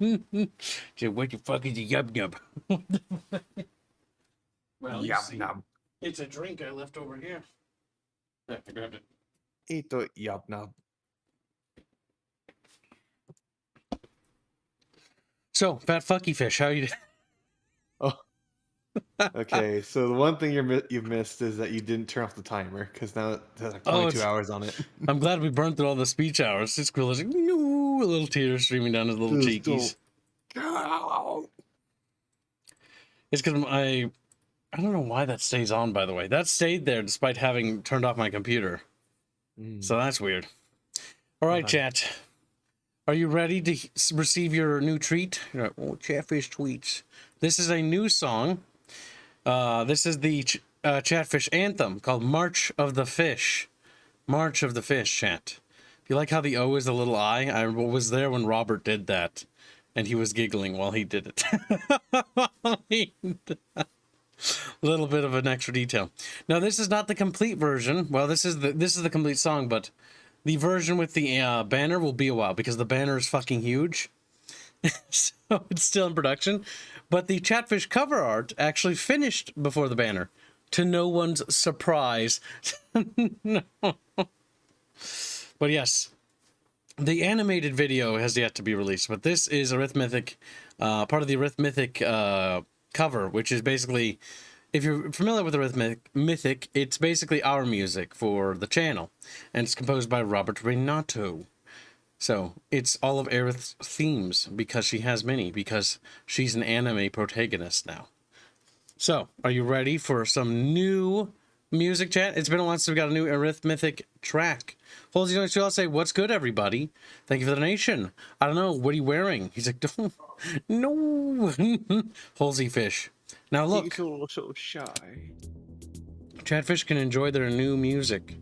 So what the fuck is a yub nub? Well, you see, Yub-nub. it's a drink I left over here. There, I grabbed it. Ito yub-nub. So, fat fucky fish, how you? Oh. Okay, so the one thing you've missed is that you didn't turn off the timer, because now there's like 22 hours on it. I'm glad we burned through all the speech hours. It's cool. It's like, no, a little tear streaming down his little Just cheekies. It's because I don't know why that stays on, by the way. That stayed there despite having turned off my computer. So that's weird. All right, chat. Are you ready to receive your new treat? You're like, oh, Chatfish tweets. This is a new song. This is the Chatfish anthem called March of the Fish. March of the Fish, chat. If you like how the O is a little I, I was there when Robert did that. And he was giggling while he did it. A little bit of an extra detail. Now, this is not the complete version. Well, this is the complete song, but the version with the banner will be a while because the banner is fucking huge. So it's still in production. But the Chatfish cover art actually finished before the banner, to no one's surprise. No. But yes, the animated video has yet to be released. But this is Arithmetic, part of the Arithmetic cover, which is basically, if you're familiar with Arithmetic, it's basically our music for the channel, and it's composed by Robert Renato. So it's all of Aerith's themes because she has many, because she's an anime protagonist now. So, are you ready for some new music, chat? It's been a while since we got a new Arithmetic track. Halsey, I'll say, what's good, everybody? Thank you for the donation. I don't know, what are you wearing? He's like, no. Halsey Fish. Now look. He's so shy. Chatfish can enjoy their new music.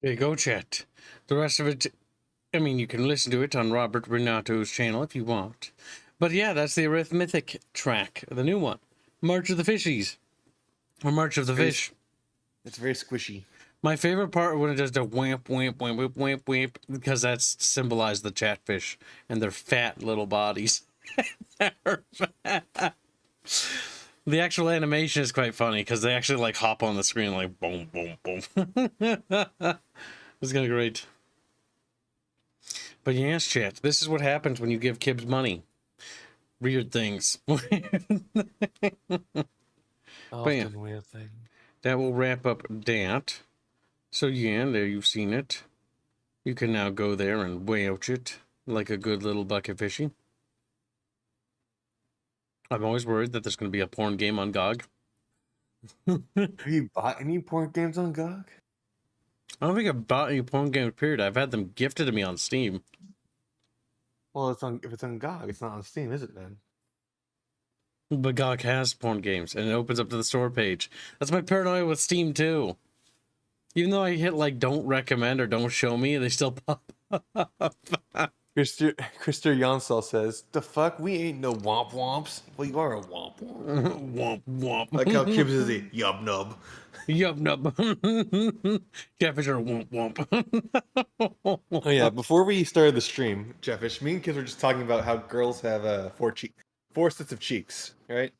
Okay, go chat. The rest of it, I mean, you can listen to it on Robert Renato's channel if you want. But yeah, that's the arithmetic track, the new one. March of the Fishies. Or March of the Fish. It's very squishy. My favorite part when it does the whamp, whamp, whamp, whamp, whamp, whamp, because that's symbolized the chatfish and their fat little bodies. The actual animation is quite funny because they actually like hop on the screen like boom, boom, boom. It's kind of great. But yes, chat, this is what happens when you give Kibbs money. Weird things. Often weird thing. That will wrap up that. So yeah, there you've seen it. You can now go there and wouch it like a good little bucket fishy. I'm always worried that there's going to be a porn game on GOG. Have you bought any porn games on GOG? I don't think I've bought any porn games, period. I've had them gifted to me on Steam. Well, if it's on GOG, it's not on Steam, is it then? But GOG has porn games, and it opens up to the store page. That's my paranoia with Steam, too. Even though I hit, like, don't recommend or don't show me, they still pop up. Christer Jansel says, "The fuck? We ain't no womp womps. Well, you are a womp womp." Womp womp. Like how Kibbs is a yub nub. Yup, nub. Catfish are womp womp. Oh yeah, before we started the stream, Jeffish, me and Kibbs were just talking about how girls have four sets of cheeks, right?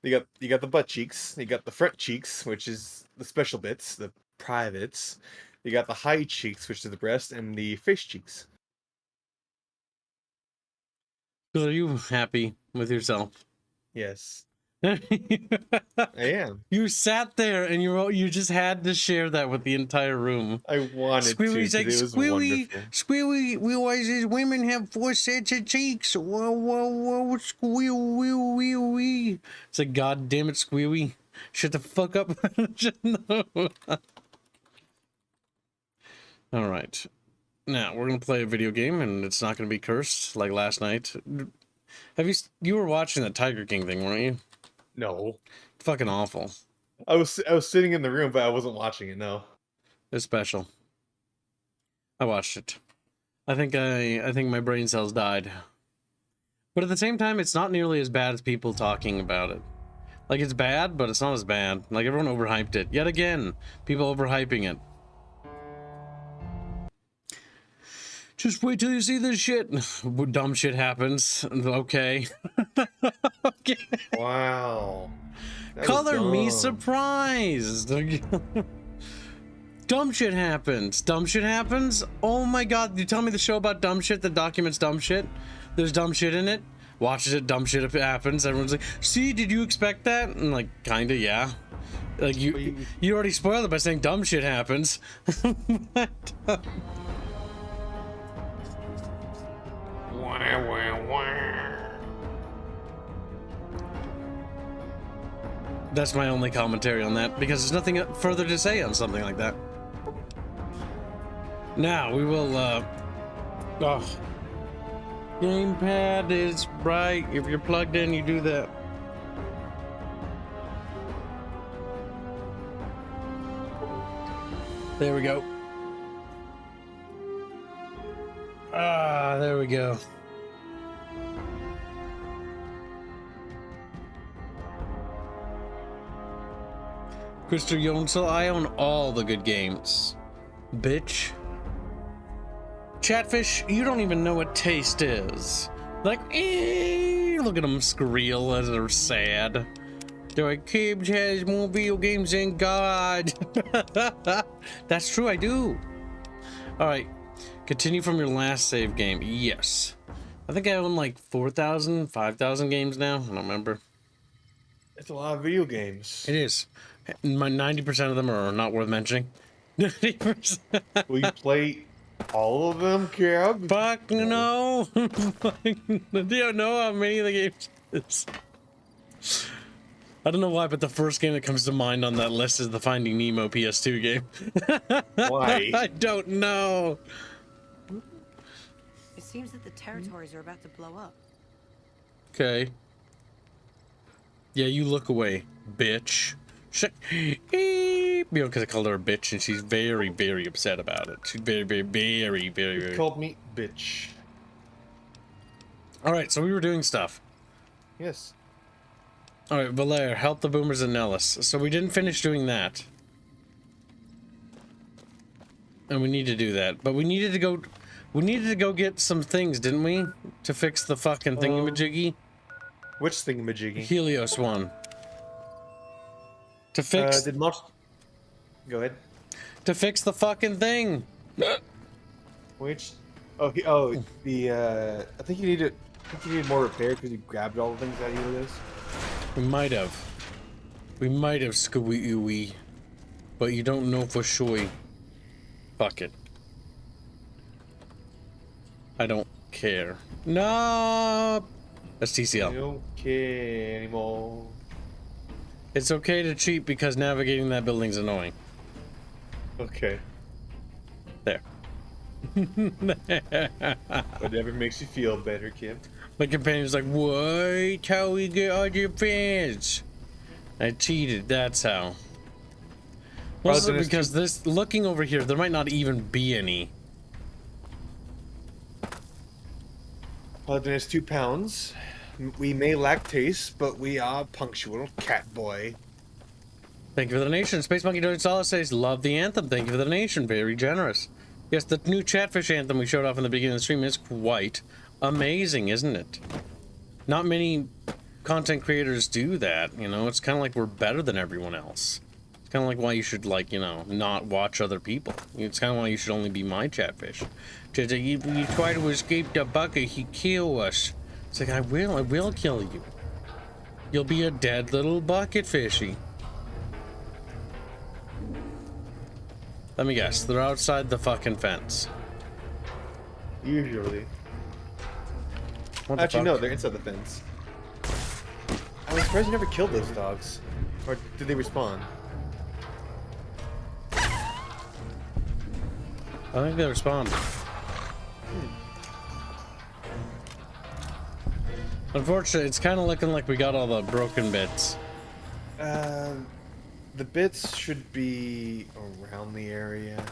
You got the butt cheeks, you got the front cheeks, which is the special bits, the privates. You got the high cheeks, which is the breast, and the face cheeks. So are you happy with yourself? Yes, I am. You sat there and you just had to share that with the entire room. I wanted Squealy's to. like, It was Squealy, wonderful. Squealy, we always says women have 4 sets of cheeks. Whoa, whoa, whoa, squeal, wheel, wheel, wee. It's like, God damn it, Squealy. Shut the fuck up. All right. Now, we're going to play a video game, and it's not going to be cursed like last night. You were watching that Tiger King thing, weren't you? No, Fucking awful. I was sitting in the room, but I wasn't watching it. No. It's special. I watched it. I think my brain cells died. But at the same time, it's not nearly as bad as people talking about it. Like, it's bad, but it's not as bad. Like, everyone overhyped it. Yet again, people overhyping it. Just wait till you see this shit. Dumb shit happens. Okay. Okay. Wow. That was Color me dumb. surprised. Dumb shit happens. Dumb shit happens? Oh my god, you tell me the show about dumb shit that documents dumb shit? There's dumb shit in it? Watches it, dumb shit happens. Everyone's like, see, did you expect that? And like, kinda, yeah. Like, you already spoiled it by saying dumb shit happens. That's my only commentary on that, because there's nothing further to say on something like that. Now, we will, oh. Gamepad is bright. If you're plugged in, you do that. There we go. Ah, there we go. Christopher Jonsel, I own all the good games. Bitch. Chatfish, you don't even know what taste is. Like, look at them squeal as they're sad. They're like, Kibbs has more video games than God. That's true, I do. Alright, continue from your last save game. Yes. I think I own like 4,000, 5,000 games now. I don't remember. It's a lot of video games. It is. My 90% of them are not worth mentioning. 90%. Will you play all of them, Cab? Fuck no. Do you know how many of the games is? I don't know why, but the first game that comes to mind on that list is the Finding Nemo PS2 game. Why? I don't know. It seems that the territories are about to blow up. Okay. Yeah, you look away, bitch. Shit. You know, because I called her a bitch, and she's very, very upset about it. She's very, very, very, very, You very. called me bitch. All right, so we were doing stuff. Yes. All right, Valaire, help the boomers and Nellis. So we didn't finish doing that. And we need to do that. But we needed to go... We needed to go get some things, didn't we? To fix the fucking thingamajiggy? Which thingamajiggy? Helios one. To fix... Did Mops... Go ahead. To fix the fucking thing! Which... Oh, the, I think you needed more repair because you grabbed all the things out of Helios. We might have. We might have, Scooby-Ooey. But you don't know for sure. Fuck it. I don't care. No. That's TCL. I don't care anymore. It's okay to cheat because navigating that building's annoying. Okay. There. Whatever makes you feel better, Kim. My companion's like, what? How we get all your fans? I cheated, that's how. Also, because this, looking over here, there might not even be any. Paladin is 2 pounds. We may lack taste, but we are punctual, cat boy. Thank you for the donation. Space Monkey Doing Solid says, love the anthem. Thank you for the donation. Very generous. Yes, the new Chatfish anthem we showed off in the beginning of the stream is quite amazing, isn't it? Not many content creators do that, you know? It's kind of like we're better than everyone else. It's kind of like why you should, like, you know, not watch other people. It's kind of why you should only be my Chatfish. Just like, if you try to escape the bucket, he kill us. It's like, I will kill you. You'll be a dead little bucket fishy. Let me guess, they're outside the fucking fence. Usually. What the Actually, fuck? no, they're inside the fence. I was surprised you never killed those dogs. Or did they respawn? I think they responded. Unfortunately, it's kind of looking like we got all the broken bits. The bits should be around the area.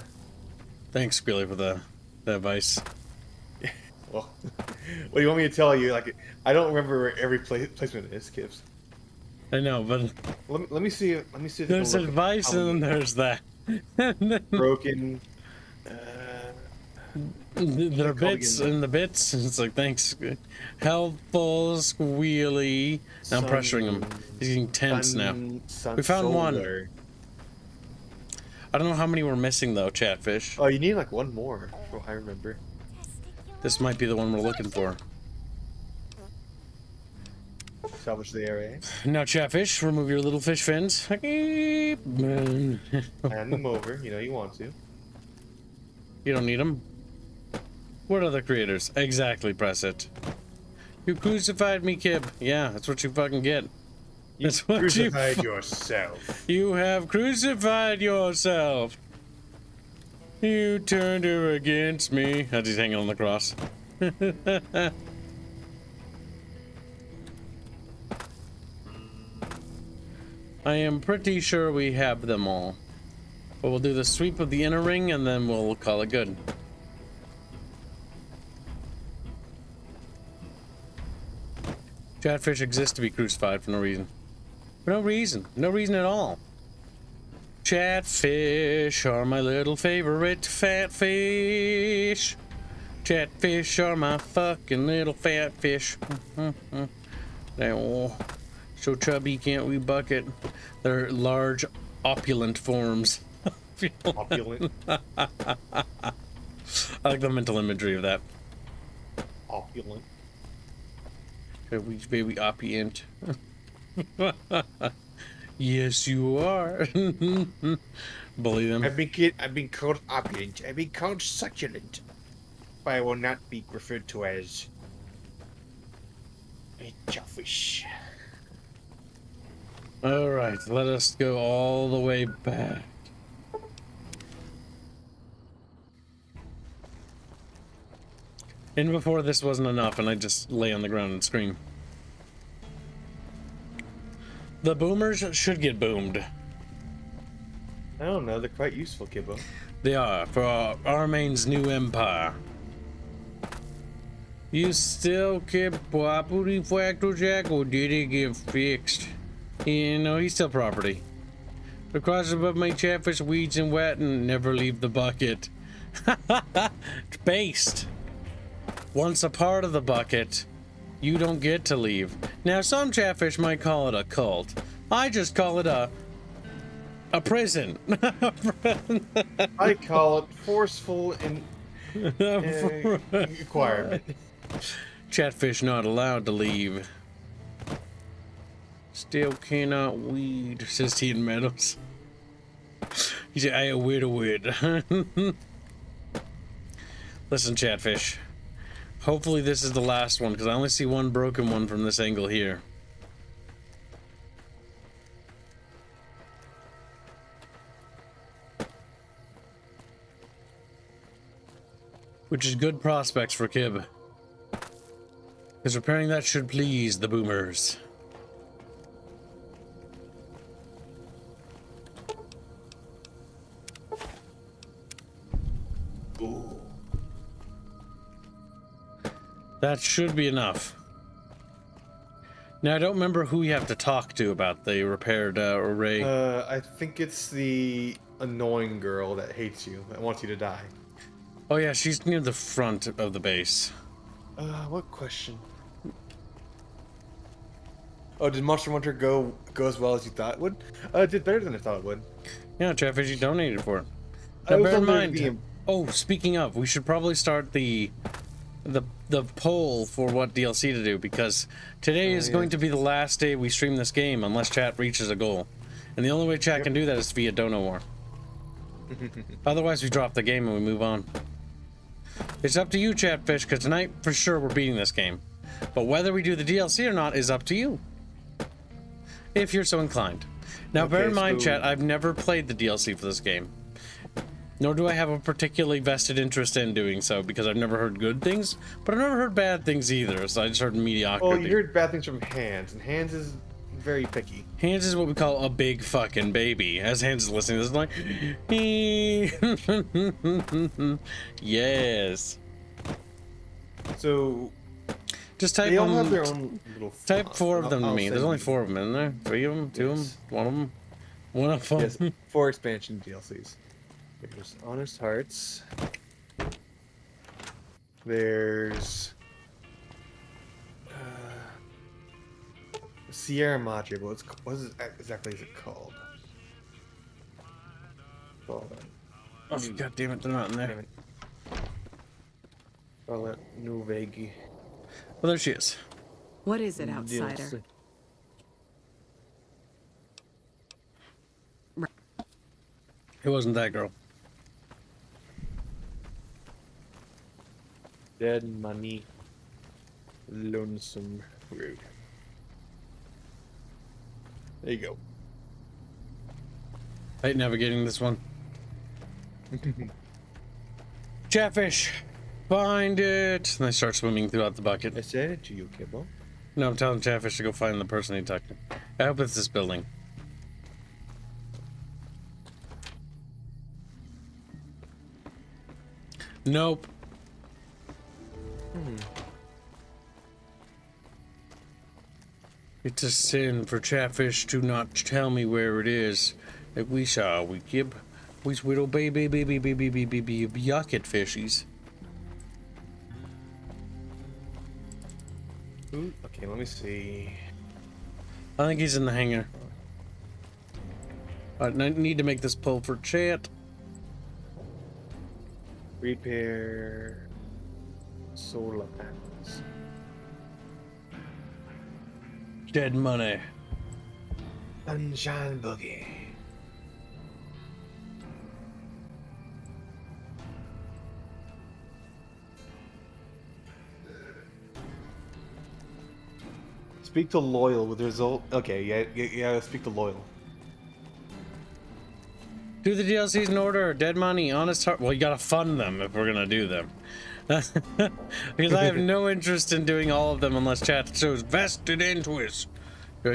Thanks, Squilly, for the advice. Well, what do you want me to tell you? Like, I don't remember where every placement is, Kips. I know, but Let me see. Let me see. If there's advice and then there's that. broken. There are bits and the bits. It's like, thanks. Helpful, Squealy. Now I'm pressuring him. He's getting tense now. We found one. I don't know how many we're missing though, Chatfish. Oh, you need like one more. Oh, I remember. This might be the one we're looking for. Salvage the area. Now, Chatfish, remove your little fish fins. Hand them over. You know you want to. You don't need them. What other creators? Exactly, press it. You crucified me, Kib. Yeah, that's what you fucking get. That's what Crucified yourself. You have crucified yourself. You turned her against me. As he's hanging on the cross. I am pretty sure we have them all. But we'll do the sweep of the inner ring and then we'll call it good. Chatfish exists to be crucified for no reason. For no reason. No reason at all. Chatfish are my little favorite fat fish. Chatfish are my fucking little fat fish. Oh, so chubby, can't we bucket? They're large, opulent forms. Opulent. I like the mental imagery of that. Opulent. Baby opulent. Yes, you are. Bully them. I've been called opulent. I've been called succulent. But I will not be referred to as a jellyfish. All right, let us go all the way back. And before this wasn't enough, and I just lay on the ground and scream. The boomers should get boomed. I don't know. They're quite useful, Kibbo. They are for Armaine's new empire. You still keep property factor jack, or did it get fixed? You know, he's still property. The cross above my chatfish weeds and wet and never leave the bucket. It's based. Once a part of the bucket, you don't get to leave. Now, some chatfish might call it a cult. I just call it a prison. I call it forceful and requirement. Chatfish not allowed to leave. Still cannot weed, says T in Meadows. He said, I wait a wait. Listen, Chatfish. Hopefully this is the last one, because I only see one broken one from this angle here. Which is good prospects for Kib. Because repairing that should please the boomers. Ooh. That should be enough. Now, I don't remember who you have to talk to about the repaired array. I think it's the annoying girl that hates you, that wants you to die. Oh yeah, she's near the front of the base. What question? Oh, did Monster Hunter go as well as you thought it would? It did better than I thought it would. Yeah, Chatfish, you donated for it. I Now, was bear in under the mind. Oh, speaking of, we should probably start the poll for what DLC to do, because today is going to be the last day we stream this game unless chat reaches a goal, and the only way chat can do that is via Dono War. Otherwise, we drop the game and we move on. It's up to you, Chatfish, because tonight for sure we're beating this game, but whether we do the DLC or not is up to you, if you're so inclined. Now, bear in mind, chat, I've never played the DLC for this game. Nor do I have a particularly vested interest in doing so, because I've never heard good things, but I've never heard bad things either, so I just heard mediocrity. Well, you heard bad things from Hans, and Hans is very picky. Hans is what we call a big fucking baby. As Hans is listening, this is like... Yes. So... Just type they all them, have their own little type font. 4 of them to I'll me. There's send only you. 4 of them, isn't there? 3 of them? 2 of them? Yes. 1 of them? 1 of them? Yes, 4 expansion DLCs. There's Honest Hearts. There's... Sierra Madre. What exactly is it called? Call that. Oh, God damn it, they're not in there. Call it New Vegi. Well, there she is. What is it, outsider? It wasn't that girl. Dead Money. Lonesome Road. There you go. I hate navigating this one. Chatfish! Find it! And I start swimming throughout the bucket. I said it to you, Kibble. No, I'm telling Chatfish to go find the person he talked to. I hope it's this building. Nope. It's a sin for Chatfish to not tell me where it is. Like we saw, we gib, we little baby yucket fishies. Ooh, okay, let me see. I think he's in the hangar. I need to make this pull for chat. Repair solar panels. Dead money. Sunshine Boogie. Speak to Loyal with result. Okay, yeah, speak to Loyal. Do the DLCs in order. Dead money, honest heart. Well, you gotta fund them if we're gonna do them. Because I have no interest in doing all of them unless chat shows vested interest. But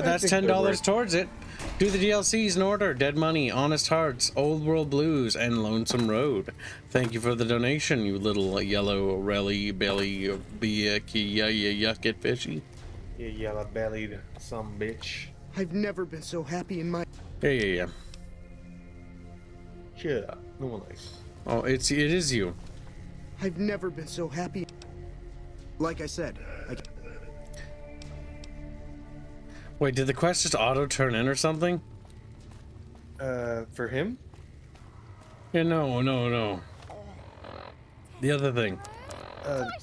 that's $10 towards it. Do the DLCs in order: Dead Money, Honest Hearts, Old World Blues, and Lonesome Road. Thank you for the donation, you little yellow relly belly yuck it fishy. You yellow bellied some bitch. I've never been so happy in my... Yeah. Shut up. No one likes. Oh, it is you. I've never been so happy. Like I said, Wait, did the quest just auto turn in or something? For him? Yeah, no. The other thing.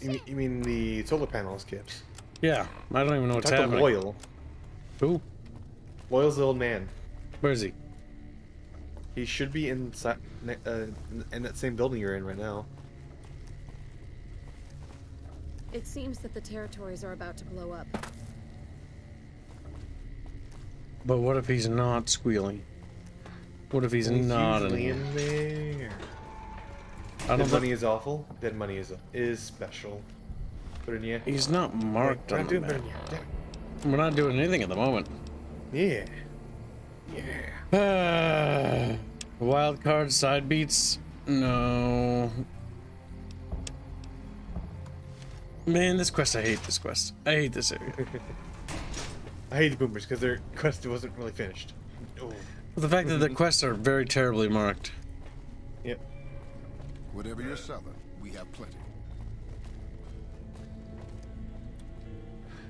You mean the solar panels, Kips? Yeah, I don't even know what's Talk to happening. Loyal. Who? Loyal's the old man. Where is he? He should be inside, in that same building you're in right now. It seems that the territories are about to blow up. But what if he's not squealing? What if he's not usually in in there? I don't Dead think money is awful. Dead money is special. Put in yeah. he's not marked We're on not the doing map. better yet. We're not doing anything at the moment. Yeah. Yeah. Wild card side beats? No. Man, this quest, I hate this quest. I hate this area. I hate the boomers because their quest wasn't really finished. Oh. The fact that the quests are very terribly marked. Yep. Whatever you're selling, we have plenty.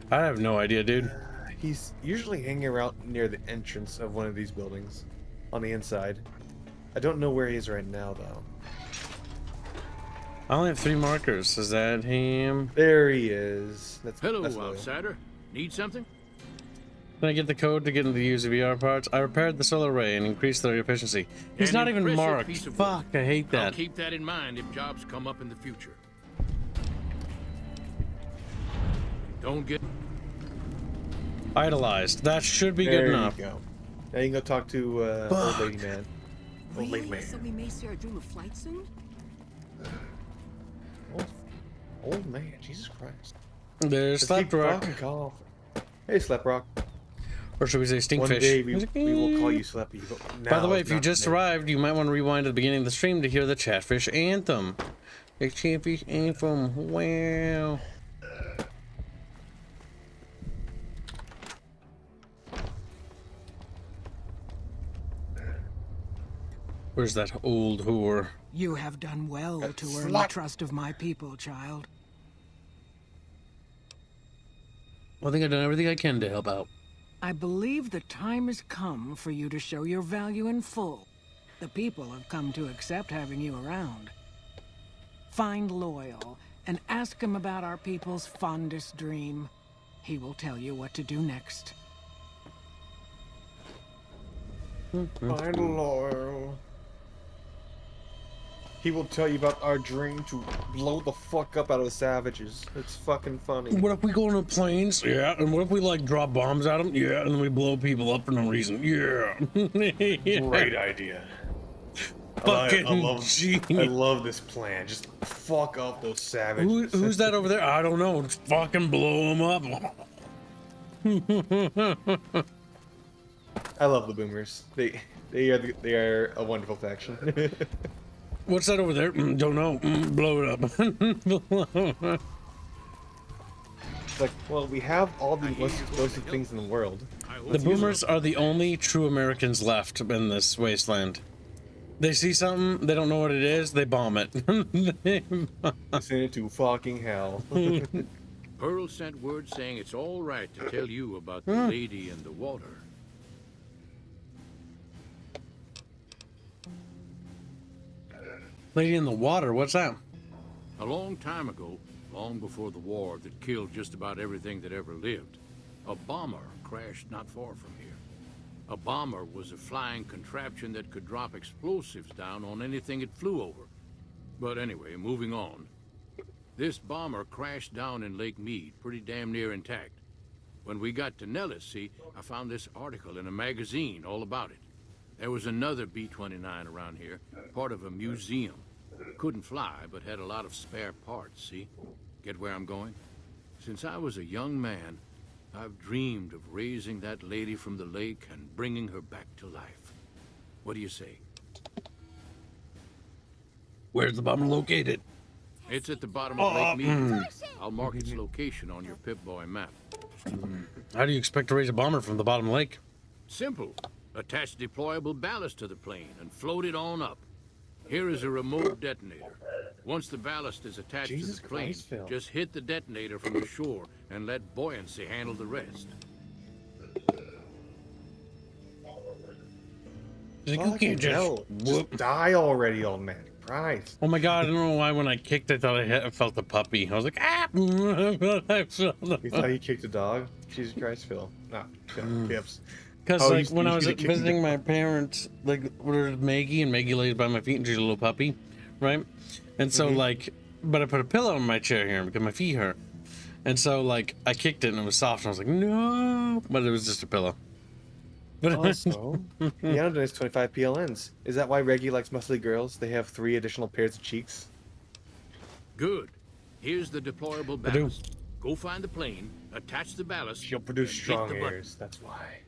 I have no idea, dude. He's usually hanging around near the entrance of one of these buildings, on the inside. I don't know where he is right now, though. I only have 3 markers. Is that him? There he is. Hello, that's Loyal. outsider. Need something? Can I get the code to get into the USD parts? I repaired the solar array and increased their efficiency. He's An not even impressive marked. piece of Fuck, work. I hate I'll that. keep that in mind if jobs come up in the future. Don't get... Idolized. That should be There good enough. you go. Now you can go talk to old lady man. Old lady man. So we may see our dream of flight soon? Old man, Jesus Christ. There's Let's keep Slapdrock. fucking calling. Hey, Slaprock. Or should we say One Stinkfish? day we will call you Slappy. But By the now way, it's if you not just today. arrived, you might want to rewind to the beginning of the stream to hear the Chatfish anthem. The Chatfish anthem. Wow. Where's that old whore? You have done well to earn the slut. trust of my people, child. Well, I think I've done everything I can to help out. I believe the time has come for you to show your value in full. The people have come to accept having you around. Find Loyal and ask him about our people's fondest dream. He will tell you what to do next. Find Loyal. He will tell you about our dream to blow the fuck up out of the savages. It's fucking funny. What if we go on the planes? Yeah. And what if we like drop bombs at them? Yeah. And then we blow people up for no reason. Yeah. Great idea. Fucking I genius. love this plan. Just fuck up those savages. Who's that over there? I don't know. Just fucking blow them up. I love the boomers. They are a wonderful faction. What's that over there? Don't know. Blow it up. It's like, well, we have all the most explosive things in the world. The boomers are the only true Americans left in this wasteland. They see something, they don't know what it is, they bomb it. Send it to fucking hell. Pearl sent word saying it's all right to tell you about the lady in the water. Lady in the water, what's that? A long time ago, long before the war that killed just about everything that ever lived, a bomber crashed not far from here. A bomber was a flying contraption that could drop explosives down on anything it flew over. But anyway, moving on. This bomber crashed down in Lake Mead, pretty damn near intact. When we got to Nellis, see, I found this article in a magazine all about it. There was another B-29 around here, part of a museum. Couldn't fly, but had a lot of spare parts, see? Get where I'm going? Since I was a young man, I've dreamed of raising that lady from the lake and bringing her back to life. What do you say? Where's the bomber located? It's at the bottom of Lake Mead. I'll mark its location on your Pip-Boy map. How do you expect to raise a bomber from the bottom lake? Simple. Attach deployable ballast to the plane and float it on up. Here is a remote detonator. Once the ballast is attached Jesus to the plane, Christ, Phil. just hit the detonator from the shore and let buoyancy handle the rest. You Fucking can't just hell. whoop. Just die already, old man. Christ. Oh my god, I don't know why when I kicked I thought I felt the puppy. I was like, ah! I felt You thought he kicked a dog? Jesus Christ, Phil. Nah, Pips. Because Oh, like you when I should was have kicked visiting the my parents, like there's Maggie, and Maggie lays by my feet, and she's a little puppy, right? And so like, but I put a pillow in my chair here because my feet hurt, and so like I kicked it and it was soft, and I was like, no, but it was just a pillow. But Also, Yana does 25 PLNs. Is that why Reggie likes muscly girls? They have 3 additional pairs of cheeks. Good. Here's the deployable I do. ballast. Go find the plane, attach the ballast. She'll produce and hit strong the button. hairs. That's why.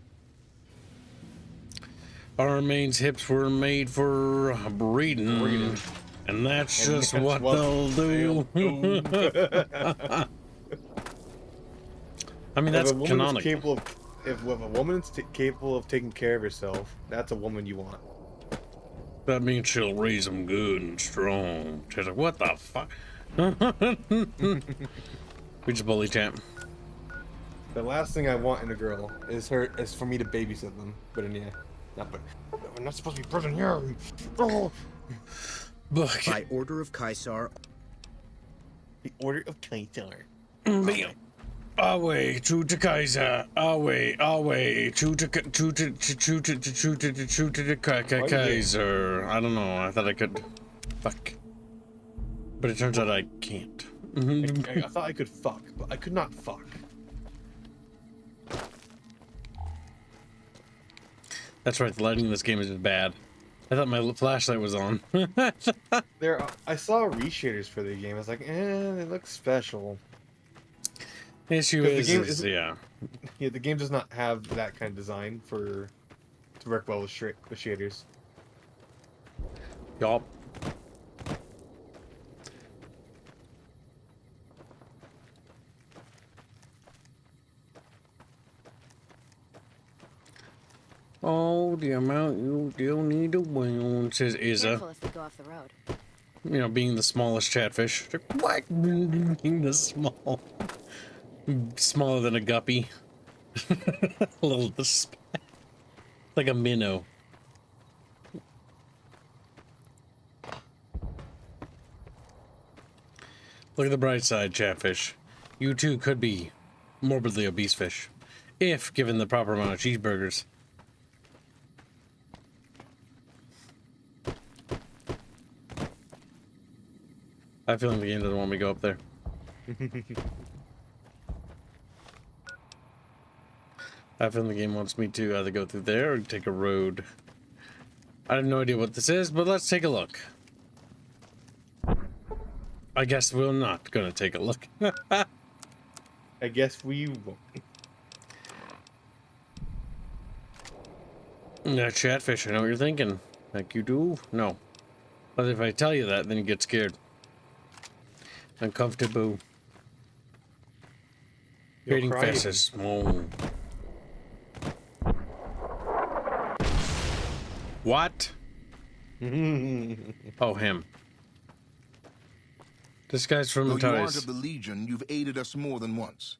Armaine's hips were made for breeding, and that's And just that's what what they'll do. I mean, that's If a woman is canonical. capable of, if a woman's capable of taking care of herself, that's a woman you want. That means she'll raise them good and strong. She's like, what the fuck? We just bully champ. The last thing I want in a girl is for me to babysit them. But yeah, we're not supposed to be present here. Oh. But By order of Caesar, The Order of Caesar. away, true to Kaiser. Away, true to Kaiser. I don't know. I thought I could. Fuck. But it turns out I can't. I thought I could fuck, but I could not fuck. That's right. The lighting in this game is just bad. I thought my flashlight was on. I saw reshaders for the game. I was like, they look special. The issue 'Cause the is, game is isn't- yeah. Yeah, the game does not have that kind of design to work well with shaders. Yup. Oh, the amount you still need to win, says Izza. Careful if we go off the road. You know, being the smallest chatfish. What? Being the small. Smaller than a guppy. A little like a minnow. Look at the bright side, chatfish. You too could be morbidly obese fish, if given the proper amount of cheeseburgers. I have a feeling the game doesn't want me to go up there. I have a feeling the game wants me to either go through there or take a road. I have no idea what this is, but let's take a look. I guess we're not gonna take a look. I guess we won't. Yeah, chatfish, I know what you're thinking. Like you do? No. But if I tell you that, then you get scared. Uncomfortable. You'll Creating cry faces. Oh. What? Oh, him. This guy's from Though you aren't Antares. of the Legion, you've aided us more than once.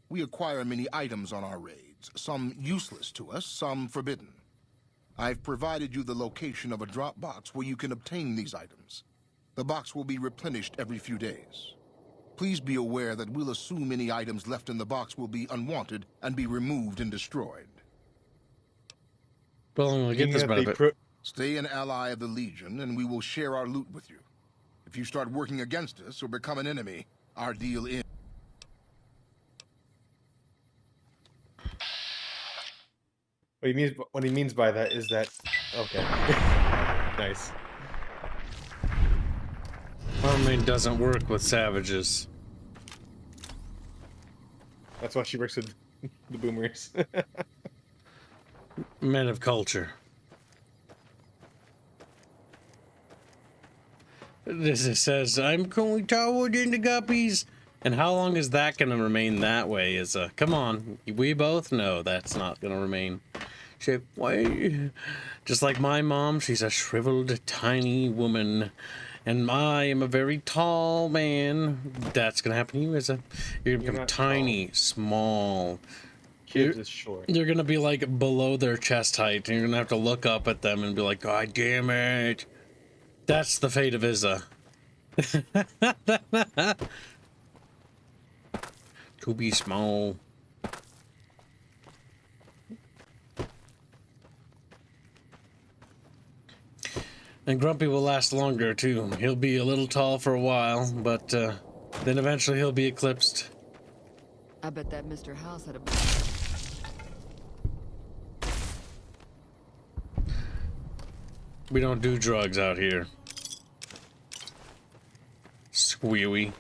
We acquire many items on our raids, some useless to us, some forbidden. I've provided you the location of a drop box where you can obtain these items. The box will be replenished every few days. Please be aware that we'll assume any items left in the box will be unwanted and be removed and destroyed. Well, we'll get Being this that benefit. Stay an ally of the Legion, and we will share our loot with you. If you start working against us or become an enemy, our deal ends. What he means by that is that. Okay. Nice. Armaine doesn't work with savages. That's why she works with The boomers. Men of culture. This it says, I'm going toward in the guppies. And how long is that going to remain that way? Come on, we both know that's not going to remain. Just like my mom, she's a shriveled, tiny woman. And I am a very tall man. That's going to happen to you, You're going to become tiny, small. Kids is short. You're going to be like below their chest height. And you're going to have to look up at them and be like, God damn it. That's the fate of Izza. To be small. And Grumpy will last longer too. He'll be a little tall for a while, but then eventually he'll be eclipsed. I bet that Mr. House had a... We don't do drugs out here. Squealy.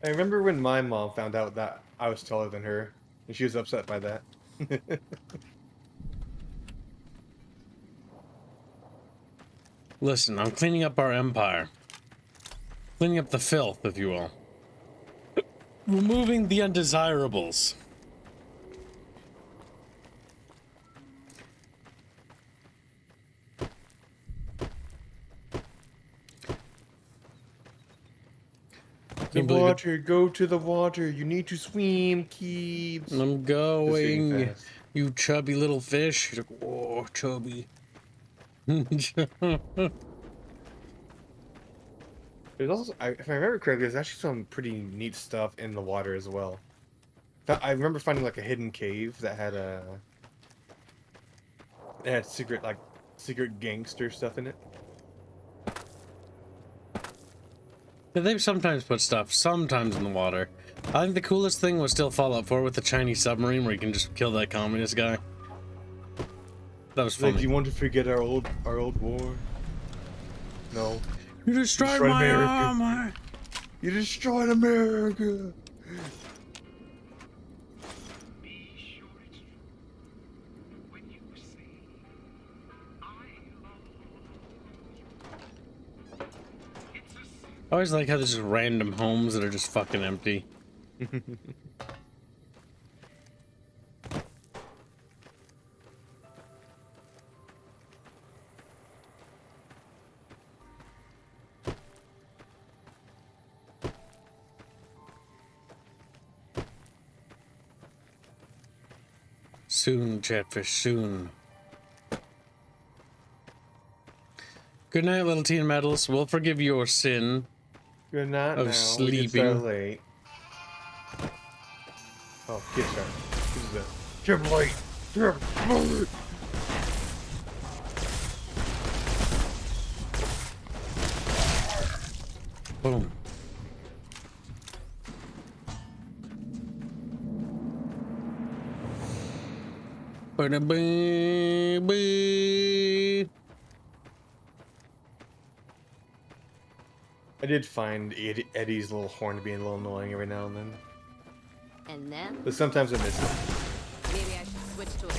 I remember when my mom found out that I was taller than her, and she was upset by that. Listen, I'm cleaning up our empire. Cleaning up the filth, if you will. Removing the undesirables. The water, go to the water. You need to swim, Keebs. I'm going, you chubby little fish. He's like, oh, chubby. There's also, if I remember correctly, there's actually some pretty neat stuff in the water as well. I remember finding like a hidden cave that had secret gangster stuff in it. Yeah, they've sometimes put stuff, sometimes in the water. I think the coolest thing was still Fallout 4 with the Chinese submarine where you can just kill that communist guy. That was funny. Like, do you want to forget our old war? No. You destroyed my America. armor! You destroyed America! I always like how there's just random homes that are just fucking empty. Soon, Chatfish, soon. Good night, little teen metals. We'll forgive your sin. Good night of now. sleeping. It's so late. Oh, kid shark. This is it. Triple eight. Triple eight. Boom. Ba-da-ba-ba. I did find Eddie's little horn being a little annoying every now and then. And then But sometimes I miss it. maybe I should switch to a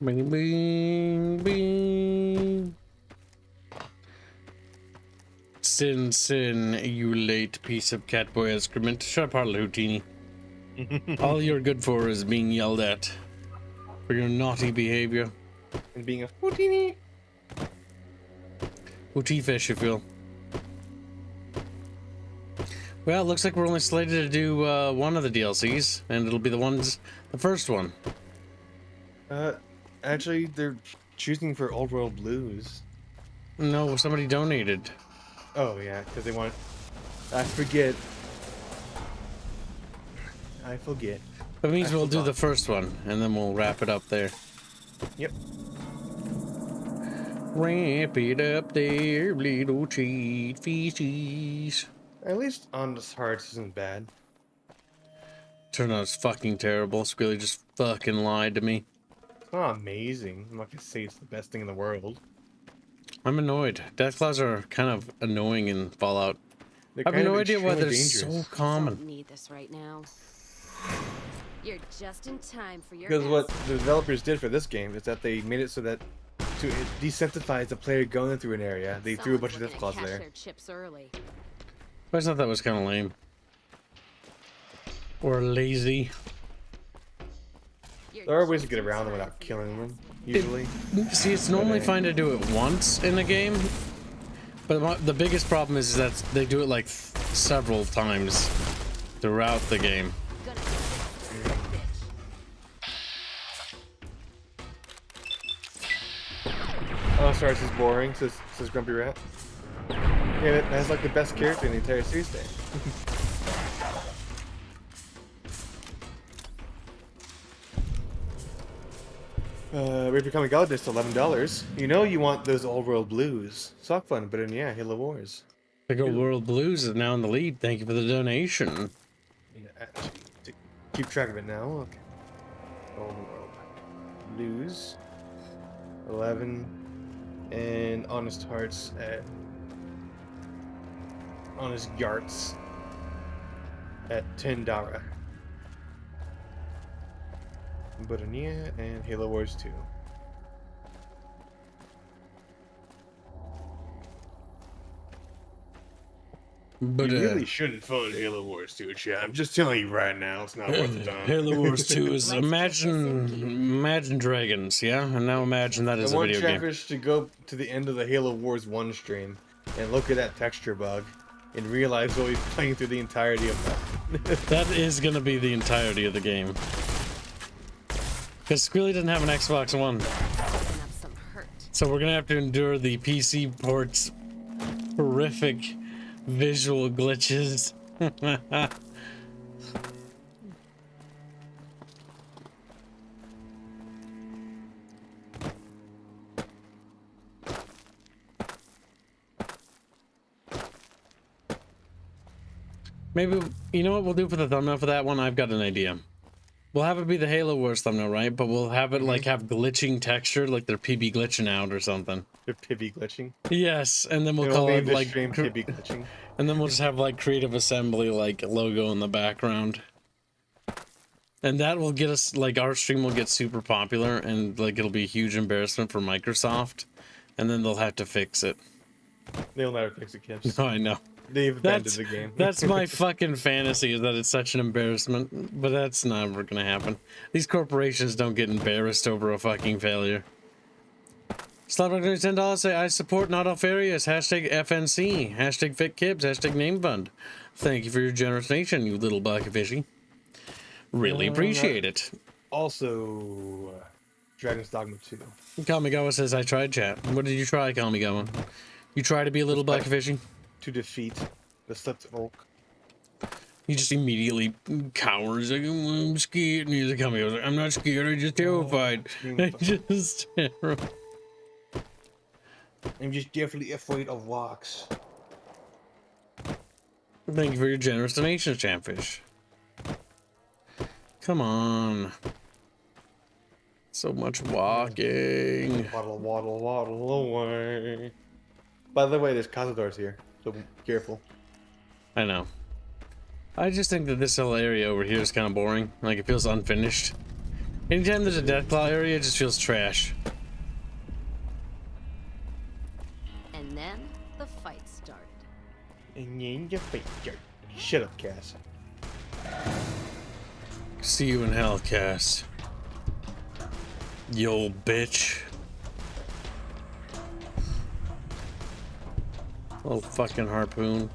Bing, bing, bing. Sin, sin, you late piece of catboy excrement. Shut up, Harley Houdini. All you're good for is being yelled at for your naughty behavior. And being a Houdini. Hootie fish, if you will. Well, it looks like we're only slated to do one of the DLCs, and it'll be the first one. Actually, they're choosing for Old World Blues. No, somebody donated. Oh, yeah, because they want... I forget. That means we'll do the first one, and then we'll wrap it up there. Yep. Wrap it up there, little cheat fishies. At least Honest Hearts isn't bad. Turned out it's fucking terrible. Squilly just fucking lied to me. not amazing. I'm not gonna say it's the best thing in the world. I'm annoyed. Deathclaws are kind of annoying in Fallout. They're I have kind no of idea why they're extremely so common. Don't need this right now. You're just in time for your Because what ass. the developers did for this game is that they made it so that to desensitize the player going through an area, they threw a bunch of Someone's death looking claws to cash there. their chips early. I thought that was kind of lame. Or lazy. You're There are ways to just get in around them time without for your killing ass. them, usually. See, it's normally fine to do it once in a game, but the biggest problem is that they do it like several times throughout the game. Gonna get this bitch. Oh, sorry, this is boring, says Grumpy Rat. Yeah, that's like the best character in the entire series there. We're becoming god this $11. You know you want those old world blues. Sock fun, but in yeah, Halo Wars. The Go World Blues is now in the lead. Thank you for the donation. Yeah, actually, to keep track of it now. Okay. Old world blues. 11. And Honest Hearts at Honest Yarts at $10. Botania and Halo Wars 2. But You really shouldn't fund Halo Wars 2, chat. I'm just telling you right now, it's not worth the time. Halo Wars 2 is Imagine Dragons, yeah? And now imagine that I is a want video game. Chatfish to go to the end of the Halo Wars 1 stream and look at that texture bug and realize what he's playing through the entirety of that. That is gonna be the entirety of the game. Because Squealy doesn't have an Xbox One. Picking up some hurt. So we're gonna have to endure the PC port's horrific visual glitches. Maybe, you know what we'll do for the thumbnail for that one? I've got an idea. We'll have it be the Halo Wars thumbnail, right? But we'll have it like have glitching texture, like they're PB glitching out or something. They're Pibby glitching. Yes, and then we'll It'll call name it the like, stream Pibby glitching. and then we'll just have like Creative Assembly like logo in the background. And that will get us, like, our stream will get super popular, and like it'll be a huge embarrassment for Microsoft, and then they'll have to fix it. They'll never fix it, Kips. No, I know. They've abandoned the game. That's my fucking fantasy, is that it's such an embarrassment, but that's never gonna happen. These corporations don't get embarrassed over a fucking failure. Slapback $10 say, I support not off areas, hashtag FNC, hashtag FitKibs, hashtag NameFund. Thank you for your generous donation, you little bucket fishy. Really appreciate it. Also, Dragon's Dogma 2. Kamigawa says, I tried, chat. What did you try, Kamigawa? You try to be a little bucket fishing? To defeat the Slipped Oak. He just immediately cowers. Like, I'm scared. And he's like, Kamigawa's like, I'm not scared, I'm just terrified. I'm just terrified. I'm just definitely afraid of walks. Thank you for your generous donation, Champfish. Come on. So much walking. Waddle, waddle, waddle away. By the way, there's cazadors here, so careful. I know. I just think that this whole area over here is kind of boring. Like, it feels unfinished. Anytime there's a Deathclaw area, it just feels trash. And then the fight started. And then you fake dirt. Shut up, Cass. See you in hell, Cass. Yo, bitch. Oh, fucking harpoon.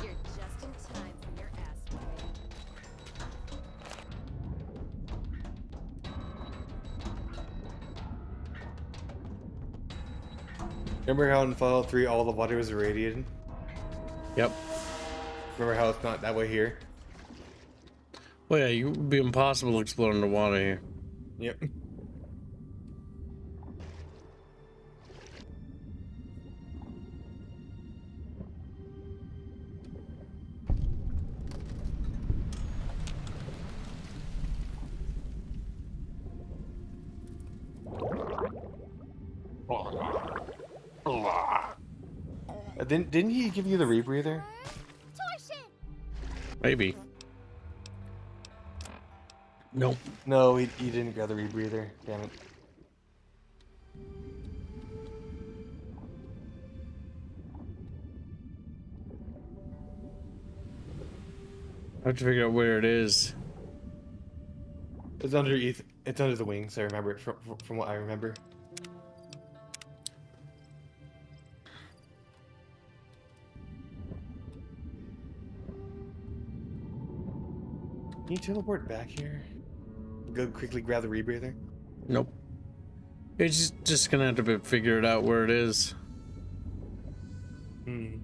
You're just in time for your ass whooping. Remember how in Fallout 3 all the water was irradiated? Yep. Remember how it's not that way here? Well, yeah, it would be impossible to explore underwater here. Yep. Didn't he give you the rebreather? Maybe. Nope. No, he didn't grab the rebreather. Damn it. I have to figure out where it is. It's underneath. It's under the wings. I remember it from what I remember. Can you teleport back here? Go quickly grab the rebreather. Nope. It's just gonna have to figure it out where it is. Hmm.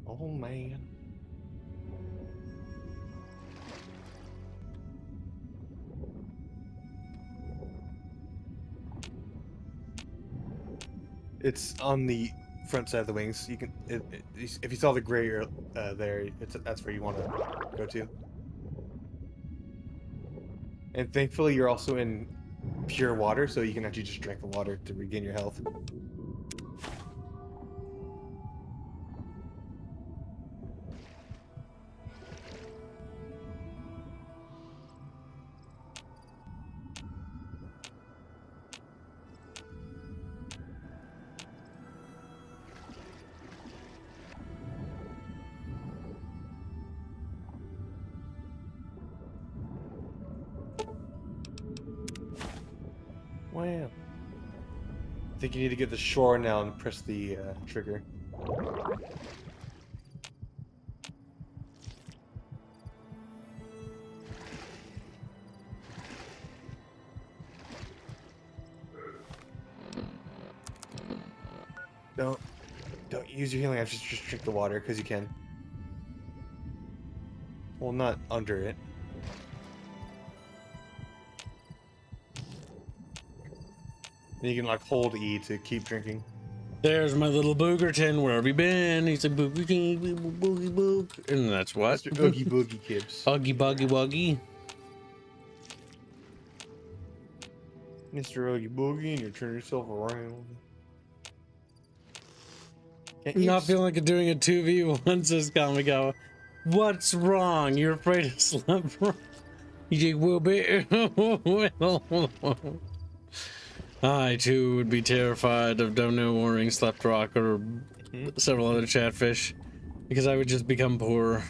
Oh man. It's on the front side of the wings. You can, if you saw the gray there, that's where you want to go to. And thankfully, you're also in pure water, so you can actually just drink the water to regain your health. Wow. I think you need to get the shore now and press the trigger. Don't use your healing. Just drink the water because you can. Well, not under it. And you can like hold E to keep drinking. There's my little Boogerton. Where have you been? He's a boogie boogie boog. And that's what? Mr. Oogie Boogie Kibbs. Uggy buggy wuggy. Mr. Oogie Boogie, and you turn yourself around. Can't Not you feeling like doing a 2v1, says Kamigawa. What's wrong? You're afraid of slumber? You will be. I too would be terrified of Dono Warring, Slept Rock, or several other chatfish, because I would just become poor.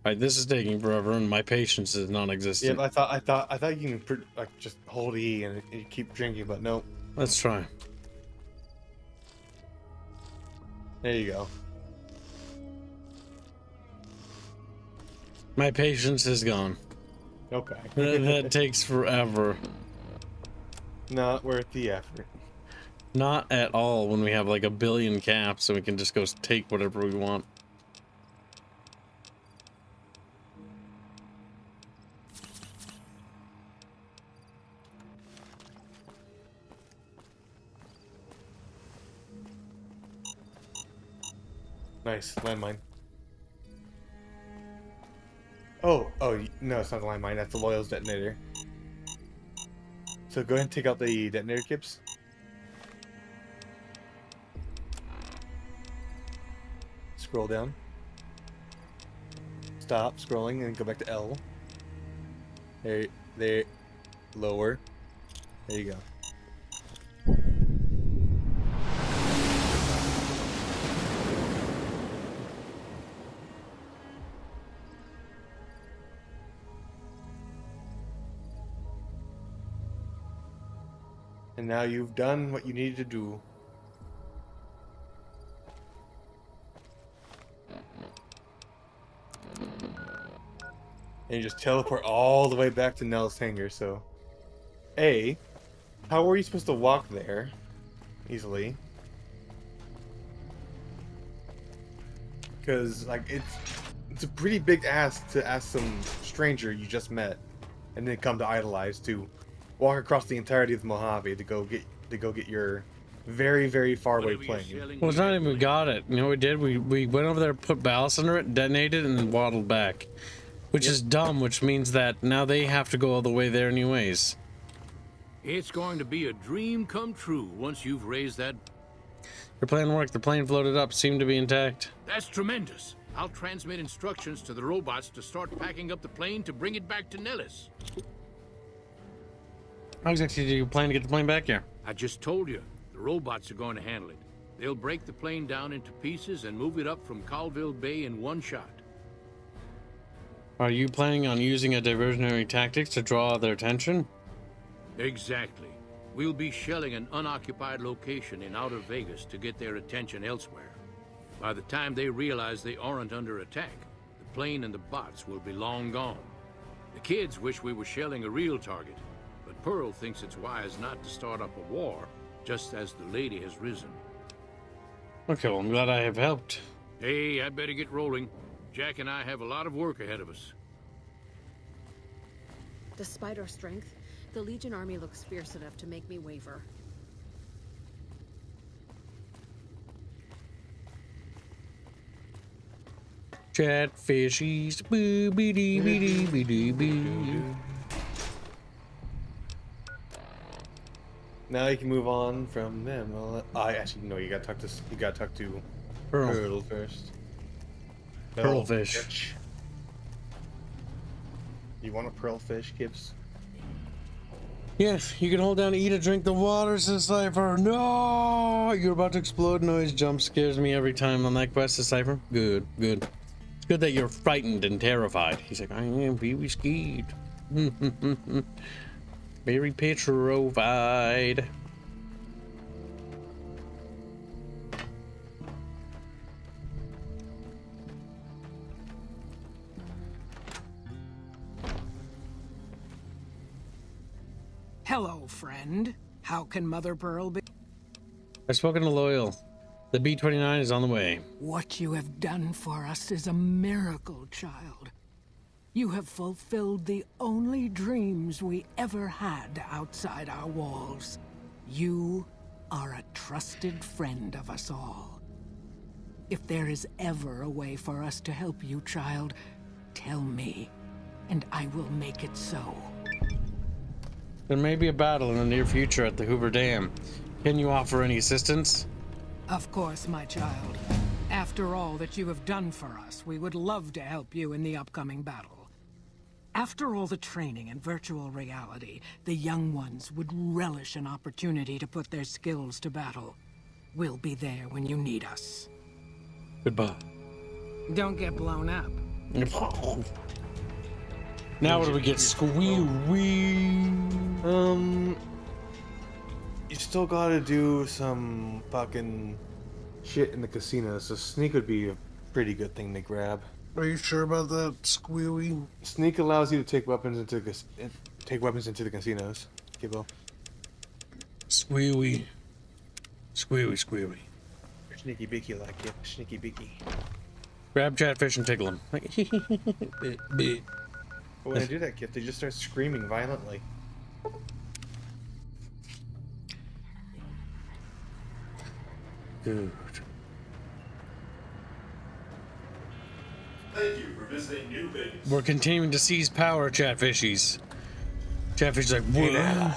Alright, this is taking forever, and my patience is non-existent. Yeah, I thought you can like just hold E and you keep drinking, but no. Let's try. There you go. My patience is gone. Okay. That takes forever. Not worth the effort. Not at all when we have like 1 billion caps and we can just go take whatever we want. Nice, landmine. Oh, no, it's not the landmine, that's the Loyal's detonator. So go ahead and take out the detonator kips. Scroll down. Stop scrolling and go back to L. There, lower. There you go. And now you've done what you needed to do. And you just teleport all the way back to Nell's hangar, so... A, how were you supposed to walk there easily? Because, like, it's a pretty big ask to ask some stranger you just met and then come to idolize to walk across the entirety of the Mojave to go get your very, very far away Whatever you're plane. selling, Well, it's we not have even we got it. You know what we did? We went over there, put ballast under it, detonated, and then waddled back. Which is dumb, which means that now they have to go all the way there anyways. It's going to be a dream come true once you've raised that. Your plan worked. The plane floated up, seemed to be intact. That's tremendous. I'll transmit instructions to the robots to start packing up the plane to bring it back to Nellis. How exactly do you plan to get the plane back here? I just told you, the robots are going to handle it. They'll break the plane down into pieces and move it up from Colville Bay in one shot. Are you planning on using a diversionary tactics to draw their attention? Exactly. We'll be shelling an unoccupied location in outer Vegas to get their attention elsewhere. By the time they realize they aren't under attack, the plane and the bots will be long gone. The kids wish we were shelling a real target, but Pearl thinks it's wise not to start up a war just as the lady has risen. Okay, well, I'm glad I have helped. Hey, I'd better get rolling. Jack and I have a lot of work ahead of us. Despite our strength, the Legion army looks fierce enough to make me waver. Chatfishies, boo bee dee bee dee bee dee bee. Now you can move on from them. Well, I actually no. You gotta talk to Pearl first. Pearlfish. You want a pearlfish, Gibbs? Yes, you can hold down, eat, or drink the water, says Cypher. No, you're about to explode. Noise jump scares me every time on that quest, says Cypher. Good, good. It's good that you're frightened and terrified. He's like, I am very scared. Very petrified. Hello, friend. How can Mother Pearl be? I've spoken to Loyal. The B-29 is on the way. What you have done for us is a miracle, child. You have fulfilled the only dreams we ever had outside our walls. You are a trusted friend of us all. If there is ever a way for us to help you, child, tell me, and I will make it so. There may be a battle in the near future at the Hoover Dam. Can you offer any assistance? Of course, my child. After all that you have done for us, we would love to help you in the upcoming battle. After all the training in virtual reality, the young ones would relish an opportunity to put their skills to battle. We'll be there when you need us. Goodbye. Don't get blown up. Now what do we get? Squee-wee. You still gotta do some fucking shit in the casino, so sneak would be a pretty good thing to grab. Are you sure about that, Squee-wee? Sneak allows you to take weapons into the casinos. Kibbo. Squee-wee. Squee-wee, squee-wee. Sneaky beaky like it. Sneaky beaky. Grab Chatfish and tickle him. But when they do that, Kip, they just start screaming violently. Good. Thank you for visiting New Vegas. We're continuing to seize power, Chatfishies. Chatfish's like, whoa.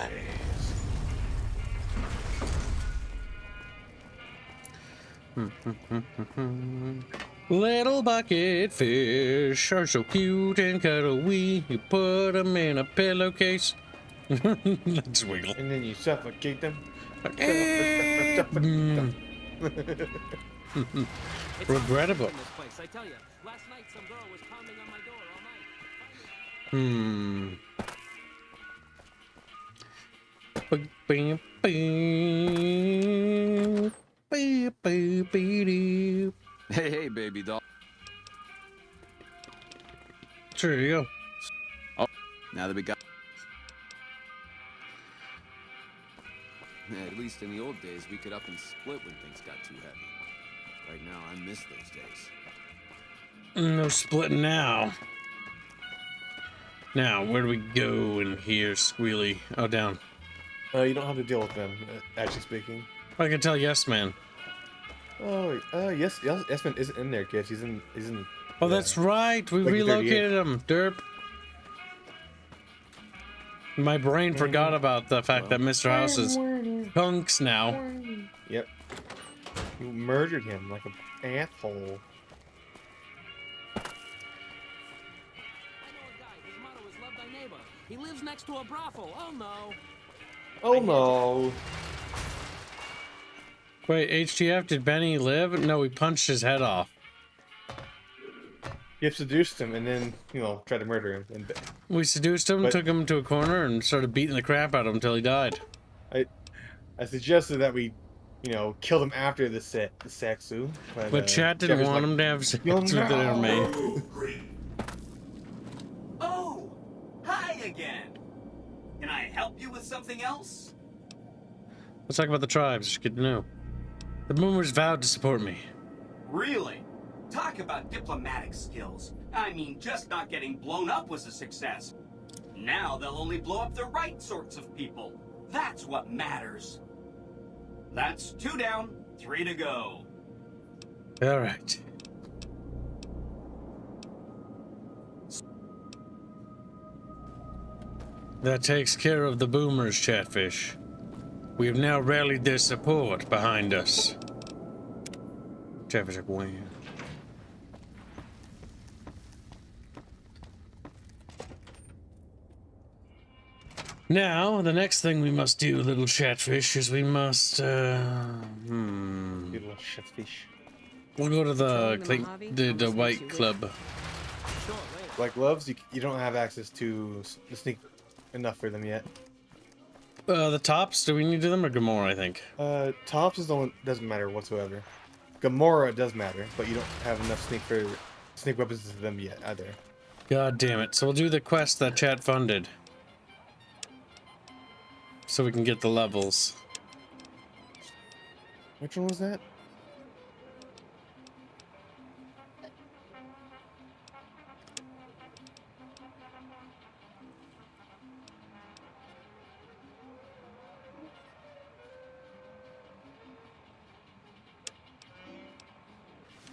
Little bucket fish are so cute and cuddly. You put them in a pillowcase. Let's wiggle. And then you suffocate them. Regrettable. I tell you, last night some girl was pounding on my door all night. Hey, baby doll. There you go. Oh, now that we got... At least in the old days, we could up and split when things got too heavy. Right now, I miss those days. No splitting now. Now, where do we go in here, Squealy? Oh, down. You don't have to deal with them, actually speaking. I can tell Yes Man. Oh, yes, man isn't in there, kids. He's in. Oh, that's right. We Like relocated him. Derp. My brain forgot about the fact that Mr. House is hunks now. Yep. You murdered him like an asshole. I know a guy. His motto is love thy neighbor. He lives next to a brothel. Oh no. Oh no. Wait, HTF, did Benny live? No, we punched his head off. You seduced him and then, tried to murder him. And We seduced him, took him to a corner, and started beating the crap out of him until he died. I suggested that we, killed him after the sex. But chat didn't want him to have sex with the Armaine. Oh, hi again. Can I help you with something else? Let's talk about the tribes. It's good to know. The boomers vowed to support me. Really? Talk about diplomatic skills. I mean, just not getting blown up was a success. Now they'll only blow up the right sorts of people. That's what matters. That's 2 down, 3 to go. All right. That takes care of the boomers, Chatfish. We have now rallied their support behind us. Chatfish, like, wow. Now, the next thing we must do, little Chatfish, is we must, Little Chatfish. We'll go to the White Club. Like gloves, you don't have access to the sneak enough for them yet. The tops, do we need to do them or Gamora, I think? Tops is the one doesn't matter whatsoever. Gamora does matter, but you don't have enough sneak weapons to them yet either. God damn it. So we'll do the quest that chat funded. So we can get the levels. Which one was that?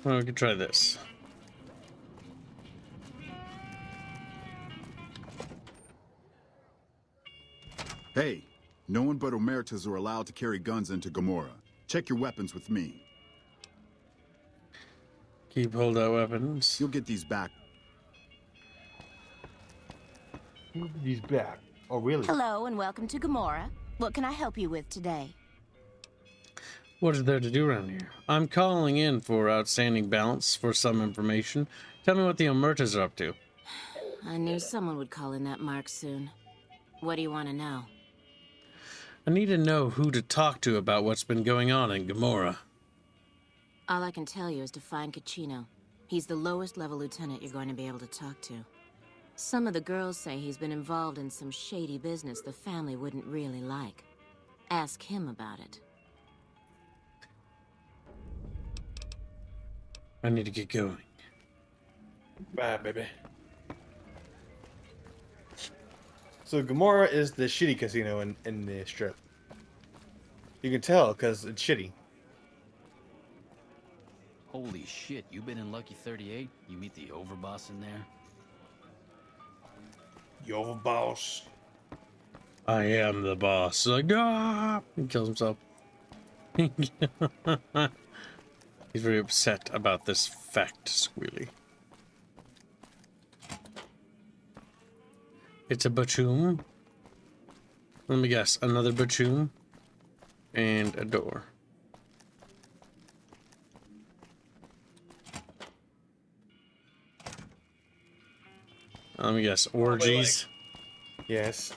Well, we can try this. Hey, no one but Omertas are allowed to carry guns into Gamora. Check your weapons with me. Keep hold out weapons. You'll get these back. He's back. Oh, really? Hello and welcome to Gamora. What can I help you with today? What is there to do around here? I'm calling in for outstanding balance for some information. Tell me what the Omertas are up to. I knew someone would call in that mark soon. What do you want to know? I need to know who to talk to about what's been going on in Gamora. All I can tell you is to find Caccino. He's the lowest level lieutenant you're going to be able to talk to. Some of the girls say he's been involved in some shady business the family wouldn't really like. Ask him about it. I need to get going. Bye, baby. So Gamora is the shitty casino in the strip. You can tell because it's shitty. Holy shit, you been in Lucky 38? You meet the overboss in there? You overboss. I am the boss. Like, ah! He kills himself. He's very upset about this fact, Squealy. It's a Bachoom. Let me guess, another Bachoom. And a door. Let me guess, orgies. Yes.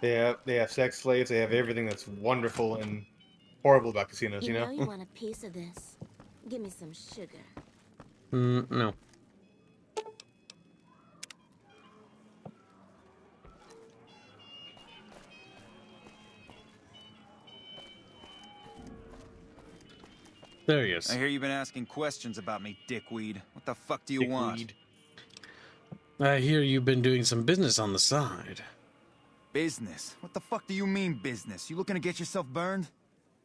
They have sex slaves. They have everything that's wonderful and horrible about casinos. You know. You want a piece of this? Give me some sugar. No. There he is. I hear you've been asking questions about me, dickweed. What the fuck do you want? I hear you've been doing some business on the side. Business? What the fuck do you mean business? You looking to get yourself burned?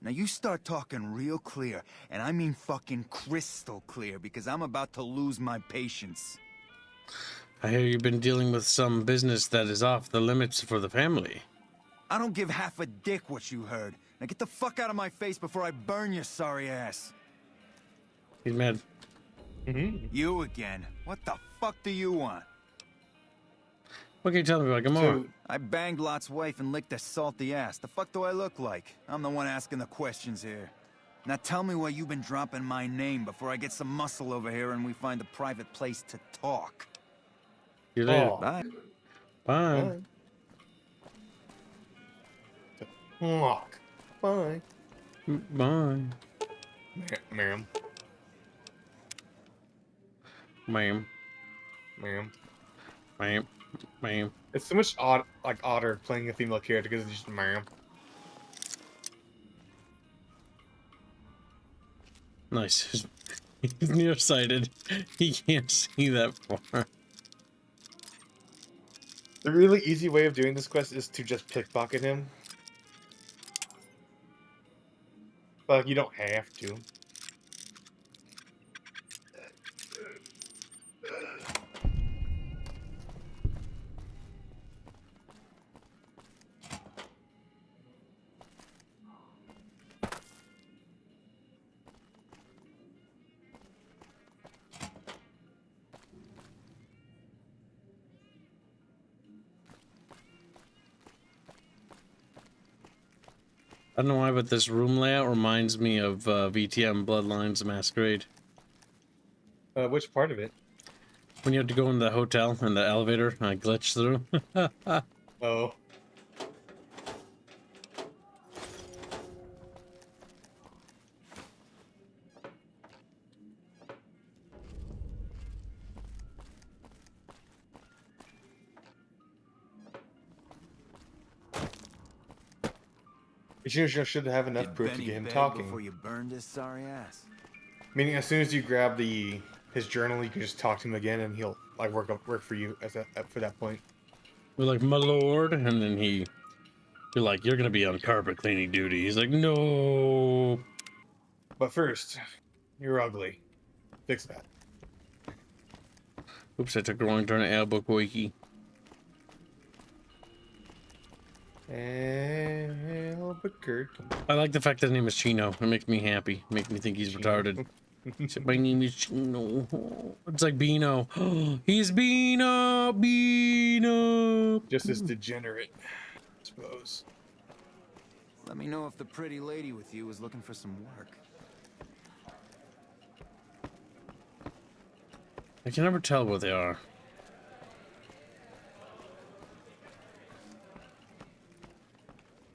Now you start talking real clear, and I mean fucking crystal clear, because I'm about to lose my patience. I hear you've been dealing with some business that is off the limits for the family. I don't give half a dick what you heard. Now get the fuck out of my face before I burn your sorry ass. He's mad. You again? What the fuck do you want? What can you tell me about Gamora? I banged Lot's wife and licked her salty ass. The fuck do I look like? I'm the one asking the questions here. Now tell me why you've been dropping my name before I get some muscle over here and we find a private place to talk. See you later. Bye. Bye. Walk. Bye. Bye. Ma'am. Ma'am. Ma'am. Ma'am. Ma'am. It's so much odder playing a female character because it's just ma'am. Nice. He's nearsighted. He can't see that far. The really easy way of doing this quest is to just pickpocket him. But you don't have to. I don't know why, but this room layout reminds me of VTM Bloodlines Masquerade. Which part of it? When you have to go in the hotel and the elevator glitch through. Oh. You should have enough proof to get him talking. Before you burned his sorry ass. Meaning, as soon as you grab his journal, you can just talk to him again, and he'll like work for you for that point. We're like, my lord, and then you're like, you're gonna be on carpet cleaning duty. He's like, no. But first, you're ugly. Fix that. Oops, I took the wrong turn at Albuquerque. Albuquerque. I like the fact that his name is Chino. It makes me happy. Make me think he's retarded. My name is Chino. It's like Beano. He's Beano. Beano. Just as degenerate, I suppose. Let me know if the pretty lady with you is looking for some work. I can never tell what they are.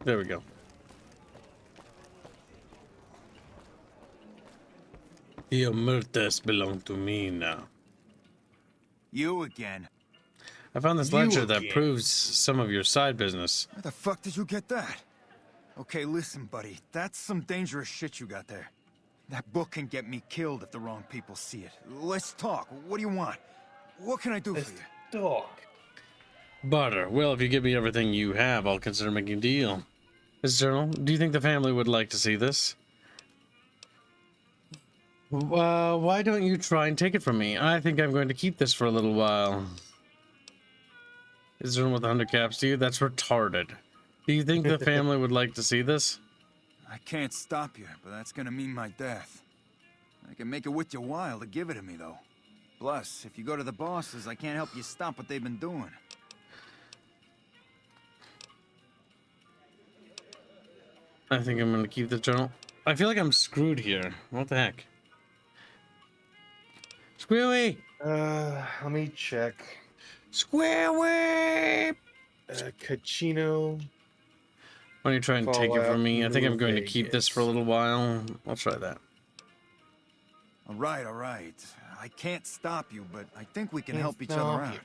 There we go. The omertas belong to me now. You again. I found this ledger that proves some of your side business. Where the fuck did you get that? Okay, listen, buddy. That's some dangerous shit you got there. That book can get me killed if the wrong people see it. Let's talk. What do you want? What can I do for you? Talk. Butter. Well, if you give me everything you have, I'll consider making a deal. This journal, do you think the family would like to see this? Why don't you try and take it from me? I think I'm going to keep this for a little while. Is there one with 100 caps to you? That's retarded. Do you think the family would like to see this? I can't stop you, but that's gonna mean my death. I can make it worth your while to give it to me, though. Plus, if you go to the bosses, I can't help you stop what they've been doing. I think I'm going to keep the journal. I feel like I'm screwed here. What the heck? Squealy! Let me check. Squealy! Cachino. Why don't you try and take it from me? I think I'm going to keep this Vegas. for a little while. I'll try that. All right. I can't stop you, but I think we can help each other stop out. you.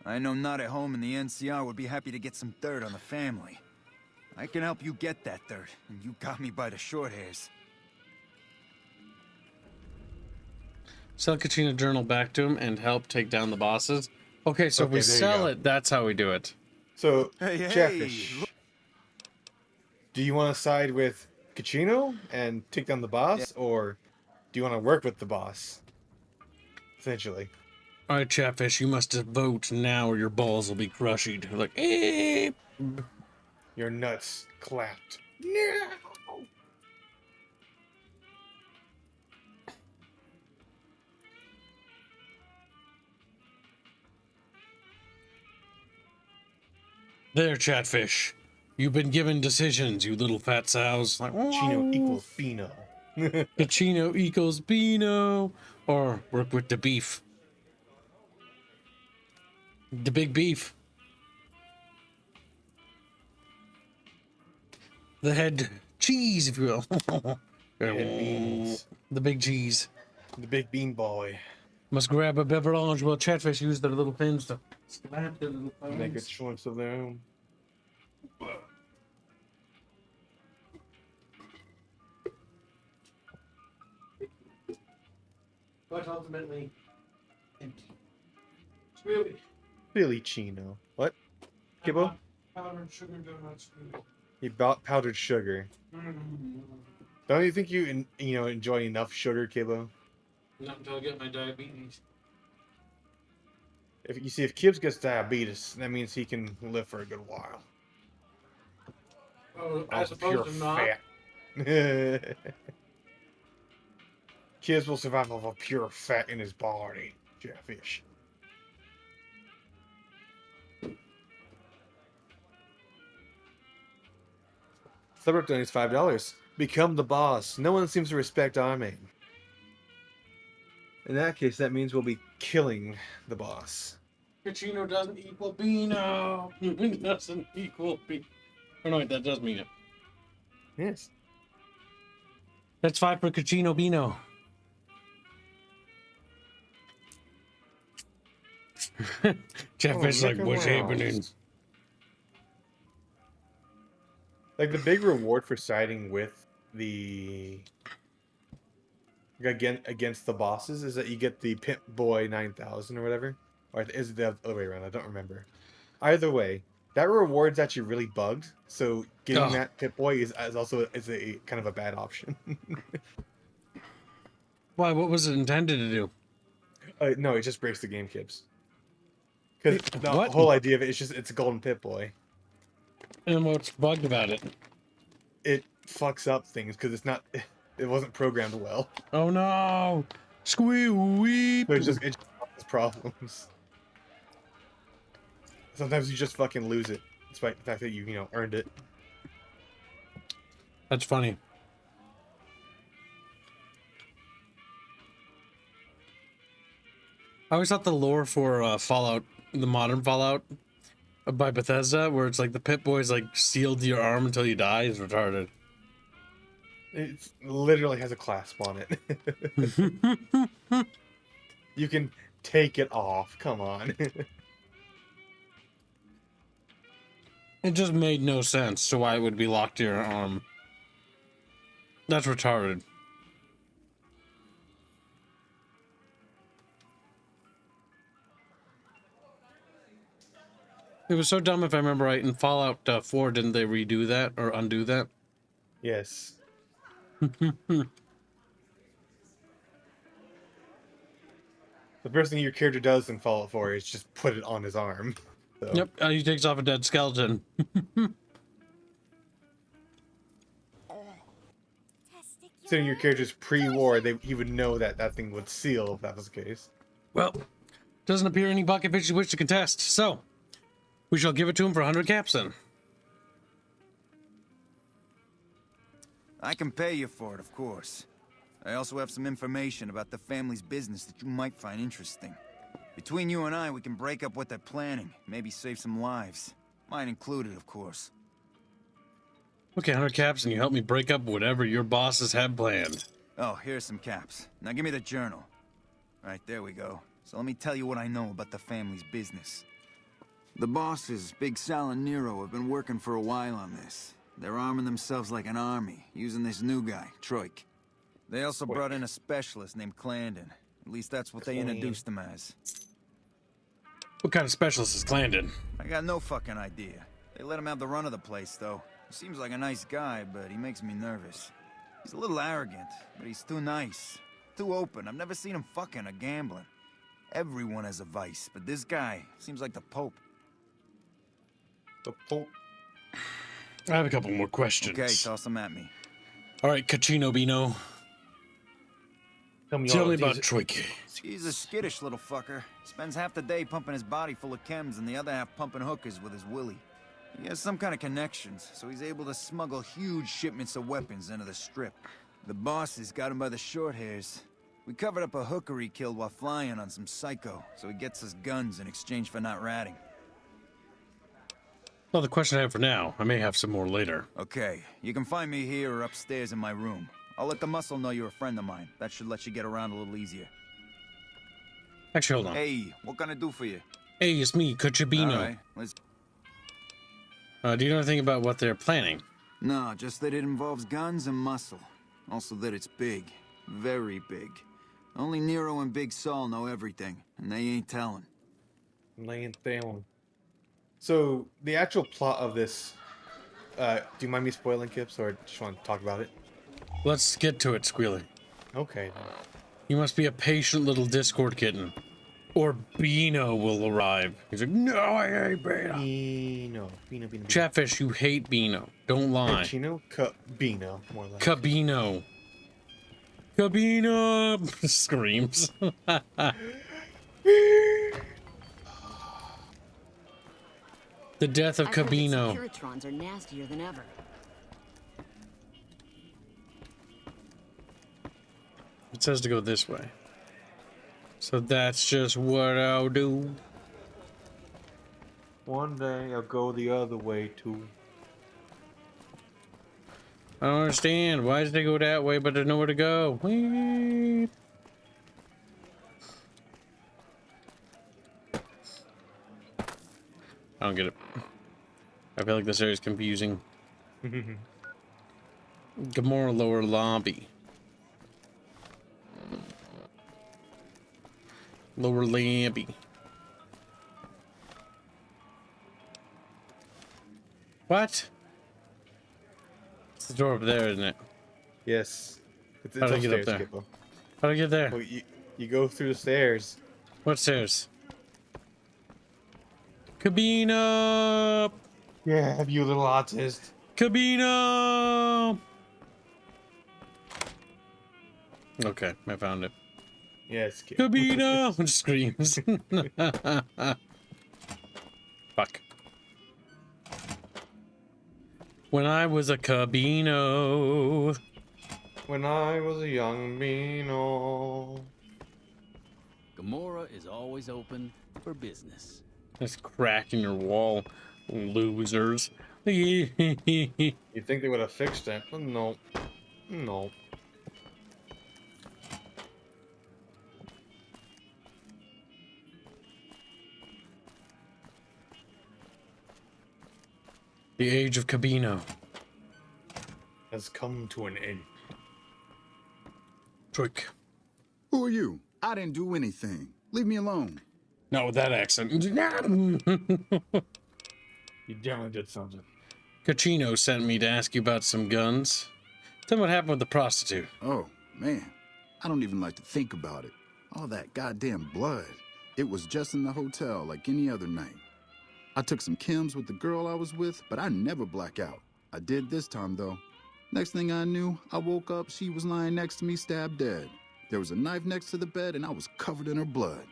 I know Not at Home and the NCR would be happy to get some dirt on the family. I can help you get that dirt, and you got me by the short hairs. Sell Kachina Journal back to him and help take down the bosses. Okay, so if we Okay, there you sell go. it, that's how we do it. So, Hey, Chatfish, do you want to side with Cucino and take down the boss, or do you want to work with the boss? Essentially. All right, Chatfish, you must vote now, or your balls will be crushed. Like, your nuts clapped. No. There, Chatfish. You've been given decisions, you little fat sows. Like, Chino equals Beano. Cucino equals Beano. Or work with the beef. The big beef. The head cheese, if you will. Head beans. The big cheese. The big bean boy. Must grab a beverage while Chatfish use their little fins to slap their little thumbs. Make a choice of their own. But ultimately, empty. Really Chino. What? Kibbo? Powdered sugar donuts. He bought powdered sugar. Mm-hmm. Don't you think you enjoy enough sugar, Kibbo? Not until I get my diabetes. If Kibbs gets diabetes, that means he can live for a good while. Oh, I suppose I'm not. Fat. Kids will survive off of pure fat in his body. Chatfish. Suburb donates $5. Become the boss. No one seems to respect Armaine. In that case, that means we'll be killing the boss. Cucino doesn't equal Beano. It doesn't equal Beano. Oh no, that does mean it. Yes. That's 5 for Cucino Beano. Chatfish like, what's happening? Like, the big reward for siding with the... against the bosses is that you get the Pimp Boy 9000 or whatever. Or is it the other way around? I don't remember. Either way, that reward's actually really bugged. So getting that Pimp Boy is also a kind of a bad option. Why? What was it intended to do? No, it just breaks the game, Kibbs. Because the What? whole idea of it is just it's a golden Pip Boy. And what's bugged about it? It fucks up things because it wasn't programmed well. Oh no! Squee-weep! So it just causes problems. Sometimes you just fucking lose it, despite the fact that you earned it. That's funny. I always thought the lore for Fallout, the modern Fallout by Bethesda, where it's like the Pip Boy's like sealed to your arm until you die, is retarded. It literally has a clasp on it. You can take it off. Come on. It just made no sense to why it would be locked to your arm. That's retarded. It was so dumb, if I remember right. In Fallout 4, didn't they redo that or undo that? Yes. The first thing your character does in Fallout 4 is just put it on his arm. So. Yep, he takes off a dead skeleton. Considering your character's pre-war, he would know that thing would seal if that was the case. Well, doesn't appear any bucket fishes wish to contest, so we shall give it to him for 100 caps then. I can pay you for it, of course. I also have some information about the family's business that you might find interesting. Between you and I, we can break up what they're planning, maybe save some lives. Mine included, of course. Okay, 100 caps, and you help me break up whatever your bosses have planned. Oh, here's some caps. Now give me the journal. Right, there we go. So let me tell you what I know about the family's business. The bosses, Big Sal and Nero, have been working for a while on this. They're arming themselves like an army, using this new guy, Troik. They also brought in a specialist named Clandon. At least that's what they introduced him as. What kind of specialist is Clandon? I got no fucking idea. They let him have the run of the place, though. He seems like a nice guy, but he makes me nervous. He's a little arrogant, but he's too nice. Too open. I've never seen him fucking or gambling. Everyone has a vice, but this guy seems like the Pope. The Pope? I have a couple more questions. Okay, toss them at me. All right, Cachino Bino. Tell me about Troike. He's a skittish little fucker. Spends half the day pumping his body full of chems and the other half pumping hookers with his willy. He has some kind of connections, so he's able to smuggle huge shipments of weapons into the Strip. The bosses got him by the short hairs. We covered up a hooker he killed while flying on some psycho, so he gets us guns in exchange for not ratting. Well, the question I have for now. I may have some more later. Okay, you can find me here or upstairs in my room. I'll let the muscle know you're a friend of mine. That should let you get around a little easier. Actually, hold on. Hey, what can I do for you? Hey, it's me, Cachabino. All right, let's... Do you know anything about what they're planning? No, just that it involves guns and muscle. Also that it's big. Very big. Only Nero and Big Saul know everything, and they ain't telling. They ain't telling. So, the actual plot of this, do you mind me spoiling, Kips, or just want to talk about it? Let's get to it, Squealy. Okay. You must be a patient little Discord kitten. Or Bino will arrive. He's like, no, I hate Bino. Bino. Chatfish, you hate Bino. Don't lie. Chino? Cabino, more like. Cabino. Cabino! Screams. The death of Cabino. Securitrons are nastier than ever. It says to go this way. So that's just what I'll do. One day I'll go the other way too. I don't understand. Why did they go that way but there's nowhere to go? Whee! I don't get it. I feel like this area is confusing. Gamora lower lobby. Lower lobby. What? It's the door up there, isn't it? Yes. It's How do I get up upstairs, there? Kippo. How do I get there? Well, you go through the stairs. What stairs? Cabino! Yeah, you little autist. Cabino! Okay, I found it. Yes, Kip. Cabino! Just screams. Fuck. When I was a Cabino. When I was a young Beano. Gamora is always open for business. That's cracking your wall, losers. You think they would have fixed it? But no. No. The age of Cabino has come to an end. Trick. Who are you? I didn't do anything. Leave me alone. Not with that accent. You definitely did something. Cachino sent me to ask you about some guns. Tell me what happened with the prostitute. Oh, man. I don't even like to think about it. All that goddamn blood. It was just in the hotel like any other night. I took some chems with the girl I was with, but I never black out. I did this time, though. Next thing I knew, I woke up, she was lying next to me, stabbed dead. There was a knife next to the bed, and I was covered in her blood.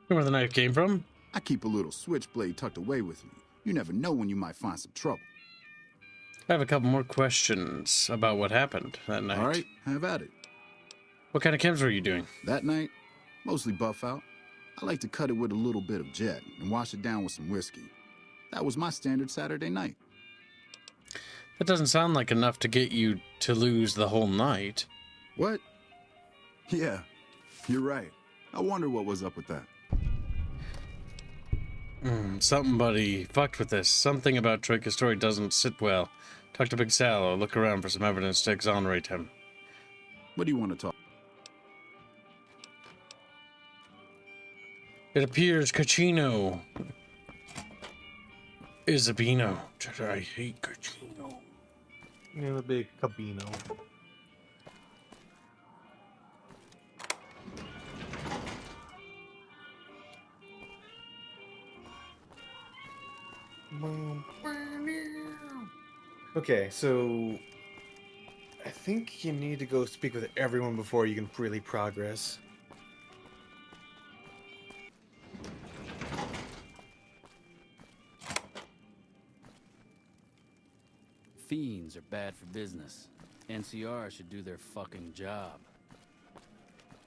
Where the knife came from? I keep a little switchblade tucked away with me. You never know when you might find some trouble. I have a couple more questions about what happened that night. All right, have at it. What kind of chems were you doing? That night, mostly buff out. I like to cut it with a little bit of jet and wash it down with some whiskey. That was my standard Saturday night. That doesn't sound like enough to get you to lose the whole night. What? Yeah, you're right. I wonder what was up with that. Somebody fucked with this. Something about Troika's story doesn't sit well. Talk to Big Sal or look around for some evidence to exonerate him. What do you want to talk? It appears Cachino is a Beano. I hate Cachino. Yeah, the big cabino. Okay, so I think you need to go speak with everyone before you can really progress. Fiends are bad for business. NCR should do their fucking job.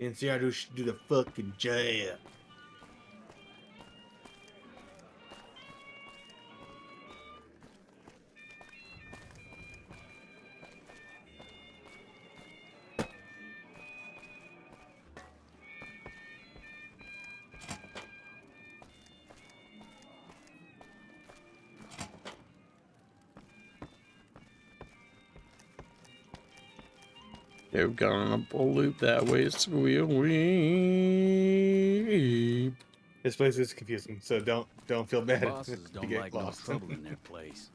NCR should do the fucking job. Yeah, we've gone on a loop that way. So we. This place is confusing, so don't feel bad Bosses if you don't get like no lost. trouble in their place.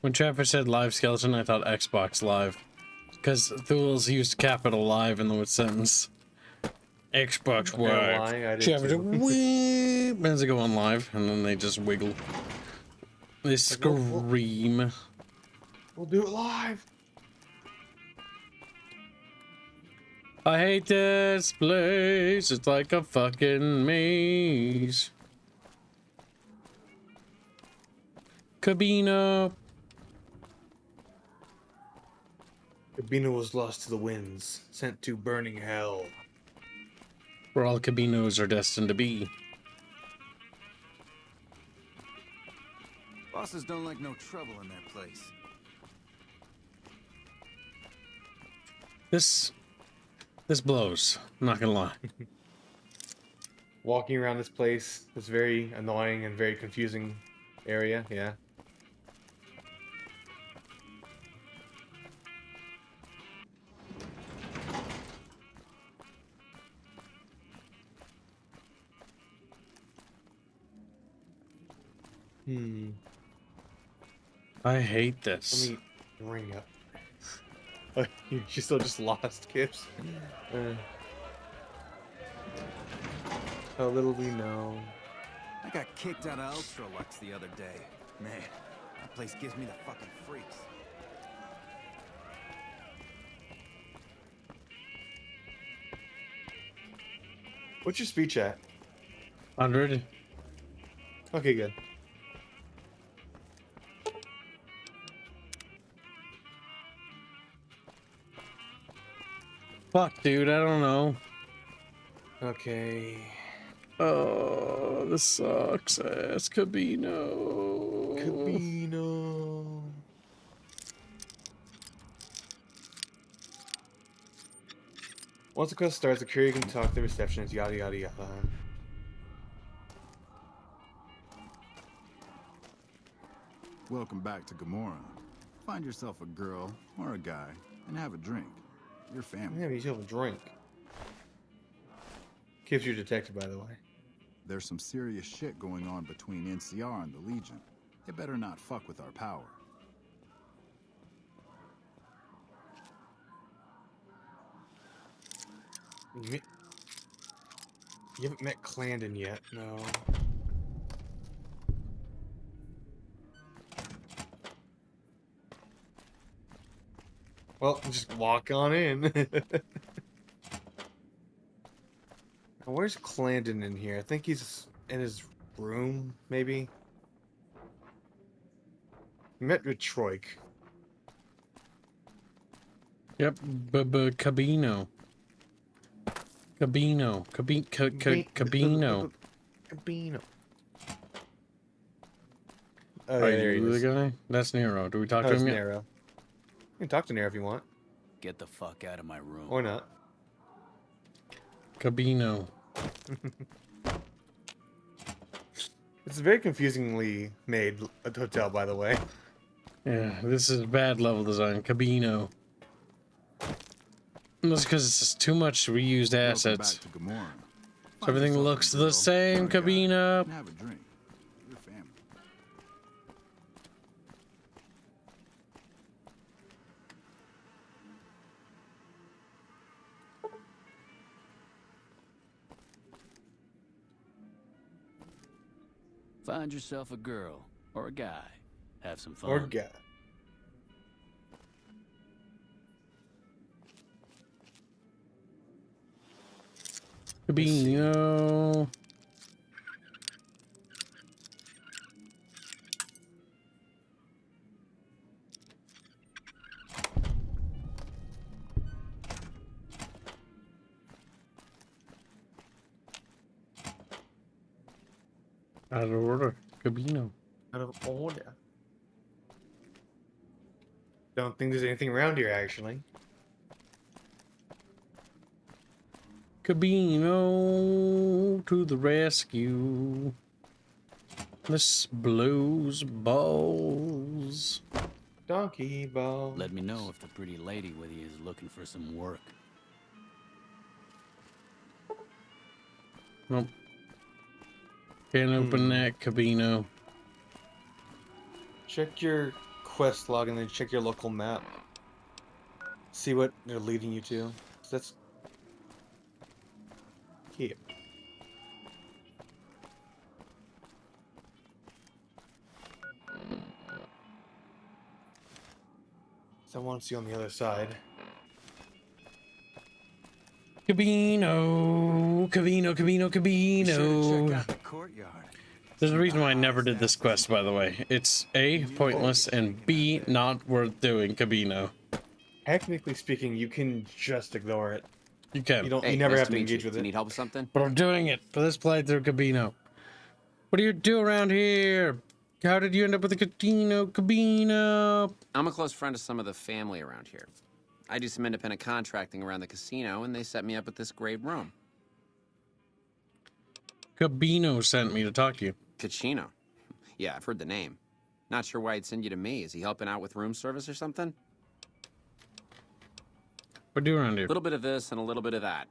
When Trapper said live skeleton, I thought Xbox Live. Because Thules used capital live in the sentence. Xbox Live. Trapper said, "Wee." As they go on live, and then they just wiggle. They scream. We'll do it live. I hate this place. It's like a fucking maze. Cabino. Cabino was lost to the winds, sent to burning hell. Where all cabinos are destined to be. Bosses don't like no trouble in their place. This blows. I'm not gonna lie. Walking around this place, this very annoying and very confusing area, yeah. I hate this. Let me ring up. Oh, you still just lost, Kips. How little we know. I got kicked out of Ultralux the other day. Man, that place gives me the fucking freaks. What's your speech at? 100. Okay, good. Fuck, dude, I don't know. Okay. Oh, this sucks ass. Cabino. Cabino. Once the quest starts, the courier can talk to the receptionist, yada yada yada. Welcome back to Gamora. Find yourself a girl or a guy and have a drink. Your family. Yeah, you should have a drink. Kips, your detective, by the way. There's some serious shit going on between NCR and the Legion. They better not fuck with our power. You haven't met Clandon yet, no. Well, just walk on in. Now, where's Clandon in here? I think he's in his room, maybe. Met with Troik. Yep, Cabino. Cabino. Cabino. Cabino. Oh, are you the guy? That's Nero. Do we talk to him yet? Nero. You can talk to Nero if you want. Get the fuck out of my room. Or not. Cabino. It's a very confusingly made hotel, by the way. Yeah, this is bad level design. Cabino. That's because it's just too much reused assets. Back to Gamora. So everything looks the same, Kabina. Have a drink. Your family. Find yourself a girl or a guy. Have some fun. Or guy. Kabino. Out of order. Kabino. Out of order. Don't think there's anything around here, actually. Kabino to the rescue. This blues balls. Donkey ball. Let me know if the pretty lady with you is looking for some work. Nope. Can't open that, Kabino. Check your quest log and then check your local map. See what they're leading you to. That's here. So I want to see on the other side. Kabino, Kabino, Kabino, Kabino. Check out the courtyard. There's a reason why I never did this quest, by the way. It's A, pointless, and B, not worth doing, Kabino. Technically speaking, you can just ignore it. You can. You don't. Hey, you never nice have to to meet engage you. with Do you it. need help with something? But I'm doing it for this playthrough, Kabino. What do you do around here? How did you end up with a casino, Kabino? I'm a close friend of some of the family around here. I do some independent contracting around the casino, and they set me up with this great room. Kabino sent me to talk to you. Cachino. Yeah, I've heard the name. Not sure why he'd send you to me. Is he helping out with room service or something? What do you around here? A little bit of this and a little bit of that.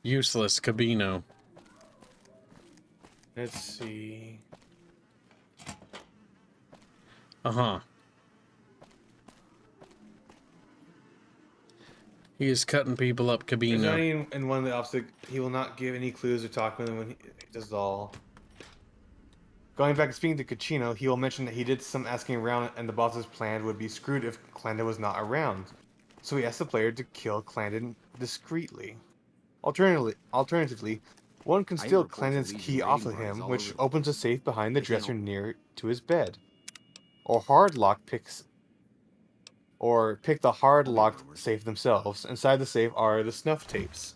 Useless, Kabino. Let's see. Uh-huh. He is cutting people up, There's not Kabino. even in one of the opposite. He will not give any clues or talk with them when he does it all. Going back and speaking to Cachino, he will mention that he did some asking around and the boss's plan would be screwed if Clandon was not around. So he asked the player to kill Clandon discreetly. Alternatively, one can steal Clandon's key off of him, which opens a safe behind the dresser near to his bed. Or pick the hard locked safe themselves. Inside the safe are the snuff tapes.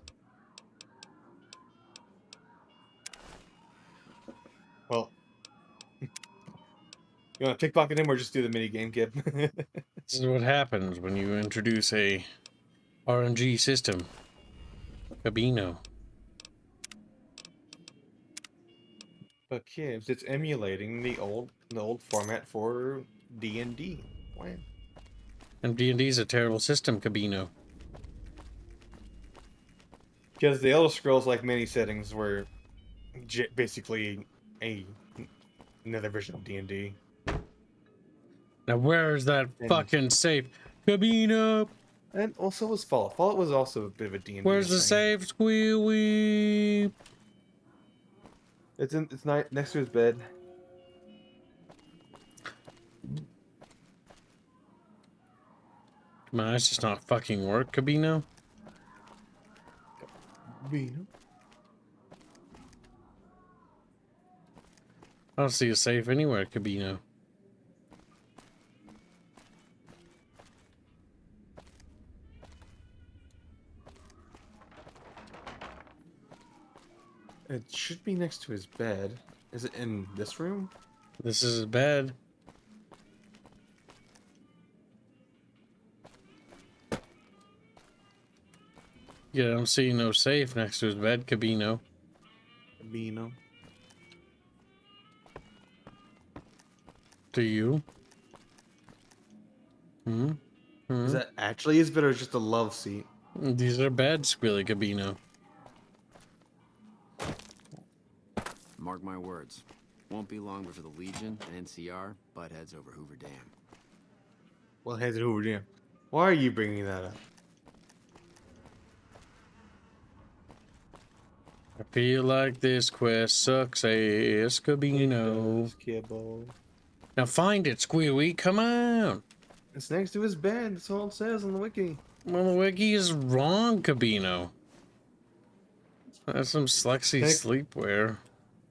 Well, you want to pickpocket him or just do the mini game, kid? This is what happens when you introduce a RNG system. Kabino. But kids, it's emulating the old format for D&D. Wow. And D&D is a terrible system, Kabino. Because the Elder Scrolls, like many settings, were basically another version of D&D. Now where is that fucking safe? Kabino! And also was Fallout. Fallout was also a bit of a D&D Where's the thing. safe, Squealy? It's next to his bed. Come on, that's just not fucking work, Kabino. Kabino. I don't see a safe anywhere, Kabino. It should be next to his bed. Is it in this room? This is his bed. Yeah, I don't see no safe next to his bed, Kabino. Kabino. Do you? Hmm? Is that actually his bed or just a love seat? These are bad, Squilly Cabino. Mark my words. Won't be long before the Legion and NCR butt heads over Hoover Dam. Well, heads at Hoover Dam. Why are you bringing that up? I feel like this quest sucks ass, Cabino. Now find it, Squealy. Come on. It's next to his bed. That's all it says on the wiki. Well, the wiki is wrong, Cabino. That's some slexy sleepwear.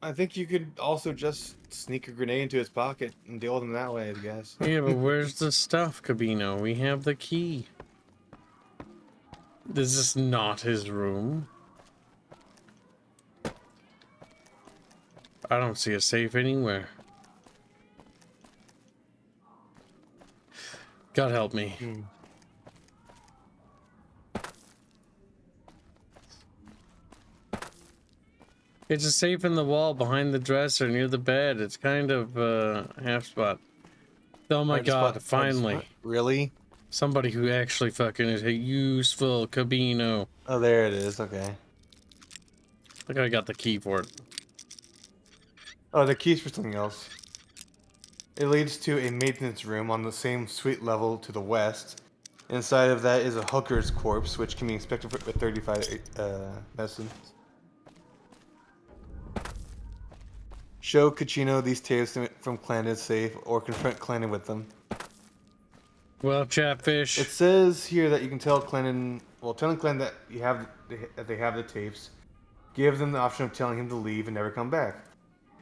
I think you could also just sneak a grenade into his pocket and deal with him that way, I guess. Yeah, but where's the stuff, Cabino? We have the key. This is not his room. I don't see a safe anywhere. God help me. It's a safe in the wall behind the dresser near the bed. It's kind of half spot. Oh my god, finally. Really? Somebody who actually fucking is a useful Cabino. Oh, there it is. Okay. Look, I got the key for it. Oh, the key's for something else. It leads to a maintenance room on the same suite level to the west. Inside of that is a hooker's corpse, which can be inspected with 35 medicine. Show Cucino these tapes from Clandon's safe, or confront Clandon with them. Well, Chatfish. It says here that you can tell Clandon, telling Clandon that they have the tapes, give them the option of telling him to leave and never come back.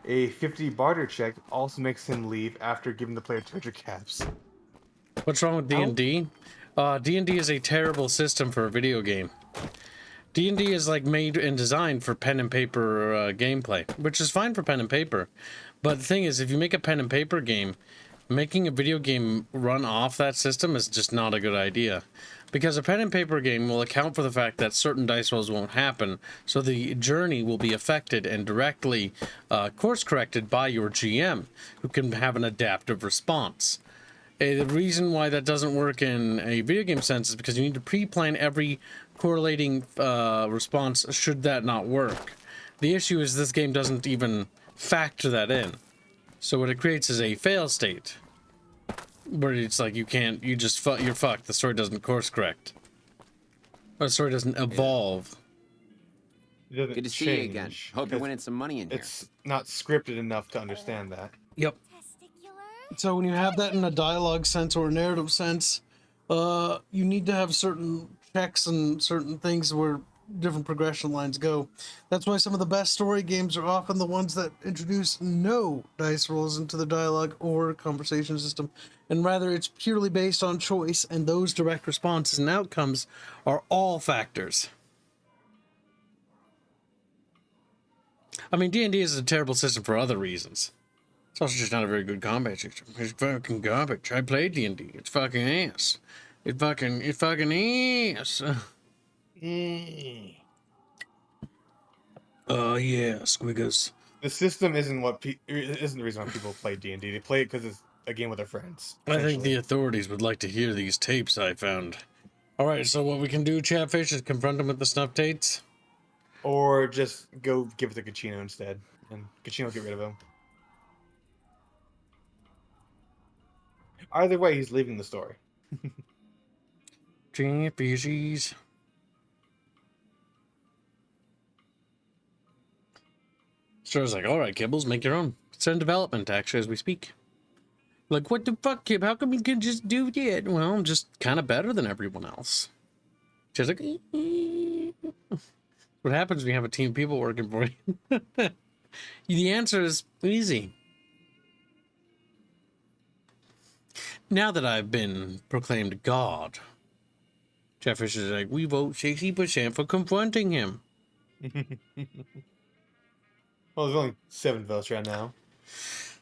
A 50 barter check also makes him leave after giving the player treasure caps. What's wrong with D&D? D&D is a terrible system for a video game. D&D is like made and designed for pen and paper gameplay, which is fine for pen and paper. But the thing is, if you make a pen and paper game, making a video game run off that system is just not a good idea. Because a pen and paper game will account for the fact that certain dice rolls won't happen, so the journey will be affected and directly course corrected by your GM, who can have an adaptive response. The reason why that doesn't work in a video game sense is because you need to pre-plan every correlating response should that not work. The issue is this game doesn't even factor that in. So what it creates is a fail state, where it's like you're fucked. The story doesn't course correct. Or the story doesn't evolve. Good to see you again. Hope you're winning some money in here. It's not scripted enough to understand that. Yep. So when you have that in a dialogue sense or a narrative sense, you need to have certain checks and certain things where different progression lines go. That's why some of the best story games are often the ones that introduce no dice rolls into the dialogue or conversation system, and rather it's purely based on choice, and those direct responses and outcomes are all factors. I mean, D&D is a terrible system for other reasons. It's also just not a very good combat system. It's fucking garbage. I played D&D. It's fucking ass. It's fucking ass. Yeah, squiggers. The system isn't isn't the reason why people play D&D. They play it because it's a game with their friends. I think the authorities would like to hear these tapes I found. All right, so what we can do, Chatfish, is confront them with the snuff tapes, or just go give it to Cucino instead, and Cucino will get rid of him. Either way, he's leaving the story. Chatfishies. Star's like, all right, Kibbles, make your own. It's in development, actually, as we speak. Like, what the fuck, Kib? How come you can just do that? Well, I'm just kind of better than everyone else. She's like, what happens when you have a team of people working for you? The answer is easy. Now that I've been proclaimed God, Chatfish is like, we vote 60% for confronting him. Well, there's only 7 votes right now.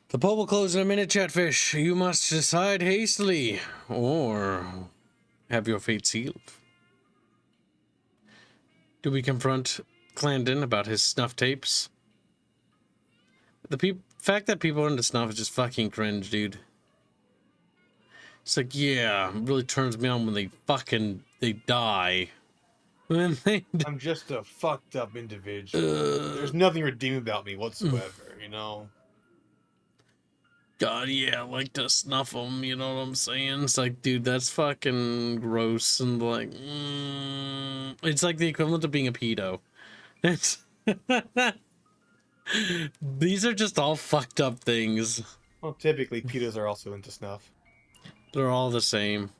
The poll will close in a minute, Chatfish. You must decide hastily, or have your fate sealed. Do we confront Clandon about his snuff tapes? The fact that people are into snuff is just fucking cringe, dude. It's like, yeah, it really turns me on when they die. When they I'm just a fucked up individual. There's nothing redeeming about me whatsoever, you know? God, yeah, I like to snuff them, you know what I'm saying? It's like, dude, that's fucking gross, and like, it's like the equivalent of being a pedo. It's these are just all fucked up things. Well, typically, pedos are also into snuff. They're all the same.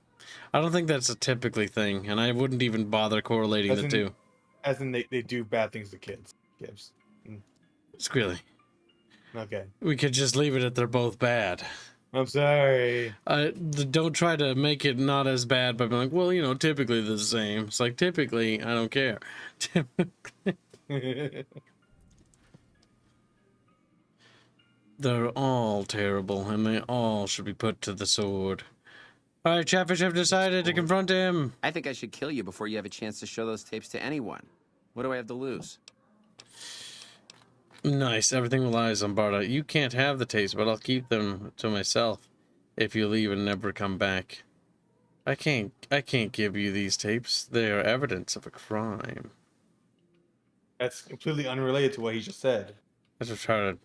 I don't think that's a typically thing, and I wouldn't even bother correlating the two. As in, they do bad things to kids. It's really. Okay. We could just leave it at they're both bad. I'm sorry. Don't try to make it not as bad by being like, well, you know, typically they're the same. It's like, typically, I don't care. Typically. They're all terrible, and they all should be put to the sword. All right, Chatfish have decided to confront him. I think I should kill you before you have a chance to show those tapes to anyone. What do I have to lose? Nice. Everything relies on Barda. You can't have the tapes, but I'll keep them to myself if you leave and never come back. I can't give you these tapes. They are evidence of a crime. That's completely unrelated to what he just said. That's retarded.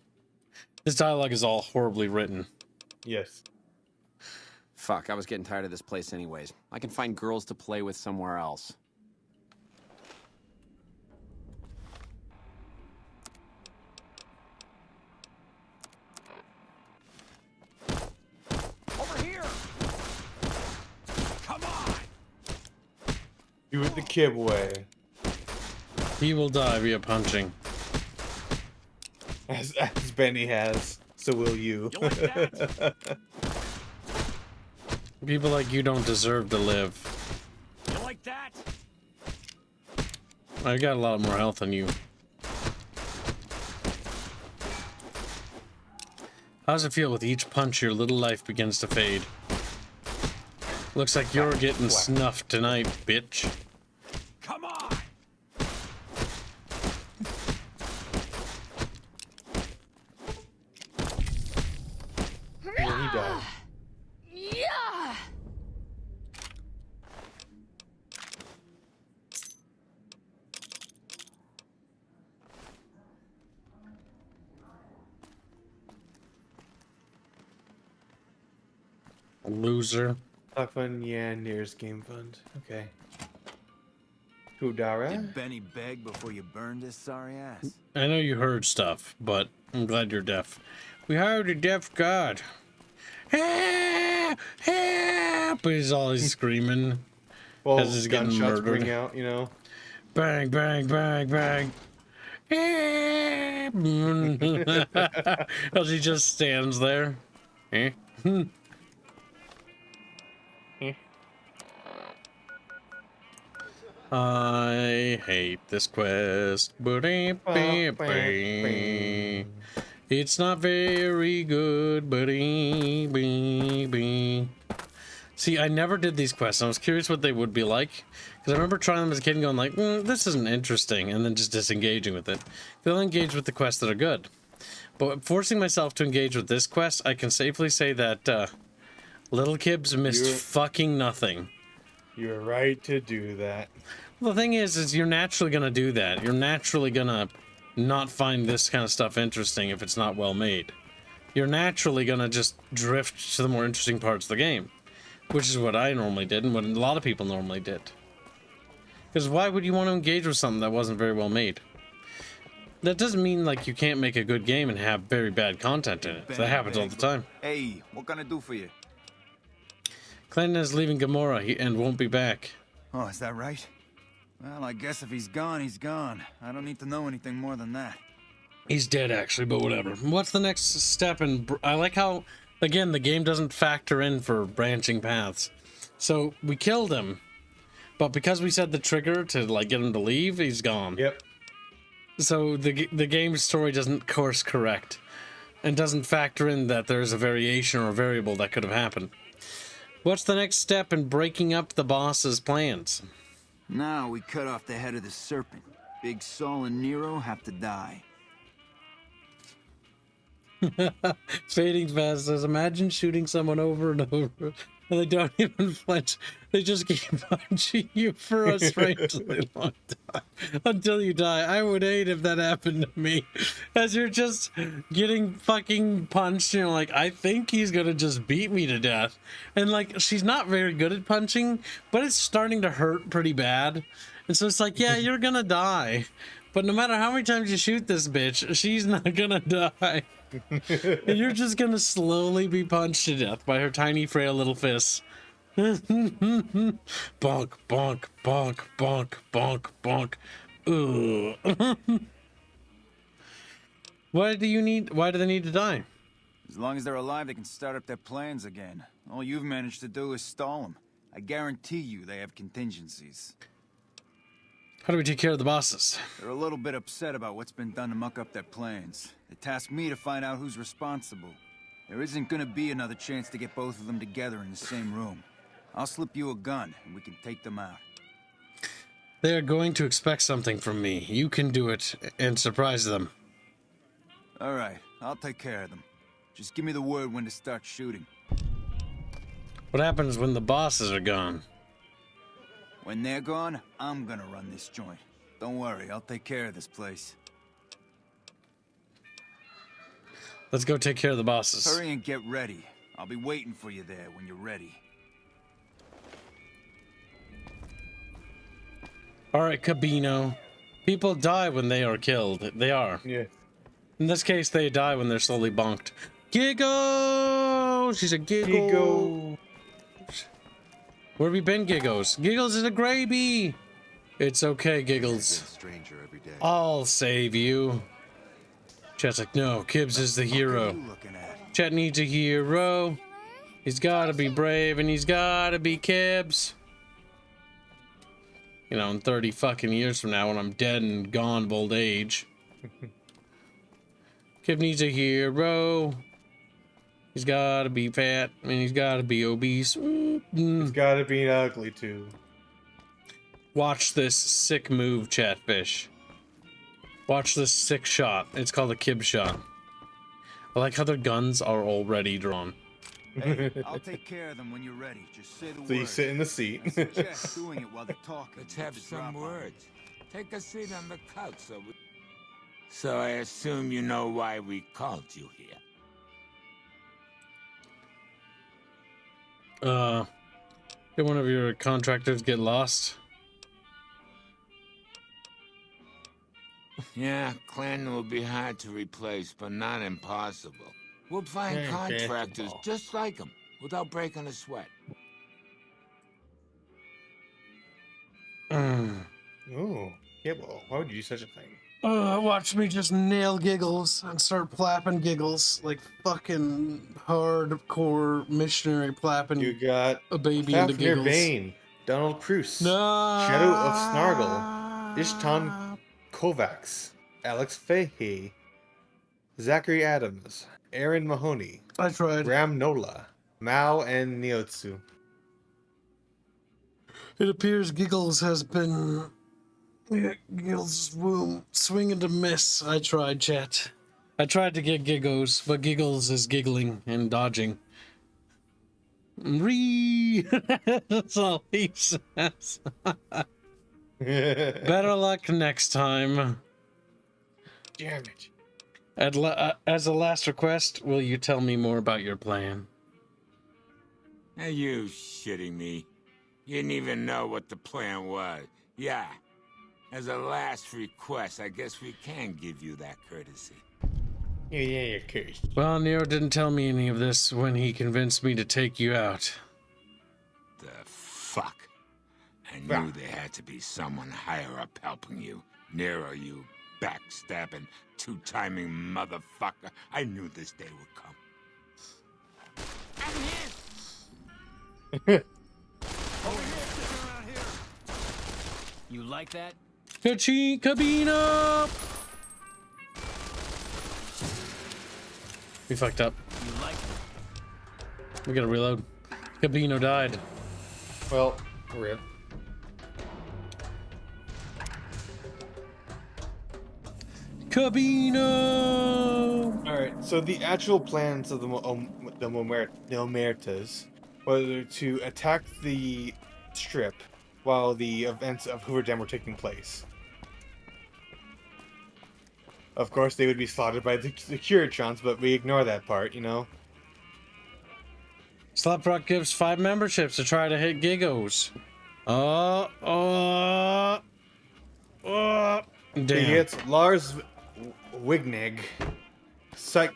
This dialogue is all horribly written. Yes. Fuck, I was getting tired of this place anyways. I can find girls to play with somewhere else. Over here! Come on! Do it the kid way. He will die via punching. As Benny has, so will you. You like that? People like you don't deserve to live. You like that? I got a lot more health than you. How does it feel with each punch your little life begins to fade? Looks like you're getting snuffed tonight, bitch. Come on! Yeah, he died. Yeah. Loser. Talk fun, yeah, near's game fund. Okay. Kudara? Did Benny beg before you burned his sorry ass? I know you heard stuff, but I'm glad you're deaf. We hired a deaf god. Help! Help! He's always screaming. Well, as he's getting gunshots murdered. bring out, you know. Bang, bang, bang, bang. As he just stands there. Eh? I hate this quest. It's not very good, See, I never did these quests. I was curious what they would be like. Because I remember trying them as a kid and going like, this isn't interesting. And then just disengaging with it. I'll engage with the quests that are good. But forcing myself to engage with this quest, I can safely say that Little Kibbs missed fucking nothing. You're right to do that. Well, the thing is you're naturally going to do that. You're naturally going to not find this kind of stuff interesting if it's not well made. You're naturally going to just drift to the more interesting parts of the game. Which is what I normally did and what a lot of people normally did. Because why would you want to engage with something that wasn't very well made? That doesn't mean like you can't make a good game and have very bad content in it. That happens all the time. Hey, what can I do for you? Clinton is leaving Gamora and won't be back. Oh, is that right? Well, I guess if he's gone, he's gone. I don't need to know anything more than that. He's dead, actually, but whatever. What's the next step? I like how, again, the game doesn't factor in for branching paths. So we killed him, but because we said the trigger to like get him to leave, he's gone. Yep. So the game's story doesn't course correct, and doesn't factor in that there's a variation or a variable that could have happened. What's the next step in breaking up the boss's plans? Now we cut off the head of the serpent. Big Saul and Nero have to die. Fading fast says, imagine shooting someone over and over And they don't even flinch. They just keep punching you for a strangely long time until you die. I would hate if that happened to me. As you're just getting fucking punched, you know, like, I think he's gonna just beat me to death. And like, she's not very good at punching, but it's starting to hurt pretty bad. And so it's like, yeah, you're gonna die. But no matter how many times you shoot this bitch, she's not gonna die. And you're just gonna slowly be punched to death by her tiny, frail little fists. Bonk, bonk, bonk, bonk, bonk, bonk. Ooh. Why do they need to die? As long as they're alive, they can start up their plans again. All you've managed to do is stall them. I guarantee you they have contingencies. How do we take care of the bosses? They're a little bit upset about what's been done to muck up their plans. They tasked me to find out who's responsible. There isn't gonna be another chance to get both of them together in the same room. I'll slip you a gun, and we can take them out. They are going to expect something from me. You can do it and surprise them. All right, I'll take care of them. Just give me the word when to start shooting. What happens when the bosses are gone? When they're gone, I'm gonna run this joint. Don't worry, I'll take care of this place. Let's go take care of the bosses. Hurry and get ready. I'll be waiting for you there when you're ready. Alright, Cabino. People die when they are killed. They are. Yeah. In this case, they die when they're slowly bonked. Giggle! She's a giggle. Giggle. Where have you been, Giggles? Giggles is a gravy. It's okay, Giggles. Stranger every day. I'll save you. Chet's like, no, Kibbs is the hero. Chet needs a hero. He's gotta be brave and he's gotta be Kibbs. You know, in 30 fucking years from now when I'm dead and gone of old age. Kib needs a hero. He's gotta be fat and he's gotta be obese. He's gotta be ugly too. Watch this sick move, Chatfish. Watch this sick shot. It's called a Kib shot. I like how their guns are already drawn. Hey, I'll take care of them when you're ready. Just say the word. So you sit in the seat. I suggest doing it while they're talking. Let's have some words. Take a seat on the couch so I assume you know why we called you here. Did one of your contractors get lost? Yeah, Clan will be hard to replace, but not impossible. We'll find contractors just like him, without breaking a sweat. Oh, Gibble. Why would you do such a thing? Watch me just nail Giggles and start plapping Giggles like fucking hardcore missionary plapping. You got a baby Fafnir into Giggles. Vane, Donald Cruz, No. Shadow of Snargle, Ishtan Kovacs, Alex Fahey, Zachary Adams, Aaron Mahoney. I tried. Ram Nola, Mao, and Neotsu. It appears Giggles has been... Giggles' womb swinging to miss. I tried, chat. I tried to get Giggles, but Giggles is giggling and dodging. That's all he says. Better luck next time. Damn it. As a last request, will you tell me more about your plan? Are you shitting me? You didn't even know what the plan was. Yeah. As a last request, I guess we can give you that courtesy. Yeah, cursed. Well, Nero didn't tell me any of this when he convinced me to take you out. The fuck? I knew there had to be someone higher up helping you. Nero, you backstabbing, two-timing motherfucker. I knew this day would come. I'm here! Over here! You like that? Cabino! We fucked up. You like We gotta reload. Cabino died. Well, rip. Cabino! Alright, so the actual plans of the Nomertas whether to attack the strip while the events of Hoover Dam were taking place. Of course, they would be slaughtered by the Curatrons, but we ignore that part, you know? Slaprock gives 5 memberships to try to hit Giggles. Damn. He gets Lars Wignig, Cisco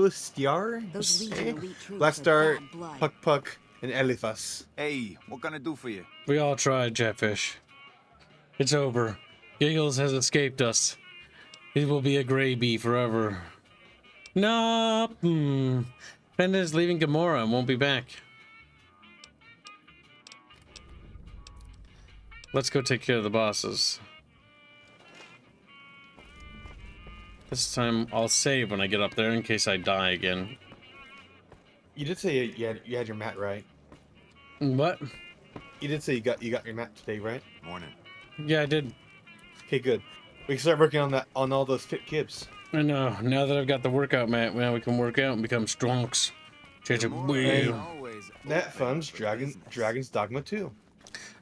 Stiar, Black Star, Puck Puck, and Eliphas. Hey, what can I do for you? We all tried, Chatfish. It's over. Giggles has escaped us. It will be a gray bee forever. No. Benda is leaving Gamora and won't be back. Let's go take care of the bosses. This time I'll save when I get up there in case I die again. You did say you had your mat, right? What? You did say you got your mat today, right? Morning. Yeah, I did. Okay, good. We can start working on all those fit kibs. I know. Now that I've got the workout mat, now we can work out and become stronks. Change it. Hey, that funds Dragon's Dogma 2.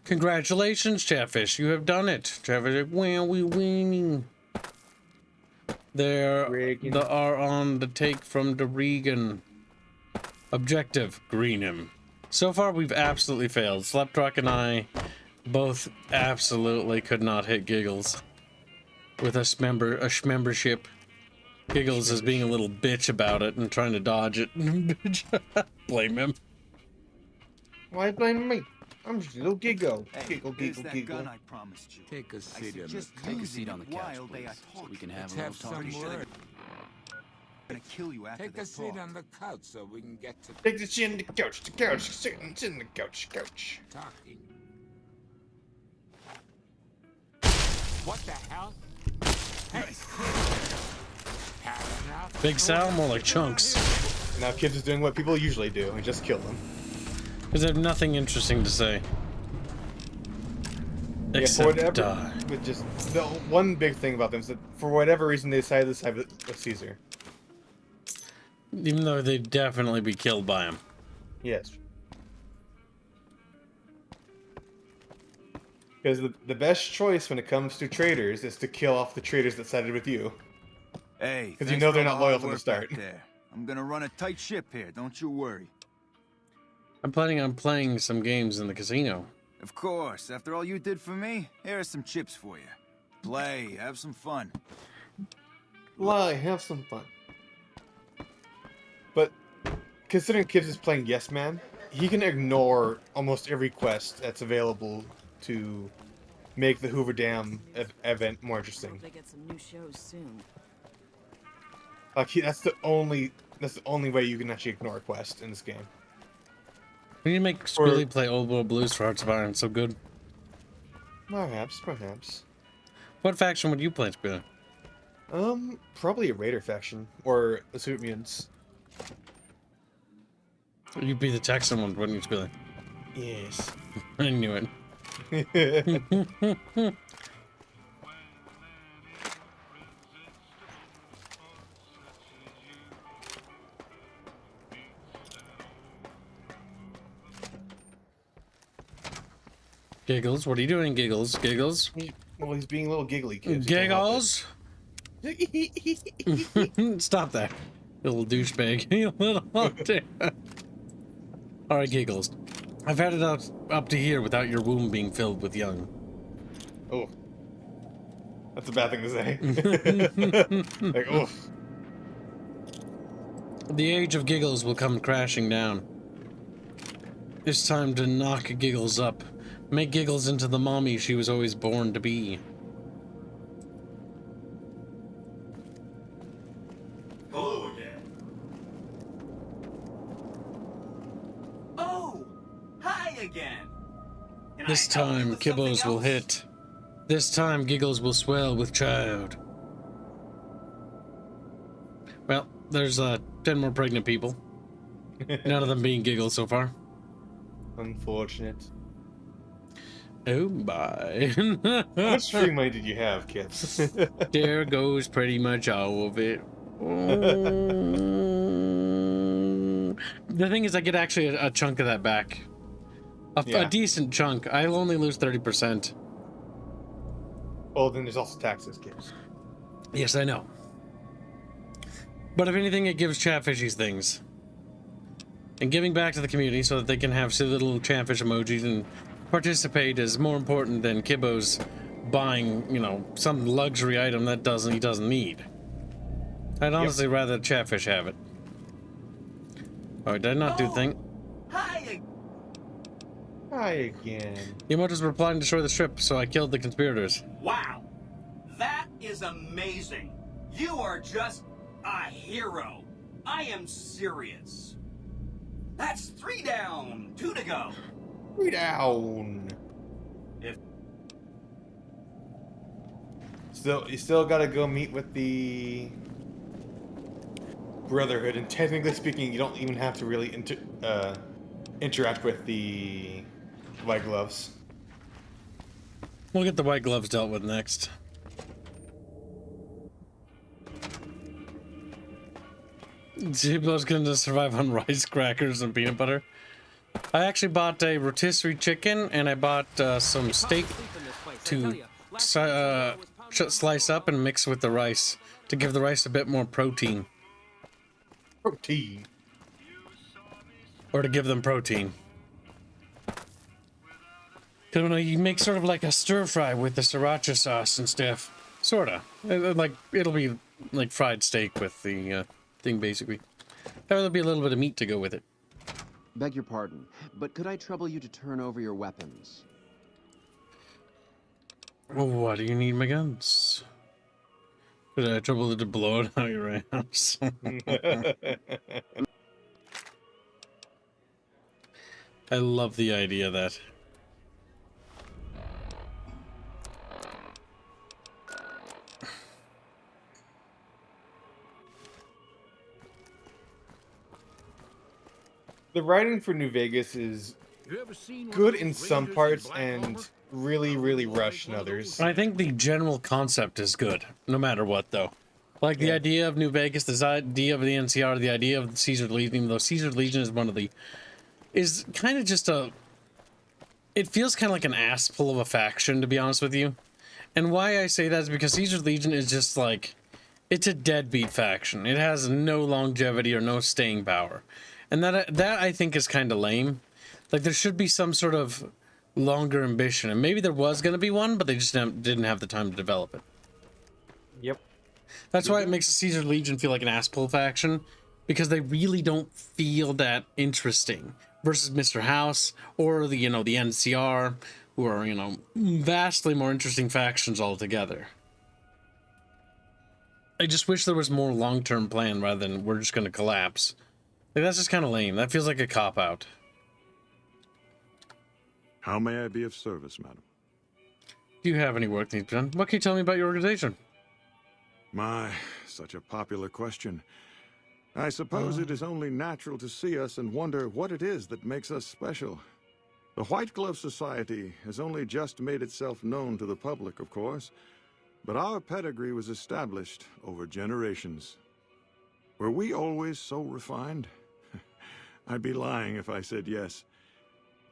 Congratulations, Chatfish. You have done it. Chatfish, well, we winning. They are on the take from the Regan. Objective, green him. So far, we've absolutely failed. Slapdrock and I both absolutely could not hit Giggles with a membership. Giggles is being a little bitch about it and trying to dodge it. Blame him. Why blame me? I'm just a little giggle. Hey, Giggle. Gun I promised you. Take a seat on Take a seat on the couch, please, so we can have a little talk. word. Gonna kill you after Take a seat on the couch so we can get to Take the seat on the couch, sit in the couch. talking. What the hell? Hey! Had enough? Big Sal, more like chunks. Now Kibbs is doing what people usually do, and just kill them. Because I have nothing interesting to say. Except die. But just the one big thing about them is that for whatever reason they decided to side with Caesar. Even though they'd definitely be killed by him. Yes. Because the best choice when it comes to traitors is to kill off the traitors that sided with you. Hey, because you know they're not loyal from the start. There. I'm gonna run a tight ship here, don't you worry. I'm planning on playing some games in the casino. Of course, after all you did for me, here are some chips for you. Play, have some fun. Lie, have some fun. But considering Kibbs is playing Yes Man, he can ignore almost every quest that's available to make the Hoover Dam event more interesting. They get some new shows soon. Like that's the only way you can actually ignore a quest in this game. We need to make Squilly play Old World Blues for Hearts of Iron. So good. Perhaps. What faction would you play, Squilly? Probably a Raider faction or the Super Mutants. You'd be the Texan one, wouldn't you, Squilly? Yes. I knew it. Giggles, what are you doing, Giggles? Giggles? Well, he's being a little giggly, Kibbs. Giggles? Stop that, you little douchebag. You little Alright, Giggles. I've had it up to here without your womb being filled with young. Oh. That's a bad thing to say. Like, oof. The age of Giggles will come crashing down. It's time to knock Giggles up. Make Giggles into the mommy she was always born to be. Hello again. Oh, hi again. This time, Kibbos will hit. This time, Giggles will swell with child. Well, there's 10 more pregnant people. None of them being Giggles so far. Unfortunate. Oh, bye. How much stream money did you have, Kibbs? There goes pretty much all of it. The thing is, I get actually a chunk of that back. A decent chunk. I'll only lose 30%. Oh, then there's also taxes, kids. Yes, I know. But if anything, it gives Chatfishies things. And giving back to the community so that they can have silly little Chatfish emojis and participate is more important than Kibbo's buying, you know, some luxury item that he doesn't need. I'd honestly rather Chatfish have it. Alright, did I not do the thing? Hi again. Yamoto's replying to destroy the strip, so I killed the conspirators. Wow, that is amazing. You are just a hero. I am serious. That's 3 down, 2 to go. 3 down. You still gotta go meet with the Brotherhood, and technically speaking, you don't even have to really interact with the White Gloves. We'll get the White Gloves dealt with next. Ziblo's gonna survive on rice crackers and peanut butter. I actually bought a rotisserie chicken, and I bought some steak to slice up and mix with the rice to give the rice a bit more protein. Protein. Or to give them protein. Because you make sort of like a stir fry with the sriracha sauce and stuff. Sorta. Like, it'll be like fried steak with the thing, basically. There'll be a little bit of meat to go with it. Beg your pardon, but could I trouble you to turn over your weapons? Well, why do you need my guns? Could I trouble you to blow it out of your house? I love the idea of that. The writing for New Vegas is good in some parts and really, really rushed in others. I think the general concept is good, no matter what, though. Like the idea of New Vegas, the idea of the NCR, the idea of the Caesar Legion, though Caesar Legion is one of the... is kind of just a... it feels kind of like an ass pull of a faction, to be honest with you. And why I say that is because Caesar Legion is just like... it's a deadbeat faction. It has no longevity or no staying power. And that I think is kind of lame. Like, there should be some sort of longer ambition. And maybe there was going to be one, but they just didn't have the time to develop it. Yep. That's why it makes the Caesar Legion feel like an ass-pull faction. Because they really don't feel that interesting. Versus Mr. House or the NCR, who are, vastly more interesting factions altogether. I just wish there was more long-term plan rather than we're just going to collapse. Like, that's just kind of lame. That feels like a cop-out. How may I be of service, madam? Do you have any work needs done? What can you tell me about your organization? My, such a popular question. I suppose it is only natural to see us and wonder what it is that makes us special. The White Glove Society has only just made itself known to the public, of course, but our pedigree was established over generations. Were we always so refined? I'd be lying if I said yes.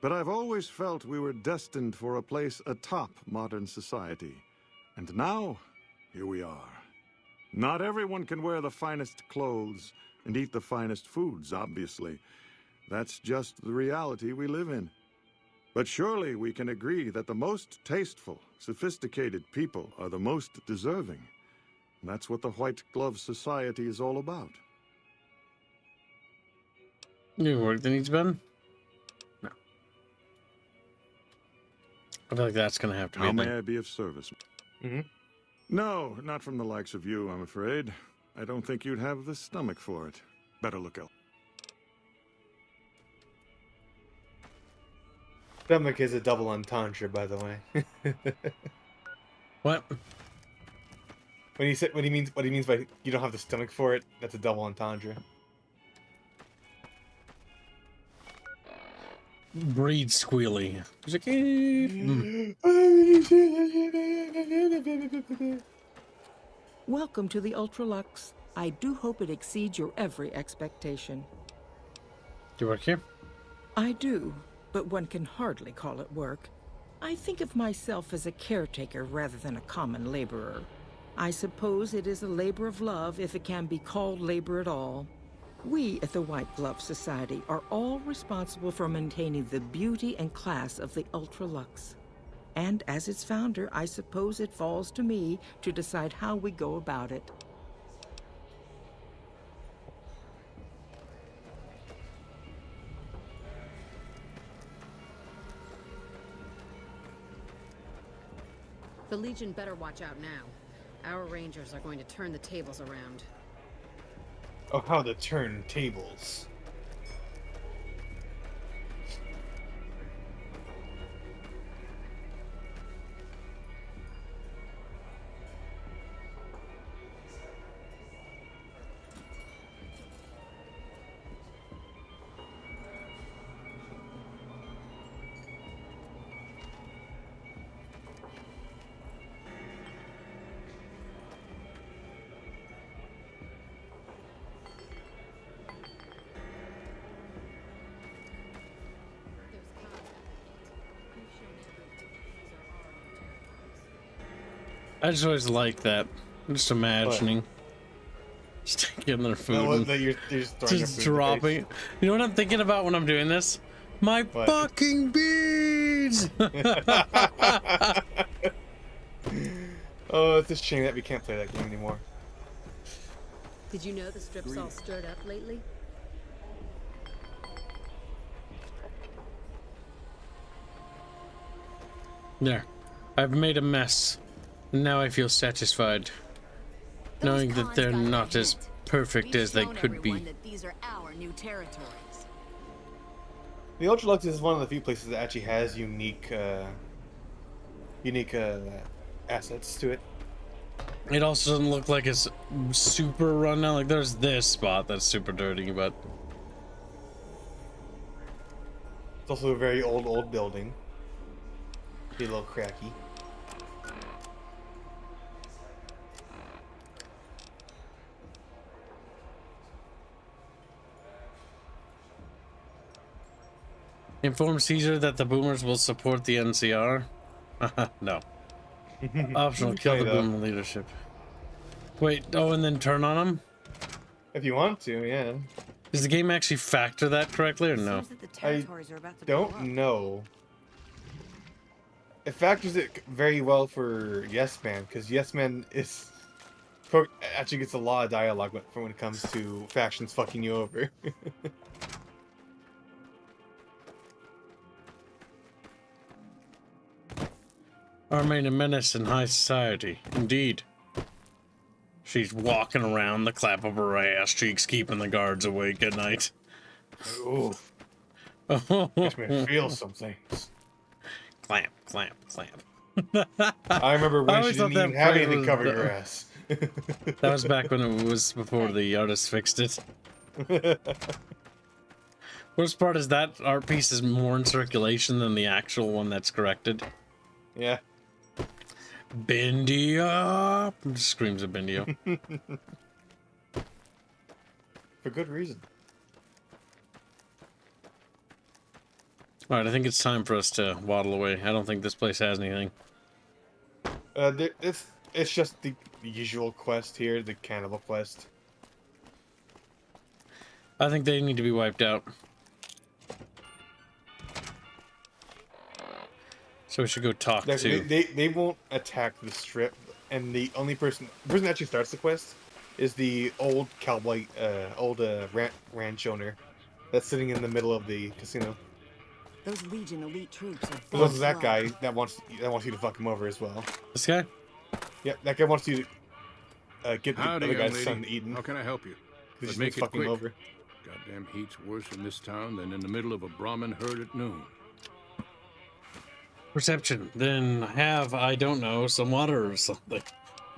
But I've always felt we were destined for a place atop modern society. And now, here we are. Not everyone can wear the finest clothes and eat the finest foods, obviously. That's just the reality we live in. But surely we can agree that the most tasteful, sophisticated people are the most deserving. That's what the White Glove Society is all about. New work that needs done? No. I feel like that's going to have to be How may I be of service? Mm-hmm. No, not from the likes of you, I'm afraid. I don't think you'd have the stomach for it. Better look out. Stomach is a double entendre, by the way. What? When he means by you don't have the stomach for it, that's a double entendre. Breed squealy. He's like, Welcome to the Ultralux. I do hope it exceeds your every expectation. Do you work here? I do, but one can hardly call it work. I think of myself as a caretaker rather than a common laborer. I suppose it is a labor of love if it can be called labor at all. We at the White Glove Society are all responsible for maintaining the beauty and class of the Ultra-Luxe. And as its founder, I suppose it falls to me to decide how we go about it. The Legion better watch out now. Our Rangers are going to turn the tables around. Oh, how to turn tables. I just always like that. I'm just imagining. Just getting their food No, and that you're just throwing your food in the dropping face. it. You know what I'm thinking about when I'm doing this? My fucking beads! Oh, it's a shame that we can't play that game anymore. Did you know the strip's all stirred up lately? There. I've made a mess. Now I feel satisfied. Knowing that they're not as perfect as they could be. That these are our new territories. The Ultra-Luxe is one of the few places that actually has unique assets to it. It also doesn't look like it's super run down. Like there's this spot that's super dirty, but It's also a very old building. Be a little cracky. inform Caesar that the boomers will support the NCR. No. Optional, kill the boomer leadership. Wait, oh, and then turn on them? If you want to, yeah. Does the game actually factor that correctly or no? I don't know. It factors it very well for Yes Man, because Yes Man is actually gets a lot of dialogue when it comes to factions fucking you over. Armaine a menace in high society. Indeed. She's walking around the clap of her ass cheeks, keeping the guards awake at night. Ooh. Makes me feel some things. Clamp, clamp, clamp. I remember when she didn't even have anything cover the, your ass. That was back when it was before the artist fixed it. Worst part is that art piece is more in circulation than the actual one that's corrected. Yeah. Bendia! Screams of Bendia. For good reason. Alright, I think it's time for us to waddle away. I don't think this place has anything. It's just the usual quest here, the cannibal quest. I think they need to be wiped out. So we should go talk to... They won't attack the strip, and the only person that actually starts the quest is the old cowboy, ranch owner that's sitting in the middle of the casino. Those Legion elite troops are There's that guy that wants you to fuck him over as well. This guy? Yep, that guy wants you to get the Howdy, other guy's young son lady. eaten. How can I help you? Because But he's make it fucking quick. over. Goddamn heat's worse in this town than in the middle of a Brahmin herd at noon. Perception. Then have, I don't know, some water or something.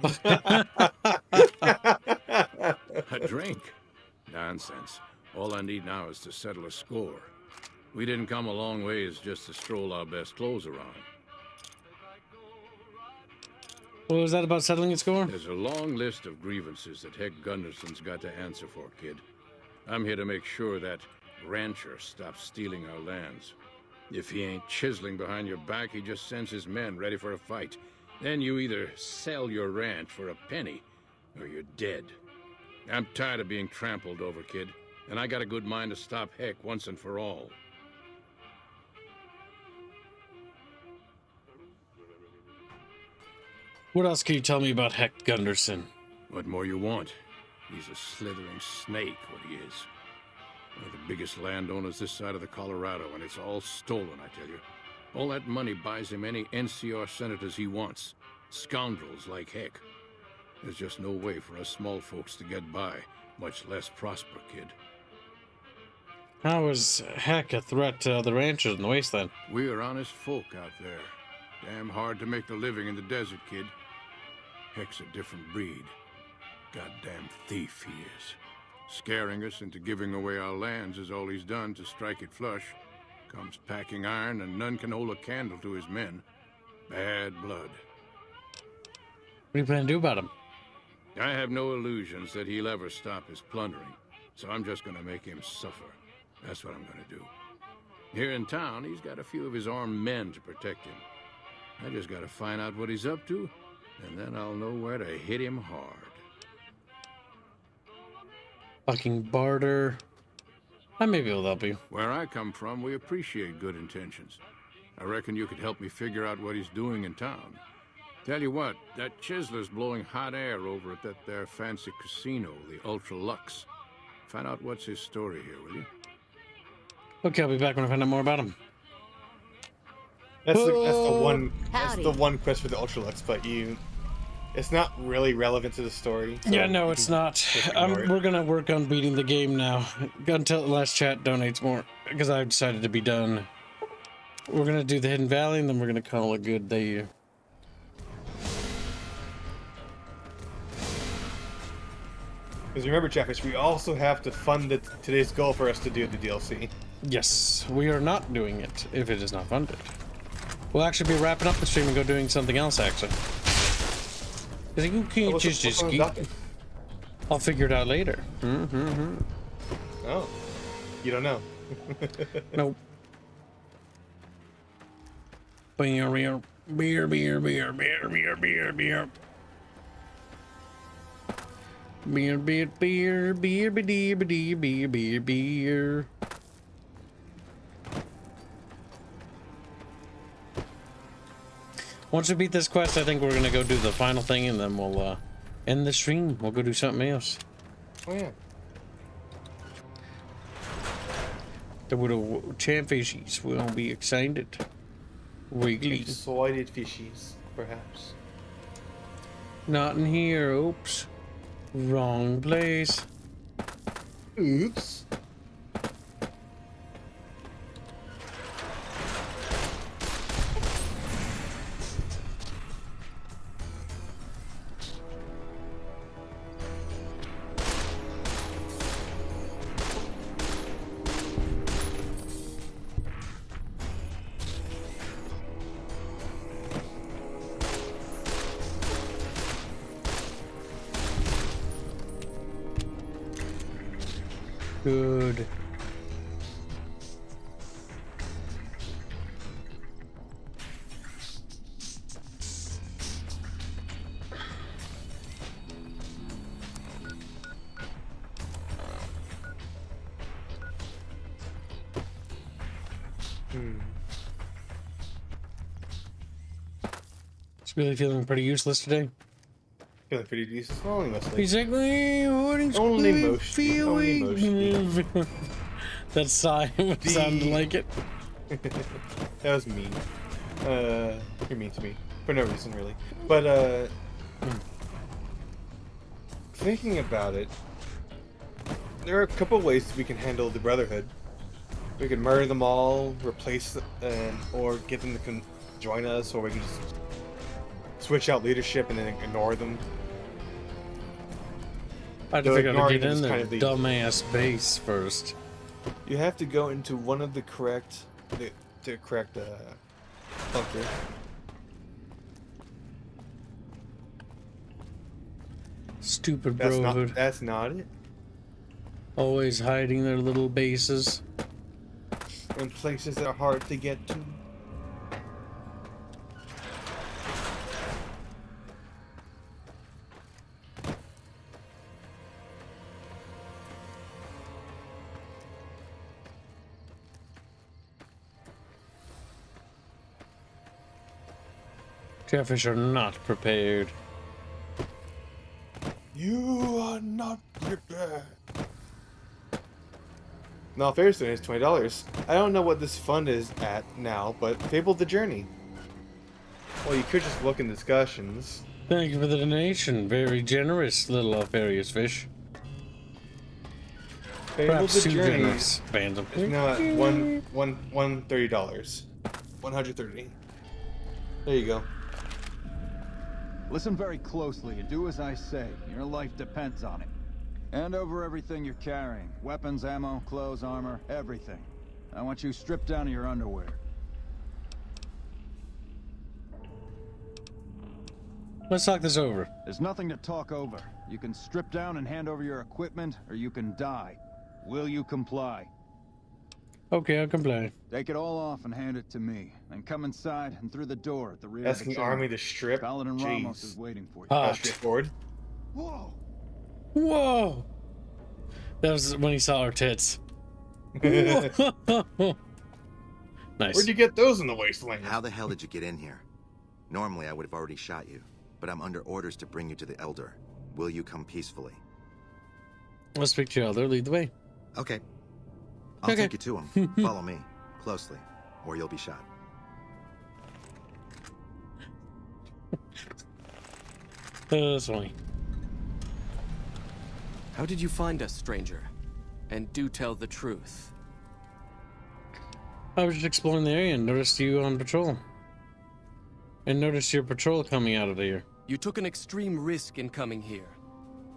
A drink? Nonsense. All I need now is to settle a score. We didn't come a long ways just to stroll our best clothes around. What was that about settling a score? There's a long list of grievances that Heck Gunderson's got to answer for, kid. I'm here to make sure that rancher stops stealing our lands. If he ain't chiseling behind your back, he just sends his men ready for a fight. Then you either sell your ranch for a penny, or you're dead. I'm tired of being trampled over, kid, and I got a good mind to stop Heck once and for all. What else can you tell me about Heck Gunderson? What more you want? He's a slithering snake, what he is. One of the biggest landowners this side of the Colorado, and it's all stolen, I tell you. All that money buys him any NCR senators he wants. Scoundrels like Heck. There's just no way for us small folks to get by, much less prosper, kid. How is Heck a threat to the ranchers in the wasteland? We are honest folk out there. Damn hard to make a living in the desert, kid. Heck's a different breed. Goddamn thief he is. Scaring us into giving away our lands is all he's done to strike it flush. Comes packing iron, and none can hold a candle to his men. Bad blood. What do you plan to do about him? I have no illusions that he'll ever stop his plundering, so I'm just gonna make him suffer. That's what I'm gonna do. Here in town, he's got a few of his armed men to protect him. I just gotta find out what he's up to, and then I'll know where to hit him hard. Fucking barter. I may be able to help you. Where I come from, we appreciate good intentions. I reckon you could help me figure out what he's doing in town. Tell you what, that chiseler's blowing hot air over at that there fancy casino, the Ultra Lux. Find out what's his story here, will you? Okay, I'll be back when I find out more about him. That's the one quest for the Ultralux, but it's not really relevant to the story. So yeah, no, it's not. We're gonna work on beating the game now. Until the last chat donates more, because I've decided to be done. We're gonna do the Hidden Valley, and then we're gonna call it a good day. Because remember, Chatfish, we also have to fund today's goal for us to do the DLC. Yes, we are not doing it if it is not funded. We'll actually be wrapping up the stream and go doing something else, actually. Because you can't just keep... I'll figure it out later. Oh, you don't know. Nope. Beer, beer, beer, beer, beer, beer, beer, beer, beer. Beer, beer, beer, beer, beer, beer, beer, beer, beer. Once we beat this quest, I think we're gonna go do the final thing, and then we'll end the stream. We'll go do something else. Oh yeah. The little chamfishies will be excited. Wiggly. Excited fishies, perhaps. Not in here. Oops. Wrong place. Oops. Good. It's really feeling pretty useless today. Feeling pretty decent. Only mostly. He's like, only mostly. That sigh sounded like it. That was mean. You're mean to me for no reason, really. But thinking about it, there are a couple ways we can handle the Brotherhood. We can murder them all, replace them, or get them to join us, or we can just switch out leadership and then ignore them. I had to figure out how to get in their dumbass base first. You have to go into one of the correct bunker. Stupid Brotherhood. That's not it. Always hiding their little bases. In places that are hard to get to. Chatfish are not prepared. You are not prepared. No, Ferris is $20. I don't know what this fund is at now, but Fable the Journey. Well, you could just look in discussions. Thank you for the donation. Very generous, little Alfarius fish. Fable Perhaps the too Journey generous. Phantom. is now at $130. $130. There you go. Listen very closely and do as I say. Your life depends on it. Hand over everything you're carrying. Weapons, ammo, clothes, armor, everything. I want you stripped down to your underwear. Let's talk this over. There's nothing to talk over. You can strip down and hand over your equipment, or you can die. Will you comply? Okay, I'll comply. Take it all off and hand it to me. Then come inside and through the door at the rear Asking of the Army to strip? Paladin Ramos Jeez. is waiting for you. Hot. Straightforward. Whoa! Whoa! That was when he saw our tits. Nice. Where'd you get those in the wasteland? How the hell did you get in here? Normally I would have already shot you, but I'm under orders to bring you to the Elder. Will you come peacefully? Let's speak to your elder. Lead the way. Okay. I'll Okay. take you to him. Follow me closely, or you'll be shot. That's funny. How did you find us, stranger? And do tell the truth. I was just exploring the area and noticed you on patrol. And noticed your patrol coming out of here. You took an extreme risk in coming here.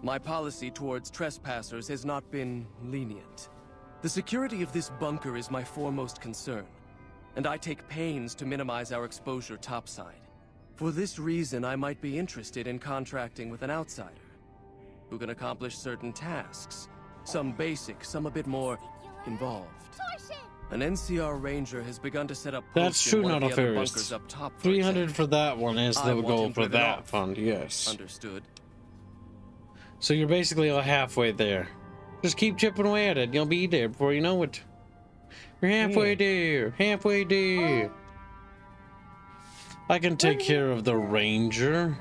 My policy towards trespassers has not been lenient. The security of this bunker is my foremost concern, and I take pains to minimize our exposure topside. For this reason, I might be interested in contracting with an outsider who can accomplish certain tasks, some basic, some a bit more involved. An NCR ranger has begun to set up That's posts true, in one not of the a other fairist. bunkers up top. 300 for that one is I the want goal him for driven that off. fund, yes. Understood. So you're basically all halfway there. Just keep chipping away at it. You'll be there before you know it. You're halfway there. Halfway there. I can take care of the ranger.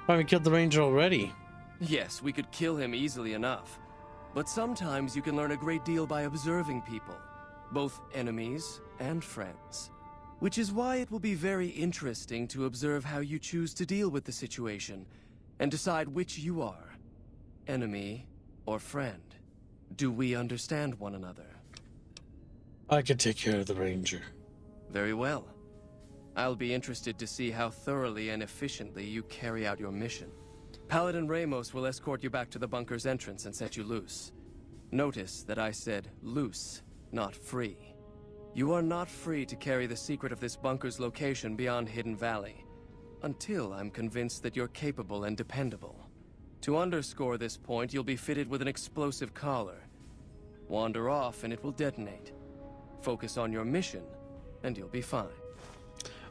Why, we killed the ranger already. Yes, we could kill him easily enough. But sometimes you can learn a great deal by observing people, both enemies and friends. Which is why it will be very interesting to observe how you choose to deal with the situation, and decide which you are, enemy or friend. Do we understand one another? I can take care of the ranger. Very well. I'll be interested to see how thoroughly and efficiently you carry out your mission. Paladin Ramos will escort you back to the bunker's entrance and set you loose. Notice that I said loose, not free. You are not free to carry the secret of this bunker's location beyond Hidden Valley, until I'm convinced that you're capable and dependable. To underscore this point, you'll be fitted with an explosive collar. Wander off and it will detonate. Focus on your mission, and you'll be fine.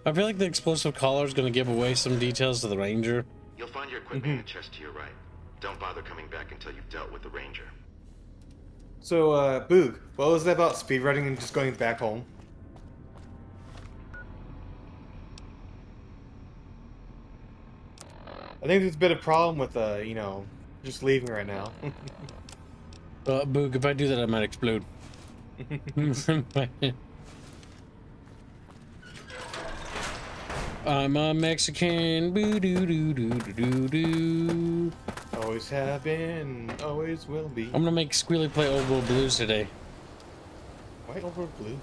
I feel like the explosive collar is going to give away some details to the ranger. You'll find your equipment in the chest to your right. Don't bother coming back until you've dealt with the ranger. So, Boog, what was that about speedrunning and just going back home? I think there's a bit of problem with, you know, just leaving right now. Boog, if I do that, I might explode. I'm a Mexican. Boo doo doo doo doo doo doo. Always have been, always will be. I'm gonna make Squealy play Old World Blues today. Why Over Blues?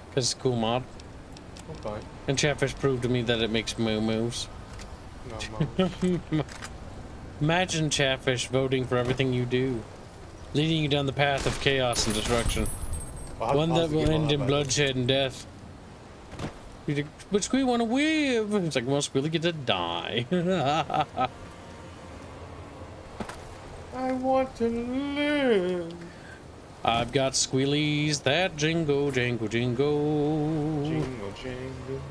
Because it's a cool mod. Okay. And Chatfish proved to me that it makes moo moves. No, Imagine Chatfish voting for everything you do, leading you down the path of chaos and destruction. Well, One that will end in bloodshed and death. He's like, but Squealy want to live. It's like, well, Squealy get to die. I want to live. I've got squealies that jingle, jingle, jingle. Jingle, jingle.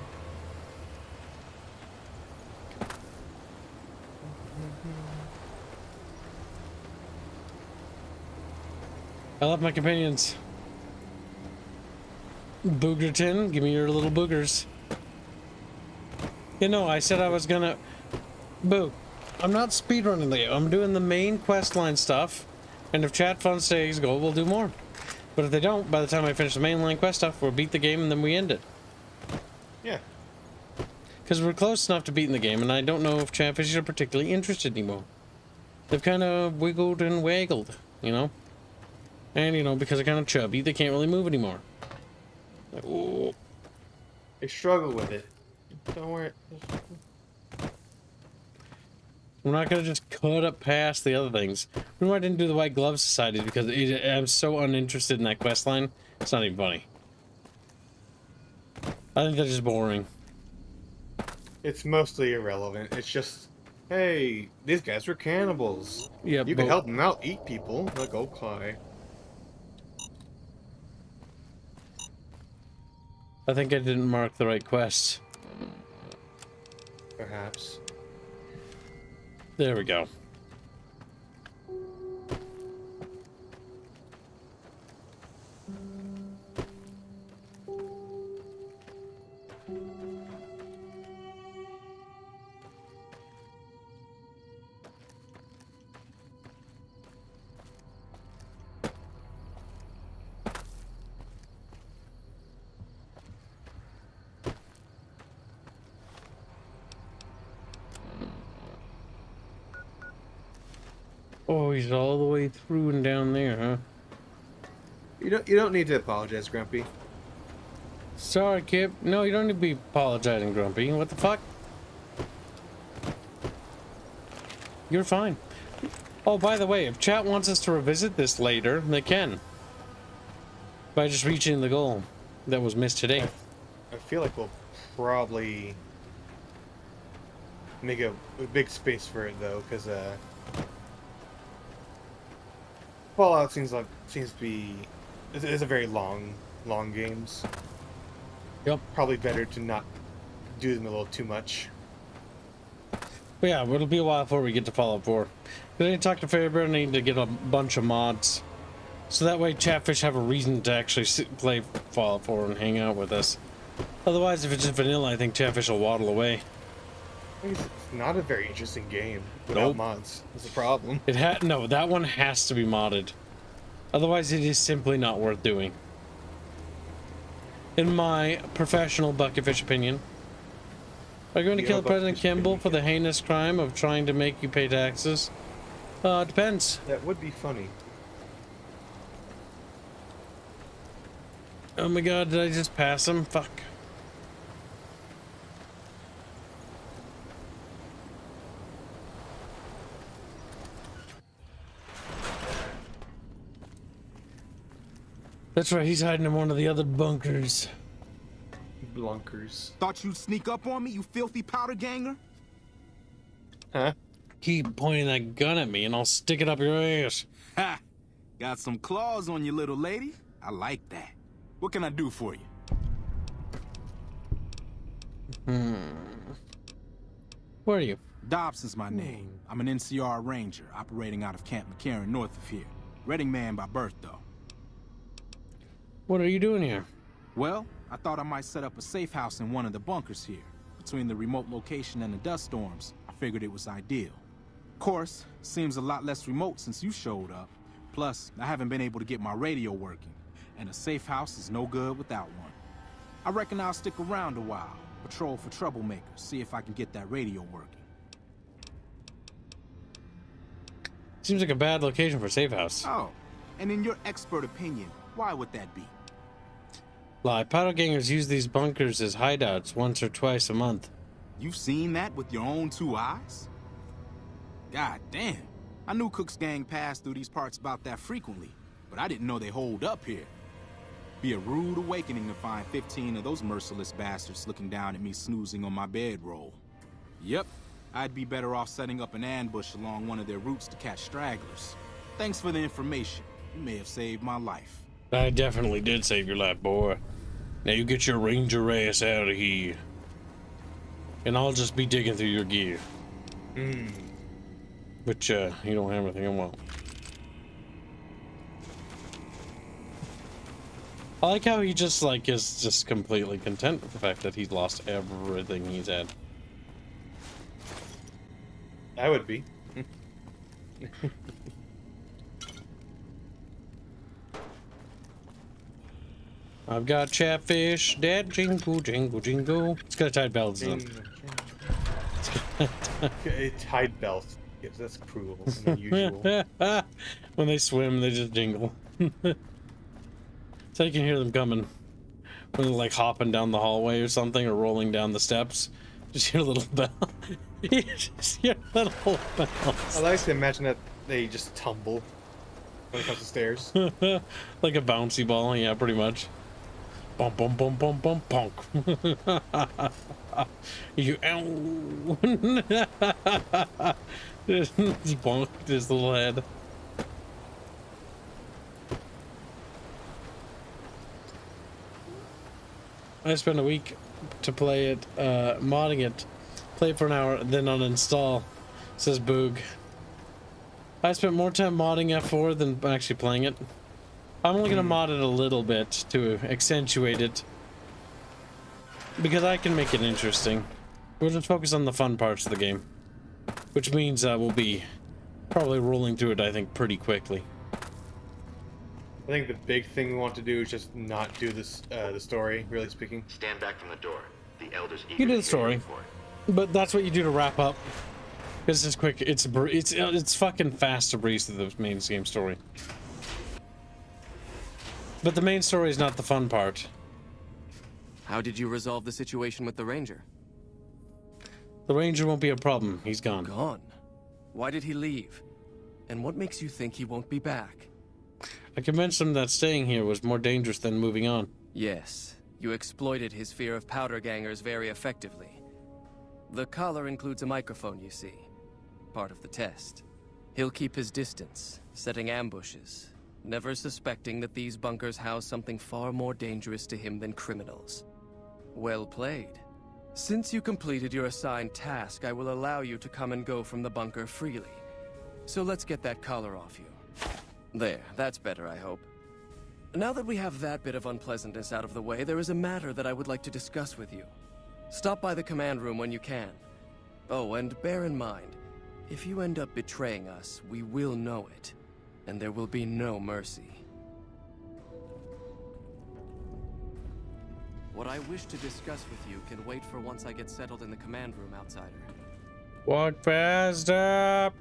I love my companions. Boogerton, give me your little boogers. You know, I said I was gonna... Boo. I'm not speedrunning the game. I'm doing the main questline stuff. And if chat fun stays go, we'll do more. But if they don't, by the time I finish the mainline quest stuff, we'll beat the game and then we end it. Yeah. Because we're close enough to beating the game, and I don't know if Chatfish are particularly interested anymore. They've kind of wiggled and waggled, you know? And, you know, because they're kind of chubby, they can't really move anymore. Like, oh. They struggle with it. Don't worry. We're not going to just cut up past the other things. You know, I didn't do the White Glove Society because I'm so uninterested in that quest line. It's not even funny. I think that's just boring. It's mostly irrelevant. It's just, hey, these guys were cannibals. Yeah, you can help them out, eat people. Like, okay. I think I didn't mark the right quests. Perhaps. There we go. Oh, he's all the way through and down there, huh? You don't need to apologize, Grumpy. Sorry, Kip. No, you don't need to be apologizing, Grumpy. What the fuck? You're fine. Oh, by the way, if chat wants us to revisit this later, they can. By just reaching the goal that was missed today. I feel like we'll probably make a big space for it, though, because Fallout seems to be it's a very long games. Yep. Probably better to not do them a little too much. But yeah, it'll be a while before we get to Fallout 4. I need to talk to Fairbear. I need to get a bunch of mods, so that way Chatfish have a reason to actually play Fallout 4 and hang out with us. Otherwise, if it's just vanilla, I think Chatfish will waddle away. It's not a very interesting game without mods. That's a problem. No, that one has to be modded. Otherwise, it is simply not worth doing. In my professional bucketfish opinion. Are you going to kill President Kimball for the heinous crime of trying to make you pay taxes? Depends. That would be funny. Oh my god, did I just pass him? Fuck. That's right, he's hiding in one of the other bunkers. Blunkers. Thought you'd sneak up on me, you filthy powder ganger? Huh? Keep pointing that gun at me and I'll stick it up your ass. Ha! Got some claws on you, little lady. I like that. What can I do for you? Where are you? Dobson's my name. I'm an NCR ranger operating out of Camp McCarran north of here. Reading man by birth, though. What are you doing here? Well, I thought I might set up a safe house in one of the bunkers here. Between the remote location and the dust storms, I figured it was ideal. Of course, seems a lot less remote since you showed up. Plus, I haven't been able to get my radio working, and a safe house is no good without one. I reckon I'll stick around a while, patrol for troublemakers, see if I can get that radio working. Seems like a bad location for a safe house. Oh, and in your expert opinion, why would that be? Lie. Powder gangers use these bunkers as hideouts once or twice a month. You've seen that with your own two eyes? God damn. I knew Cook's gang passed through these parts about that frequently, but I didn't know they holed up here. Be a rude awakening to find 15 of those merciless bastards looking down at me snoozing on my bedroll. Yep, I'd be better off setting up an ambush along one of their routes to catch stragglers. Thanks for the information. You may have saved my life. I definitely did save your life, boy. Now you get your ranger ass out of here. And I'll just be digging through your gear. Which, you don't have anything I want. I like how he just, like, is just completely content with the fact that he's lost everything he's had. I would be. I've got Chatfish, Dad, Jingle, Jingle, Jingle. It's got a tied belt. A tied belt. Yes, that's cruel and unusual. When they swim, they just jingle. So you can hear them coming. When they're like hopping down the hallway or something, or rolling down the steps. Just hear a little bell. You just hear a little bell. I like to imagine that they just tumble when it comes to stairs. Like a bouncy ball, yeah, pretty much. Bump, bump, bump, bump, bump, punk. You ow. Just bonked his little head. I spent a week to play it, modding it. Play it for an hour, then uninstall, says Boog. I spent more time modding F4 than actually playing it. I'm only gonna mod it a little bit to accentuate it. Because I can make it interesting. We'll just focus on the fun parts of the game. Which means we'll be probably rolling through it, I think, pretty quickly. I think the big thing we want to do is just not do this, the story, really speaking. Stand back from the door. The elders You do the story, but that's what you do to wrap up. Because it's quick. It's fucking fast to breeze through the main game story. But the main story is not the fun part. How did you resolve the situation with the Ranger? The Ranger won't be a problem. He's gone. Gone? Why did he leave? And what makes you think he won't be back? I convinced him that staying here was more dangerous than moving on. Yes, you exploited his fear of powder gangers very effectively. The collar includes a microphone, you see. Part of the test. He'll keep his distance, setting ambushes, never suspecting that these bunkers house something far more dangerous to him than criminals. Well played. Since you completed your assigned task, I will allow you to come and go from the bunker freely. So let's get that collar off you. There, that's better, I hope. Now that we have that bit of unpleasantness out of the way, there is a matter that I would like to discuss with you. Stop by the command room when you can. Oh, and bear in mind, if you end up betraying us, we will know it, and there will be no mercy. What I wish to discuss with you can wait for once I get settled in the command room, outsider. Walk fast up.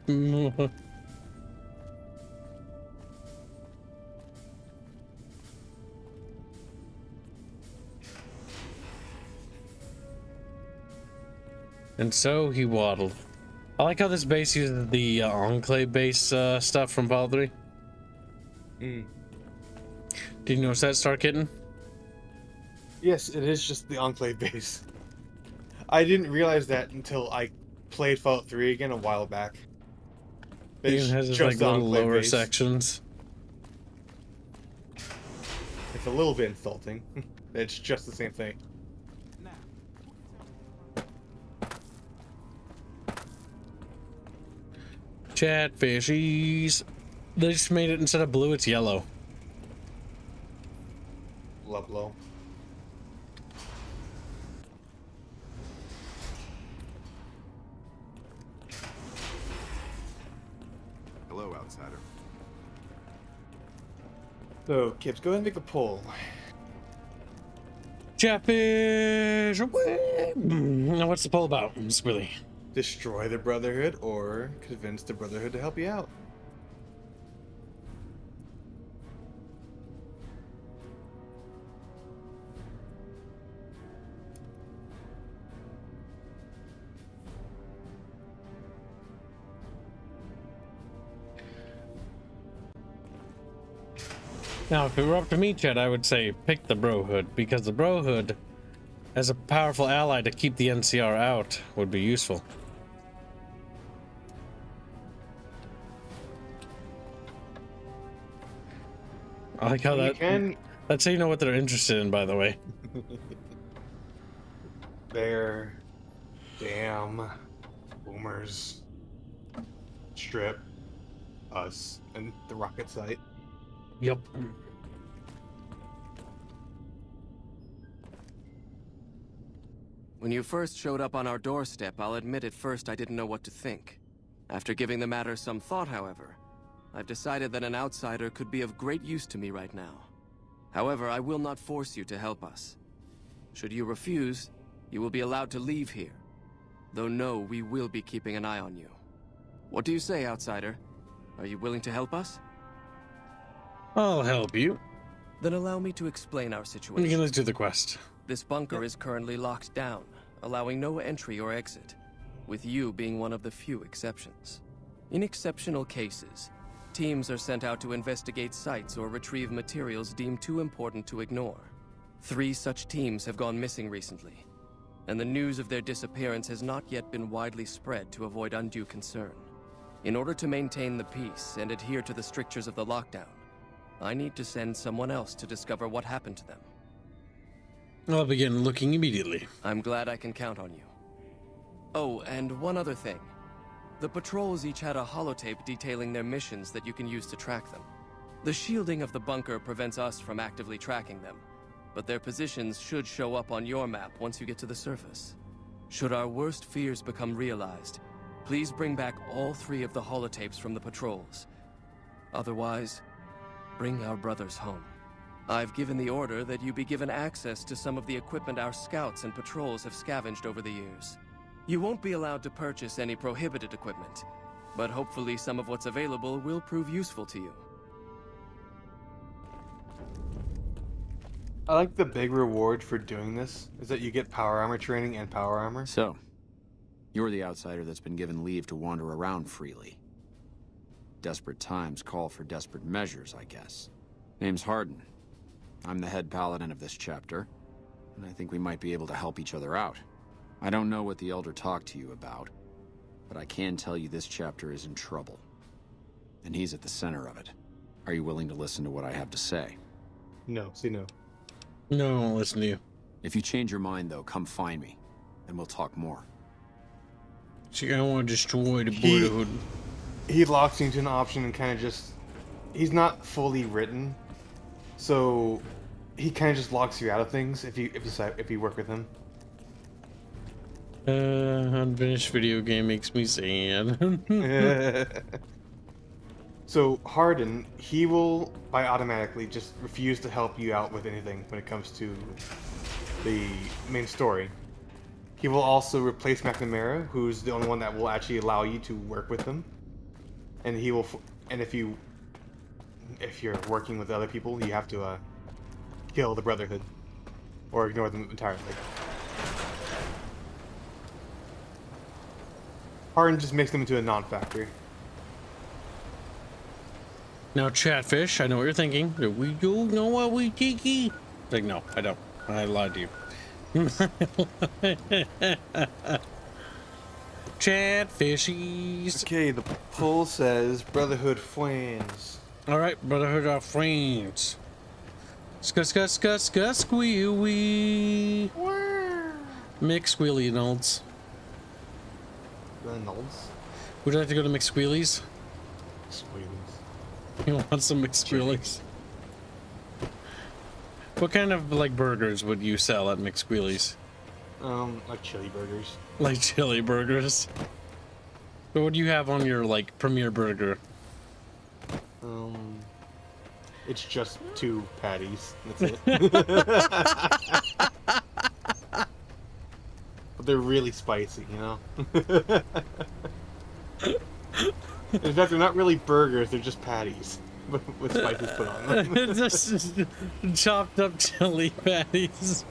And so he waddled. I like how this base uses the Enclave base stuff from Fallout 3. Did you notice that, Star Kitten? Yes, it is just the Enclave base. I didn't realize that until I played Fallout 3 again a while back. It even has its like little lower sections. It's a little bit insulting. It's just the same thing. Chatfishies. They just made it, instead of blue, it's yellow. Lublo. Hello, outsider. So, kids, go ahead and make a poll. Chatfish! Now, what's the poll about, Squilly? Destroy the Brotherhood or convince the Brotherhood to help you out. Now, if it were up to me, Chad, I would say pick the Brohood, because the Brohood, as a powerful ally to keep the NCR out, would be useful. I like how You can. that's how you know what they're interested in, by the way. Bear, dam, boomers, strip, us, and the rocket site. Yep. When you first showed up on our doorstep, I'll admit at first I didn't know what to think. After giving the matter some thought, however, I've decided that an outsider could be of great use to me right now. However, I will not force you to help us. Should you refuse, you will be allowed to leave here. Though no, we will be keeping an eye on you. What do you say, outsider? Are you willing to help us? I'll help you. Then allow me to explain our situation. Let's do the quest. This bunker is currently locked down, allowing no entry or exit, with you being one of the few exceptions. In exceptional cases, teams are sent out to investigate sites or retrieve materials deemed too important to ignore. 3 such teams have gone missing recently, and the news of their disappearance has not yet been widely spread to avoid undue concern. In order to maintain the peace and adhere to the strictures of the lockdown, I need to send someone else to discover what happened to them. I'll begin looking immediately. I'm glad I can count on you. Oh, and one other thing. The patrols each had a holotape detailing their missions that you can use to track them. The shielding of the bunker prevents us from actively tracking them, but their positions should show up on your map once you get to the surface. Should our worst fears become realized, please bring back all 3 of the holotapes from the patrols. Otherwise, bring our brothers home. I've given the order that you be given access to some of the equipment our scouts and patrols have scavenged over the years. You won't be allowed to purchase any prohibited equipment, but hopefully some of what's available will prove useful to you. I like the big reward for doing this is that you get power armor training and power armor. So, you're the outsider that's been given leave to wander around freely. Desperate times call for desperate measures, I guess. Name's Hardin. I'm the head paladin of this chapter, and I think we might be able to help each other out. I don't know what the Elder talked to you about, but I can tell you this chapter is in trouble. And he's at the center of it. Are you willing to listen to what I have to say? No, say no. No, I won't listen to you. If you change your mind, though, come find me, and we'll talk more. See, I want to destroy the Brotherhood. He locks you into an option and kind of just... He's not fully written, so he kind of just locks you out of things if you work with him. Unfinished video game makes me sad. So Hardin, he will automatically just refuse to help you out with anything when it comes to the main story. He will also replace McNamara, who's the only one that will actually allow you to work with them. And he will, and if you're working with other people, you have to kill the Brotherhood or ignore them entirely. Hardin just makes them into a non-factor. Now, Chatfish, I know what you're thinking. Do we do know what we tiki? Like, no, I don't. I lied to you. Chatfishies. Okay, the poll says Brotherhood friends. All right, Brotherhood are friends. Squealy. McSquealy Reynolds. Would you like to go to McSquealy's? Squealies. You want some McSquealy's? What kind of like burgers would you sell at McSquealy's? Like chili burgers. Like chili burgers. But what do you have on your like premier burger? It's just 2 patties. That's it. But they're really spicy, you know? In fact, they're not really burgers, they're just patties. With spices put on them. Just chopped up chili patties.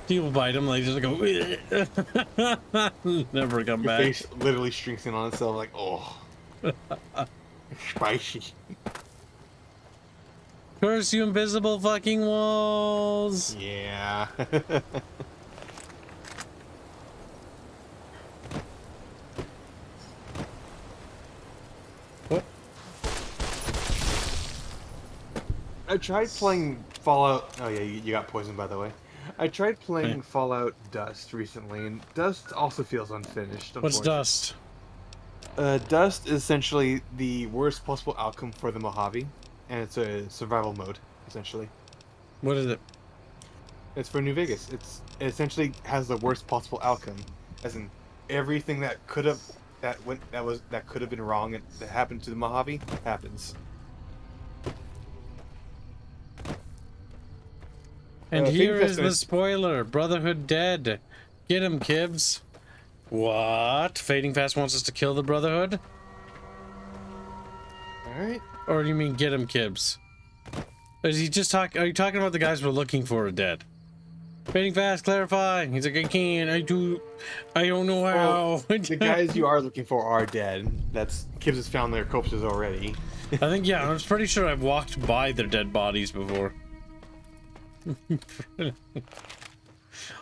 People bite them, like just go. Never come Your back. face literally shrinks in on itself, like, oh. Spicy. Curse you, invisible fucking walls. Yeah. What? I tried playing Fallout. Oh yeah, you got poisoned, by the way. I tried playing Fallout Dust recently, and Dust also feels unfinished. What's Dust? Dust is essentially the worst possible outcome for the Mojave, and it's a survival mode, essentially. What is it? It's for New Vegas. It essentially has the worst possible outcome, as in everything that could have been wrong and that happened to the Mojave happens. And here is the spoiler: Brotherhood dead. Get him, Kibbs. What? Fading Fast wants us to kill the Brotherhood? Alright. Or do you mean get him, Kibbs? Is he just are you talking about the guys we're looking for are dead? Fading Fast, clarify. He's like, I can't, I don't know how. The guys you are looking for are dead. Kibbs has found their corpses already. I think, yeah, I'm pretty sure I've walked by their dead bodies before.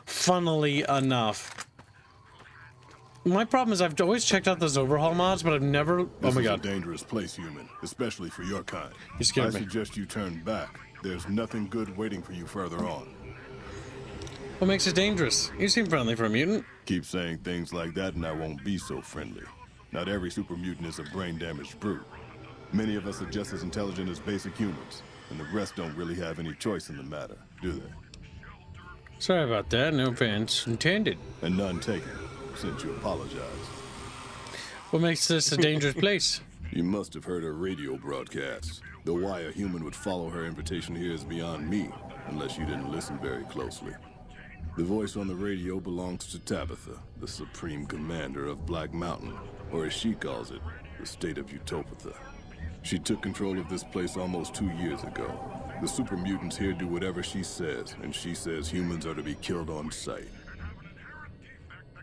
Funnily enough. My problem is I've always checked out those overhaul mods, but I've never... Oh my god. This is a dangerous place, human, especially for your kind. You scared me. I suggest you turn back. There's nothing good waiting for you further on. What makes it dangerous? You seem friendly for a mutant. Keep saying things like that and I won't be so friendly. Not every super mutant is a brain-damaged brute. Many of us are just as intelligent as basic humans, and the rest don't really have any choice in the matter, do they? Sorry about that. No offense intended. And none taken, since you apologized. What makes this a dangerous place? You must have heard her radio broadcasts. Though why a human would follow her invitation here is beyond me, unless you didn't listen very closely. The voice on the radio belongs to Tabitha, the supreme commander of Black Mountain, or as she calls it, the state of Utopia. She took control of this place almost 2 years ago. The super mutants here do whatever she says, and she says humans are to be killed on sight.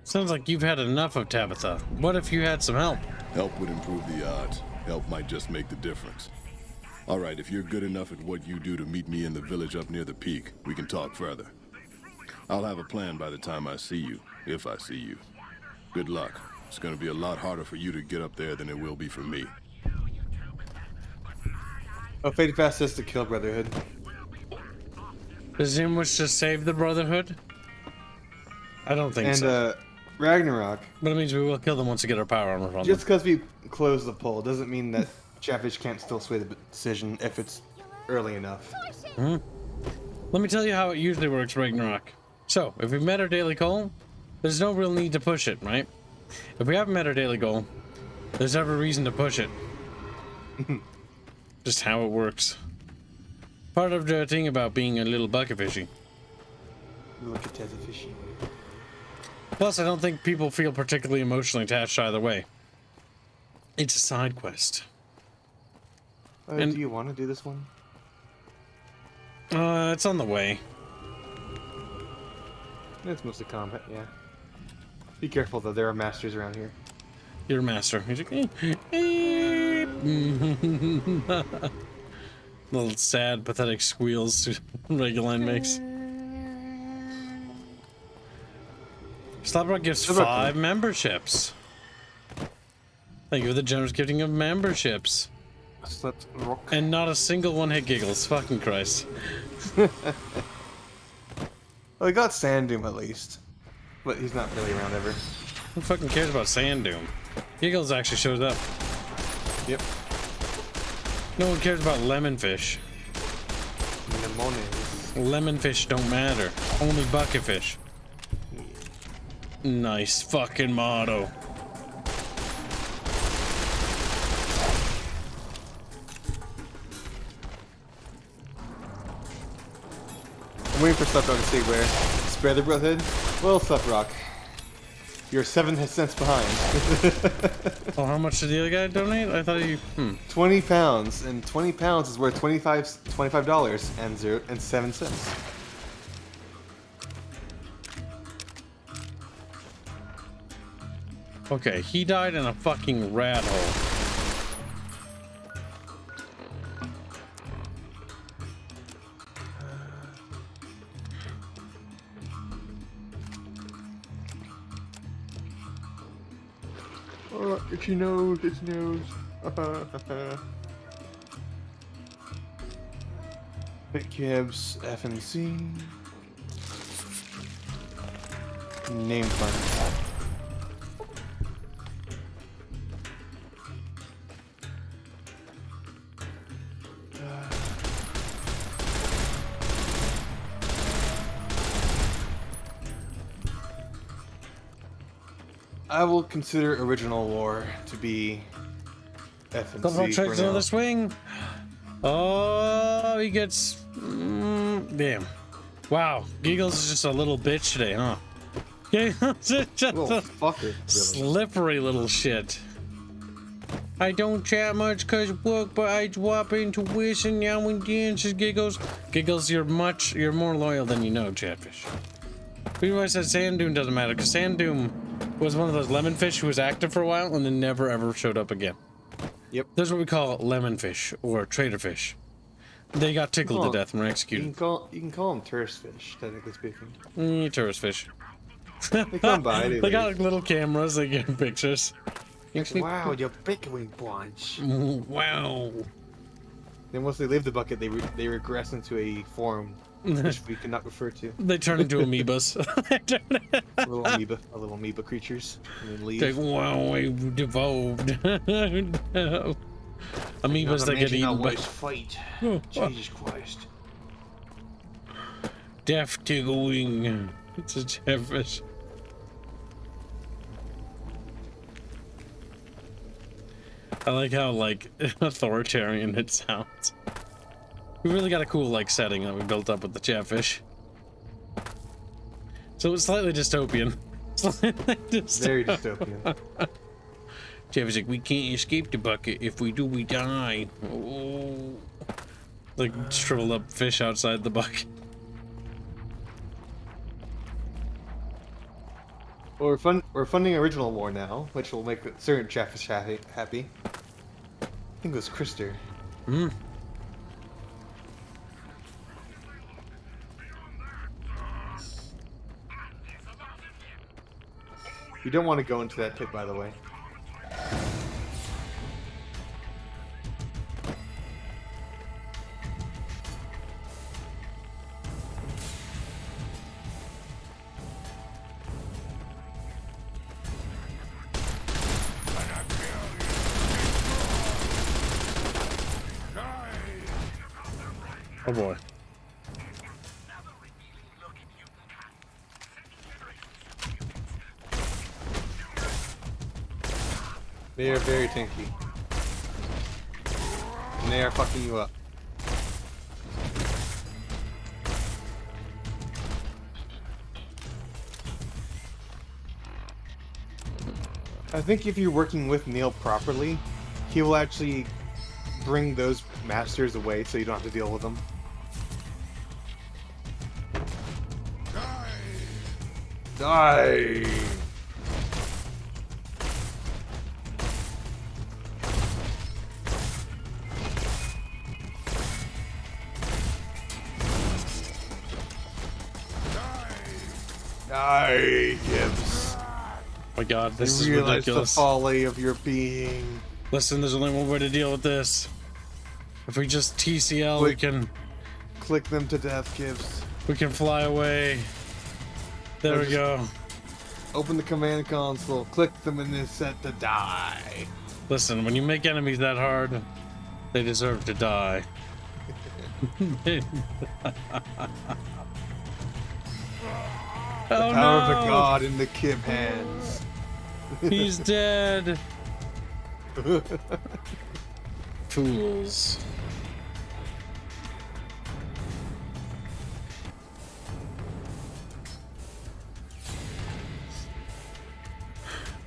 Sounds like you've had enough of Tabitha. What if you had some help? Help would improve the odds. Help might just make the difference. All right, if you're good enough at what you do to meet me in the village up near the peak, we can talk further. I'll have a plan by the time I see you, if I see you. Good luck. It's gonna be a lot harder for you to get up there than it will be for me. Oh, Fading Fast says to kill Brotherhood. Does anyone wish to save the Brotherhood? I don't think so. And, Ragnarok. But it means we will kill them once we get our power armor from them. Just because we close the poll doesn't mean that Chatfish can't still sway the decision if it's early enough. Hmm? Let me tell you how it usually works, Ragnarok. So, if we've met our daily goal, there's no real need to push it, right? If we haven't met our daily goal, there's every reason to push it. Just how it works. Part of the thing about being a little bucket fishy. Look at the fishy. Plus, I don't think people feel particularly emotionally attached either way. It's a side quest. Do you want to do this one? It's on the way. It's mostly combat, yeah. Be careful though, there are masters around here. You're a master. He's like, little sad, pathetic squeals Reguline makes. Slaprock gives 5 memberships. Thank you for the generous gifting of memberships. And not a single one hit giggles. Fucking Christ. Well, he got Sand Doom at least. But he's not really around ever. Who fucking cares about Sand Doom? Giggles actually shows up. Yep. No one cares about Lemonfish. Lemonfish don't matter. Only Bucketfish. Nice fucking motto. I'm waiting for Slapdog to say where. Spare the Brotherhood? Well, Slapdog, you're 7 cents behind. Oh, how much did the other guy donate? I thought he... 20 pounds, and 20 pounds is worth $25 and 7 cents. Okay, he died in a fucking rat hole. Itchy nose, itchy nose. Gibbs, F&C. Name fund. I will consider original war to be F&C Double trades for now. another swing. Oh, he gets... damn. Wow, Giggles is just a little bitch today, huh? Giggles is just Little a fucker, really. slippery little shit. I don't chat much cause work, but I drop intuition now and then, says Giggles. Giggles, you're more loyal than you know, Chatfish. Even when I said Sand Dune doesn't matter, because Sand Dune was one of those lemon fish who was active for a while and then never ever showed up again. Yep. That's what we call lemon fish or trader fish. They got tickled to death and were executed. You can call them tourist fish, technically speaking. Tourist fish. They come by. They got like little cameras. They get pictures. Wow, you're Bickering bunch. Wow. Then once they leave the bucket, they regress into a form which we cannot refer to. They turn into amoebas. little amoeba creatures, and then leave. Like, wow, I devolved. Amoebas that get eaten by... fight. Jesus Christ. Death tickling. It's a Chatfish. I like how, like, authoritarian it sounds. We really got a cool, like, setting that we built up with the Chatfish. So it's slightly dystopian. Very dystopian. Chatfish like, we can't escape the bucket. If we do, we die. Oh. Like, shriveled up fish outside the bucket. Well, we're funding original war now, which will make certain Chatfish happy. I think it was Krister. You don't want to go into that pit, by the way. Oh boy. They are very tanky. And they are fucking you up. I think if you're working with Neil properly, he will actually bring those masters away so you don't have to deal with them. Die! Die, Gibbs. My god, this is realize ridiculous. The folly of your being. Listen, there's only one way to deal with this. If we just TCL, we can... Click them to death, Gibbs. We can fly away. There we go. Open the command console, click them, and then set to die. Listen, when you make enemies that hard, they deserve to die. The power of the god in the Kib hands. He's dead. Fools.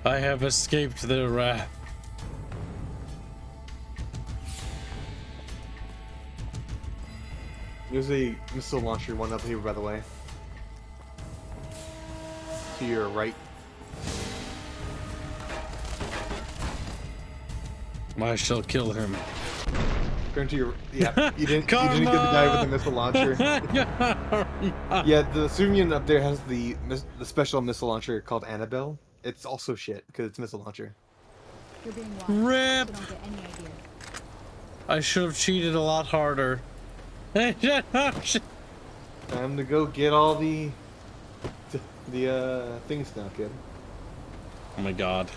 I have escaped their wrath. There's a missile launcher one up here, by the way. To your right. I shall kill him. Turn to your... Yeah, you didn't get to die with the missile launcher. Yeah, the Suvian up there has the special missile launcher called Annabelle. It's also shit, because it's missile launcher. You're being watched. Rip! You don't get any idea. I should have cheated a lot harder. Time to go get all the things now, kid. Oh my god.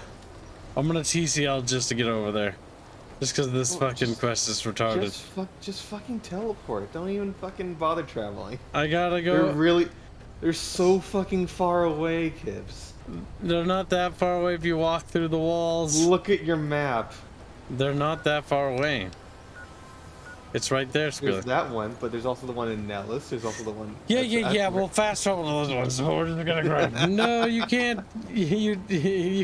I'm gonna TCL just to get over there. Just because this fucking quest is retarded. Just fucking teleport. Don't even fucking bother traveling. I gotta go. They're so fucking far away, Kibbs. They're not that far away if you walk through the walls. Look at your map. They're not that far away. It's right there, Spiller. There's that one, but there's also the one in Nellis. There's also the one. Yeah. We'll fast travel to those ones. So we're just gonna grind. No, you can't. You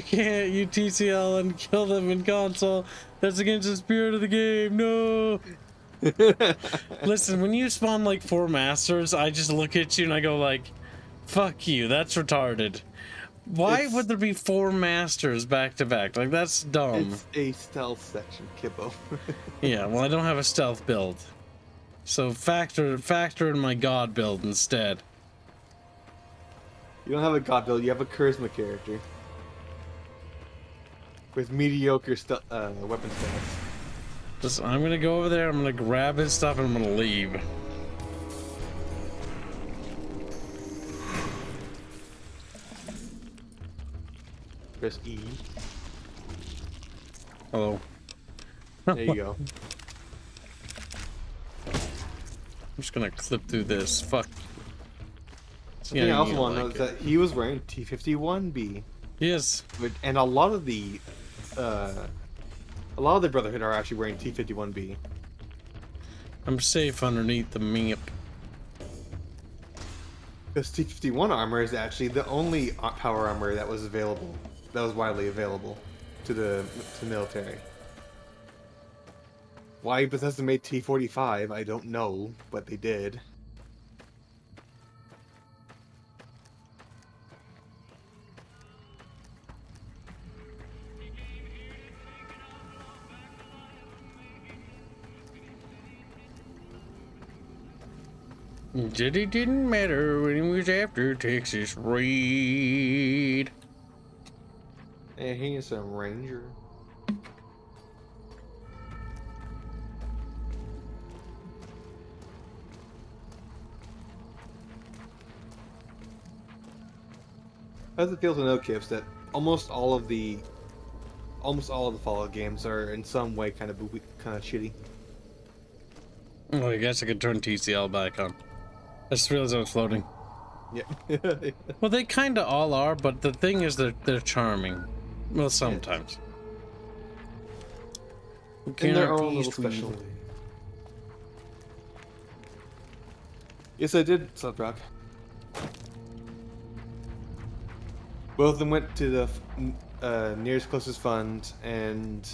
can't. You TCL and kill them in console. That's against the spirit of the game. No. Listen, when you spawn like 4 masters, I just look at you and I go like, "Fuck you. That's retarded." Why would there be 4 masters back to back? Like, that's dumb. It's a stealth section, Kibbo. Yeah, well, I don't have a stealth build. So factor in my god build instead. You don't have a god build, you have a charisma character. With mediocre weapon stats. Listen, I'm gonna go over there, I'm gonna grab his stuff, and I'm gonna leave. Press E. Hello. There you go. I'm just gonna clip through this. Fuck. The thing I also want to know is that he was wearing T51B. Yes. And a lot of the Brotherhood are actually wearing T51B. I'm safe underneath the map. Because T51 armor is actually the only power armor that was available. That was widely available to the military. Why Bethesda made T45, I don't know, but they did. It didn't matter when he was after Texas Raid. Hey, he is a ranger. How does it feel to know, Kips, that almost all of the Fallout games are in some way kind of shitty? Oh, I guess I could turn TCL back on. I just realized I was floating. Yeah. Well, they kind of all are, but the thing is they're charming. Well, sometimes. In their own little special way. Yes, I did, Sudrock. Both of them went to the nearest closest fund and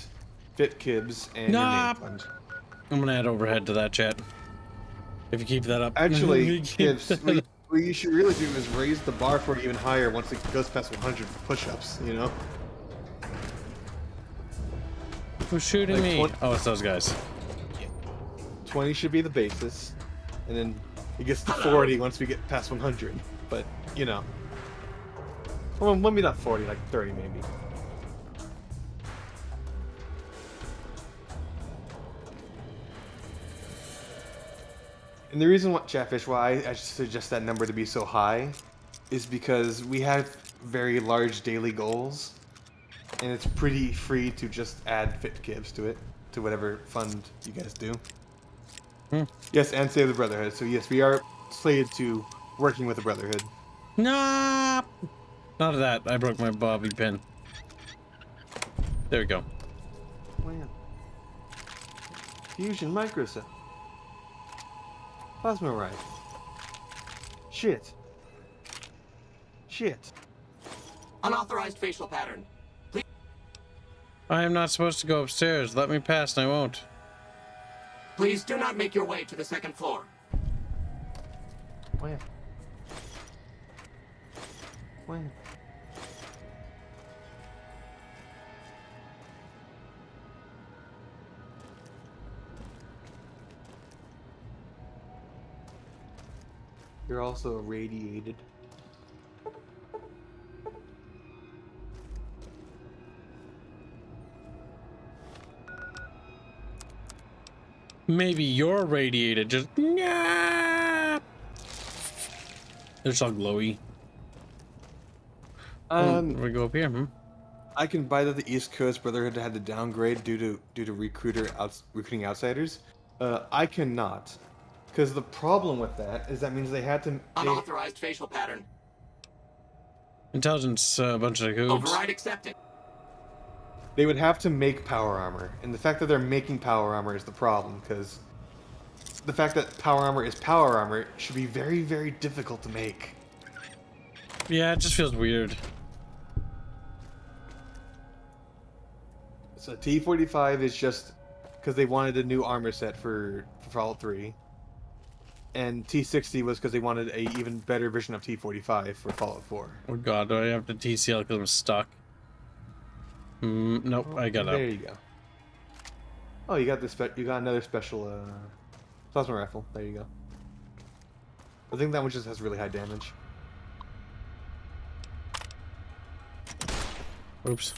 Fit Kibs and your name fund. I'm gonna add overhead to that chat. If you keep that up. Actually, Kibs, what you should really do is raise the bar for it even higher once it goes past 100 push-ups, you know? Who's shooting me? Oh, it's those guys. 20 should be the basis, and then it gets to 40 once we get past 100. But, you know. Well, maybe not 40, like 30 maybe. And the reason why, Chatfish, why I suggest that number to be so high is because we have very large daily goals, and it's pretty free to just add Fit Kibs to it, to whatever fund you guys do. Yes, and save the Brotherhood. So yes, we are slated to working with the Brotherhood. Nah, not that. I broke my bobby pin. There we go. Wow. Fusion microcell. Plasma rifle. Shit. Unauthorized facial pattern. Please. I am not supposed to go upstairs. Let me pass and I won't. Please do not make your way to the second floor. Where? You're also irradiated. Maybe you're radiated. Just yeah. They're so glowy. We go up here. I can buy that the East Coast Brotherhood had to downgrade due to recruiting outsiders. I cannot, because the problem with that is that means they had to Unauthorized facial pattern. Intelligence, a bunch of codes. Override accepted. They would have to make power armor, and the fact that they're making power armor is the problem, because the fact that power armor is power armor should be very, very difficult to make. Yeah, it just feels weird. So T-45 is just because they wanted a new armor set for Fallout 3. And T-60 was because they wanted a even better version of T-45 for Fallout 4. Oh god, do I have to TCL because I'm stuck? Nope, I got up. There you go. Oh, you got this. You got another special plasma rifle. There you go. I think that one just has really high damage. Oops.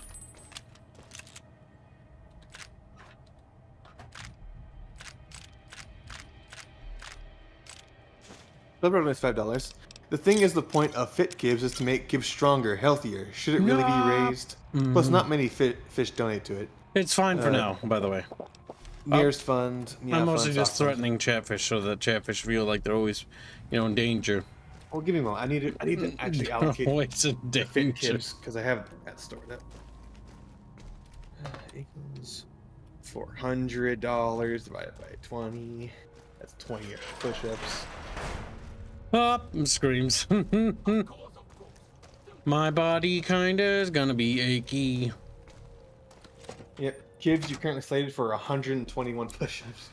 Silver is $5. The thing is, the point of fit gibbs is to make gibbs stronger, healthier. Should it really be raised? Plus, not many fish donate to it. It's fine for now, by the way. Nearest fund. I'm mostly just threatening Chatfish so that Chatfish feel like they're always, in danger. Well, give me a moment. I need to actually allocate always in the fit danger. gibbs because I have that stored up. Equals $400 divided by 20. That's 20 push-ups. Up screams. My body kinda is gonna be achy. Yep, kids, you're currently slated for 121 push-ups.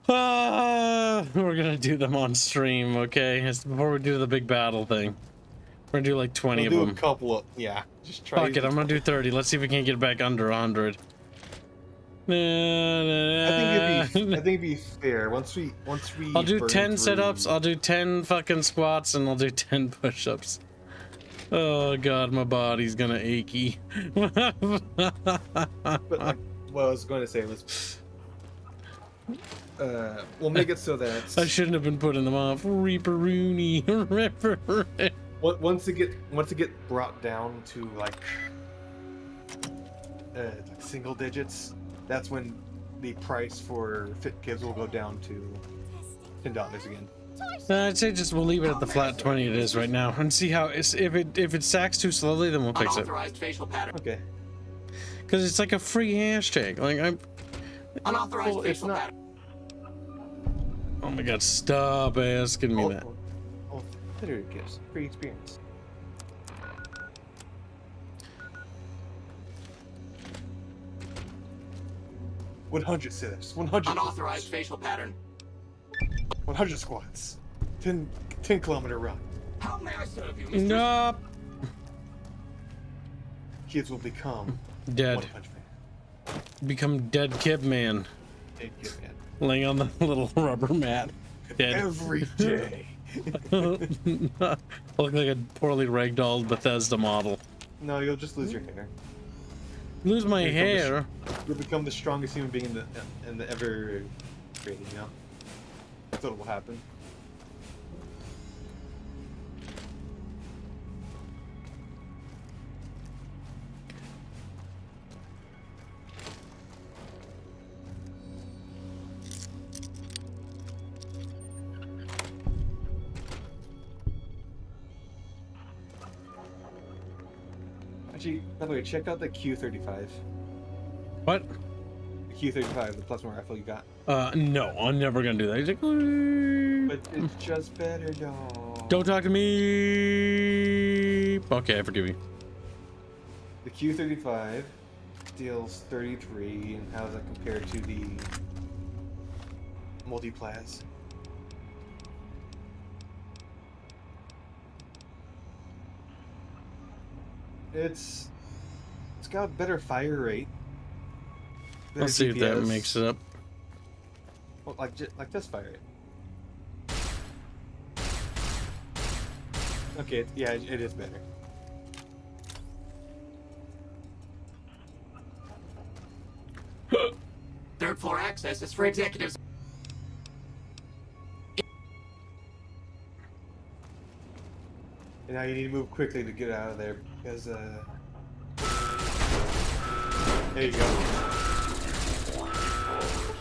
We're gonna do them on stream, okay? It's before we do the big battle thing. We're gonna do like 20 of them. Do a couple of, yeah. Just try. Fuck it, I'm gonna do 30. Let's see if we can get back under 100. I think it'd be fair once we. I'll do burn 10 through- sit-ups. I'll do 10 fucking squats, and I'll do 10 push-ups. Oh god, my body's gonna achy. But like, what I was going to say was, we'll make it so that I shouldn't have been putting them off. Reaper Rooney. once it get brought down to like single digits, that's when the price for fit gibbs will go down to $10 again. I'd say just we'll leave it at the flat 20 it is right now and see how it's if it stacks too slowly, then we'll fix it. Unauthorized facial pattern. Okay. Because it's like a free hashtag. Like I'm. Unauthorized facial pattern. Oh my god! Stop asking me that. Oh, literary gifts, free experience. $100 sit-ups, 100 Unauthorized facial pattern. 100 squats, 10-kilometer run. How may I serve you, Mr. Nope. Kids will become Dead. One Punch Man. Become dead kid man. Dead kid man. Laying on the little rubber mat. Dead. Every day. Look like a poorly ragdolled Bethesda model. No, you'll just lose your hair. Lose my hair? You'll become the strongest human being in the ever created, you know? That's what will happen. Actually, by the way, check out the Q35. What? The Q35, the plasma rifle you got. No, I'm never gonna do that. He's like, but it's just better, dog. Don't talk to me. Okay, I forgive you. The Q35 deals 33, and how does that compare to the multi-plas? It's got better fire rate. better Let's see if that DPS. makes it up. Well, like this fire rate. Okay, yeah, it is better. Third floor access is for executives. And now you need to move quickly to get out of there because there you go.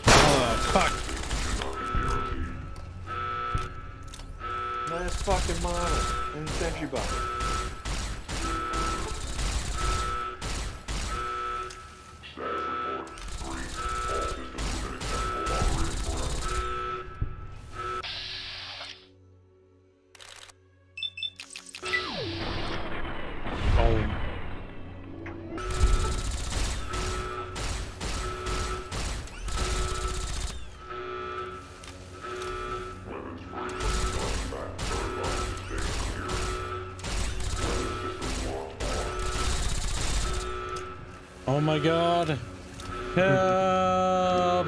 Oh fuck. Nice fucking model and sentry bomb. Oh my god. Help.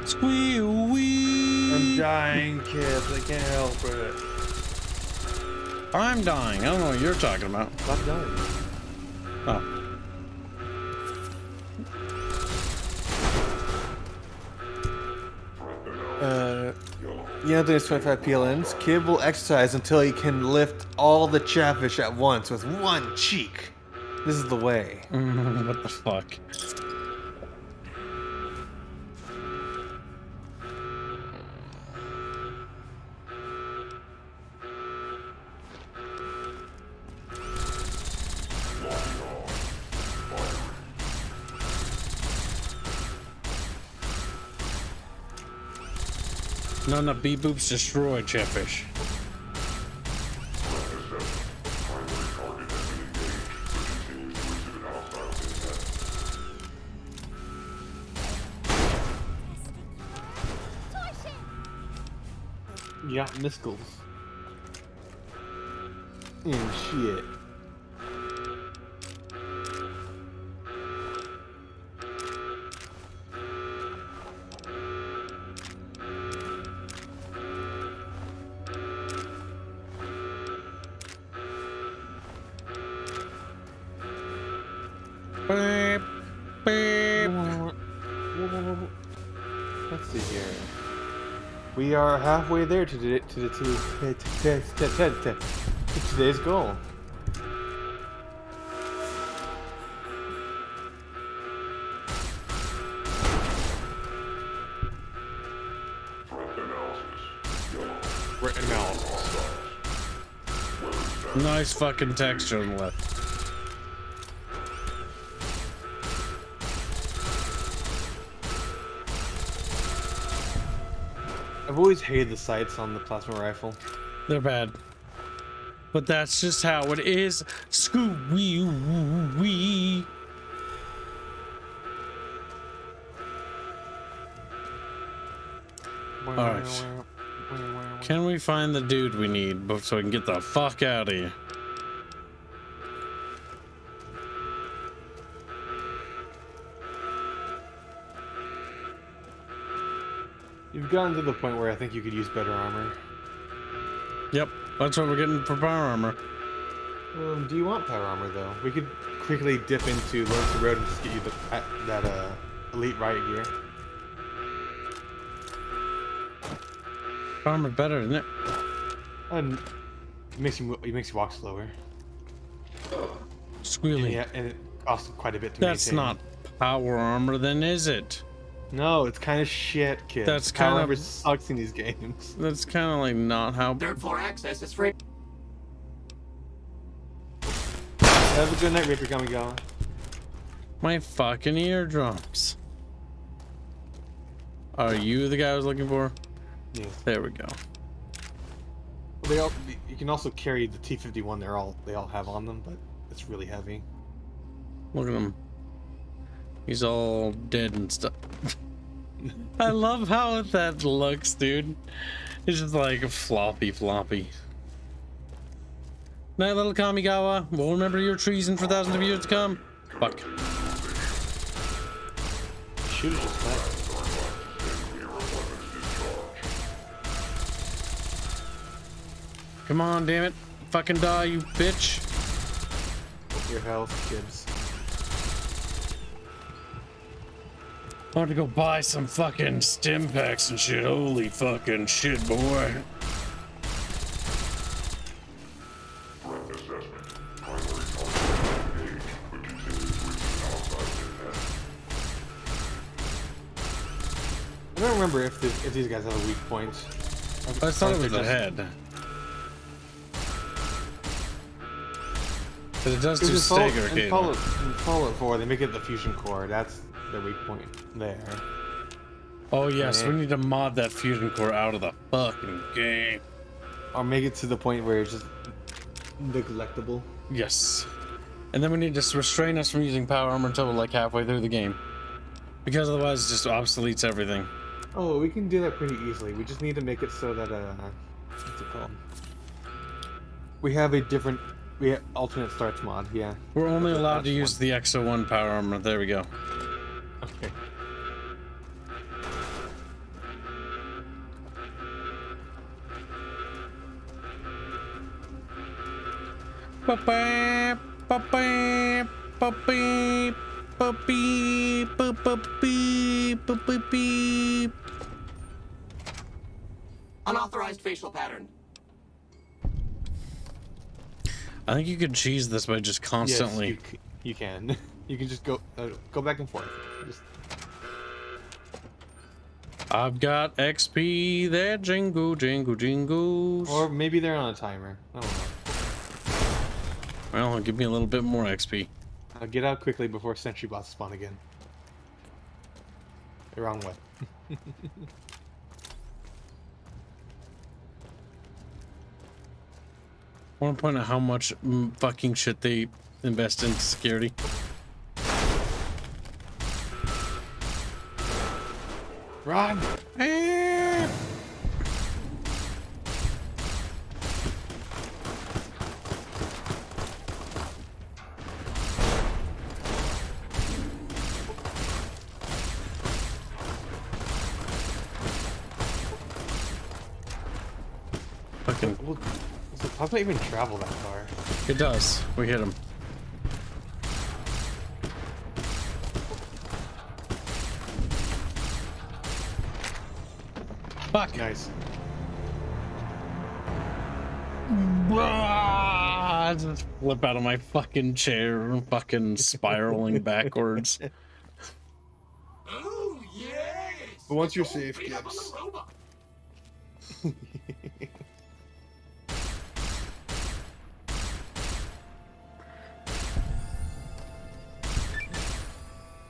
Squee-wee. I'm dying, kids. I can't help it. I'm dying. I don't know what you're talking about. I'm dying. Oh. You know, there's 25 PLNs. Kid will exercise until he can lift all the chatfish at once with one cheek. This is the way. What the fuck? None of B-Boops destroyed Chatfish. Yeah, Niskels. And shit. Beep, beep. Let's see here. We are halfway there to today's goal. Analysis. Nice fucking texture on the left. I've always hated the sights on the plasma rifle. They're bad. But that's just how it is. Scoo-wee-wee. Alright. Can we find the dude we need so we can get the fuck out of here? You've gotten to the point where I think you could use better armor. Yep, that's what we're getting for power armor. Do you want power armor though? We could quickly dip into Lawrence Road and just get you that elite riot gear. Armor better, isn't it? And it makes you walk slower. Squealy. And it costs quite a bit to That's maintain. not power armor, then, is it? No, it's kind of shit, kid. That's power kind armor of sucks in these games. That's kind of like not how. Third floor access is free. Have a good night, Reaper Kamigawa. My fucking eardrums. Are you the guy I was looking for? Yes. There we go. You can also carry the T-51. They all have on them, but it's really heavy. Look at him. He's all dead and stuff. I love how that looks, dude. It's just like floppy. Night, little Kamigawa. We'll remember your treason for thousands of years to come. Fuck. Shoot it just back. Come on, damn it. Fucking die, you bitch. Your health, kids. I want to go buy some fucking stim packs and shit. Holy fucking shit, boy. I don't remember if these guys have a weak point. I thought it was a head. But it does do stagger in Fallout 4, they make it the fusion core. That's the weak point there. Oh yes, we need to mod that fusion core out of the fucking game. Or make it to the point where it's just neglectable. Yes. And then we need to restrain us from using power armor until like halfway through the game. Because otherwise it just obsoletes everything. Oh, we can do that pretty easily. We just need to make it so that, what's it called? We have alternate starts mod, yeah. We're only allowed to use the XO1 power armor. There we go. Okay. Unauthorized facial pattern. I think you could cheese this by just constantly. Yes, you can. You can just go back and forth. Just... I've got XP that jingle, jingle, jingles. Or maybe they're on a timer. I don't know. Well, give me a little bit more XP. Get out quickly before sentry bots spawn again. The wrong way. I want to point out how much fucking shit they invest in security. Run! Fucking. How does it even travel that far? It does. We hit him. Fuck. Nice. I just flip out of my fucking chair, fucking spiraling backwards. Oh yes! But once you're safe, Gibbs.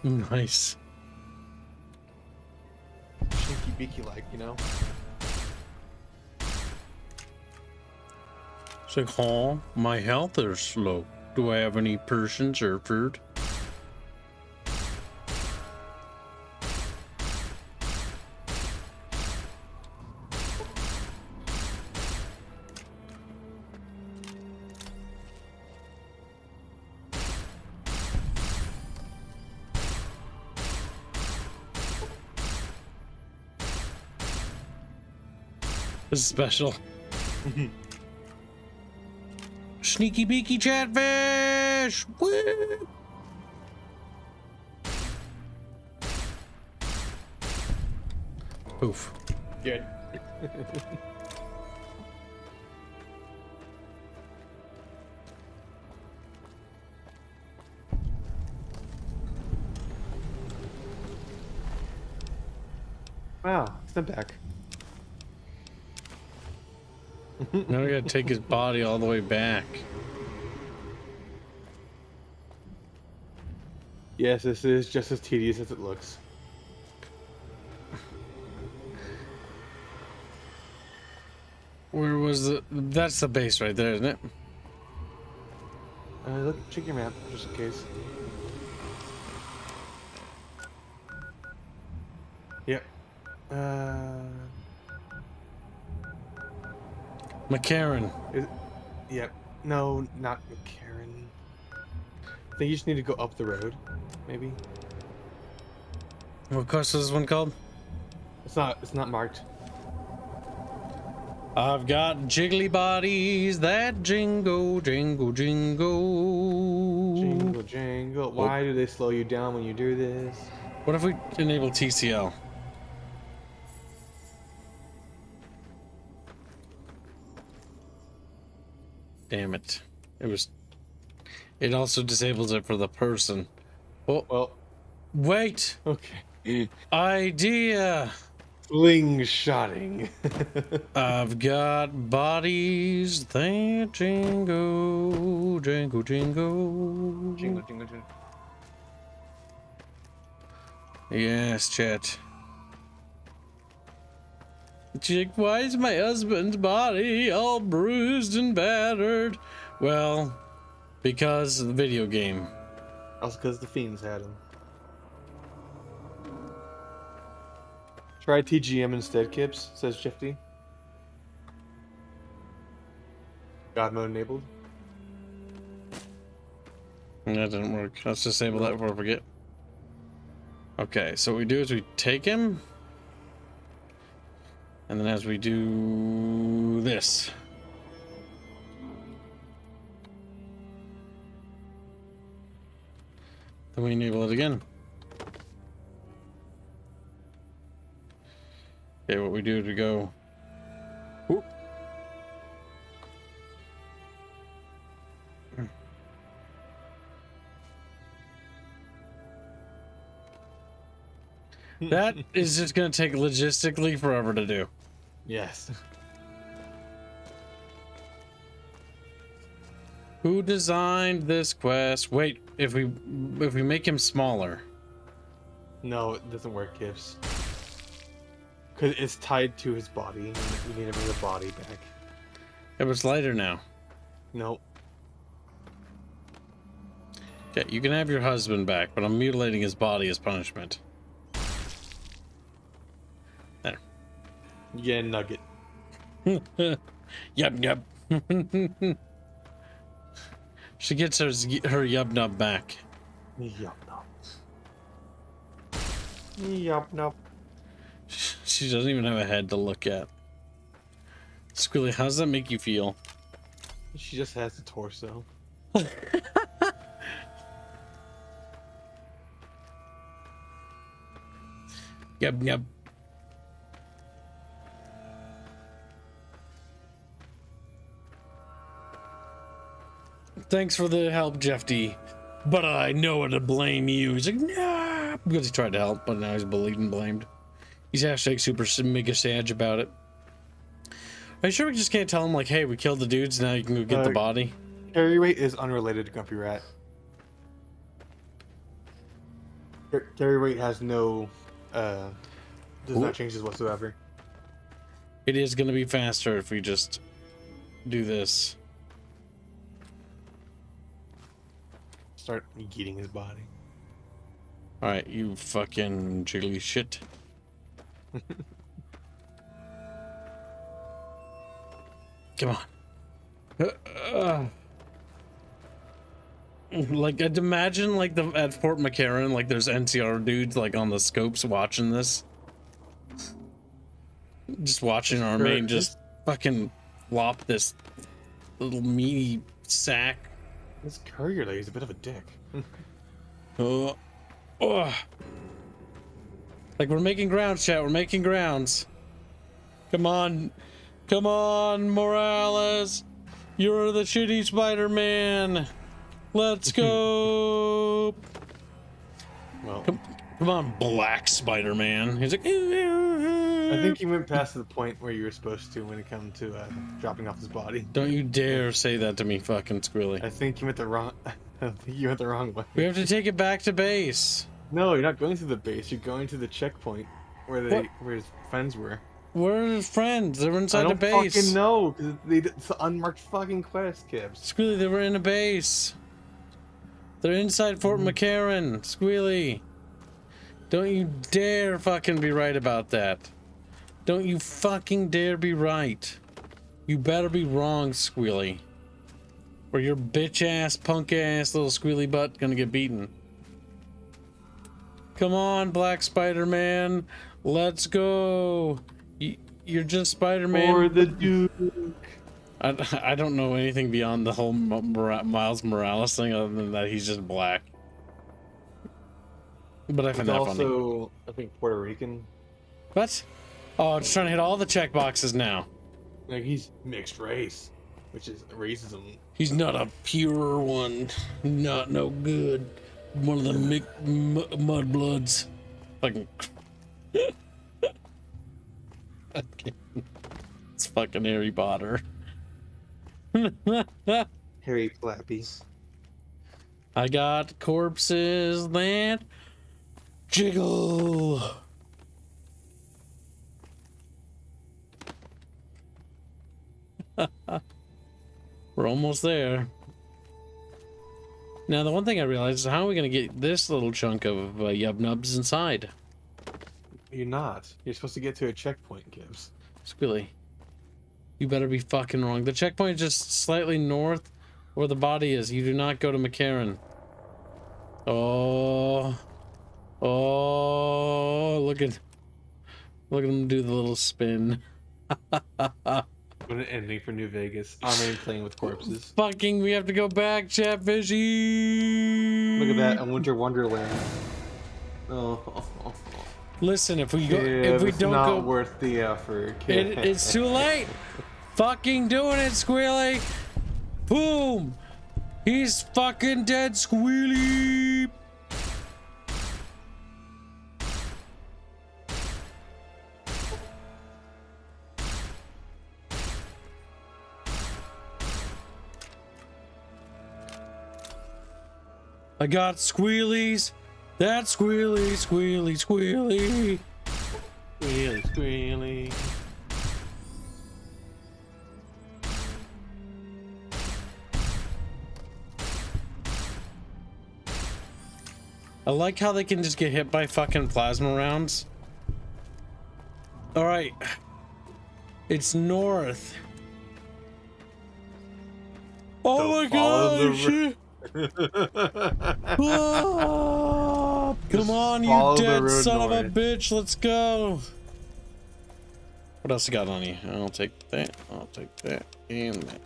Nice. Sneaky beaky like, you know? It's like, huh? My health is low. Do I have any Persians or food? This is special. Sneaky beaky chatfish! Woo! Oof. Good. Wow, step back. Now we gotta take his body all the way back. Yes, this is just as tedious as it looks. Where was the... That's the base right there, isn't it? Look, check your map, just in case. Yep. McCarran. Yep. No, not McCarran. I think you just need to go up the road, maybe. What quest is this one called? It's not marked. I've got jiggly bodies that jingle, jingle, jingle. Jingle, jingle. Why do they slow you down when you do this? What if we enable TCL? Damn it. It also disables it for the person. Oh, well. Wait. Okay. Slingshotting. I've got bodies that jingle, jingle, jingle. Jingle, jingle, jingle. Yes, chat. Chick, why is my husband's body all bruised and battered? Well, because of the video game. Also because the fiends had him. Try TGM instead, Kips, says Shifty. God mode enabled. That didn't work. Let's disable that before I forget. Okay, so what we do is we take him. And then as we do this. Then we enable it again. Okay, what we do is we go. Whoop. That is just going to take logistically forever to do. Yes. Who designed this quest? Wait, if we make him smaller. No, it doesn't work, Kips. Because it's tied to his body. We need to bring the body back. It was lighter now. Nope. Okay, you can have your husband back, but I'm mutilating his body as punishment. There. You get a nugget. Yub nub. She gets her yub nub back. Yub nub. Yub nub. She doesn't even have a head to look at. Squilly, how does that make you feel? She just has a torso. Yub nub. Thanks for the help, Jeff D. But I know what to blame you. He's like, nah, because he tried to help, but now he's believing blamed. He's hashtag super mega sad about it. Are you sure we just can't tell him, like, hey, we killed the dudes, now you can go get the body? Carry weight is unrelated to Grumpy Rat. Carry weight has no, does not change this whatsoever. It is going to be faster if we just do this. Start eating his body. Alright, you fucking jiggly shit. Come on. Like, I'd imagine, like, at Fort McCarran, like, there's NCR dudes, like, on the scopes watching this. Just watching Armaine just fucking flop this little meaty sack. This courier lady's a bit of a dick. Like, we're making grounds, chat. We're making grounds. Come on. Come on, Morales. You're the shitty Spider-Man. Let's go. Well, come on, Black Spider-Man. He's like, I think you went past the point where you were supposed to when it comes to dropping off his body. Don't you dare say that to me, fucking Squilly. I think you went the wrong. I think you went the wrong way. We have to take it back to base. No, you're not going to the base. You're going to the checkpoint where his friends were. Where are his friends? They were inside the base. I don't fucking know, because it's an unmarked fucking quest, Kibbs. Squealy, they were in a base. They're inside Fort McCarran. Squealy. Don't you dare fucking be right about that. Don't you fucking dare be right. You better be wrong, Squealy. Or your bitch ass, punk ass little squealy butt gonna get beaten. Come on, Black Spider-Man. Let's go. You're just Spider-Man. Or the Duke. I don't know anything beyond the whole Miles Morales thing other than that he's just black. But I find that funny. Also, I think Puerto Rican. What? Oh, it's trying to hit all the check boxes now. Like he's mixed race, which is racism. He's not a pure one. Not no good. One of the mudbloods. Fucking. It's fucking Harry Potter. Harry Flappies. I got corpses that jiggle. We're almost there. Now, the one thing I realized is how are we going to get this little chunk of yub nubs inside? You're not. You're supposed to get to a checkpoint, Gibbs. Squilly. You better be fucking wrong. The checkpoint is just slightly north where the body is. You do not go to McCarran. Oh. Oh, look at him do the little spin. What an ending for New Vegas. Armaine playing with corpses. Fucking, we have to go back, Chatfishy. Look at that, a Winter Wonderland. Oh. Listen, if we go, Yeah, if we it's don't not go, worth the effort. it's too late. Fucking doing it, Squealy. Boom. He's fucking dead, Squealy. I got squealies. That's squealy, squealy, squealy. Squealy, squealy. I like how they can just get hit by fucking plasma rounds. All right. It's north. Oh my gosh. Oh, come on, you dead son of a bitch. Let's go. What else you got on you? I'll take that. I'll take that. And that.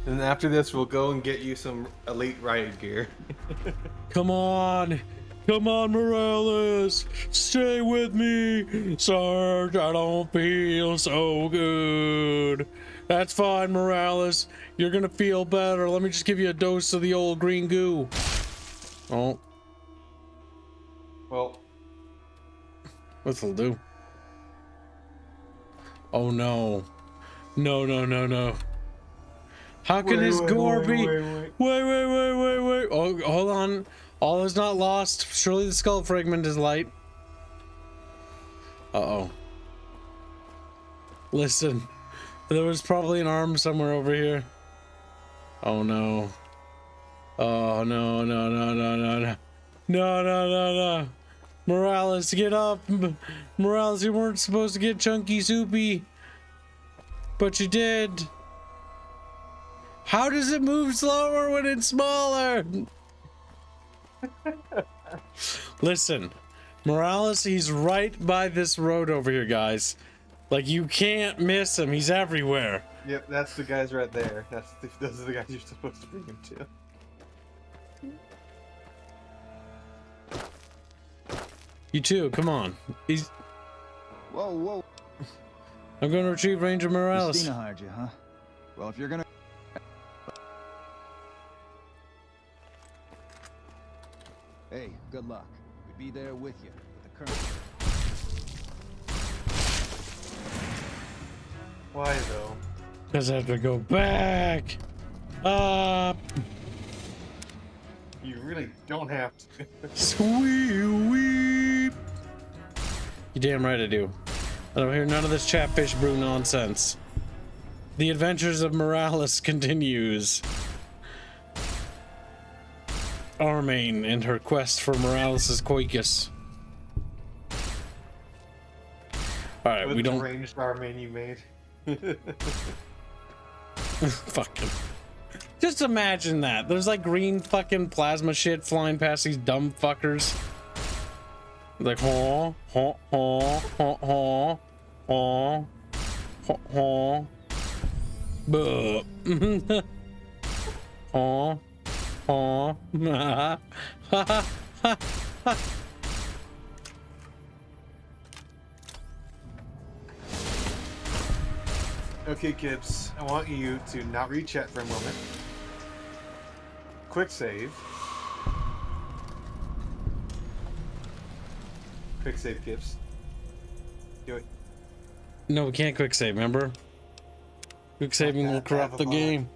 And after this, we'll go and get you some elite riot gear. Come on. Come on, Morales. Stay with me. Sarge, I don't feel so good. That's fine, Morales. You're gonna feel better. Let me just give you a dose of the old green goo. Oh. Well. What'll do? Oh no. No, no, no, no. How can his gore be? Wait. Oh, hold on. All is not lost. Surely the skull fragment is light. Uh-oh. Listen. There was probably an arm somewhere over here. Oh no. Oh no, no, no, no, no, no. No, no, no, no. Morales, get up. Morales, you weren't supposed to get chunky soupy. But you did. How does it move slower when it's smaller? Listen, Morales, he's right by this road over here, guys. Like, you can't miss him. He's everywhere. Yep, that's the guys right there. Those are the guys you're supposed to bring him to. You too, come on. He's... Whoa, whoa. I'm going to retrieve Ranger Morales. Christina hired you, huh? Well, if you're gonna... Hey, good luck. We'd be there with you, but the current... Why, though? Because I have to go back. Up. You really don't have to. Squee-wee. You damn right I do. I don't hear none of this Chatfish brew nonsense. The adventures of Morales continues. Armaine and her quest for Morales' coicus. Alright, we don't... What ranged Armaine you made? Fucking... Just imagine that. There's like green fucking plasma shit flying past these dumb fuckers. Like, huh, huh, huh, huh, huh, huh, huh, huh. Buh. Huh, huh, ha, ha, ha, ha. Okay, Gibbs, I want you to not read chat for a moment. Quick save. Quick save, Gibbs. Do it. No, we can't quick save, remember? Quick saving will corrupt the game.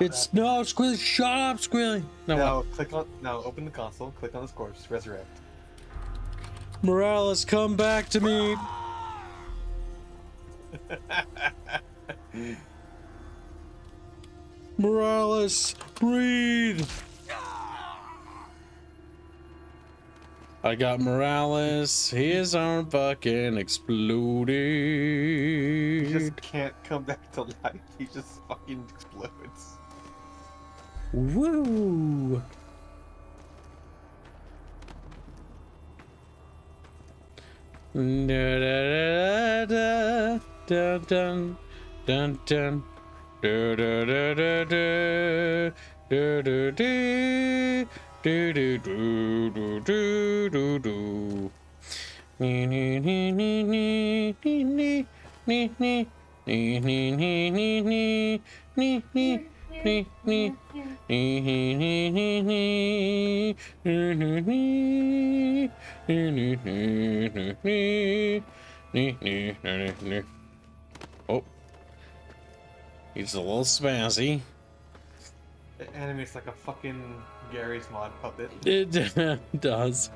It's no, Squilly, shut up, Squilly. No, click on, no, open the console, click on this corpse, resurrect. Morales, come back to me. Morales, breathe. I got Morales. His arm fucking exploded. He just can't come back to life. He just fucking explodes. Woo! Da da da da dun dun dun da da da da da da da da. Do do do do do do do. Nee nee nee nee nee nee nee nee nee nee nee nee nee nee nee nee nee nee. Oh, he's a little spazzy. It animates like a fucking Gary's Mod puppet. It does.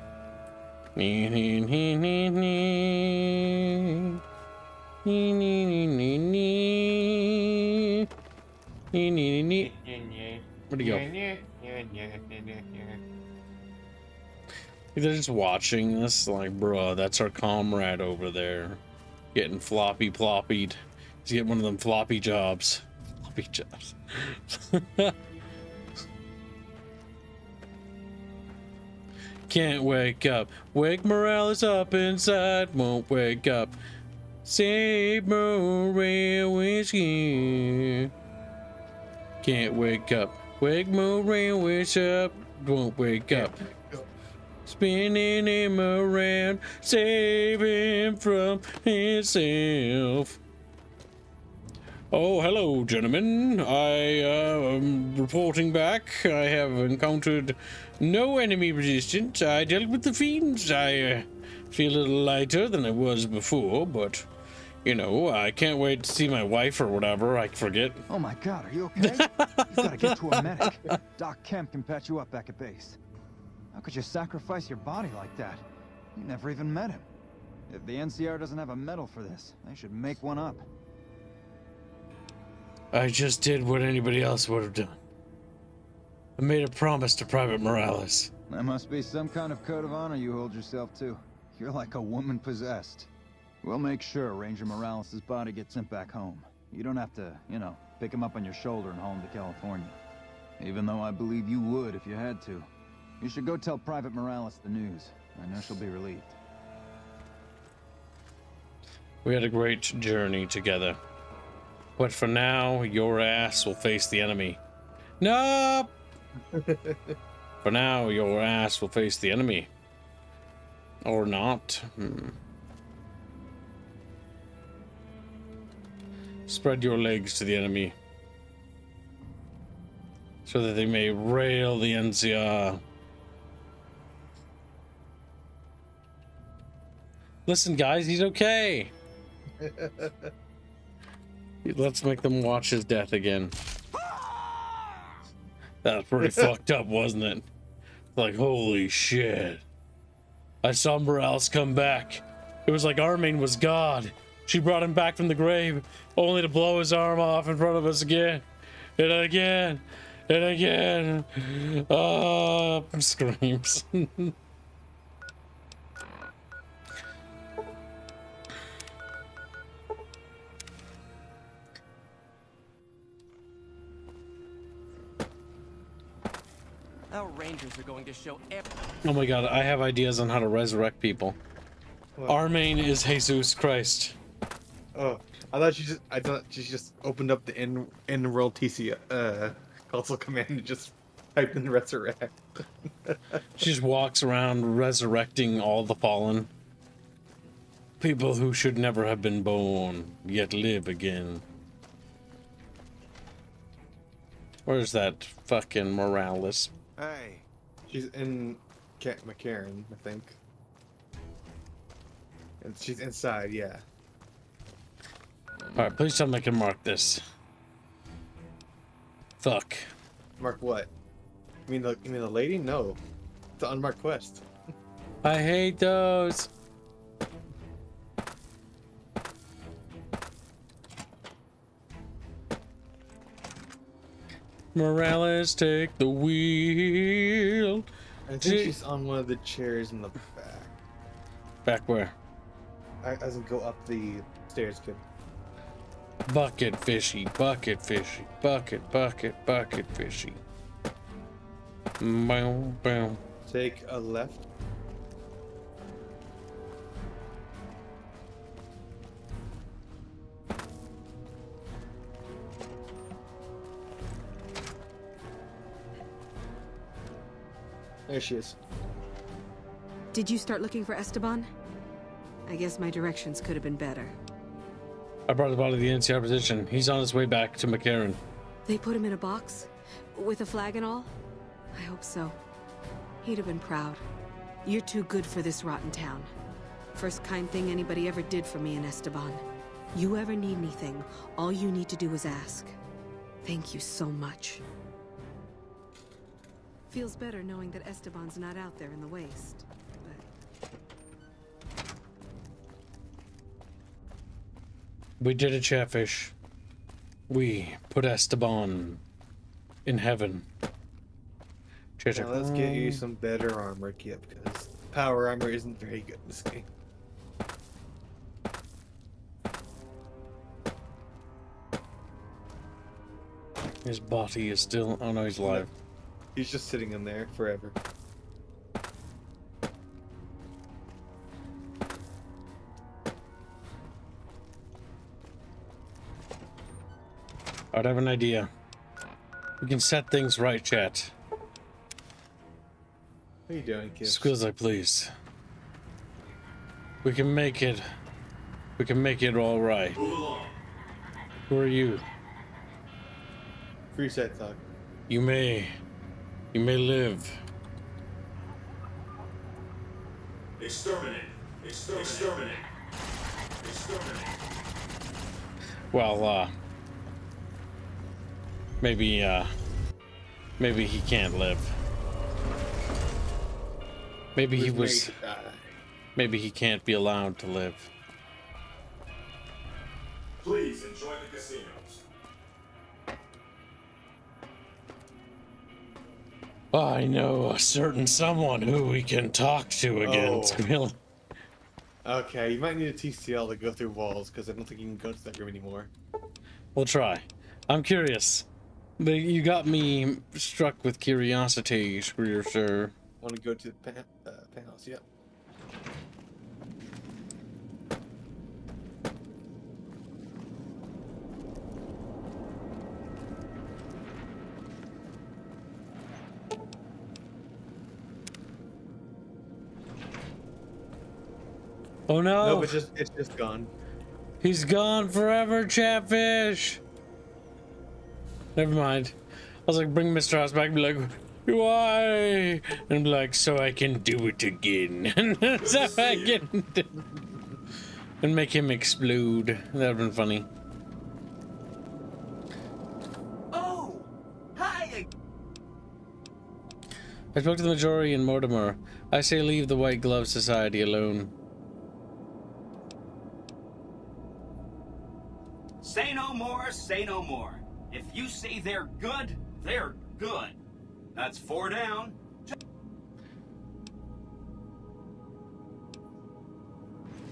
Nee nee nee nee nee. Nee nee nee nee. Nee nee nee. Where'd he go? They're just watching this, like, bruh, that's our comrade over there. Getting floppy ploppied. He's getting one of them floppy jobs. Floppy jobs. Can't wake up. Wake Morales up inside. Won't wake up. Save Morales here. Can't wake up. Wake Morales up. Won't wake up. Spinning him around. Save him from himself. Oh, hello, gentlemen. I am reporting back. I have encountered no enemy resistance. I dealt with the fiends. I feel a little lighter than I was before, but, you know, I can't wait to see my wife or whatever. I forget. Oh my god, are you okay? You've got to get to a medic. Doc Kemp can patch you up back at base. How could you sacrifice your body like that? You never even met him. If the NCR doesn't have a medal for this, they should make one up. I just did what anybody else would have done. I made a promise to Private Morales. That must be some kind of code of honor you hold yourself to. You're like a woman possessed. We'll make sure Ranger Morales' body gets sent back home. You don't have to, you know, pick him up on your shoulder and haul him to California. Even though I believe you would if you had to. You should go tell Private Morales the news. I know she'll be relieved. We had a great journey together. But for now, your ass will face the enemy. No! For now, your ass will face the enemy. Or not. Spread your legs to the enemy. So that they may rail the NCR. Listen, guys, he's okay. Let's make them watch his death again. That was pretty fucked up, wasn't it? Like, holy shit. I saw Morales come back. It was like Armaine was God. She brought him back from the grave, only to blow his arm off in front of us again. And again. And again. Screams. Our rangers are going to show Oh my god, I have ideas on how to resurrect people. Armaine is Jesus Christ. Oh, I thought she just opened up the in world TC console command and just typed in resurrect. She just walks around resurrecting all the fallen. People who should never have been born, yet live again. Where's that fucking Morales? Hey. She's in McCarran, I think. And she's inside, yeah. Alright, please tell me I can mark this. Fuck. Mark what? You mean the lady? No. It's an unmarked quest. I hate those. Morales, take the wheel. I think she's on one of the chairs in the back. Back where? As in go up the stairs, kid. Bucket fishy, bucket fishy, bucket, bucket, bucket fishy. Boom, boom. Take a left. There she is. Did you start looking for Esteban? I guess my directions could have been better. I brought the body to the NCR position. He's on his way back to McCarran. They put him in a box? With a flag and all? I hope so. He'd have been proud. You're too good for this rotten town. First kind thing anybody ever did for me in Esteban. You ever need anything, all you need to do is ask. Thank you so much. Feels better knowing that Esteban's not out there in the waste. We did it, Chatfish. We put Esteban in heaven. Now let's get you some better armor, Kip, because power armor isn't very good in this game. His body is still... Oh no, he's alive. He's just sitting in there forever. I'd have an idea. We can set things right, chat. What are you doing, Kip? Squeals like please. We can make it. We can make it all right. Who are you? Free set talk. You may live. Exterminate. Exterminate. Exterminate. Well, maybe he can't live. Maybe he was. Maybe he can't be allowed to live. Please enjoy the casinos. I know a certain someone who we can talk to again. Squeal. Okay, you might need a TCL to go through walls, because I don't think you can go to that room anymore. We'll try. I'm curious. But you got me struck with curiosity, Screer, sir. Want to go to the penthouse? Yep. Oh no! No, but it's just gone. He's gone forever, Chatfish! Never mind. I was like, bring Mr. House back and be like, why? And be like, so I can do it again. So I can do... And make him explode. That would have been funny. Oh! Hi! I spoke to the majority in Mortimer. I say leave the White Glove Society alone. Say no more, say no more. If you say they're good, they're good. That's 4 down.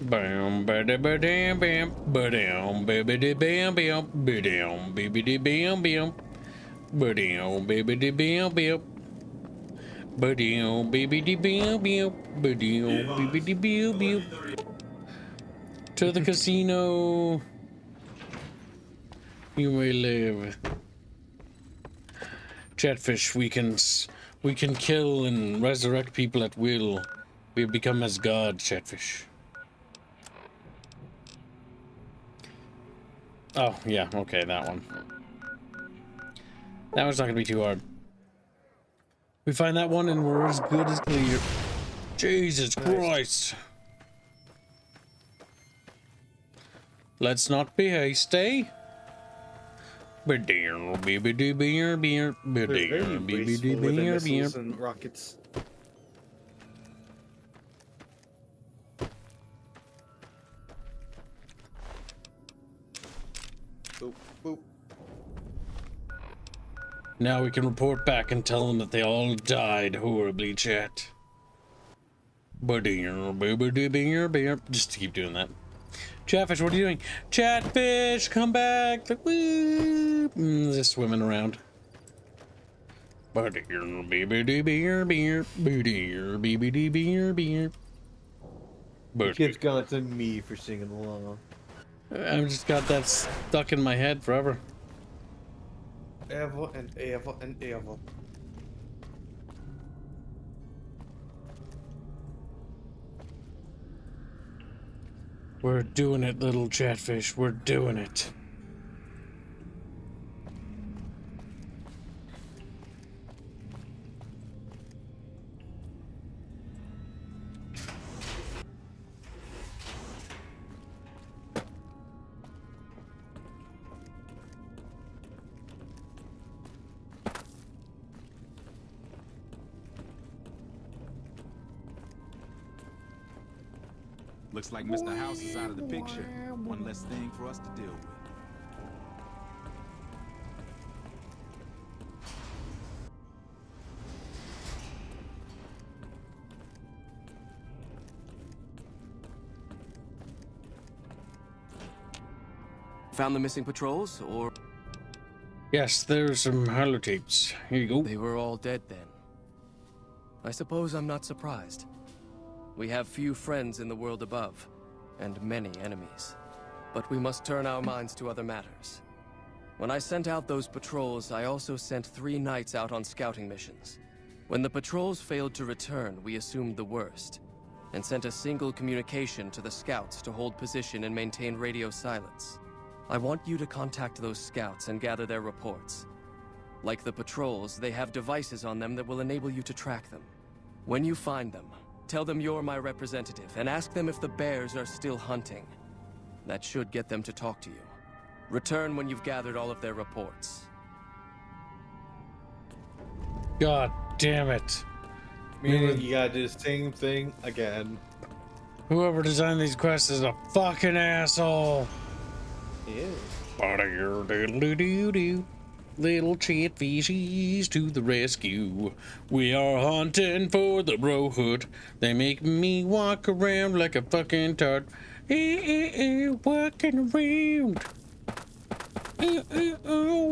Bam, bam, bam, bam, bam, bam, bam, bam, bam, bam, bam, bam, bam, bam, baby, bam, bam. Ba-dee-oh, baby-dee-bam-bam, ba-dee-oh, baby-dee-bam-bam. To the casino. You may live. Chatfish, we can kill and resurrect people at will. We have become as gods, Chatfish. Oh, yeah, okay, that one. That one's not gonna be too hard. We find that one and we're as good as clear. Jesus Christ. Let's not be hasty. They're very wasteful with their missiles and rockets. Boop, boop. Now we can report back and tell them that they all died horribly, chat. Just to keep doing that. Chatfish, what are you doing? Chatfish, come back! Like, woo! Just swimming around. The kid's gone to me for singing along. I've just got that stuck in my head forever. Ever and ever and ever. We're doing it, little Chatfish. We're doing it. Looks like Mr. House is out of the picture. One less thing for us to deal with. Found the missing patrols, or? Yes, there's some holotapes. Here you go. They were all dead then. I suppose I'm not surprised. We have few friends in the world above, and many enemies. But we must turn our minds to other matters. When I sent out those patrols, I also sent 3 knights out on scouting missions. When the patrols failed to return, we assumed the worst, and sent a single communication to the scouts to hold position and maintain radio silence. I want you to contact those scouts and gather their reports. Like the patrols, they have devices on them that will enable you to track them. When you find them, tell them you're my representative, and ask them if the bears are still hunting. That should get them to talk to you. Return when you've gathered all of their reports. God damn it. Meaning you gotta do the same thing again. Whoever designed these quests is a fucking asshole. Yeah. Little chatfishies to the rescue. We are hunting for the brohood. They make me walk around like a fucking tart. Walking around.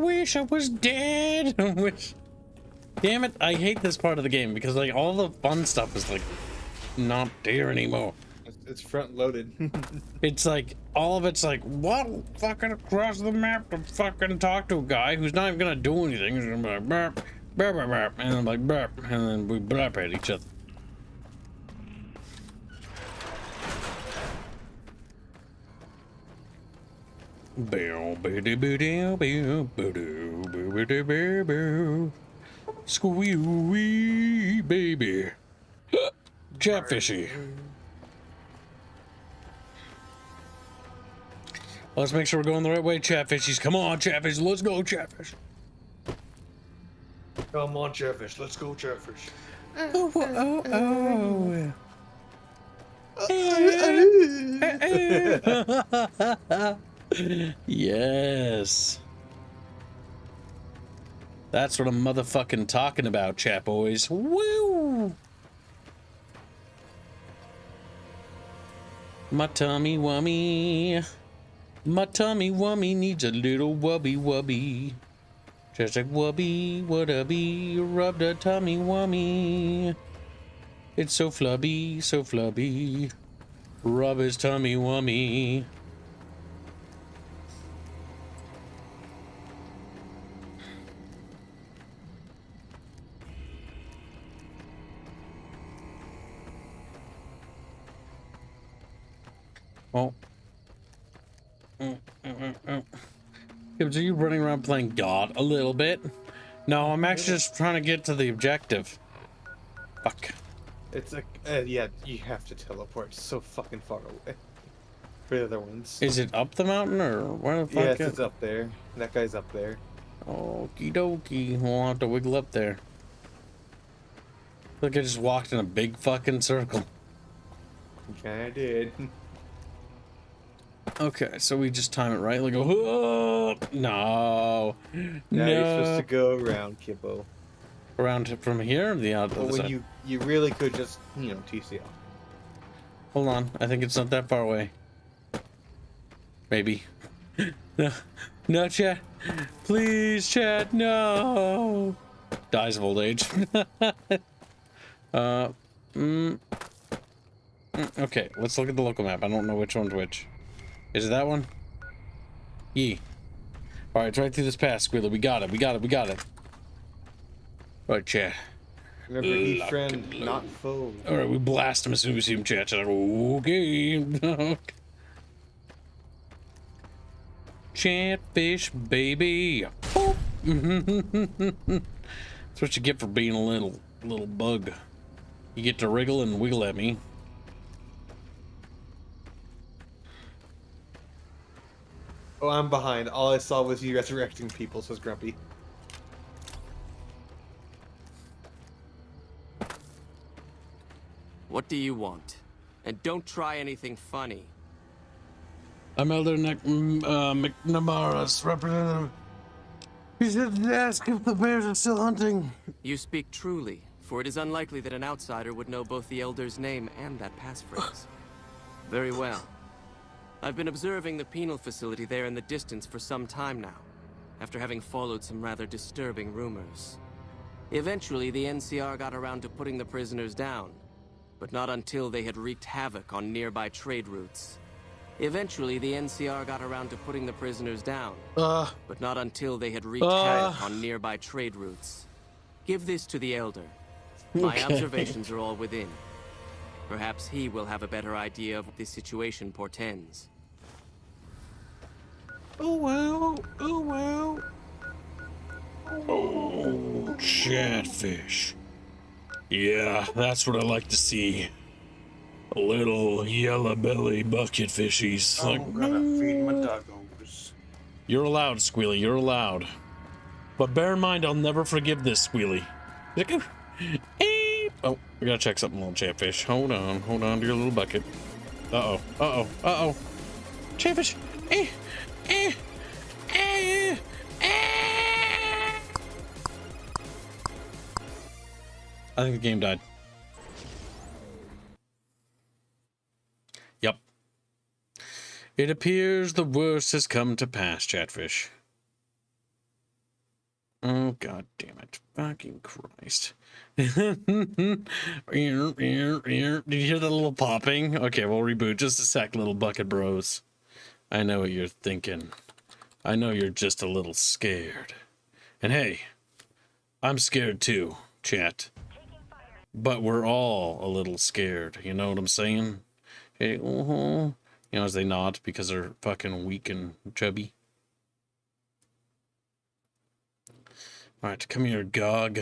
Wish I was dead. Wish. Damn it, I hate this part of the game because like all the fun stuff is like not there anymore. It's front loaded. It's like all of it's like what fucking across the map to fucking talk to a guy who's not even gonna do anything. He's gonna be like burp, burp, burp, burp, and I'm like burp, and then we burp at each other. Squee baby. Chatfishy. Let's make sure we're going the right way, Chatfishies. Come on, Chatfish. Let's go, Chatfish. Come on, Chatfish. Let's go, Chatfish. Oh, oh, oh. Yes. That's what I'm motherfucking talking about, chat boys. Woo! My tummy wummy. My tummy wummy needs a little wubby wubby. Just like wubby, wubby, rub the tummy wummy. It's so flubby, so flubby. Rub his tummy wummy. Oh. Gibbs, are you running around playing God a little bit? No, I'm actually just trying to get to the objective. Fuck. It's like, yeah, you have to teleport so fucking far away. For the other ones. Is it up the mountain or where the fuck? Yes, it's up there. That guy's up there. Okie dokie. We'll have to wiggle up there. Look, I just walked in a big fucking circle. You kinda did. Okay, so we just time it right. Like, oh, no. Now you're supposed to go around, Kippo. Around from here or the other Well, when side? you really could just, you know, TCL. Hold on, I think it's not that far away. Maybe. No, no, chat. Please, chat, no. Dies of old age. Okay, let's look at the local map. I don't know which one's which. Is it that one? Yee. Alright, it's right through this pass, Squealer. We got it, we got it, we got it. Alright, chat. Remember, he friend, not foe. Alright, we blast him as soon as we see him, chat. Okay. Chatfish, baby. That's what you get for being a little bug. You get to wriggle and wiggle at me. Oh, I'm behind. All I saw was you resurrecting people, so it's grumpy. What do you want? And don't try anything funny. I'm Elder McNamara's representative. He said to ask if the bears are still hunting. You speak truly, for it is unlikely that an outsider would know both the Elder's name and that passphrase. Very well. I've been observing the penal facility there in the distance for some time now, after having followed some rather disturbing rumors. Eventually, the NCR got around to putting the prisoners down, but not until they had wreaked havoc on nearby trade routes. Eventually, the NCR got around to putting the prisoners down, but not until they had wreaked havoc on nearby trade routes. Give this to the Elder. My observations are all within. Perhaps he will have a better idea of what this situation portends. Oh, wow. Oh, wow. Oh, chatfish. Yeah, that's what I like to see. A little yellow belly bucket fishies. I'm gonna feed my doggos. You're allowed, Squealy. You're allowed. But bear in mind, I'll never forgive this, Squealy. Oh, we gotta check something, little chatfish. Hold on to your little bucket. Uh-oh. Chatfish! I think the game died. Yep. It appears the worst has come to pass, chatfish. Oh, god damn it. Fucking Christ. Did you hear that little popping? Okay, we'll reboot. Just a sec, little bucket bros. I know what you're thinking. I know you're just a little scared. And hey, I'm scared too, chat. But we're all a little scared. You know what I'm saying? Hey, you know, as they nod because they're fucking weak and chubby. Alright, come here, Gog.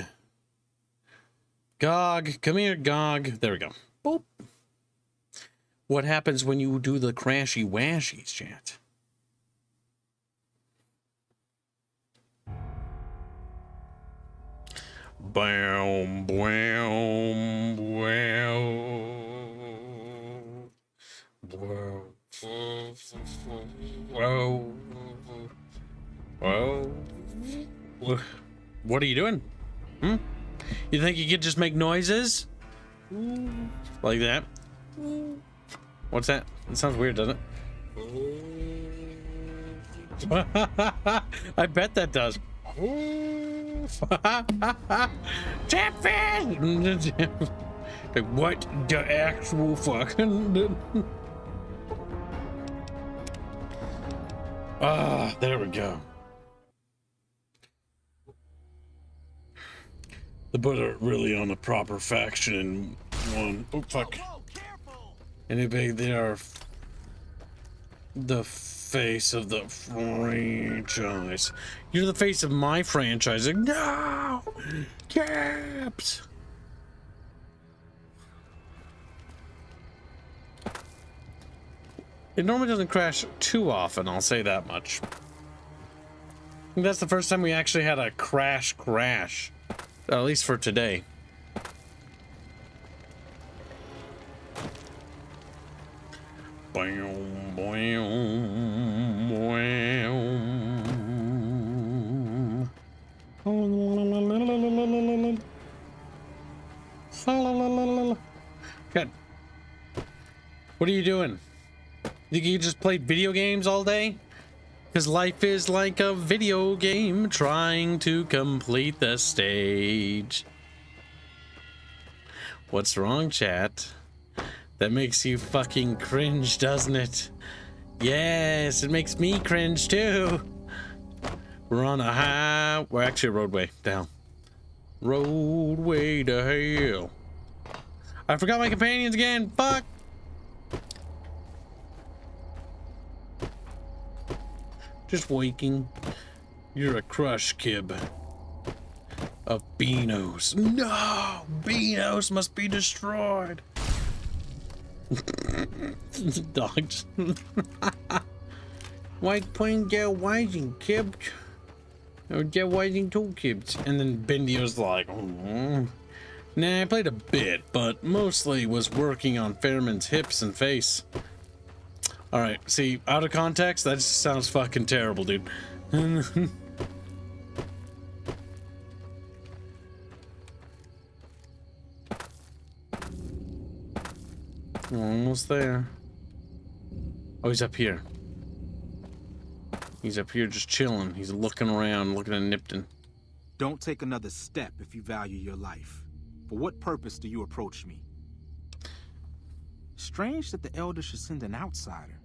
Gog, come here, Gog. There we go. Boop. What happens when you do the crashy washies, chat? Boom, boom, boom. Whoa. What are you doing? You think you could just make noises? Like that? What's that? It sounds weird, doesn't it? I bet that does. Chatfish! Like, what the actual fucking... Ah, there we go. The butter really on a proper faction in one. Oh, fuck. Anybody, they are the face of the franchise. You're the face of my franchise. Like, no! Caps! It normally doesn't crash too often, I'll say that much. I think that's the first time we actually had a crash. At least for today. Boom, boom, boom. Good. What are you doing? Think you just play video games all day? Because life is like a video game trying to complete the stage. What's wrong, chat? That makes you fucking cringe, doesn't it? Yes, it makes me cringe too. We're on a we're actually a roadway down. Roadway to hell. I forgot my companions again. Fuck. Just waking. You're a crush kib of Beanos. No! Beanos must be destroyed. Dogs. White point get whiting kib. Or get whiting two kibs. And then Bendio's like, oh. Nah, I played a bit, but mostly was working on Fairman's hips and face. Alright, see, out of context, that just sounds fucking terrible, dude. Almost there. Oh, he's up here. He's up here just chilling. He's looking around, looking at Nipton. Don't take another step if you value your life. For what purpose do you approach me? Strange that the Elder should send an outsider,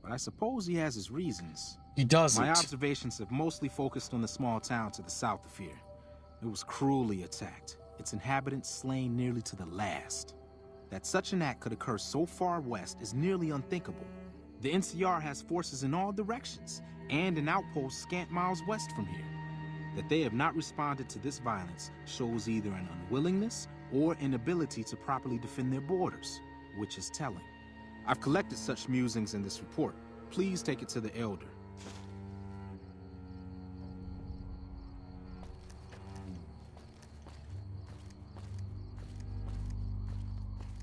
but I suppose he has his reasons. He doesn't. My observations have mostly focused on the small town to the south of here. It was cruelly attacked, its inhabitants slain nearly to the last. That such an act could occur so far west is nearly unthinkable. The NCR has forces in all directions, and an outpost scant miles west from here. That they have not responded to this violence shows either an unwillingness or inability to properly defend their borders, which is telling. I've collected such musings in this report. Please take it to the Elder.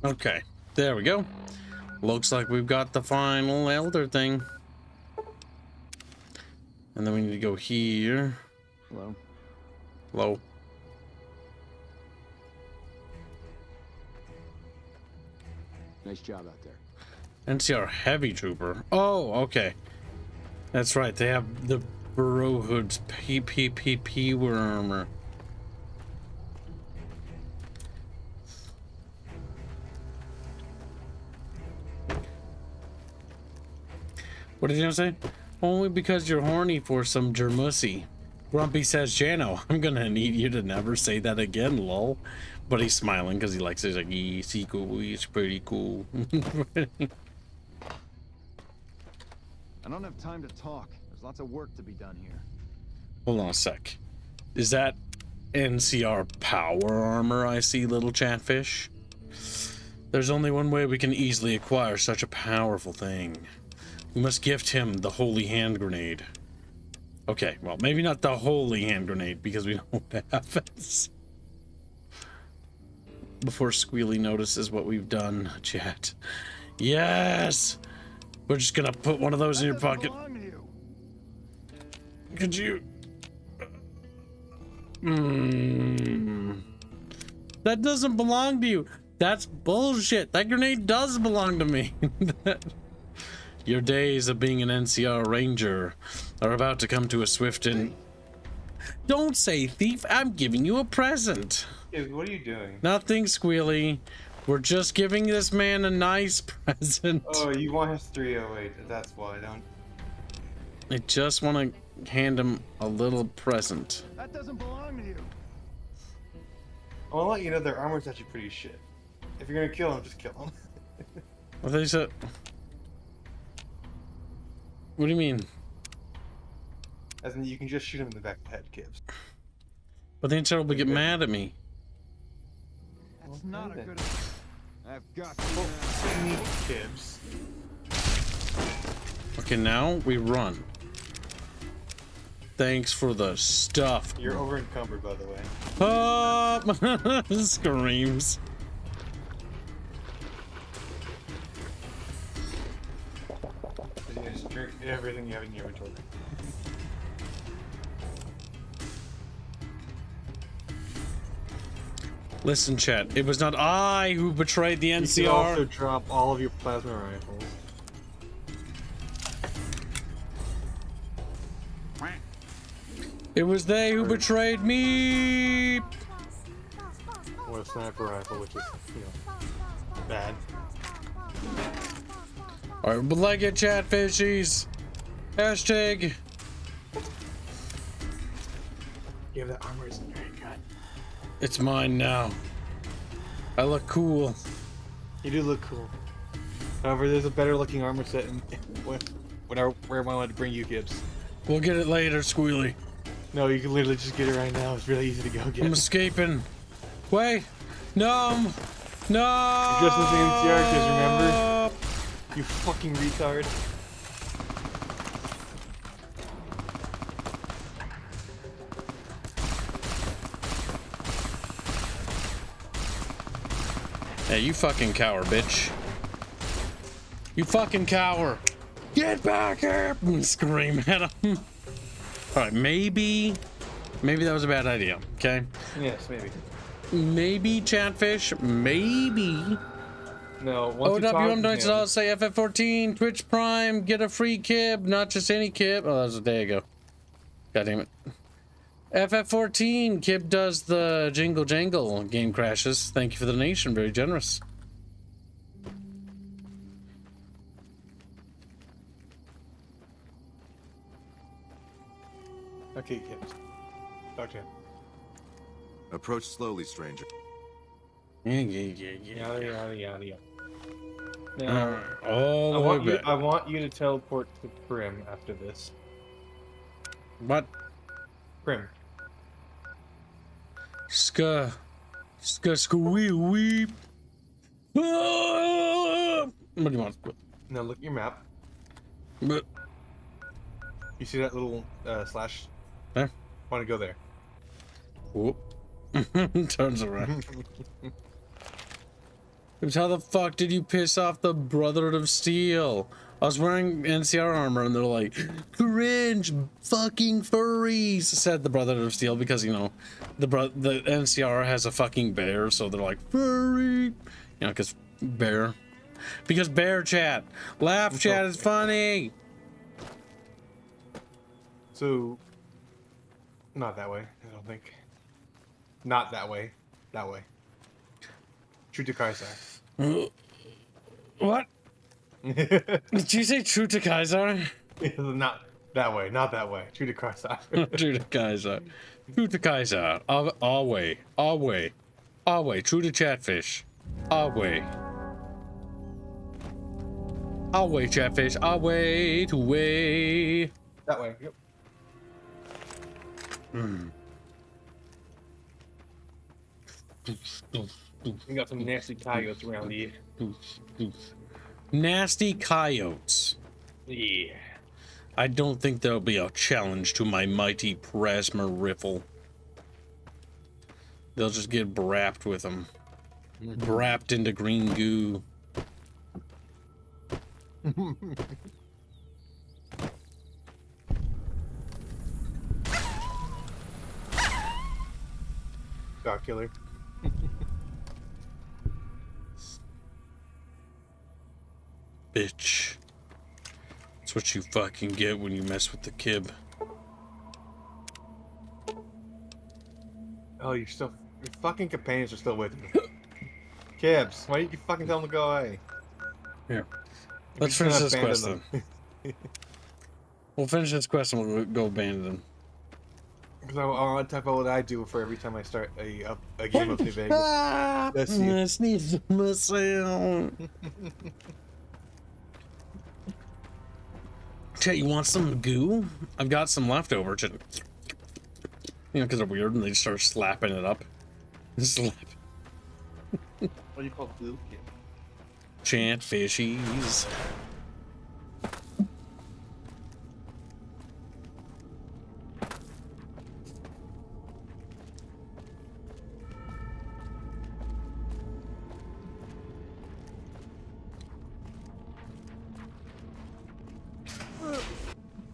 Okay, there we go. Looks like we've got the final Elder thing. And then we need to go here. Hello. Hello. Nice job out there. NCR Heavy Trooper. Oh, okay. That's right. They have the Burrow Hood's PPPP wormer. What did you say? Only because you're horny for some germussy. Grumpy says, Jano, I'm gonna need you to never say that again, lol. But he's smiling because he likes it. He's like, he's cool, he's pretty cool. I don't have time to talk. There's lots of work to be done here. Hold on a sec. Is that NCR power armor I see, little chatfish? There's only one way we can easily acquire such a powerful thing. We must gift him the holy hand grenade. Okay, well, maybe not the holy hand grenade, because we don't have it. Before Squealy notices what we've done, chat. Yes! We're just gonna put one of those in your pocket. Could you... That doesn't belong to you. That's bullshit. That grenade does belong to me. Your days of being an NCR Ranger are about to come to a swift end. Don't say thief. I'm giving you a present. Dude, what are you doing? Nothing, Squealy. We're just giving this man a nice present. Oh, you want his 308. That's why, don't... I just want to hand him a little present. That doesn't belong to you. I want to let you know their armor's actually pretty shit. If you're gonna kill him, just kill him. What they said? What do you mean? As in, you can just shoot him in the back of the head, Gibbs. But the NCR will get mad at me. That's not a good. I've got Gibbs. Okay, now we run. Thanks for the stuff. You're over encumbered, by the way. Up! Screams. You just drink everything you have in your inventory. Listen, chat. It was not I who betrayed the NCR. You can also drop all of your plasma rifles. It was they who betrayed me. Or a sniper rifle, which is, you know, bad. Alright, but like it, chat fishies. Hashtag. Yeah, that armor isn't very good. It's mine now. I look cool. You do look cool. However, there's a better looking armor set in where I wanted to bring you, Gibbs. We'll get it later, Squealy. No, you can literally just get it right now. It's really easy to go get. I'm escaping. Wait. No. No. You're just as the NCR, kids, remember? You fucking retard. Hey, you fucking cower, bitch. You fucking cower. Get back here! Scream at him. Alright, maybe that was a bad idea, okay? Yes, maybe. Maybe, Chatfish, maybe. No, once OWM donates all say FF14, Twitch Prime, get a free kib, not just any kib. Oh, that was a day ago. God damn it. FF14, kib does the Jingle Jangle game crashes. Thank you for the donation, very generous. Okay, Gibbs. Talk to him. Approach slowly, stranger. Yada. Now, all the way back. I want you to teleport to Prim after this. What? Prim. Squee weep. What do you want? Now look at your map. But you see that little slash? There. I want to go there. Whoop. Turns around. How the fuck did you piss off the Brotherhood of Steel? I was wearing NCR armor and they're like, cringe, fucking furries, said the Brotherhood of Steel, because, you know, the NCR has a fucking bear, so they're like, furry. You know, because bear. Because bear chat. Laugh chat is funny. So, not that way, I don't think. Not that way. That way. True to Kaisar. What? Did you say true to Kaisar? Not that way, not that way. True to Kaisar. True to Kaisar. True to Kaisar. Our way. Our way. Our way. True to Chatfish. Our way. Our way, Chatfish. Our way to way. That way, yep. We got some nasty coyotes around here. Nasty coyotes. Yeah. I don't think there'll be a challenge to my mighty plasma riffle. They'll just get brapped with them. Brapped into green goo. Dog killer. Bitch. That's what you fucking get when you mess with the kib. Oh, your fucking companions are still with you. Kibs, why didn't you fucking tell them to go away? Here. Let's finish this quest then. We'll finish this quest and we'll go abandon them. Because I want to talk about what I do for every time I start a game of New Vegas. That's you. I sneeze myself. Chat, you want some goo? I've got some leftover. You know, because they're weird and they just start slapping it up. Slap. What do you call goo? Chatfishies.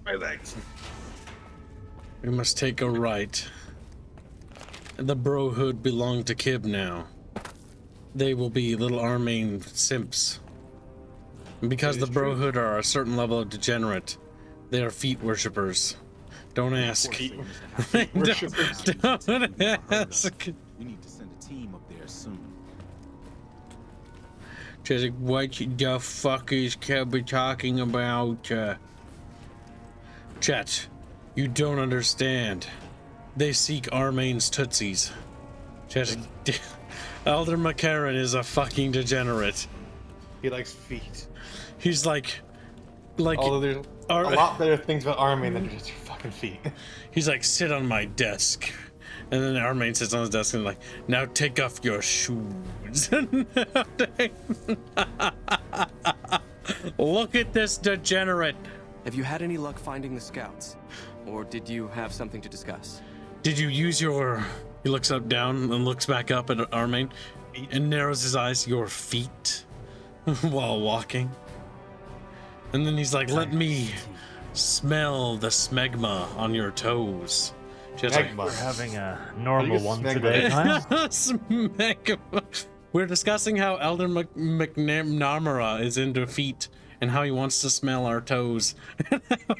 My legs. We must take a right. The brohood belong to Kib now. They will be little Armaine simps. And because the brohood are a certain level of degenerate, they are feet worshippers. Don't ask. Feet worshippers. Don't ask. We need to send a team up there soon. Just like, what the fuck is Kib talking about? Chet, you don't understand. They seek Armaine's tootsies. Chet, Elder McCarran is a fucking degenerate. He likes feet. He's like. Although there's a lot better things about Armaine than just your fucking feet. He's like, sit on my desk. And then Armaine sits on his desk and like, now take off your shoes. Look at this degenerate. Have you had any luck finding the scouts? Or did you have something to discuss? Did you use your... He looks up down and looks back up at Armaine and narrows his eyes. Your feet while walking. And then he's like, let me smell the smegma on your toes. Like, we're having a normal one today, Kyle. Smegma. We're discussing how Elder McNamara is into feet and how he wants to smell our toes.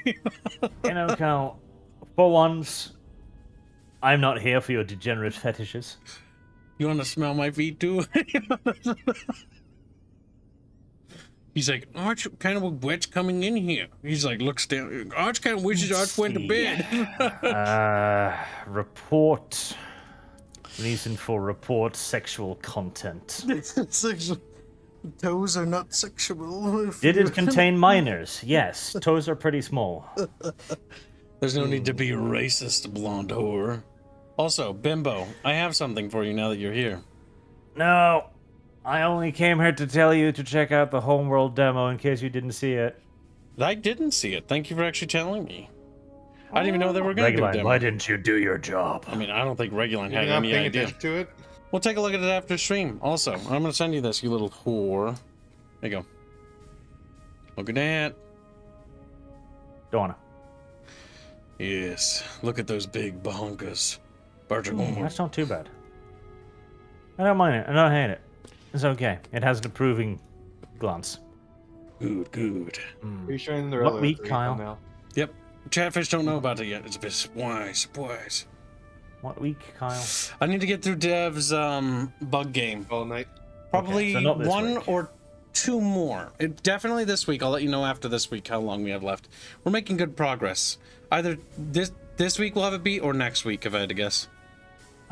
You know, Kyle, for once, I'm not here for your degenerate fetishes. You want to smell my feet too? He's like, Arch kind of a witch coming in here. He's like, looks down. Arch kind of wishes Arch went to bed. Report. Reason for report, sexual content. Sexual. Toes are not sexual. Did it contain minors? Yes. Toes are pretty small. There's no need to be racist, blonde whore. Also, Bimbo, I have something for you now that you're here. No. I only came here to tell you to check out the Homeworld demo in case you didn't see it. I didn't see it. Thank you for actually telling me. I didn't even know they were going to do a demo. Why didn't you do your job? I mean, I don't think Reguline had any idea. To it? We'll take a look at it after stream. Also, I'm going to send you this, you little whore. There you go. Look at that. Don't wanna. Yes. Look at those big bonkas. That's not too bad. I don't mind it. I don't hate it. It's okay. It has an approving glance. Good, good. Are you showing the What week, Kyle? now? Yep. Chatfish don't know about it yet. It's a bit surprise. What week, Kyle? I need to get through Dev's bug game. All night? Probably Okay, so not this one week. or two more. Definitely this week. I'll let you know after this week how long we have left. We're making good progress. Either this week we'll have it beat or next week, if I had to guess.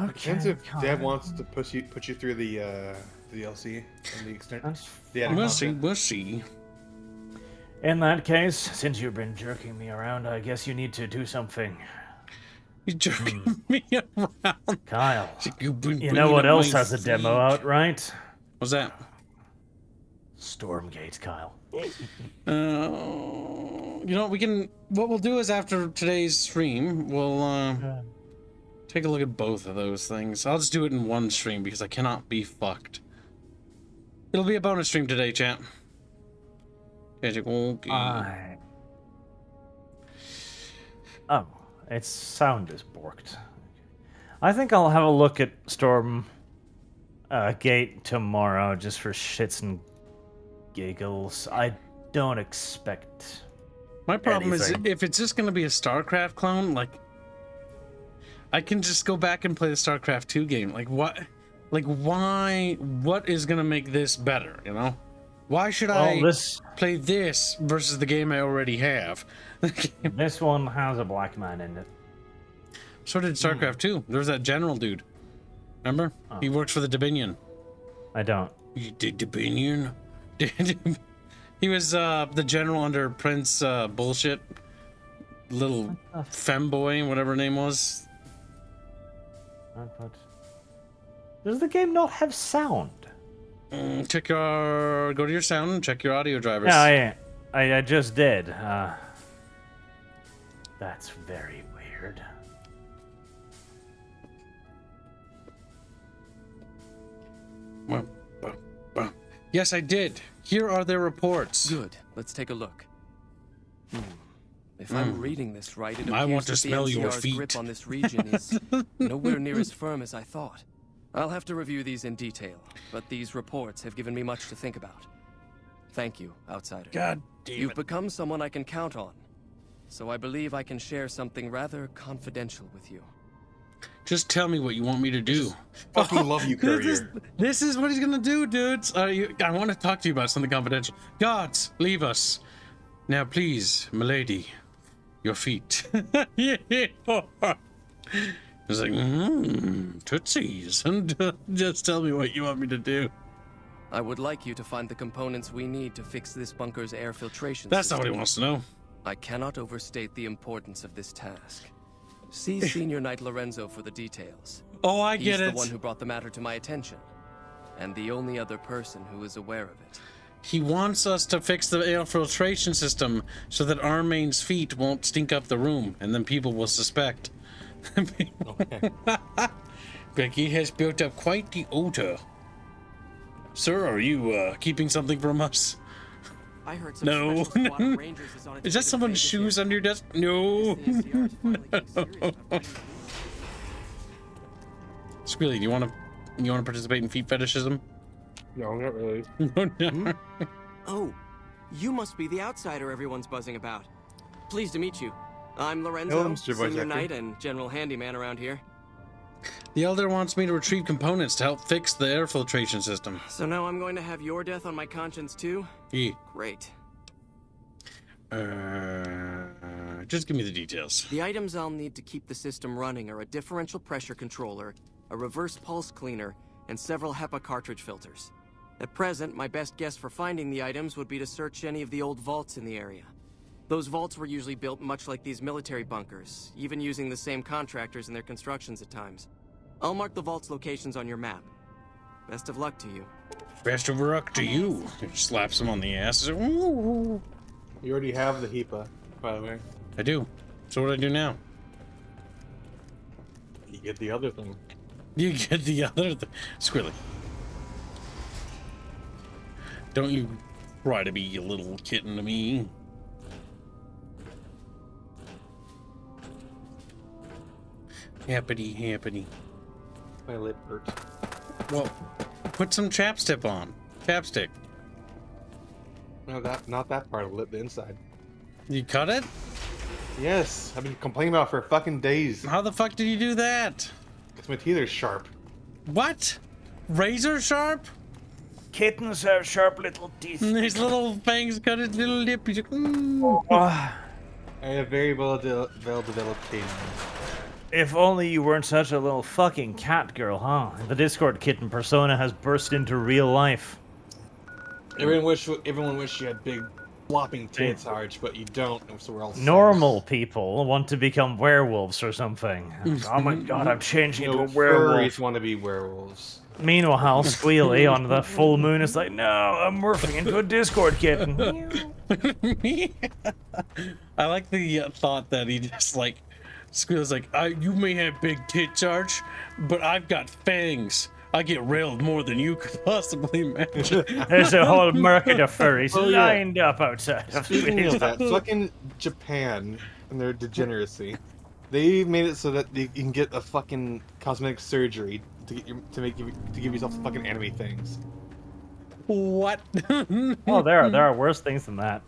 Okay. Depends if Dev wants to put you through the DLC and the extent. We'll see. In that case, since you've been jerking me around, I guess you need to do something. You're jerking me around. Kyle, you know what else has a demo out, right? What's that? Stormgate, Kyle. You know, what we'll do is after today's stream, we'll take a look at both of those things. I'll just do it in one stream because I cannot be fucked. It'll be a bonus stream today, chat. Okay. Oh, its sound is borked. I think I'll have a look at Storm Gate tomorrow just for shits and giggles. I don't expect My problem anything. is if it's just going to be a StarCraft clone, like, I can just go back and play the StarCraft 2 game. Like, what? Like, why? What is going to make this better, you know? Why should I play this versus the game I already have? This one has a black man in it. So did StarCraft 2. There was that general dude. Remember? Oh. He works for the Dominion. I don't. You did Dominion? He was the general under Prince bullshit. Little femboy, whatever her name was. Does the game not have sound? Check your... Go to your sound and check your audio drivers. Yeah, I just did. That's very weird. Yes, I did. Here are their reports. Good. Let's take a look. If I'm reading this right, it I appears want to that the smell your NCR's feet. grip on this region is nowhere near as firm as I thought. I'll have to review these in detail, but these reports have given me much to think about. Thank you, Outsider. God damn You've become someone I can count on, so I believe I can share something rather confidential with you. Just tell me what you want me to do. Fucking love you, Courier. This is what he's gonna do, dudes. I want to talk to you about something confidential. Guards, leave us. Now, please, milady, your feet. It's like, tootsies. And just tell me what you want me to do. I would like you to find the components we need to fix this bunker's air filtration That's system. not what he wants to know. I cannot overstate the importance of this task. See Senior Knight Lorenzo for the details. Oh, I get He's it. the one who brought the matter to my attention, and the only other person who is aware of it. He wants us to fix the air filtration system so that Armaine's feet won't stink up the room, and then people will suspect. Becky has built up quite the odor. Sir, are you keeping something from us? I heard some No. special squad of Rangers is on its Is that way to someone's Vegas shoes here. under your desk? No. Squealy, do you want to participate in feet fetishism? No, not really. No. Oh, you must be the outsider everyone's buzzing about. Pleased to meet you. I'm Lorenzo, Hello, Mr. Voice Senior Actor. Knight and General Handyman around here. The Elder wants me to retrieve components to help fix the air filtration system. So now I'm going to have your death on my conscience too? Yeah. Great. Just give me the details. The items I'll need to keep the system running are a differential pressure controller, a reverse pulse cleaner, and several HEPA cartridge filters. At present, my best guess for finding the items would be to search any of the old vaults in the area. Those vaults were usually built much like these military bunkers, even using the same contractors in their constructions at times. I'll mark the vault's locations on your map. Best of luck to you. Best of luck to you. Slaps him on the ass. Ooh. You already have the HEPA, by the way. I do. So what do I do now? You get the other thing. You get the other thing. Squilly. Don't you try to be a little kitten to me. Happity. My lip hurts. Well, put some chapstick on. Chapstick. No, not that part of the lip, the inside. You cut it? Yes, I've been complaining about it for fucking days. How the fuck did you do that? Because my teeth are sharp. What? Razor sharp? Kittens have sharp little teeth. And his little fangs cut his little lip. He's like, I have very well-developed canines. If only you weren't such a little fucking cat girl, huh? The Discord kitten persona has burst into real life. Everyone wish you had big flopping tits, Arch, but you don't, so we're all sad. Normal people want to become werewolves or something. Oh my god, I'm changing into a werewolf. Furries want to be werewolves. Meanwhile, Squealy on the full moon is like, no, I'm morphing into a Discord kitten. I like the thought that he just like Squeal's like, you may have big tits, Arch, but I've got fangs. I get railed more than you could possibly imagine. There's a whole market of furries lined up outside of Speaking of that, Squealy's. fucking Japan and their degeneracy, they made it so that you can get a fucking cosmetic surgery to give yourself fucking anime things. What? Oh, there are worse things than that.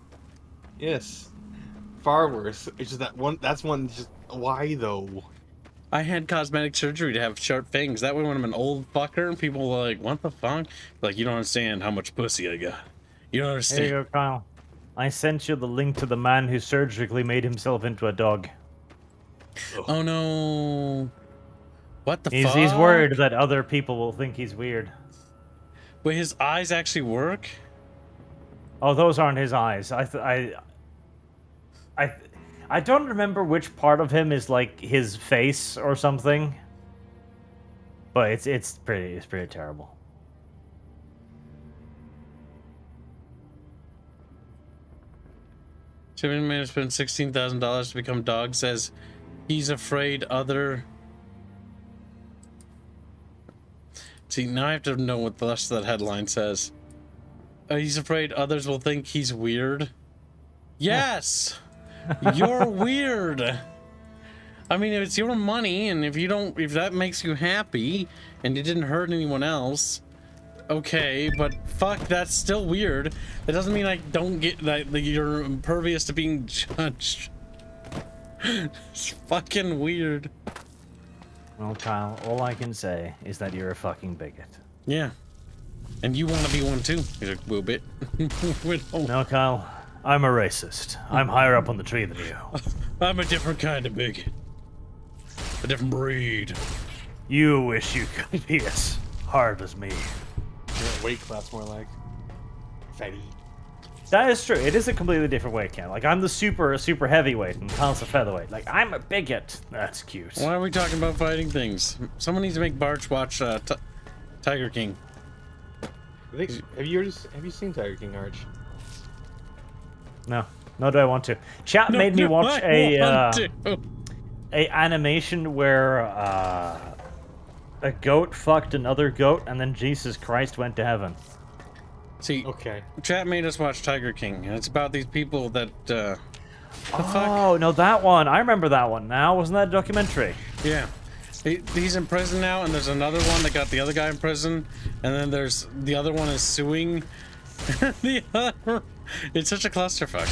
Yes, far worse. It's just that one. That's one. Just why though? I had cosmetic surgery to have sharp fangs. That way when I'm an old fucker, people were like, what the fuck? Like, you don't understand how much pussy I got. You don't Here understand. you go, Kyle. I sent you the link to the man who surgically made himself into a dog. Oh no. What the fuck? He's worried that other people will think he's weird. Wait, his eyes actually work? Oh, those aren't his eyes. I don't remember which part of him is like his face or something. But it's pretty terrible. Jimmy man spent $16,000 to become dog. Says he's afraid other. See, now I have to know what the rest of that headline says. He's afraid others will think he's weird. Yes, you're weird. I mean, if it's your money, and if that makes you happy, and it didn't hurt anyone else, okay. But fuck, that's still weird. That doesn't mean I don't get that you're impervious to being judged. It's fucking weird. Well, Kyle, all I can say is that you're a fucking bigot. Yeah. And you want to be one too. He's like, "Will bit." No, Kyle, I'm a racist. I'm higher up on the tree than you. I'm a different kind of bigot. A different breed. You wish you could be as hard as me. Different weight class, more like. Fatty. That is true. It is a completely different weight count. Like, I'm the super heavyweight and Kyle's a featherweight. Like, I'm a bigot. That's cute. Why are we talking about fighting things? Someone needs to make Barch watch Tiger King. Have you seen Tiger King, Arch? No. No, do I want to? Chat made me watch a animation where a goat fucked another goat and then Jesus Christ went to heaven. See, okay. Chat made us watch Tiger King, and it's about these people that, Oh, no, that one. I remember that one now. Wasn't that a documentary? Yeah. He's in prison now, and there's another one that got the other guy in prison, and then there's the other one is suing the other. It's such a clusterfuck.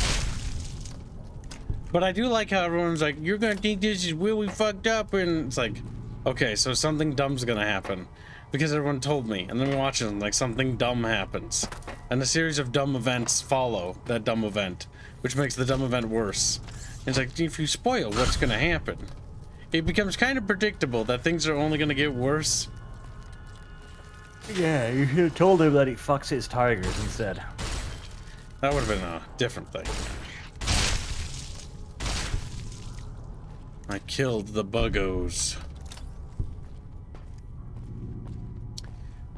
But I do like how everyone's like, "You're gonna think this is really fucked up," and it's like, okay, so something dumb's gonna happen because everyone told me, and then we watch it, and like something dumb happens, and a series of dumb events follow that dumb event, which makes the dumb event worse. And it's like, if you spoil what's gonna happen, it becomes kind of predictable that things are only gonna get worse. Yeah, you should have told him that he fucks his tigers instead. That would have been a different thing. I killed the buggos.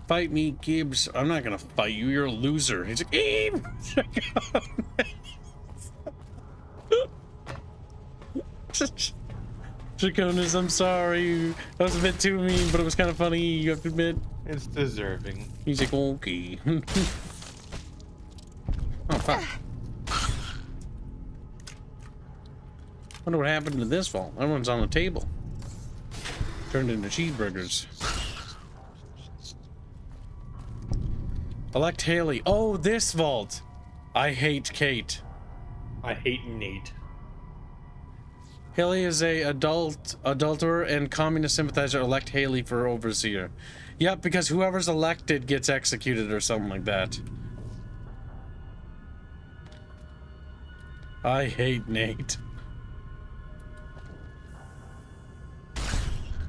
Fight me, Gibbs. I'm not gonna fight you. You're a loser. He's like, Eve! Draconis, I'm sorry. That was a bit too mean, but it was kind of funny, you have to admit. It's deserving. He's like, okay. Oh, fuck. Wonder what happened to this vault. Everyone's on the table. Turned into cheeseburgers. Elect Haley. Oh, this vault. I hate Kate. I hate Nate. Haley is a adulterer and communist sympathizer. Elect Haley for overseer. Yep, because whoever's elected gets executed or something like that. I hate Nate.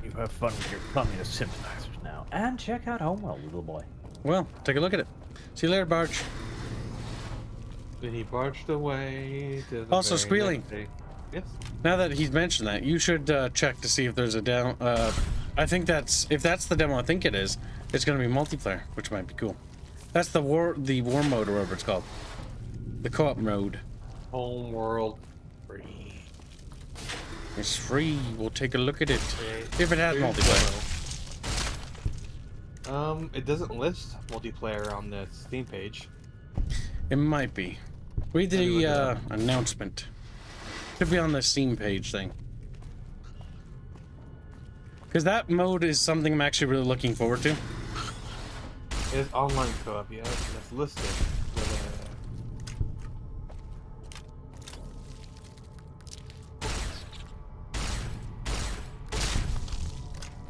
You have fun with your communist sympathizers now. And check out Homewell, little boy. Well, take a look at it. See you later, Barch. Then he barged away to the Also, very Squealing. next day. Yes. Now that he's mentioned that, you should check to see if there's a demo. I think if that's the demo, I think it is. It's going to be multiplayer, which might be cool. That's the war mode or whatever it's called. The co-op mode. Homeworld free. It's free. We'll take a look at it if it has multiplayer. It doesn't list multiplayer on the Steam page. It might be. Read the announcement. Should be on the Steam page thing. Because that mode is something I'm actually really looking forward to. It's online co-op, yeah, that's listed.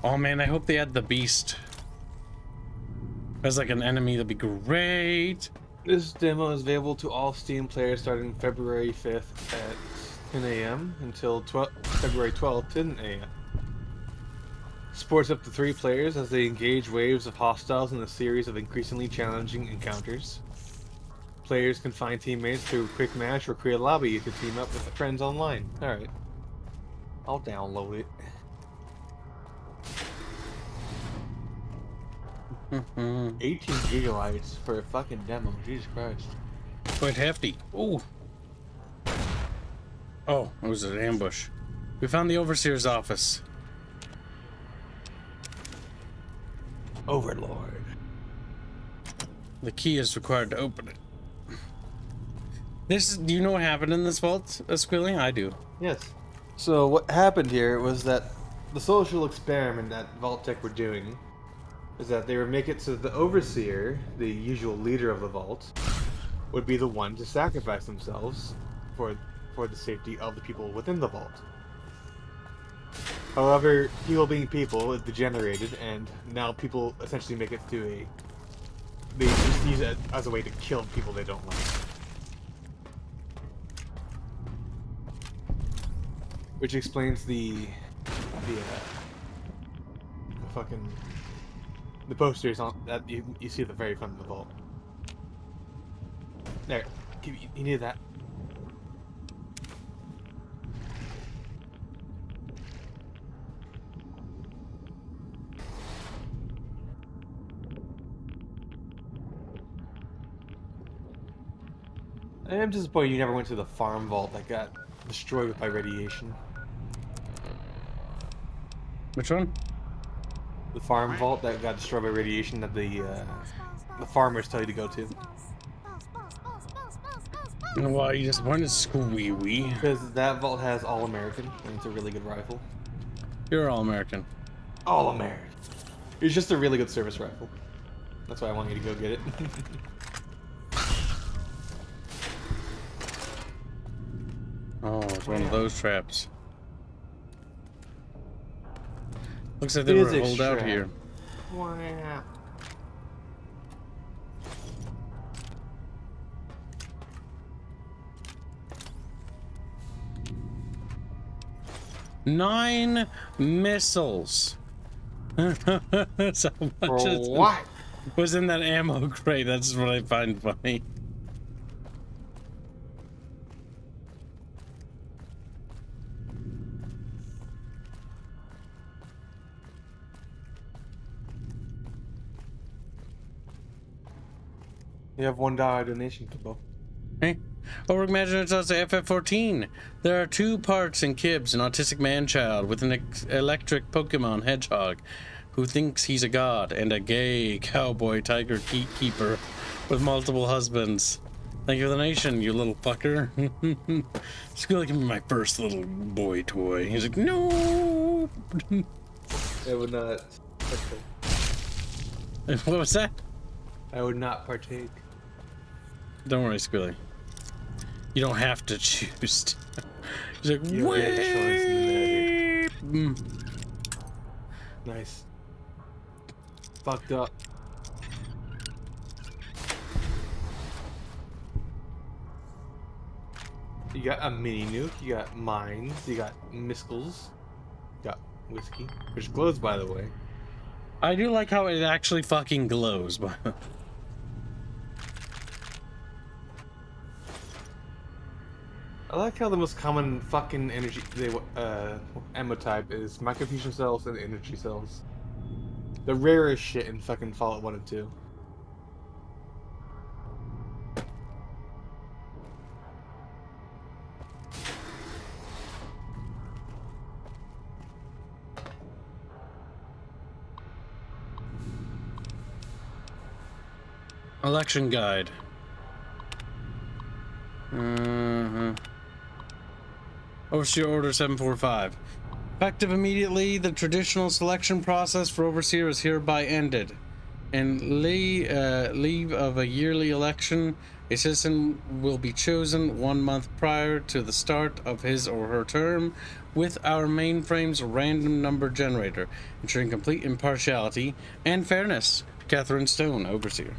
Oh man, I hope they add the beast as like an enemy. That'd be great. This demo is available to all Steam players starting February 5th at 10 a.m. until February 12th, 10 a.m. Supports up to 3 players as they engage waves of hostiles in a series of increasingly challenging encounters. Players can find teammates through quick match or create a lobby to team up with friends online. Alright. I'll download it. 18 gigabytes for a fucking demo. Jesus Christ. Quite hefty. Oh. Oh, it was an ambush. We found the Overseer's office. Overlord. The key is required to open it. Do you know what happened in this vault, Squilly? I do. Yes. So what happened here was that the social experiment that Vault-Tec were doing is that they would make it so the Overseer, the usual leader of the vault, would be the one to sacrifice themselves for the safety of the people within the vault. However, people being people is degenerated, and now people essentially make it to a... They just use it as a way to kill people they don't like. Which explains the posters on that you see at the very front of the vault. There, you need that. I am disappointed you never went to the farm vault that got destroyed by radiation. Which one? The farm vault that got destroyed by radiation that the farmers tell you to go to. Why are you disappointed, Squee-wee? Because that vault has All-American, and it's a really good rifle. You're All-American. All-American. It's just a really good service rifle. That's why I want you to go get it. Oh, it's one of those traps. Looks like they were holed out here. Wow. Nine missiles. That's how much what? Was in that ammo crate. That's what I find funny. You have $1 donation, Kibo. Hey, over imagine it's also FF14. There are 2 parts in Kibbs, an autistic man-child with an electric Pokemon hedgehog who thinks he's a god, and a gay cowboy tiger keeper with multiple husbands. Thank you for the nation, you little fucker. It's gonna give me my first little boy toy. He's like, no. I would not partake. What was that? I would not partake. Don't worry, Squilly. You don't have to choose. He's like, you wait. Nice. Fucked up. You got a mini nuke, you got mines, you got missiles, you got whiskey, which glows, by the way. I do like how it actually fucking glows, but I like how the most common fucking energy ammo type is microfusion cells and energy cells. The rarest shit in fucking Fallout 1 and 2. election guide. Overseer Order 745. Effective immediately, the traditional selection process for Overseer is hereby ended. In leave of a yearly election, a citizen will be chosen 1 month prior to the start of his or her term with our mainframe's random number generator, ensuring complete impartiality and fairness. Catherine Stone, Overseer.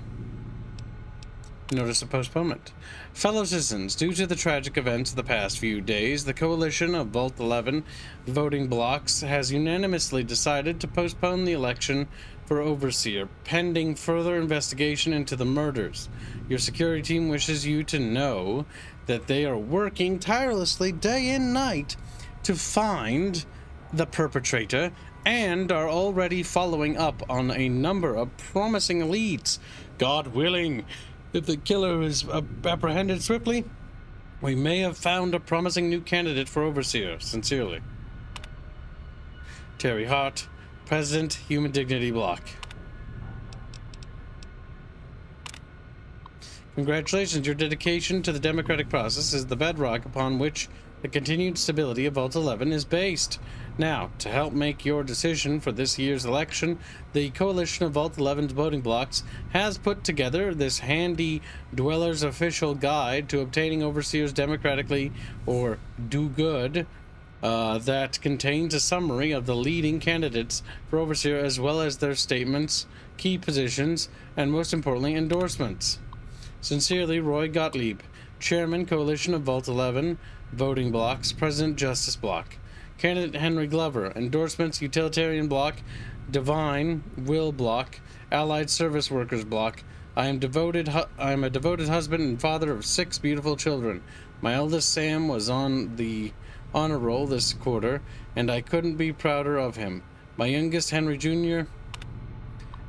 Notice of postponement. Fellow citizens, due to the tragic events of the past few days, the coalition of Vault 11 voting blocks has unanimously decided to postpone the election for Overseer, pending further investigation into the murders. Your security team wishes you to know that they are working tirelessly day and night to find the perpetrator and are already following up on a number of promising leads. God willing, if the killer is apprehended swiftly, we may have found a promising new candidate for Overseer. Sincerely. Terry Hart, President, Human Dignity Block. Congratulations, your dedication to the democratic process is the bedrock upon which the continued stability of Vault 11 is based. Now, to help make your decision for this year's election, the coalition of Vault 11's voting blocks has put together this handy Dweller's official guide to obtaining Overseers democratically or do good that contains a summary of the leading candidates for Overseer as well as their statements, key positions, and most importantly, endorsements. Sincerely, Roy Gottlieb, Chairman, Coalition of Vault 11, Voting Blocks, President, Justice Block. Candidate Henry Glover, Endorsements, Utilitarian Block, Divine, Will Block, Allied Service Workers Block. I am a devoted husband and father of 6 beautiful children. My eldest Sam was on the honor roll this quarter, and I couldn't be prouder of him. My youngest Henry Jr.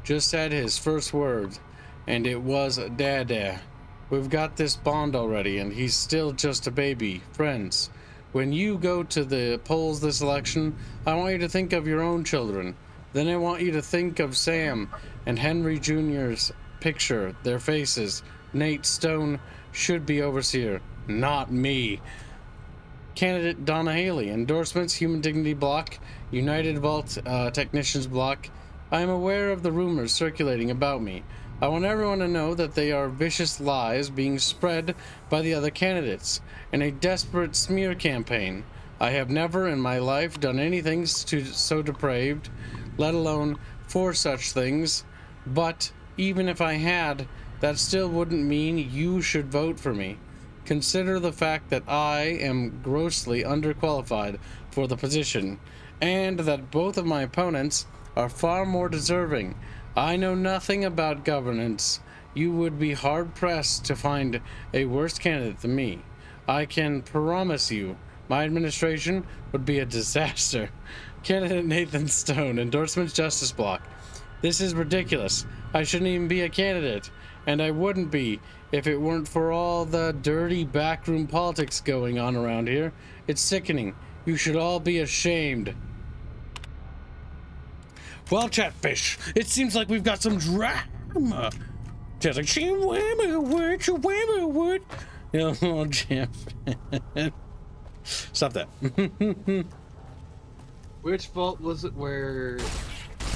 just said his first word, and it was Dada. We've got this bond already, and he's still just a baby. Friends, when you go to the polls this election, I want you to think of your own children. Then I want you to think of Sam and Henry Jr.'s picture, their faces. Nate Stone should be Overseer, not me. Candidate Donna Haley, Endorsements, Human Dignity Block, United Vault Technicians Block. I am aware of the rumors circulating about me. I want everyone to know that they are vicious lies being spread by the other candidates in a desperate smear campaign. I have never in my life done anything so depraved, let alone for such things, but even if I had, that still wouldn't mean you should vote for me. Consider the fact that I am grossly underqualified for the position, and that both of my opponents are far more deserving. I know nothing about governance. You would be hard-pressed to find a worse candidate than me. I can promise you, my administration would be a disaster. Candidate Nathan Stone, Endorsements, Justice Block. This is ridiculous. I shouldn't even be a candidate, and I wouldn't be if it weren't for all the dirty backroom politics going on around here. It's sickening. You should all be ashamed. Well, Chatfish, it seems like we've got some drama. Just like, oh, Jeff. Stop that. Which vault was it where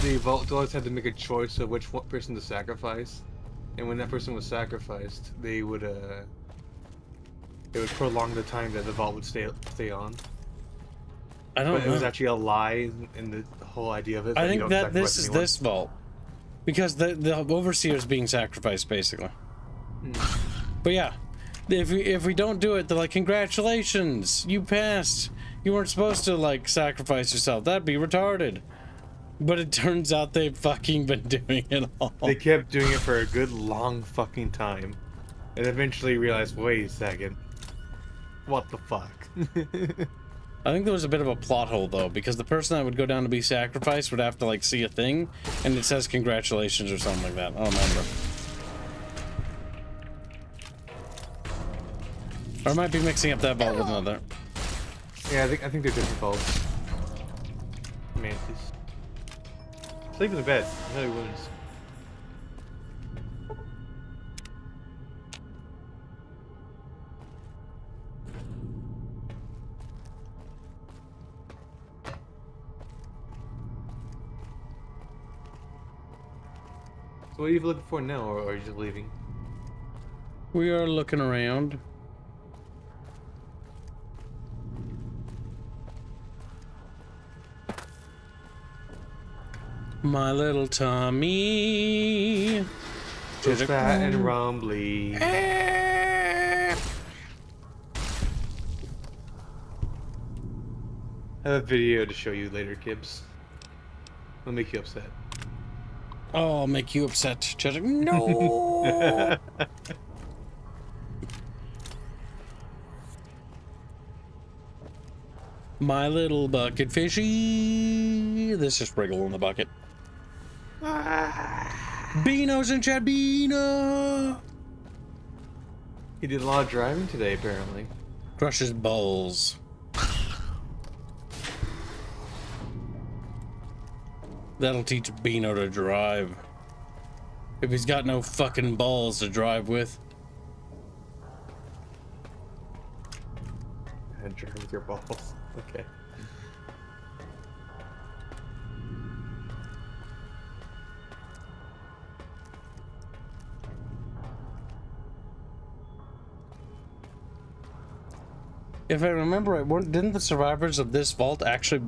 the vault dwellers had to make a choice of which person to sacrifice? And when that person was sacrificed, they would prolong the time that the vault would stay on. I don't know. It was actually a lie in the whole idea of it. I think that this is this vault. Because the Overseer is being sacrificed, basically. But yeah, if we don't do it, they're like, congratulations, you passed. You weren't supposed to, like, sacrifice yourself. That'd be retarded. But it turns out they've fucking been doing it all. They kept doing it for a good long fucking time. And eventually realized, wait a second. What the fuck? I think there was a bit of a plot hole, though, because the person that would go down to be sacrificed would have to, like, see a thing, and it says congratulations or something like that. I don't remember. Or I might be mixing up that vault with another. Yeah, I think they're different vaults. Mantis. Sleep in the bed. No wounds. So what are you looking for now, or are you just leaving? We are looking around. My little Tommy. So fat and rumbly. I have a video to show you later, Kibbs. I'll make you upset. Oh, I'll make you upset, Cheddar. No! My little bucket fishy. This is Wriggle in the bucket. Beano's in chat, Beano! He did a lot of driving today, apparently. Crushes balls. That'll teach Beano to drive. If he's got no fucking balls to drive with. And drive with your balls. Okay. If I remember right, didn't the survivors of this vault actually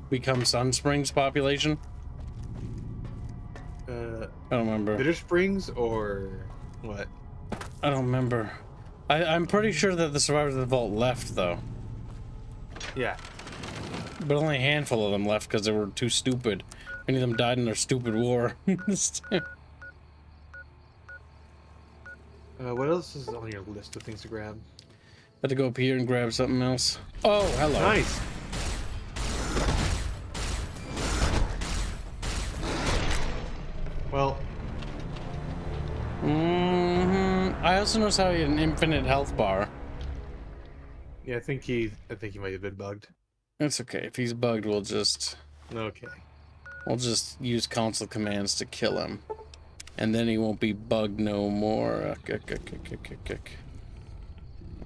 become Sunsprings population? I don't remember. Bitter Springs or what? I don't remember. I'm pretty sure that the survivors of the vault left, though. Yeah. But only a handful of them left because they were too stupid. Many of them died in their stupid war. What else is on your list of things to grab? Had to go up here and grab something else. Oh, hello. Nice. Well. I also noticed how he had an infinite health bar. Yeah, I think he might have been bugged. It's okay. If he's bugged, we'll just use console commands to kill him. And then he won't be bugged no more.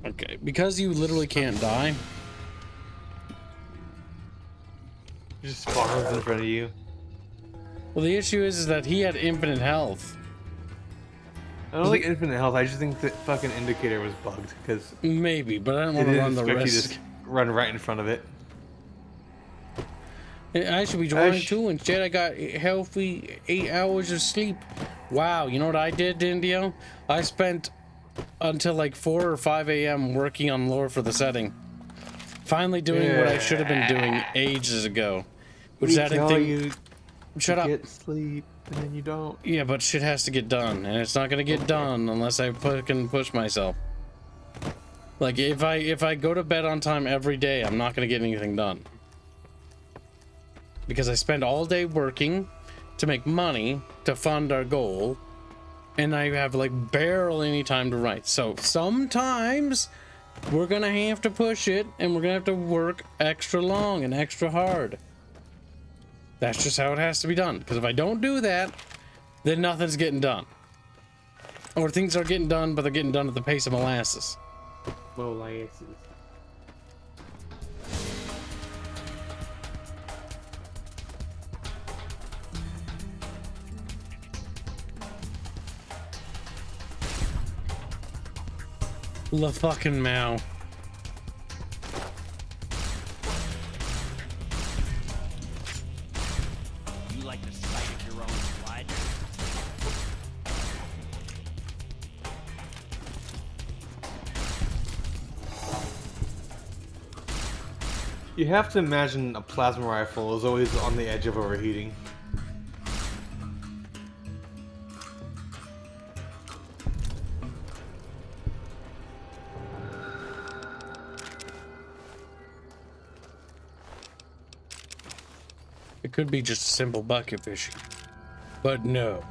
Okay, because you literally can't die. Just spawns in front of you. Well, the issue is that he had infinite health. I don't think infinite health. I just think that fucking indicator was bugged because maybe, but I don't want to run the risk. You just run right in front of it. I should be joining too. Instead, I got healthy 8 hours of sleep. Wow, you know what I did, Indio? I spent until like 4 or 5 a.m. working on lore for the setting. Finally doing what I should have been doing ages ago. Which is adding thing. Shut up. Get sleep and then you don't. Yeah, but shit has to get done, and it's not gonna get done unless I can push myself. Like if I go to bed on time every day, I'm not gonna get anything done. Because I spend all day working to make money to fund our goal, and I have like barely any time to write. So sometimes we're gonna have to push it, and we're gonna have to work extra long and extra hard. That's just how it has to be done. Because if I don't do that, then nothing's getting done. Or things are getting done, but they're getting done at the pace of molasses. Molasses. La fucking Mao. You like the sight of your own blood? You have to imagine a plasma rifle is always on the edge of overheating. It could be just a simple bucket fishing, but no.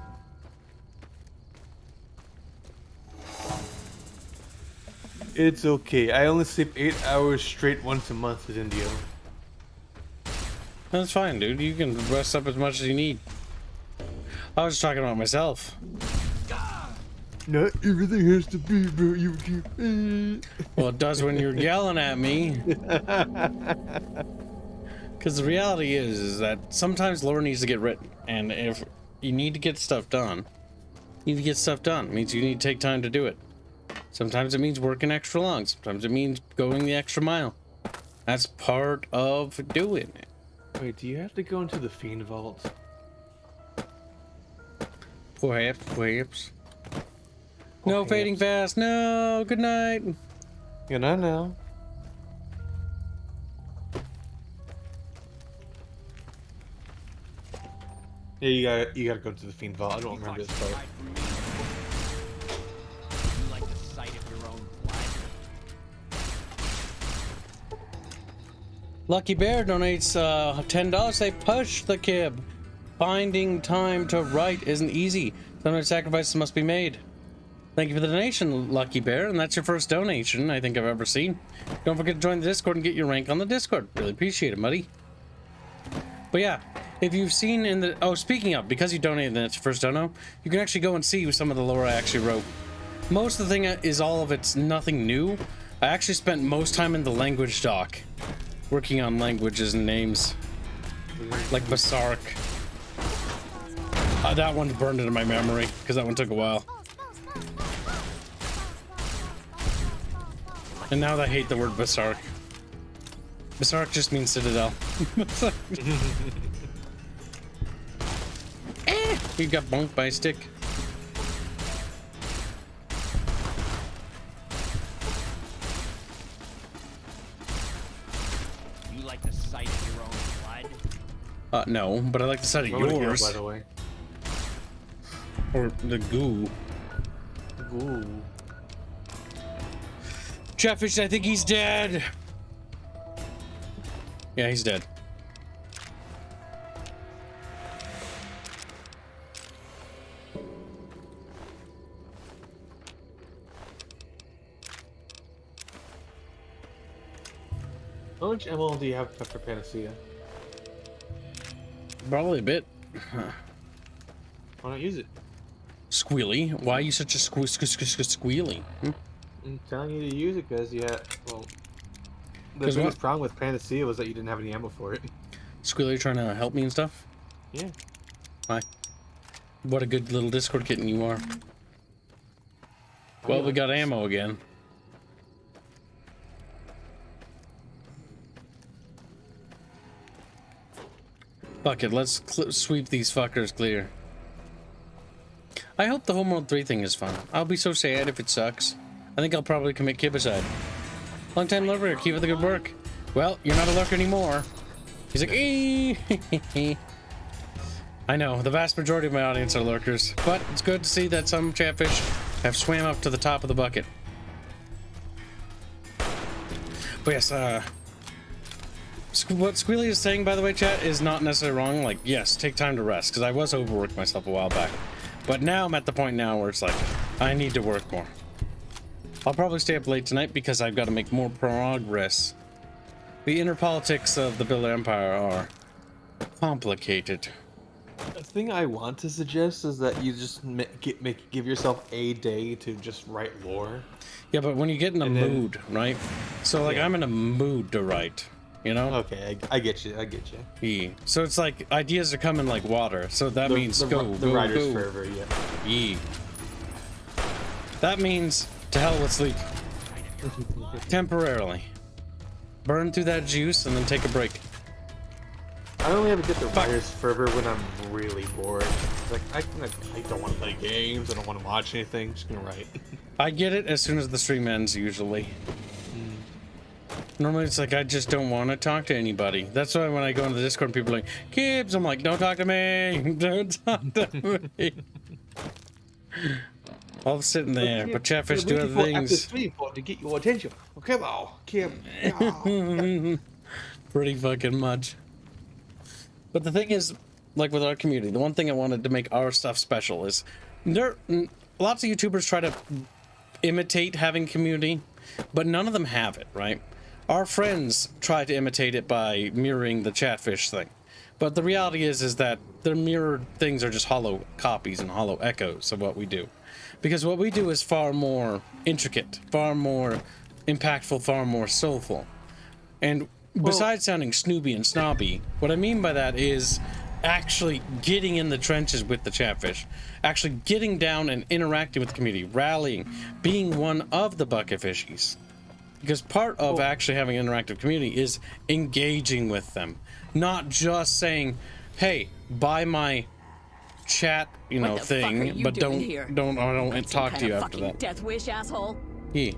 It's okay. I only sleep 8 hours straight once a month at Indio. That's fine, dude. You can rest up as much as you need. I was talking about myself. Not everything has to be about you. Well, it does when you're yelling at me. Because the reality is that sometimes lore needs to get written, and if you need to get stuff done, you need to get stuff done. It means you need to take time to do it. Sometimes it means working extra long. Sometimes it means going the extra mile. That's part of doing it. Wait, do you have to go into the Fiend Vault? Perhaps. No fading fast. No. Good night. Good night now. Yeah, you gotta go to the Fiend Vault. I don't remember this part. You like the sight of your own blood? Lucky Bear donates $10. They push the kib. Finding time to write isn't easy. Sometimes sacrifices must be made. Thank you for the donation, Lucky Bear, and that's your first donation I think I've ever seen. Don't forget to join the Discord and get your rank on the Discord. Really appreciate it, buddy. But yeah, if you've seen in the... Oh, speaking of, because you donated and it's your first dono, you can actually go and see some of the lore I actually wrote. Most of the thing is all of it's nothing new. I actually spent most time in the language doc, working on languages and names. Like Basark. That one burned into my memory, because that one took a while. And now I hate the word Basark. Basark just means citadel. You got bonked by a stick. You like the sight of your own blood? No, but I like the sight of yours. By the way. Or the goo. Ooh. Chatfish, I think he's dead. Yeah, he's dead. How much ammo do you have for Panacea? Probably a bit. Why not use it? Squealy? Why are you such a squealy? I'm telling you to use it because well, the 'Cause biggest what? problem with Panacea was that you didn't have any ammo for it. Squealy trying to help me and stuff? Yeah. Why? What a good little Discord kitten you are. Well, we got ammo again. Fuck it, let's sweep these fuckers clear. I hope the Homeworld 3 thing is fun. I'll be so sad if it sucks. I think I'll probably commit kibicide. Long time lurker, keep up the good work. Well, you're not a lurker anymore. He's like, eee. I know, the vast majority of my audience are lurkers, but it's good to see that some chatfish have swam up to the top of the bucket. But yes, what Squealy is saying, by the way, chat, is not necessarily wrong. Like, yes, take time to rest, because I was overworked myself a while back. But now I'm at the point now where it's like, I need to work more. I'll probably stay up late tonight because I've got to make more progress. The inner politics of the Builder Empire are complicated. The thing I want to suggest is that you just give yourself a day to just write lore. Yeah, but when you get in a mood, right? So, like, I'm in a mood to write, you know? Okay, I get you. Yeah. So it's like ideas are coming like water. So that means the writer's fervor, yeah. Yeah. That means to hell with sleep. Temporarily. Burn through that juice and then take a break. I only ever get the writer's fervor when I'm really bored. Like, I don't want to play games. I don't want to watch anything. I'm just gonna write. I get it as soon as the stream ends, usually. Normally it's like, I just don't want to talk to anybody. That's why when I go into the Discord, people are like, Kibbs, I'm like, don't talk to me. Don't talk to me. I'm sitting there, but Chatfish do other things. To get your attention. Okay, well, Pretty fucking much. But the thing is, like with our community, the one thing I wanted to make our stuff special is lots of YouTubers try to imitate having community, but none of them have it, right? Our friends try to imitate it by mirroring the Chatfish thing. But the reality is that their mirrored things are just hollow copies and hollow echoes of what we do. Because what we do is far more intricate, far more impactful, far more soulful. And besides sounding snooby and snobby, what I mean by that is actually getting in the trenches with the Chatfish, actually getting down and interacting with the community, rallying, being one of the bucket fishies. Because part of actually having an interactive community is engaging with them, not just saying, hey, buy my chat, you What know, the fuck are thing, you but doing don't here? don't talk to you after fucking that. Death wish, asshole. Yeah.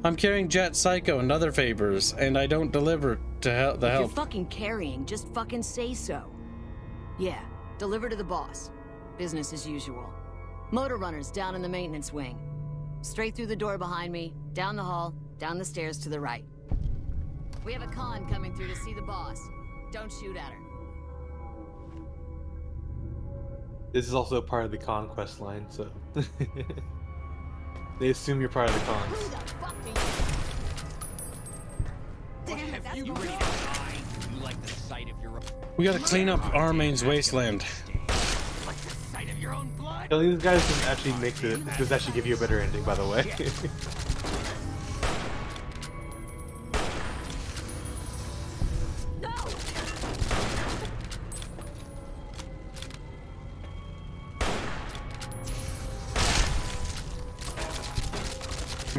I'm carrying Jet Psycho and other favors, and I don't deliver to the If you're help. fucking carrying, just fucking say so. Yeah, deliver to the boss. Business as usual. Motor runners down in the maintenance wing. Straight through the door behind me, down the hall, down the stairs to the right. We have a con coming through to see the boss. Don't shoot at her. This is also part of the conquest line, so they assume you're part of the cons. You ready to die? You like the sight of your own... We gotta clean up Armaine's wasteland. Like the sight of your own blood? Killing these guys doesn't actually make does actually give you a better ending, by the way.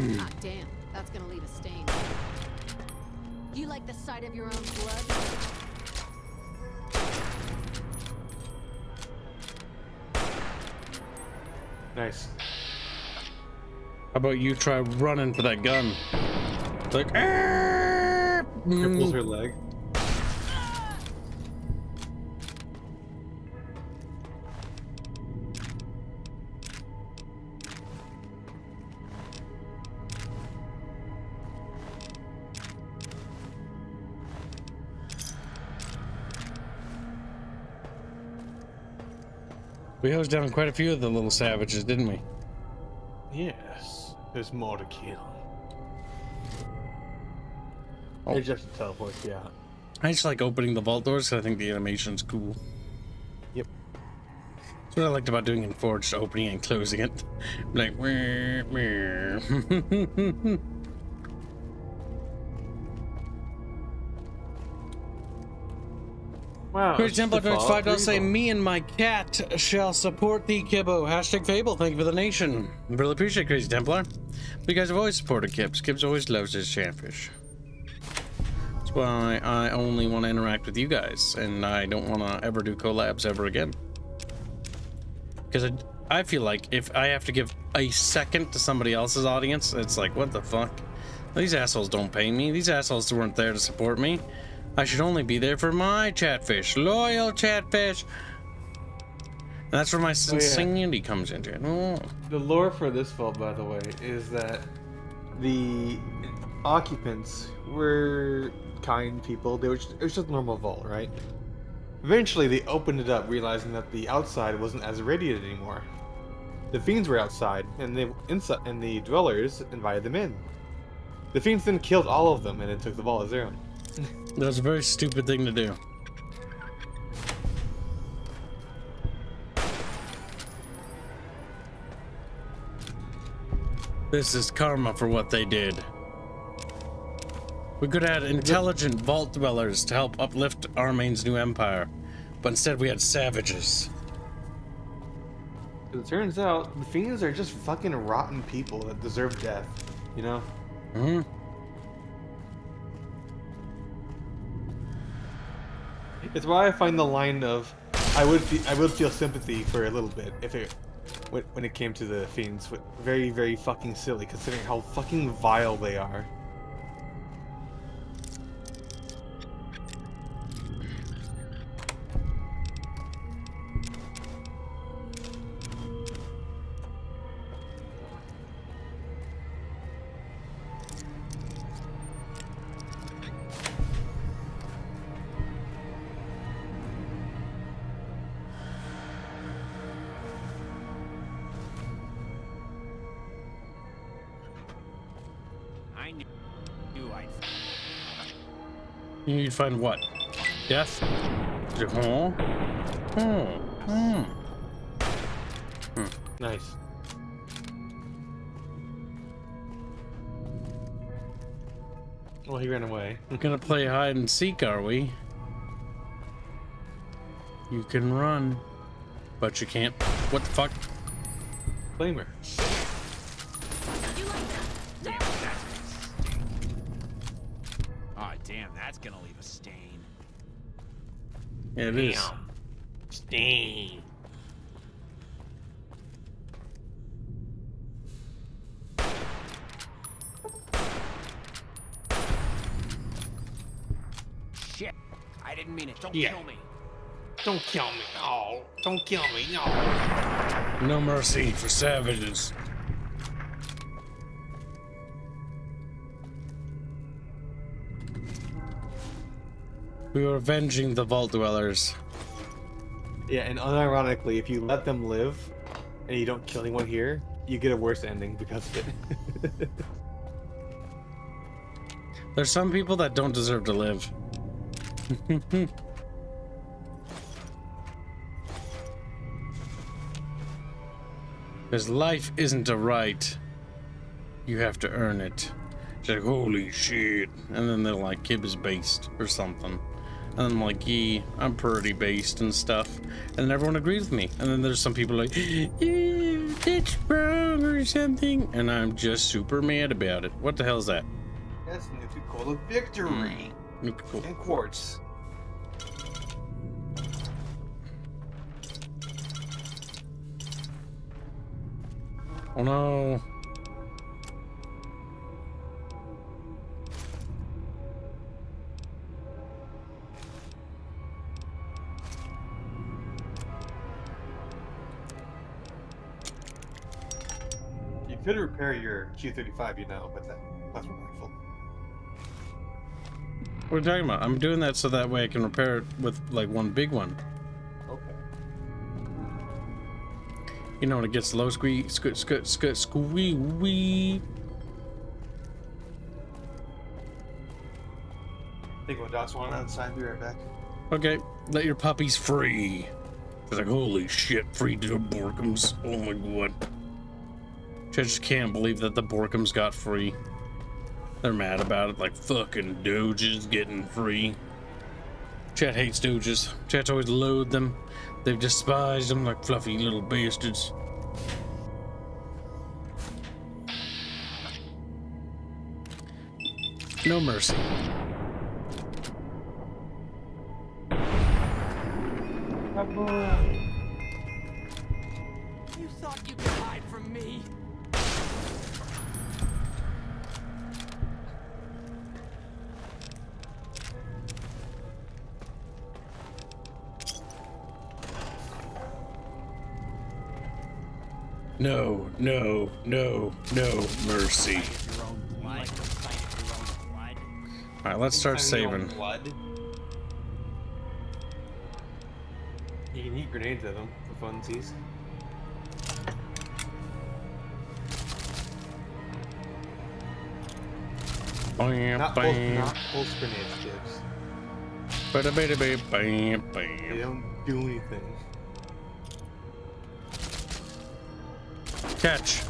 Ah, damn. That's gonna leave a stain. You like the sight of your own blood? Nice. How about you try running for that gun? It's like, Cripples her leg. We hosed down quite a few of the little savages, didn't we? Yes, there's more to kill. Oh. They just teleport you out. I just like opening the vault doors because I think the animation's cool. Yep. That's what I liked about doing in Forge, opening and closing it. Like, meh, meh. Wow. Great Templar donates $5 say, me and my cat shall support the Kibbo. Hashtag Fable, thank you for the nation. Really appreciate it, Crazy Templar. You guys have always supported Kibs. Kibs always loves his Chatfish. That's why I only want to interact with you guys, and I don't want to ever do collabs ever again. Because I feel like if I have to give a second to somebody else's audience, it's like, what the fuck? These assholes don't pay me. These assholes weren't there to support me. I should only be there for my Chatfish. Loyal Chatfish. That's where my sincerity comes into it. Oh. The lore for this vault, by the way, is that the occupants were kind people. It was just a normal vault, right? Eventually, they opened it up, realizing that the outside wasn't as irradiated anymore. The fiends were outside, and the dwellers invited them in. The fiends then killed all of them, and then took the vault as their own. That was a very stupid thing to do. This is karma for what they did. We could have had intelligent vault dwellers to help uplift Armaine's new empire, but instead we had savages. It turns out the fiends are just fucking rotten people that deserve death, you know? Mm-hmm. It's why I find the line of I would feel sympathy for a little bit if it when it came to the fiends very, very fucking silly considering how fucking vile they are. I knew I'd... You need to find what? Death? Oh. Oh. Oh. Nice. Well, he ran away. We're gonna play hide and seek, are we? You can run, but you can't. What the fuck? Flamer. Oh, damn, that's gonna leave a stain. Yeah, it is. Stain. shit. I didn't mean it. Don't Yeah. kill me. Don't kill me. No. Don't kill me. No. No mercy for savages. We were avenging the vault dwellers. Yeah, and unironically, if you let them live and you don't kill anyone here, you get a worse ending because of it. There's some people that don't deserve to live. Because life isn't a right. You have to earn it. It's like, holy shit. And then they're like, Kib is based or something. And I'm like, yeah, I'm pretty based and stuff. And then everyone agrees with me. And then there's some people like, yeah, that's wrong or something. And I'm just super mad about it. What the hell is that? That's Nuka-Cola Victory. Nuka-Cola. And quartz. Oh no. You could repair your Q35, you know, but that's regretful. What are you talking about? I'm doing that so that way I can repair it with like one big one. Okay. You know when it gets low squeak, squee wee. Think we'll dots one outside, be right back. Okay, let your puppies free. It's like, holy shit, free to the Borkums. Oh my god. I just can't believe that the Borkums got free. They're mad about it, like fucking Doges getting free. Chat hates Doges. Chat's always loathed them. They've despised them like fluffy little bastards. No mercy. You thought you could hide from me? No, no, no, no mercy. Alright, let's start saving. Blood. You can eat grenades at them for funsies. Bam, Not bam. pulse grenades, Gibbs. Bam, bam, They bam. don't do anything. Catch.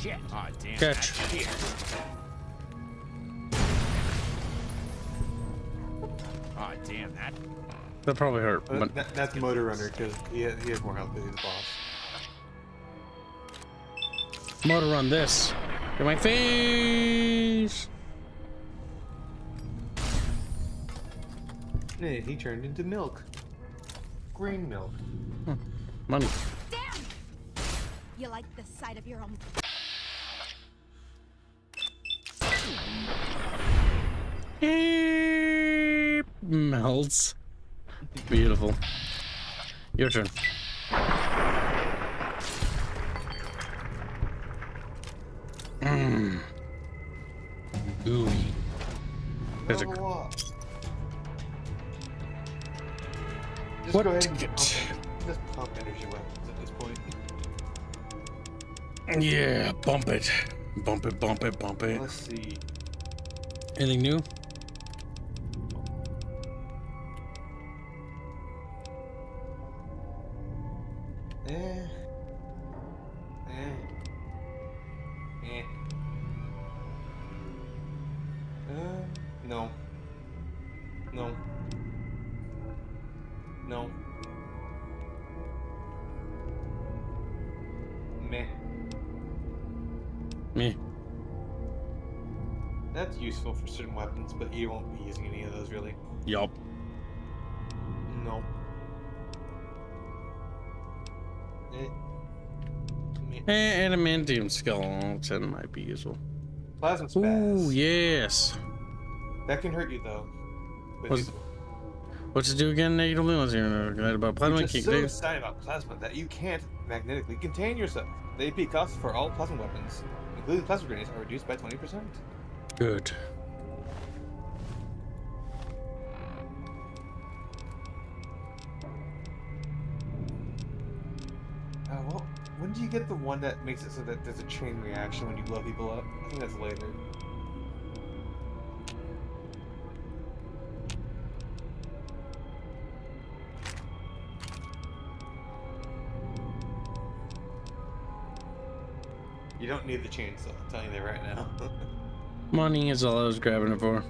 Shit. Aw, damn. Catch. That's here. Aw, damn, that. That probably hurt. But That's Motor Runner because he has more health than he's the boss. motor run this. In my face. Hey, he turned into milk. Green milk. Money. Damn! You like the sight of your own. Melts. Beautiful. Your turn. Mmm. Gooey. There's a. Just What go ahead to and get? just pump energy weapons at this point. Yeah, bump it. Bump it, bump it, bump it. Let's see. Anything new? No. No. No. Meh. Me. That's useful for certain weapons, but you won't be using any of those really. Yup. No. Adamantium skeleton might be useful. Plasma spaz. Ooh, yes. That can hurt you though. But What's it do again? Negatively? Let's hear about plasma. you're just so excited about plasma that you can't magnetically contain yourself. The AP costs for all plasma weapons, including plasma grenades, are reduced by 20%. Good. Well, when do you get the one that makes it so that there's a chain reaction when you blow people up? I think that's later. You don't need the chainsaw, I'm telling you that right now. Money is all I was grabbing it for.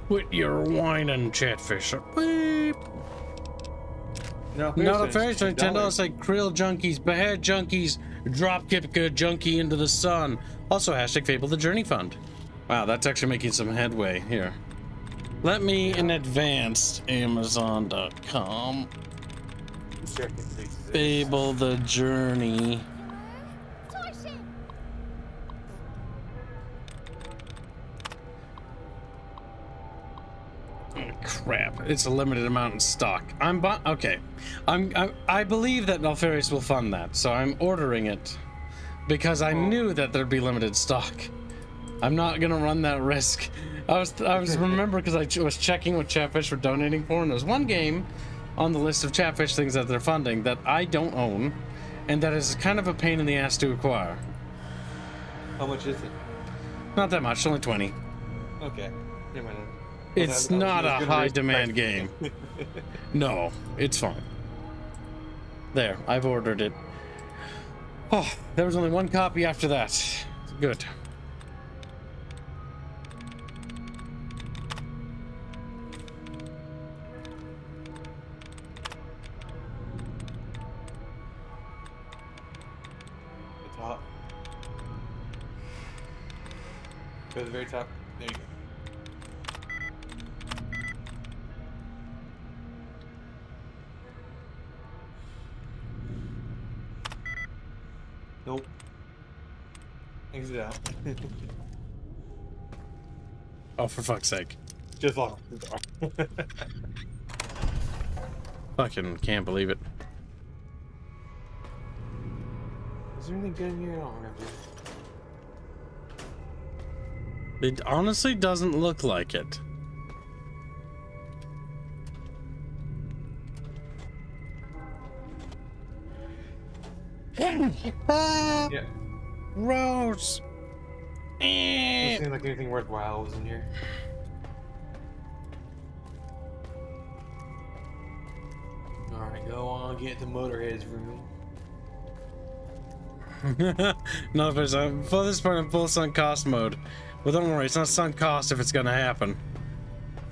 Quit your whining, Chatfish. Beep. Not a fairy tale. $10 like krill junkies, behead junkies, dropkick a junkie into the sun. Also, hashtag Fable the Journey Fund. Wow, that's actually making some headway here. Let me in advance, Amazon.com. Fable the Journey. Oh, crap! It's a limited amount in stock. Okay. I believe that Alfarius will fund that, so I'm ordering it because I knew that there'd be limited stock. I'm not gonna run that risk. I was remember because I was checking what Chatfish were donating for, and there's one game on the list of Chatfish things that they're funding that I don't own, and that is kind of a pain in the ass to acquire. How much is it? Not that much, only 20. Okay, never mind. It's not a high demand game. No, it's fine. There, I've ordered it. Oh, there was only one copy after that. Good. The top. Go to the very top. There you go. Nope. Exit out. Oh, for fuck's sake. Just lock the door. Fucking can't believe it. Is there anything good in here? I don't remember. It honestly doesn't look like it. Yeah. Gross. Doesn't seem like anything worthwhile was in here. Alright, go on, get the Motorhead's room. No, if it's for this part in full sunk cost mode. Well, don't worry, it's not sunk cost if it's gonna happen.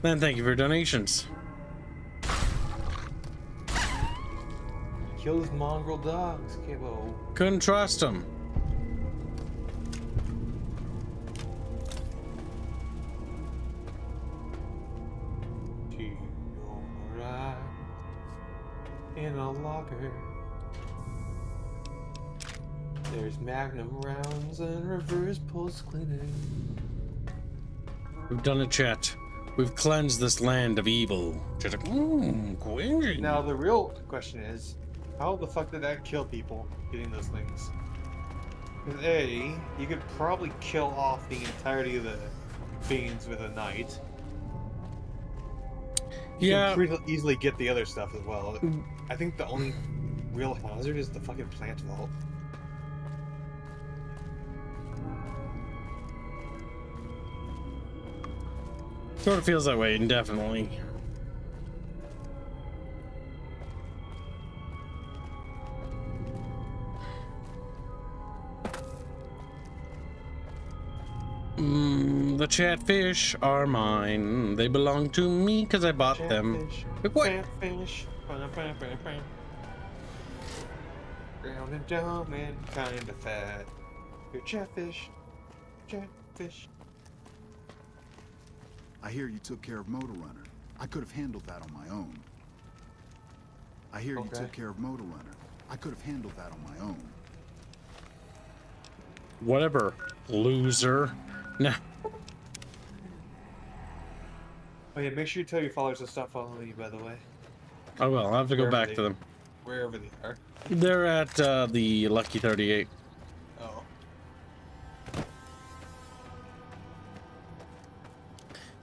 Then thank you for your donations. Kill those mongrel dogs, Kibbo. Couldn't trust them. In a locker, there's magnum rounds and reverse pulse cleaning. We've done it, chat. We've cleansed this land of evil. Just like, now the real question is, how the fuck did that kill people getting those things? Because A, you could probably kill off the entirety of the fiends with a knight. You can pretty easily get the other stuff as well. I think the only real hazard is the fucking plant vault. Sort of feels that way, indefinitely. The Chatfish are mine. They belong to me because I bought them. Chatfish. Round and dumb and kind of fat. You're Chatfish. Chatfish. I hear you took care of Motor Runner. I could have handled that on my own. I hear you Okay. took care of Motor Runner. I could have handled that on my own. Whatever, loser. Nah. Oh yeah, make sure you tell your followers to stop following you, by the way. Oh well, I'll have to go Wherever back they- to them. Wherever they are. They're at the Lucky 38. Oh.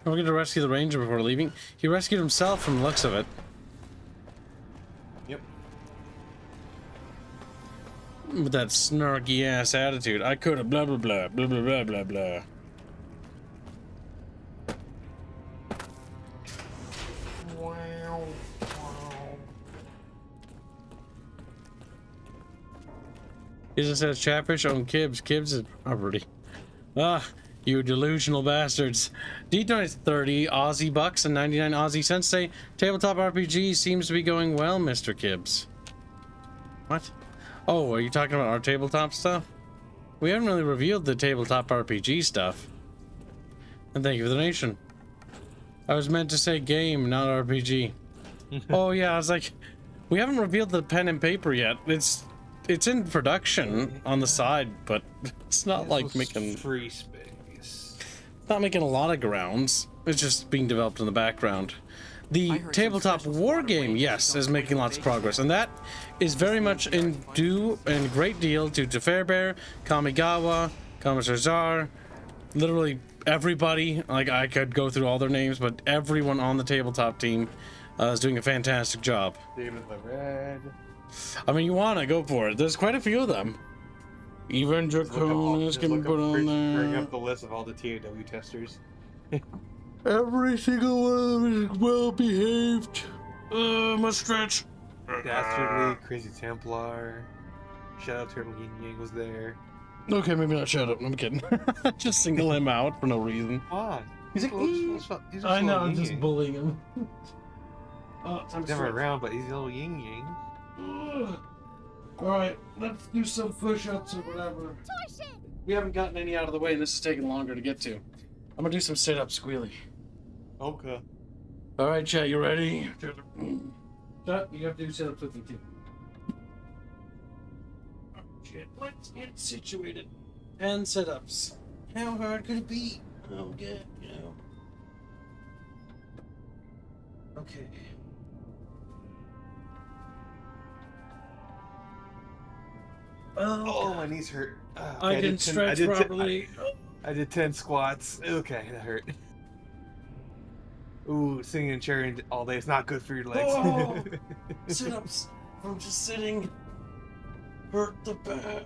We're going to rescue the ranger before leaving. He rescued himself from the looks of it. Yep. With that snarky ass attitude. I could have blah blah blah blah blah blah blah blah. He just says Chatfish on Kibbs. Kibbs is property. Ah, you delusional bastards. D-Donates 30 Aussie bucks and 99 Aussie cents. Say tabletop RPG seems to be going well, Mr. Kibbs. What? Oh, are you talking about our tabletop stuff? We haven't really revealed the tabletop RPG stuff. And thank you for the donation. I was meant to say game, not RPG. Oh yeah, I was like, we haven't revealed the pen and paper yet. It's in production on the side, but it's not like making free space. Not making a lot of grounds. It's just being developed in the background. The tabletop war game, yes, is making lots of progress, and that is very much in due and great deal to Fairbear, Kamigawa, Kamasazar, literally everybody. Like, I could go through all their names, but everyone on the tabletop team is doing a fantastic job. David the Red. I mean, you want to go for it. There's quite a few of them. Even Draconis can put on there. Bring up the list of all the TAW testers. Every single one of them is well behaved. Must stretch. Dastardly, Crazy Templar, Shadow Turtle Yin Yang was there. Okay, maybe not shut up. I'm kidding. Just single him out for no reason. Why? He's like, he's I know, I'm just bullying him. Oh, He's never around, but he's a little yin yang. Alright, let's do some push-ups or whatever. We haven't gotten any out of the way, and this is taking longer to get to. I'm gonna do some sit-ups, Squealy. Okay. Alright, chat, you ready? Chat, you have to do sit-ups with me, too. Oh, shit, let's get situated. 10 sit-ups. How hard could it be? Oh, good, you know. Okay. Oh, my knees hurt. I didn't stretch properly. I did 10 squats. Okay, that hurt. Ooh, sitting in a chair all day is not good for your legs. Oh, sit-ups from just sitting hurt the back.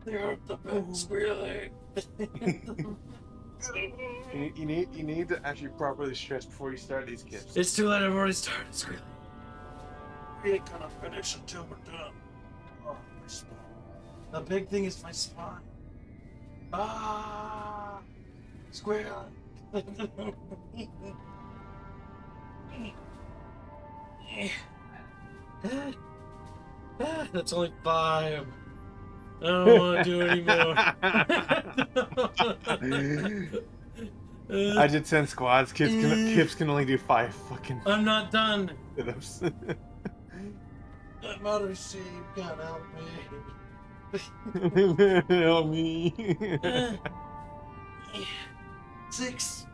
They hurt the back, Squealy. you need to actually properly stretch before you start these kicks. It's too late. I've already started, Squealy. We ain't gonna finish until we're done. Oh, my spine. The big thing is my spine. Ah, Squealy. That's only 5. I don't want to do it anymore. I did 10 squats. Kips can only do 5 fucking. I'm not done. Sit-ups. I'm out of shape. God help me. Help me. 6,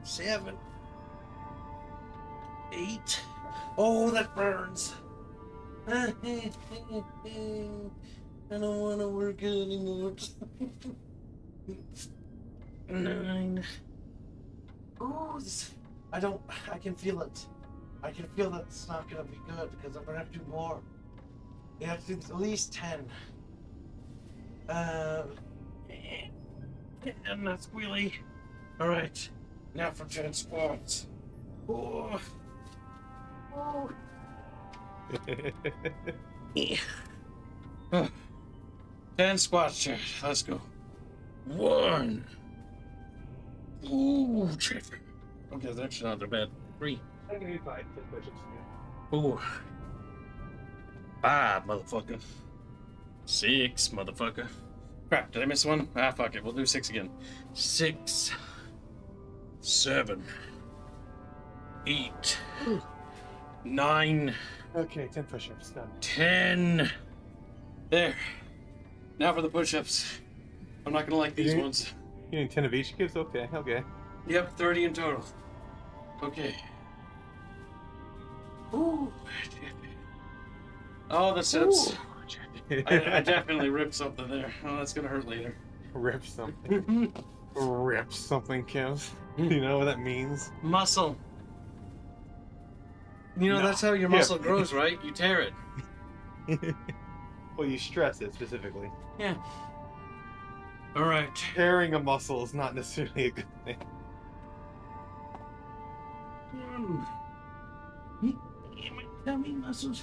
7, 8. Oh, that burns. I don't want to work anymore. 9. Oh, I can feel it. I can feel that it's not gonna be good because I'm gonna have to do more. You have to do at least 10. And that's Squealy. Alright, now for 10 squats. Oh. Oh. 10 squats, chat. Let's go. 1. Ooh, check. Okay, that's actually not that bad. 3. I can do 5 push-ups. Ooh. 5, motherfucker. 6, motherfucker. Crap, did I miss one? Ah, fuck it. We'll do 6 again. 6. 7. 8. 9. Okay, 10 push-ups done. 10. There. Now for the push-ups. I'm not gonna like these ones. You need 10 of each, kids? Okay, okay. Yep, 30 in total. Okay. Ooh. Oh, the sit-ups. I definitely ripped something there. Oh, that's gonna hurt later. Rip something. Rip something, Kev. You know what that means? Muscle. You know, that's how your muscle grows, right? You tear it. Well, you stress it specifically. Yeah. All right. Tearing a muscle is not necessarily a good thing. My tummy muscles.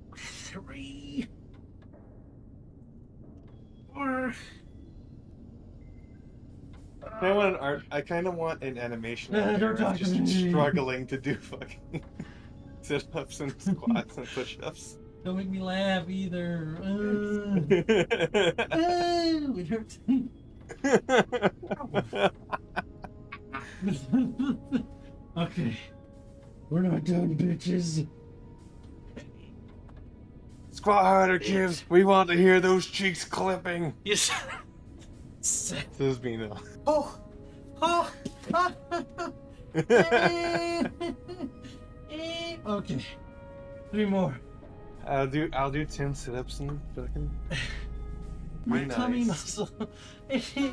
3, 4. I kind of want an animation of Aaron just struggling to do fucking sit-ups and squats and push-ups. Don't make me laugh either. It hurts. Okay. We're not done, bitches. Squat harder, kids. We want to hear those cheeks clipping. Yes. This is me now. Oh. Oh. Okay. 3 more. I'll do 10 sit-ups and fucking. My tummy muscle. 6.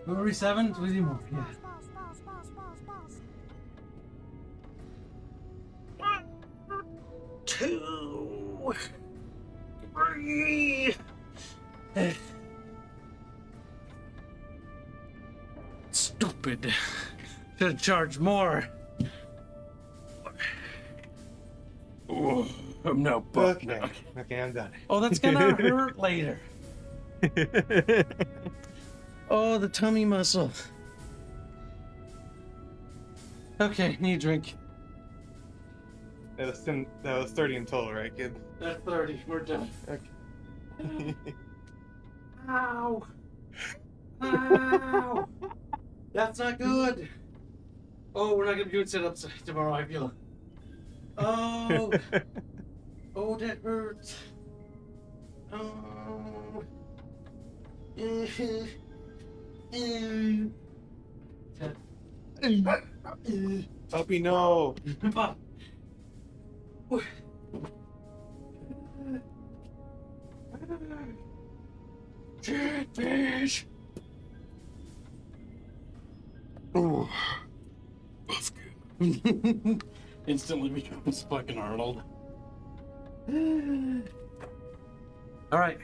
Were we 7? 3 more. Yeah. 2, 3. Stupid. Should have charged more. Oh, I'm now bucked. Okay, I'm done. Oh, that's gonna hurt later. Oh, the tummy muscle. Okay, need a drink. That was 30 in total, right, kid? That's 30. We're done. Okay. Ow. Ow. That's not good. Oh, we're not gonna be doing sit-ups tomorrow, I feel. Oh. Oh, that hurts. Oh. Puppy, no. Chatfish. Oh, that's good. Instantly becomes fucking Arnold. All right,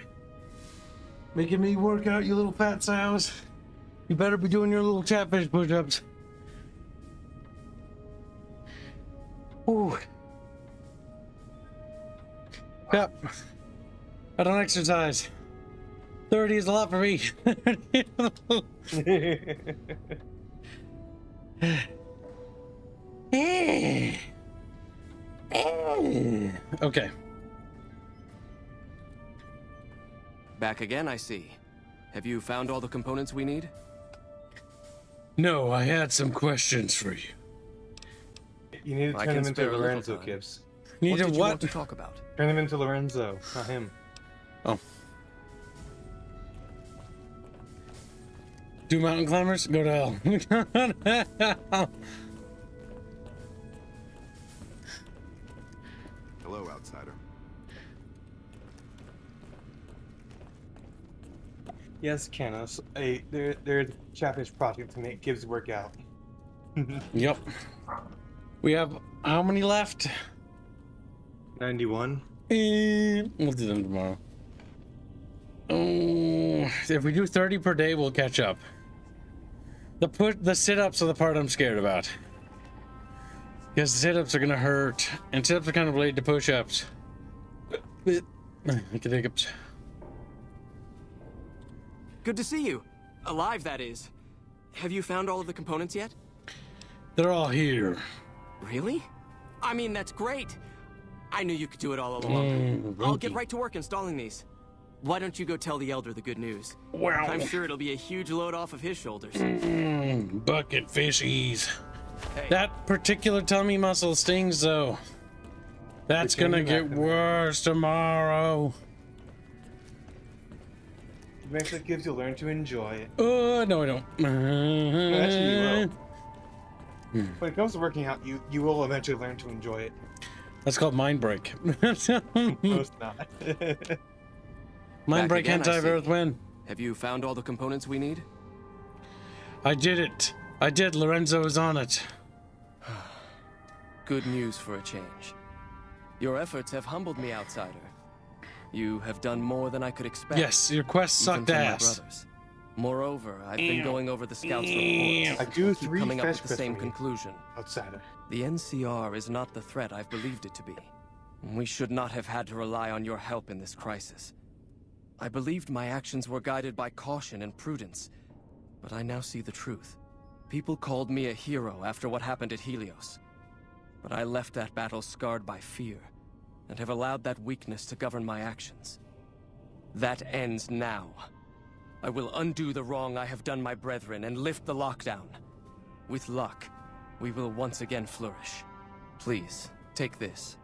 making me work out, you little fat sows. You better be doing your little chatfish push-ups. Ooh. Yep. I don't exercise. 30 is a lot for me. Okay. Back again, I see. Have you found all the components we need? No, I had some questions for you. You need to turn them into Lorenzo, Kips. Need what to did you what? want to talk about? Turn them into Lorenzo, not him. Oh. Do mountain climbers? Go to hell. Hello, outsider. Yes, Canos. They're a Chatfish project to make Gibbs work out. Yep. We have how many left? 91. We'll do them tomorrow. If we do 30 per day, we'll catch up. The sit-ups are the part I'm scared about. Because the sit-ups are gonna hurt, and sit-ups are kind of related to push-ups. I can take ups. Good to see you. Alive, that is. Have you found all of the components yet? They're all here. Really? I mean, that's great. I knew you could do it all along. I'll get right to work installing these. Why don't you go tell the Elder the good news? Wow. I'm sure it'll be a huge load off of his shoulders. Bucket fishies. Hey. That particular tummy muscle stings, though. That's gonna get worse tomorrow. Eventually, kids, you'll learn to enjoy it. Oh, no, I don't. Actually, you will. When it comes to working out, you will eventually learn to enjoy it. That's called mind break. No, it's not. Mind break again, hentai I of see. Earth win. Have you found all the components we need? I did it. I did. Lorenzo is on it. Good news for a change. Your efforts have humbled me, outsider. You have done more than I could expect. Yes, your quest even sucked from my ass. brothers. Moreover, I've been going over the scouts' reports. I do keep 3 coming up fetch with the quests same for you, conclusion. outsider. The NCR is not the threat I've believed it to be. We should not have had to rely on your help in this crisis. I believed my actions were guided by caution and prudence, but I now see the truth. People called me a hero after what happened at Helios, but I left that battle scarred by fear, and have allowed that weakness to govern my actions. That ends now. I will undo the wrong I have done my brethren and lift the lockdown. With luck, we will once again flourish. Please, take this.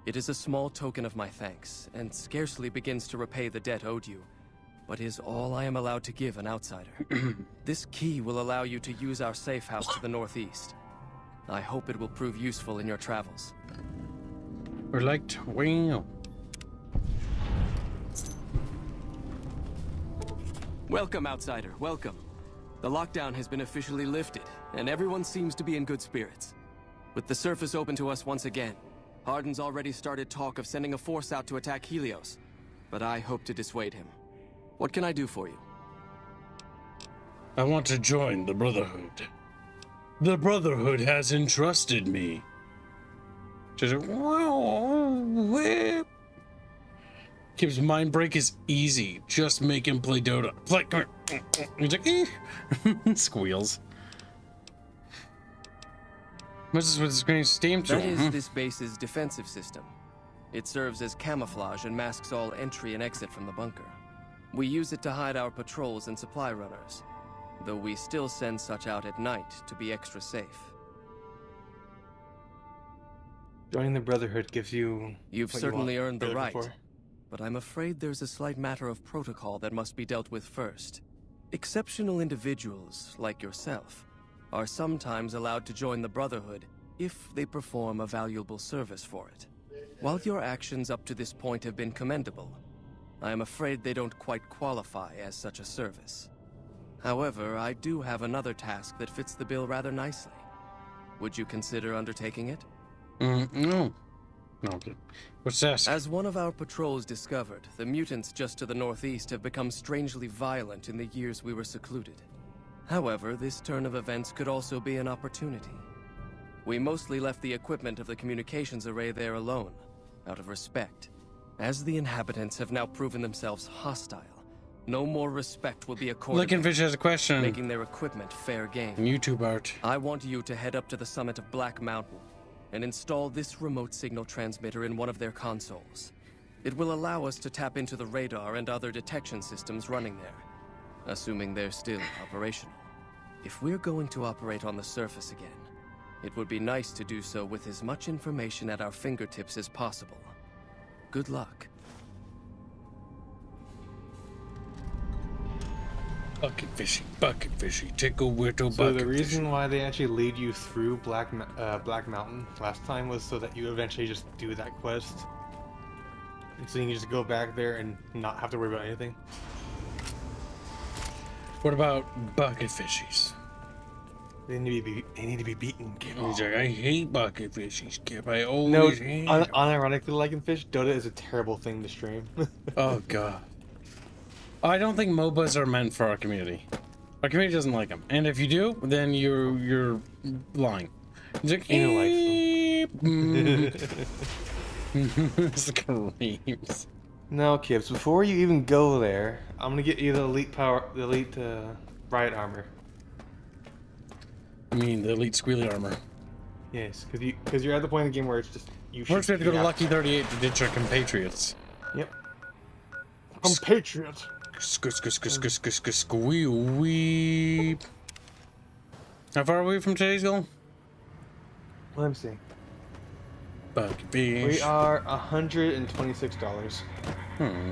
It is a small token of my thanks, and scarcely begins to repay the debt owed you, but is all I am allowed to give an outsider. This key will allow you to use our safe house to the northeast. I hope it will prove useful in your travels. Or like, wow. Welcome, outsider, welcome. The lockdown has been officially lifted, and everyone seems to be in good spirits. With the surface open to us once again, Hardin's already started talk of sending a force out to attack Helios, but I hope to dissuade him. What can I do for you? I want to join the Brotherhood. The Brotherhood has entrusted me. Just whip. Kib's mind break is easy. Just make him play Dota. Play. He's like, squeals. What's this with the screen steam tool? That is this base's defensive system. It serves as camouflage and masks all entry and exit from the bunker. We use it to hide our patrols and supply runners, though we still send such out at night to be extra safe. Joining the Brotherhood gives you. You've what certainly you want, earned the you're right, looking for. but I'm afraid there's a slight matter of protocol that must be dealt with first. Exceptional individuals, like yourself, are sometimes allowed to join the Brotherhood if they perform a valuable service for it. While your actions up to this point have been commendable, I am afraid they don't quite qualify as such a service. However, I do have another task that fits the bill rather nicely. Would you consider undertaking it? No. No, okay. What's that? As one of our patrols discovered, the mutants just to the northeast have become strangely violent in the years we were secluded. However, this turn of events could also be an opportunity. We mostly left the equipment of the communications array there alone, out of respect. As the inhabitants have now proven themselves hostile, no more respect will be accorded them, Fish has a question. making their equipment fair game. YouTube art. I want you to head up to the summit of Black Mountain and install this remote signal transmitter in one of their consoles. It will allow us to tap into the radar and other detection systems running there, assuming they're still operational. If we're going to operate on the surface again, it would be nice to do so with as much information at our fingertips as possible. Good luck. Bucket fishy, tickle whittle So bucket the reason why they actually lead you through Black Mountain last time was so that you eventually just do that quest, and so you can just go back there and not have to worry about anything. What about bucket fishies? They need to be beaten. He's like, I hate bucket fishies, Kip. I always No, hate them. unironically liking fish, Dota is a terrible thing to stream. Oh god. I don't think MOBAs are meant for our community. Our community doesn't like them, and if you do, then you're lying. He's like, screams. No, Kips. Before you even go there, I'm gonna get you the elite riot armor. I mean the elite squealy armor. Yes, because you're at the point in the game where it's just you. First, we have to go to Lucky 38 to ditch our compatriots. Yep. I'm patriot. Squeep. How far are we from today's goal? Let me see. Bucket fish. We are $126.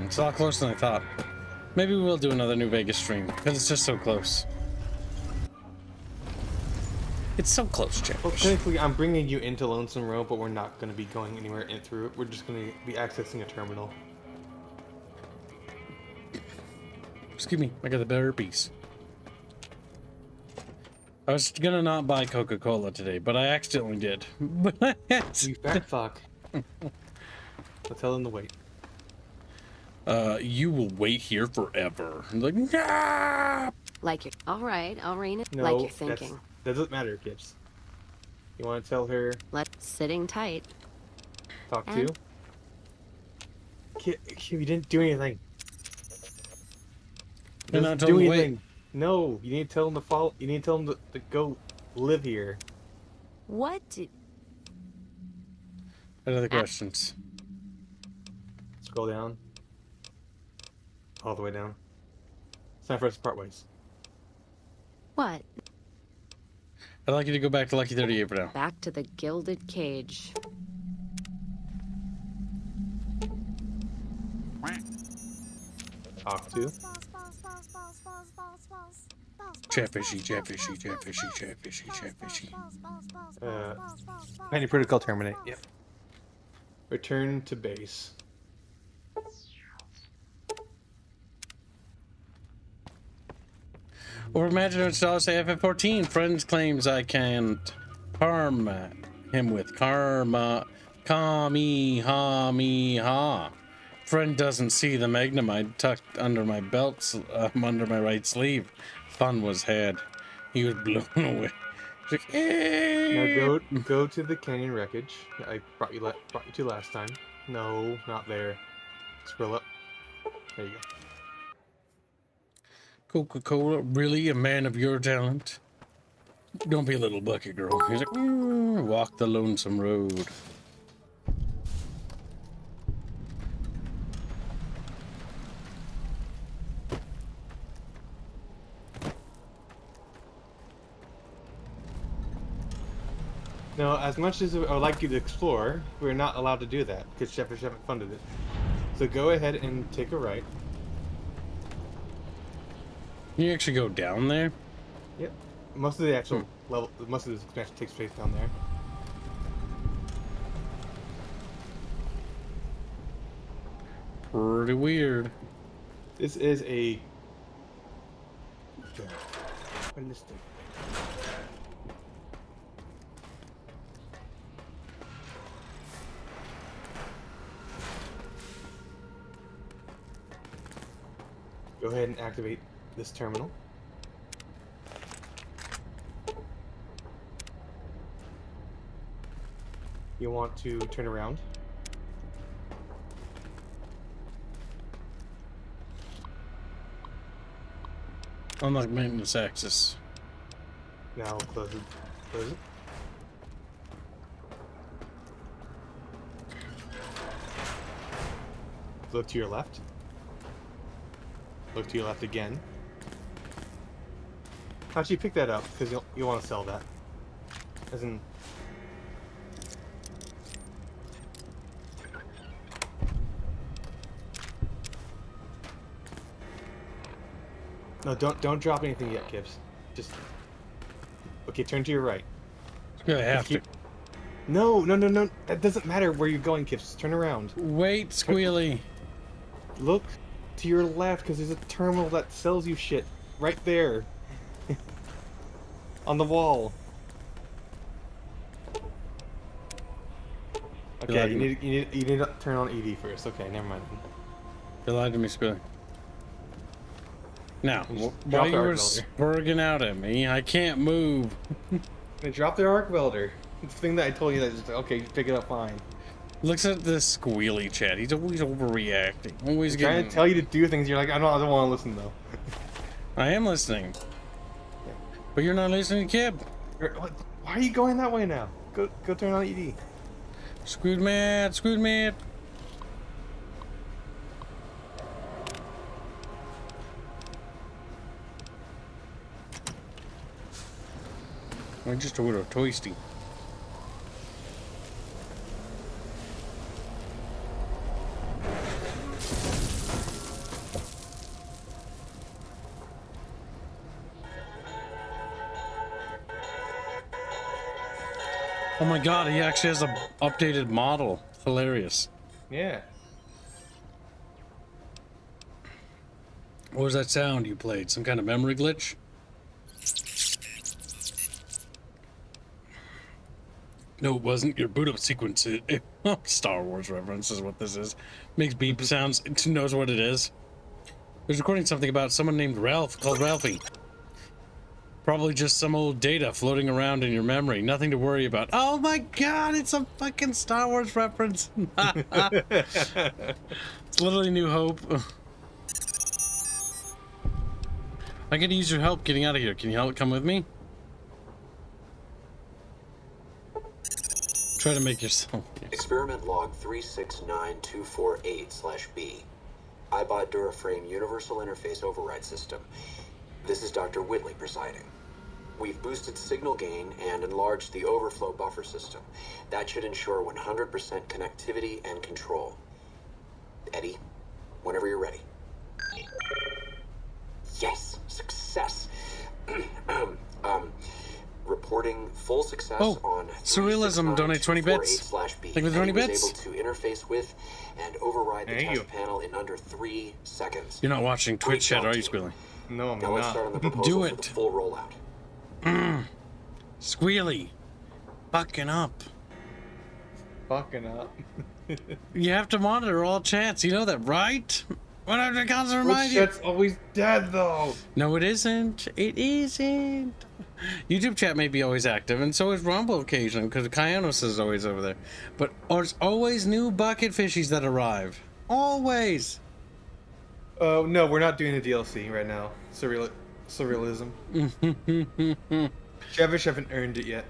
It's a lot closer than I thought. Maybe we'll do another New Vegas stream because it's just so close. It's so close, Chad. Well, technically, I'm bringing you into Lonesome Row, but we're not going to be going anywhere in through it. We're just going to be accessing a terminal. Excuse me, I got the better piece. I was gonna not buy Coca-Cola today, but I accidentally did. You fat fuck. Let's tell them to wait. You will wait here forever. Like, nah! Like you're... All right, I'll rein it. No, like you're thinking. That doesn't matter, Gibbs. You want to tell her... Sitting tight. Talk to? Kib, you didn't do anything. You're not telling them to wait. No, you need to tell them to follow. You need to tell them to go live here. What did... What other questions? Scroll down. All the way down. It's time for us to part ways. What? I'd like you to go back to Lucky 38 for now. Back to the gilded cage. Talk to. Chatfishy. Any protocol terminate. Yep. Return to base. Or imagine it's also FF14. Friends claims I can't harm him with karma. Kami-ha-mi-ha. Friend doesn't see the magnemite tucked under my belt, under my right sleeve. Fun was had. He was blown away. Like, hey! Now go to the canyon wreckage I brought you to last time. No, not there. Scroll up. There you go. Coca-Cola, really? A man of your talent? Don't be a little bucket girl. He's like, walk the lonesome road. Now, as much as I would like you to explore, we're not allowed to do that because Shepherds haven't funded it. So go ahead and take a right. Can you actually go down there? Yep. Most of the actual level, most of this expansion takes place down there. Pretty weird. This is a ballistic. Go ahead and activate this terminal. You want to turn around. Unlock maintenance access. Now close it. Close it. Look to your left. Look to your left again. How'd you pick that up? Because you'll want to sell that. As in... No, don't drop anything yet, Gibbs. Just... Okay, turn to your right. Yeah, I have to. No. That doesn't matter where you're going, Gibbs. Just turn around. Wait, Squealy. Look to your left, because there's a terminal that sells you shit. Right there. On the wall. Okay, you need to turn on ED first. Okay, never mind. You lied to me, Squealy. Now, while you were spurging out at me, I can't move. They dropped their arc welder. It's the thing that I told you that just, okay, pick it up fine. Looks at this Squealy chat. He's always overreacting. Always getting... trying to tell you to do things. You're like, I don't want to listen though. I am listening. But you're not listening, Kib. Why are you going that way now? Go turn on ED. Screwed mad. I just ordered a toasty. Oh my god, he actually has a updated model. Hilarious. Yeah. What was that sound you played? Some kind of memory glitch? No, it wasn't. Your boot up sequence. Star Wars reference is what this is. Makes beep sounds. It knows what it is. It was recording something about someone named Ralph, called Ralphie. Probably just some old data floating around in your memory. Nothing to worry about. Oh my god, it's a fucking Star Wars reference. It's literally New Hope. I could use your help getting out of here. Can you come with me? Try to make yourself. Experiment log 369248/B. iBot Duraframe Universal Interface Override System. This is Dr. Whitley presiding. We've boosted signal gain and enlarged the overflow buffer system. That should ensure 100% connectivity and control. Eddie, whenever you're ready. Yes, success. Reporting full success on Surrealism donate 20 bits. Think with 20 bits? Able to interface with and override the test panel in under 3 seconds. You're not watching Twitch chat, are you, Squealy? No, I'm Now let's start on the proposal Do for it. the full rollout. Squealy. Fucking up. Fucking up. You have to monitor all chats. You know that, right? What have to constantly remind you? Chat's always dead, though. No, it isn't. It isn't. YouTube chat may be always active, and so is Rumble occasionally, because Kyanos is always over there. But there's always new bucket fishies that arrive. Always. Oh, no, we're not doing a DLC right now. Surrealism. Chatfish haven't earned it yet.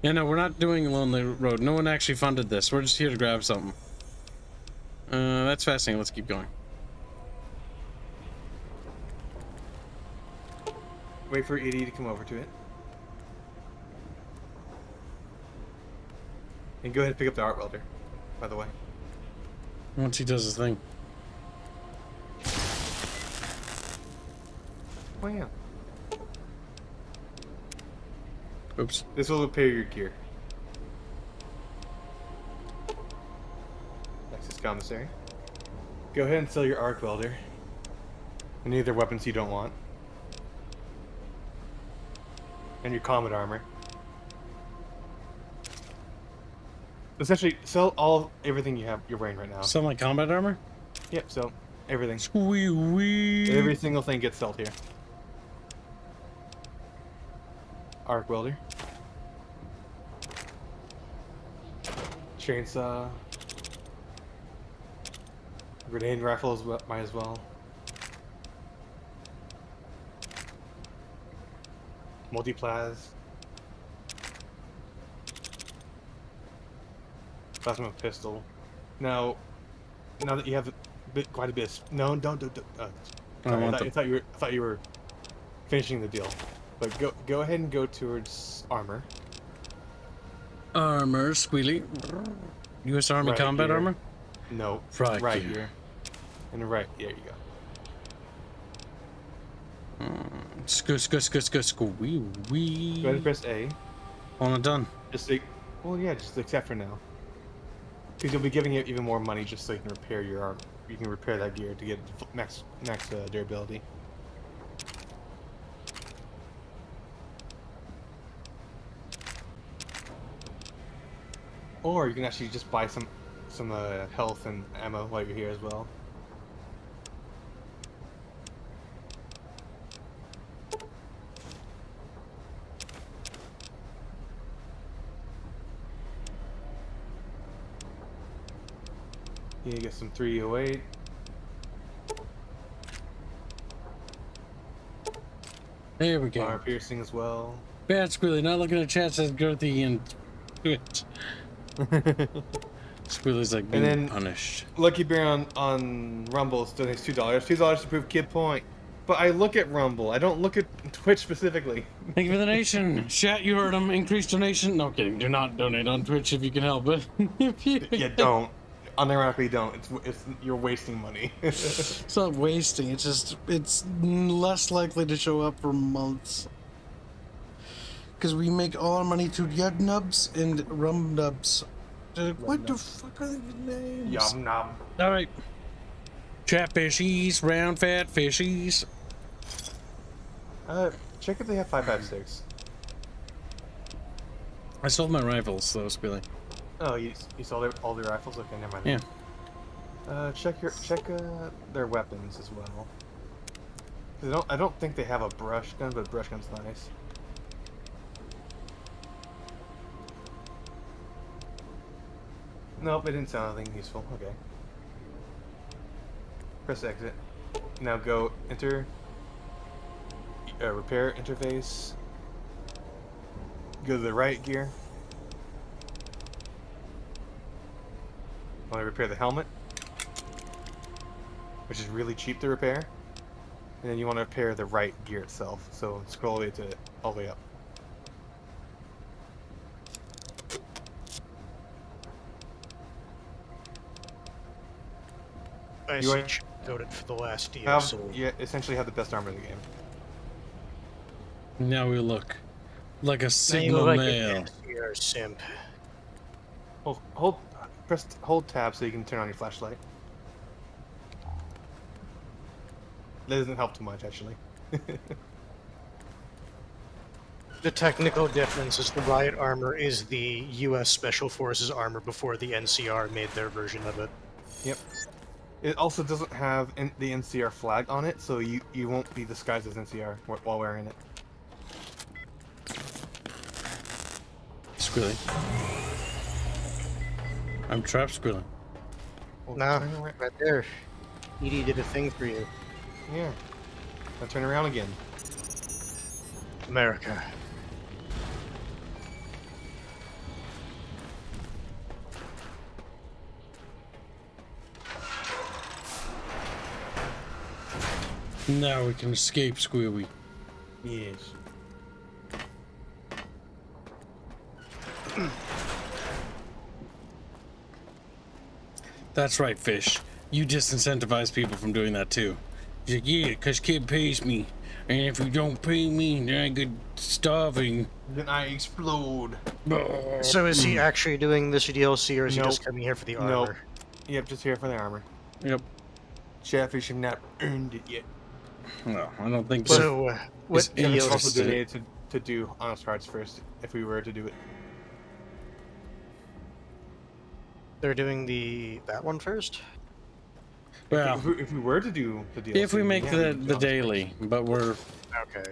Yeah, no, we're not doing Lonely Road. No one actually funded this. We're just here to grab something. That's fascinating. Let's keep going. Wait for Edie to come over to it. And go ahead and pick up the art welder, by the way. Once he does his thing. Wow. Oops. This will repair your gear. Next is commissary. Go ahead and sell your arc welder. Any other weapons you don't want. And your combat armor. Essentially, sell everything you're wearing right now. Sell my combat armor? Yep, so everything. Squee-wee. Every single thing gets sold here. Arc welder. Chainsaw. Grenade rifle might as well. Multiplas. Plasma pistol. Now that you have quite a bit. No, don't. I thought you were finishing the deal. But go ahead and go towards armor. Armor, Squealy. U.S. Army Right combat here. armor? No, Right here. And right, there you go. Squee-wee. Go ahead and press A. Well, I'm done. Just accept for now. Because you'll be giving it even more money just so you can repair your arm. You can repair that gear to get max durability. Or you can actually just buy some health and ammo while you're here as well. You get some 308. There we go. Armor piercing as well. Bad Squealy, not looking at chat, says girthy and Twitch. Squealy's like being punished. Lucky Bear on Rumble donates $2. $2 to prove Kid Point. but I look at Rumble. I don't look at Twitch specifically. Thank you for the donation. Chat, you heard him. Increase donation. No kidding. Do not donate on Twitch if you can help it. Yeah, don't. Unironically, don't. It's you're wasting money. It's not wasting. It's just it's less likely to show up for months. Because we make all our money through Yud Nubs and Rum Nubs. What the fuck are the names? Yum nom. All right. Chatfishies, round fat fishies. Check if they have 5.56. I sold my rifles, so Squealy. Oh, you sold all their rifles? Okay, never mind. Yeah. Check their weapons as well. 'Cause I don't think they have a brush gun, but a brush gun's nice. Nope, it didn't sound anything useful. Okay. Press exit. Now go enter. Repair interface. Go to the right gear. Want to repair the helmet, which is really cheap to repair. And then you want to repair the right gear itself. So scroll all the way up. I You see coded for the last DLC. Essentially have the best armor in the game. Now we look like a Now Sigma you look like male. You're a simp. Hold tab so you can turn on your flashlight. That doesn't help too much, actually. The technical difference is the riot armor is the U.S. Special Forces armor before the NCR made their version of it. Yep. It also doesn't have the NCR flag on it, so you won't be disguised as NCR while wearing it. Squealy. I'm trapped, Squealy. Nah, right there. Edie did a thing for you. Yeah. Now turn around again. America. Now we can escape, Squealy. Yes. That's right, Fish. You disincentivize people from doing that too. He's like, yeah, cause kid pays me, and if you don't pay me, then I get starving. Then I explode. So is he actually doing this DLC, or is he just coming here for the armor? Nope. Yep, just here for the armor. Yep. Chatfish have not earned it yet. No, I don't think so. What DLC? Also donated to do honest cards first, if we were to do it. They're doing that one first? Well, if we were to do the DLC, if we make the daily, but we're okay.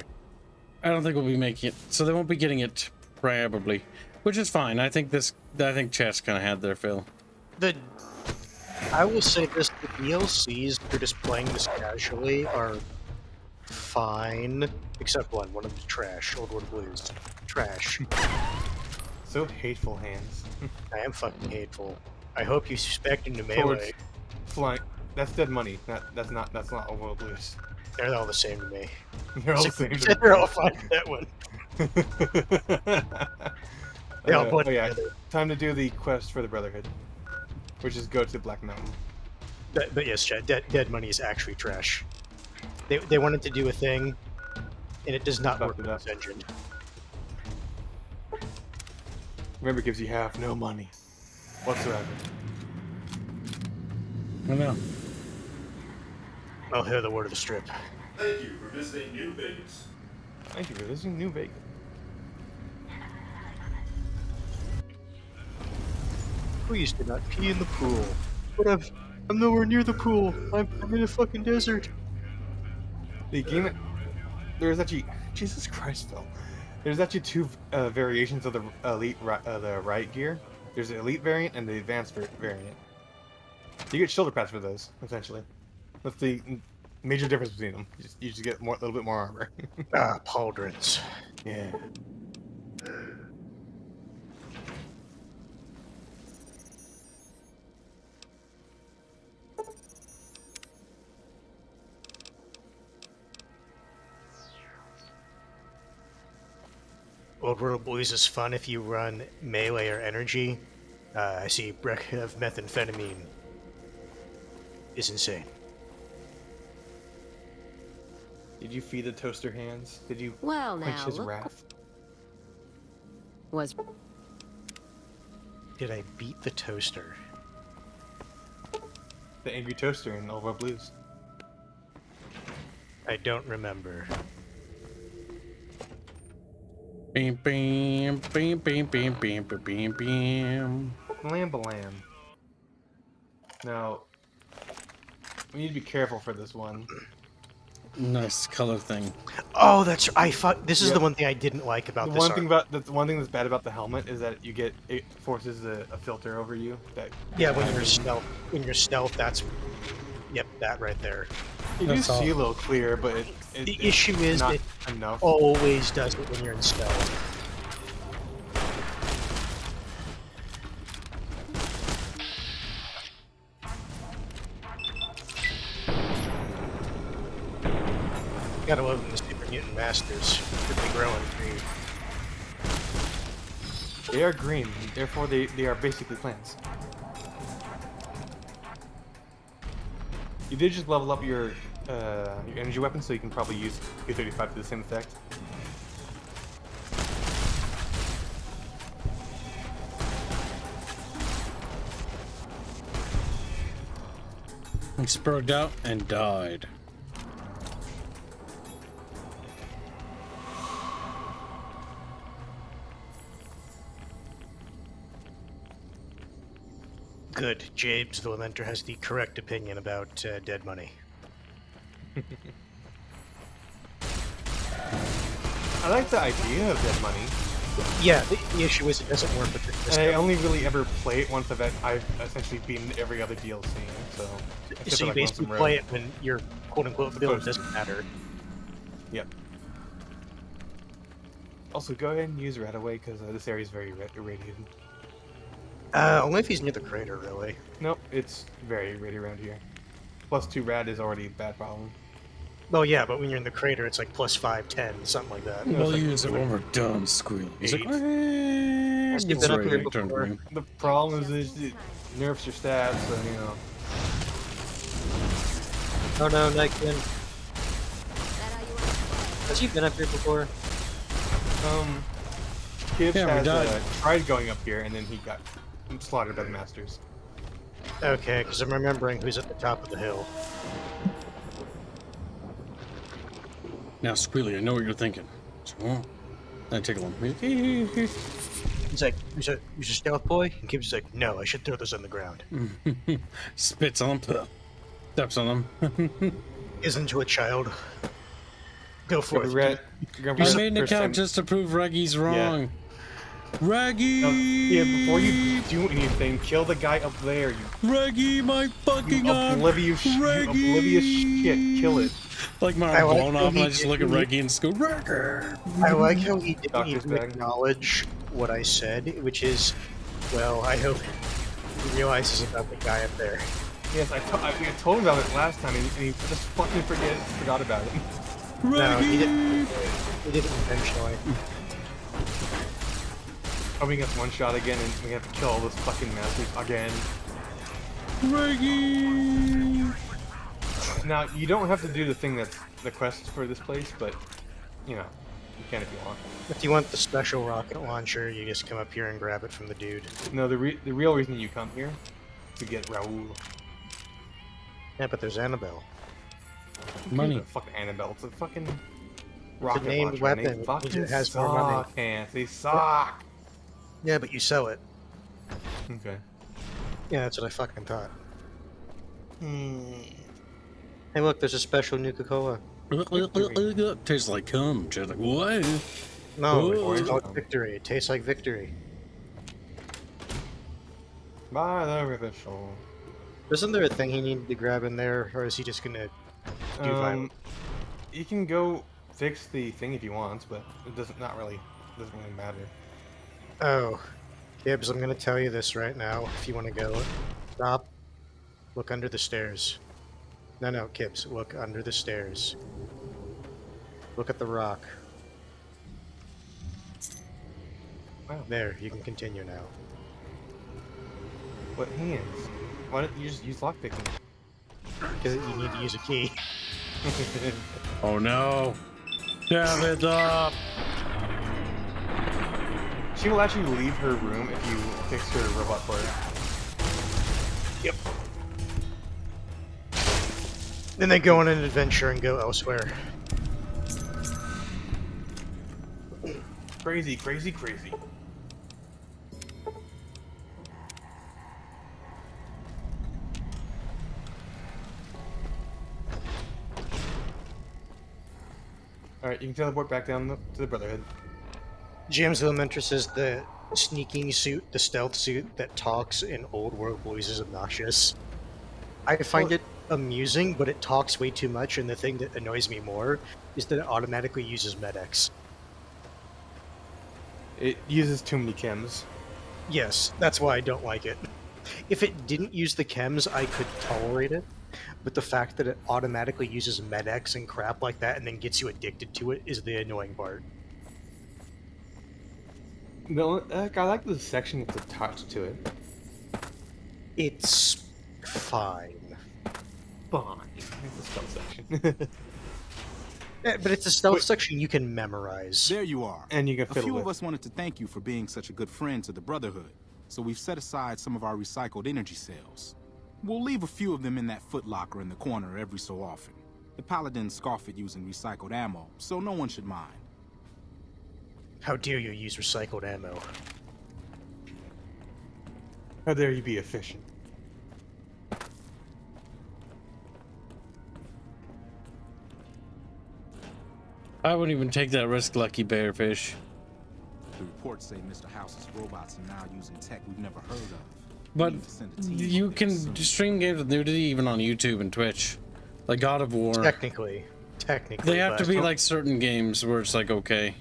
I don't think we'll be making it, so they won't be getting it probably, which is fine. I think chat's kind of had their fill. I will say this: the DLCs, if you're just playing this casually, are fine, except one. One of them's trash. Old World Blues, trash. So hateful, Hands. I am fucking hateful. I hope you suspect into melee. Flying. That's dead money. That's not Old World Blues. They're all the same to me. They're all the same. They're all fine with that one. They all put together. Time to do the quest for the Brotherhood, which is go to Black Mountain. But yes, Chad, dead money is actually trash. They wanted to do a thing, and it does not work with this engine. Remember, gives you have no money whatsoever. I know. I'll hear the word of the strip. Thank you for visiting New Vegas. Thank you for visiting New Vegas. Please do not pee in the pool. But I'm nowhere near the pool. I'm in a fucking desert. The game. There's actually Jesus Christ, Phil. There's actually two variations of the the riot gear. There's the elite variant and the advanced variant. You get shoulder pads for those, essentially. That's the major difference between them. You just get a little bit more armor. Pauldrons. Yeah. Old World Blues is fun if you run melee or energy. I see Breck of methamphetamine is insane. Did you feed the toaster hands? Did you Well, quench now, his look. wrath? Did I beat the toaster? The angry toaster in Old World Blues. I don't remember. Bam, bam, bam, bam, bam, bam, bam, bam. Lambalam. Now, we need to be careful for this one. Nice color thing. Oh, that's this is Yep. the one thing I didn't like about The this one art. thing about the one thing that's bad about the helmet is that it forces a filter over you. That Yeah, when you're stealth, that's that right there. you do see a little clear, but The issue is not it enough. always does it when you're in stealth. Gotta love them, the Super Mutant Masters. Quickly growing tree. They are green, therefore they are basically plants. You did just level up your energy weapon, so you can probably use P35 to the same effect. He spurred out and died. Good. James the Lamenter has the correct opinion about dead money. I like the idea of dead money. Yeah, the issue is it doesn't work with the And I only really ever play it once I've essentially beaten every other DLC, so... So you basically play it when your quote-unquote build doesn't matter. Yep. Also, go ahead and use Radaway, because this area is very irradiated. Only if he's near the crater, really. Nope, it's very irradiated around here. Plus 2 rad is already a bad problem. Well, yeah, but when you're in the crater, it's like plus 5, 10, something like that. We'll use it when we're done, Squeal. He's like, Has he been up here before? The problem is it nerfs your stats, so, you know. Oh no, Nikeman. Has he been up here before? Gibbs Yeah, we died. has tried going up here, and then he got slaughtered by the Masters. Okay, because I'm remembering who's at the top of the hill. now, Squealy, I know what you're thinking. So, I take a look. He's like, you're a stealth boy? And Gibbs is like, no, I should throw those on the ground. Spits on them. Steps on them. Isn't to a child. Go for it. I made an account just to prove Reggy's wrong. Reggie! Yeah, before you do anything, kill the guy up there. You Reggie, my fucking oblivious, you oblivious shit. Kill it. Like my arm blown off, and I just look at Reggie and just go, Reggie! I like how he didn't even acknowledge what I said, which is, well, I hope he realizes about the guy up there. Yes, I told him about it last time, and he just fucking forgot about it. No, he didn't. He didn't intentionally. Oh, we get one shot again, and we have to kill all those fucking masters again. Reggie! Now, you don't have to do the thing that's the quest for this place, but, you know, you can if you want. If you want the special rocket launcher, you just come up here and grab it from the dude. No, the real reason you come here is to get Raoul. Yeah, but there's Annabelle. Money. Fucking Annabelle. It's a fucking It's rocket a named launcher. weapon. And they fucking It has more money. suck, Ants. They suck. Yeah, but you sell it. Okay. Yeah, that's what I fucking thought. Hey, look, there's a special Nuka-Cola. Tastes like cum. Just like, what? No, Whoa. it's called Victory. It tastes like victory. By the river shore. Isn't there a thing he needed to grab in there, or is he just gonna do violence? You can go fix the thing if you want, but it doesn't really matter. Oh, Gibbs, I'm gonna tell you this right now. If you want to go, stop. Look under the stairs. No, Gibbs, look under the stairs. Look at the rock. Wow. There, you can continue now. What hands? Why don't you just use lockpicking? Because you need to use a key. Oh no! Damn it up! She will actually leave her room if you fix her robot for her. Yep. Then they go on an adventure and go elsewhere. Crazy, crazy, crazy. Alright, you can teleport back down to the Brotherhood. James Elementress is the sneaking suit, the stealth suit that talks in old world voices obnoxious. I find it amusing, but it talks way too much, and the thing that annoys me more is that it automatically uses medics. It uses too many chems. Yes, that's why I don't like it. If it didn't use the chems, I could tolerate it, but the fact that it automatically uses medics and crap like that and then gets you addicted to it is the annoying part. No, I like the section that's attached to it. It's fine. Fine. It's a stealth section. But it's a stealth section you can memorize. There you are. And you can A fiddle few with. of us wanted to thank you for being such a good friend to the Brotherhood, so we've set aside some of our recycled energy cells. We'll leave a few of them in that footlocker in the corner every so often. The Paladins scoff at using recycled ammo, so no one should mind. How dare you use recycled ammo? How dare you be efficient? I wouldn't even take that risk, Lucky Bearfish. The reports say Mr. House's robots are now using tech we've never heard of. But We need to send a team you over there can soon. stream games with nudity even on YouTube and Twitch. Like God of War. Technically. They have to but- be like certain games where it's like, okay.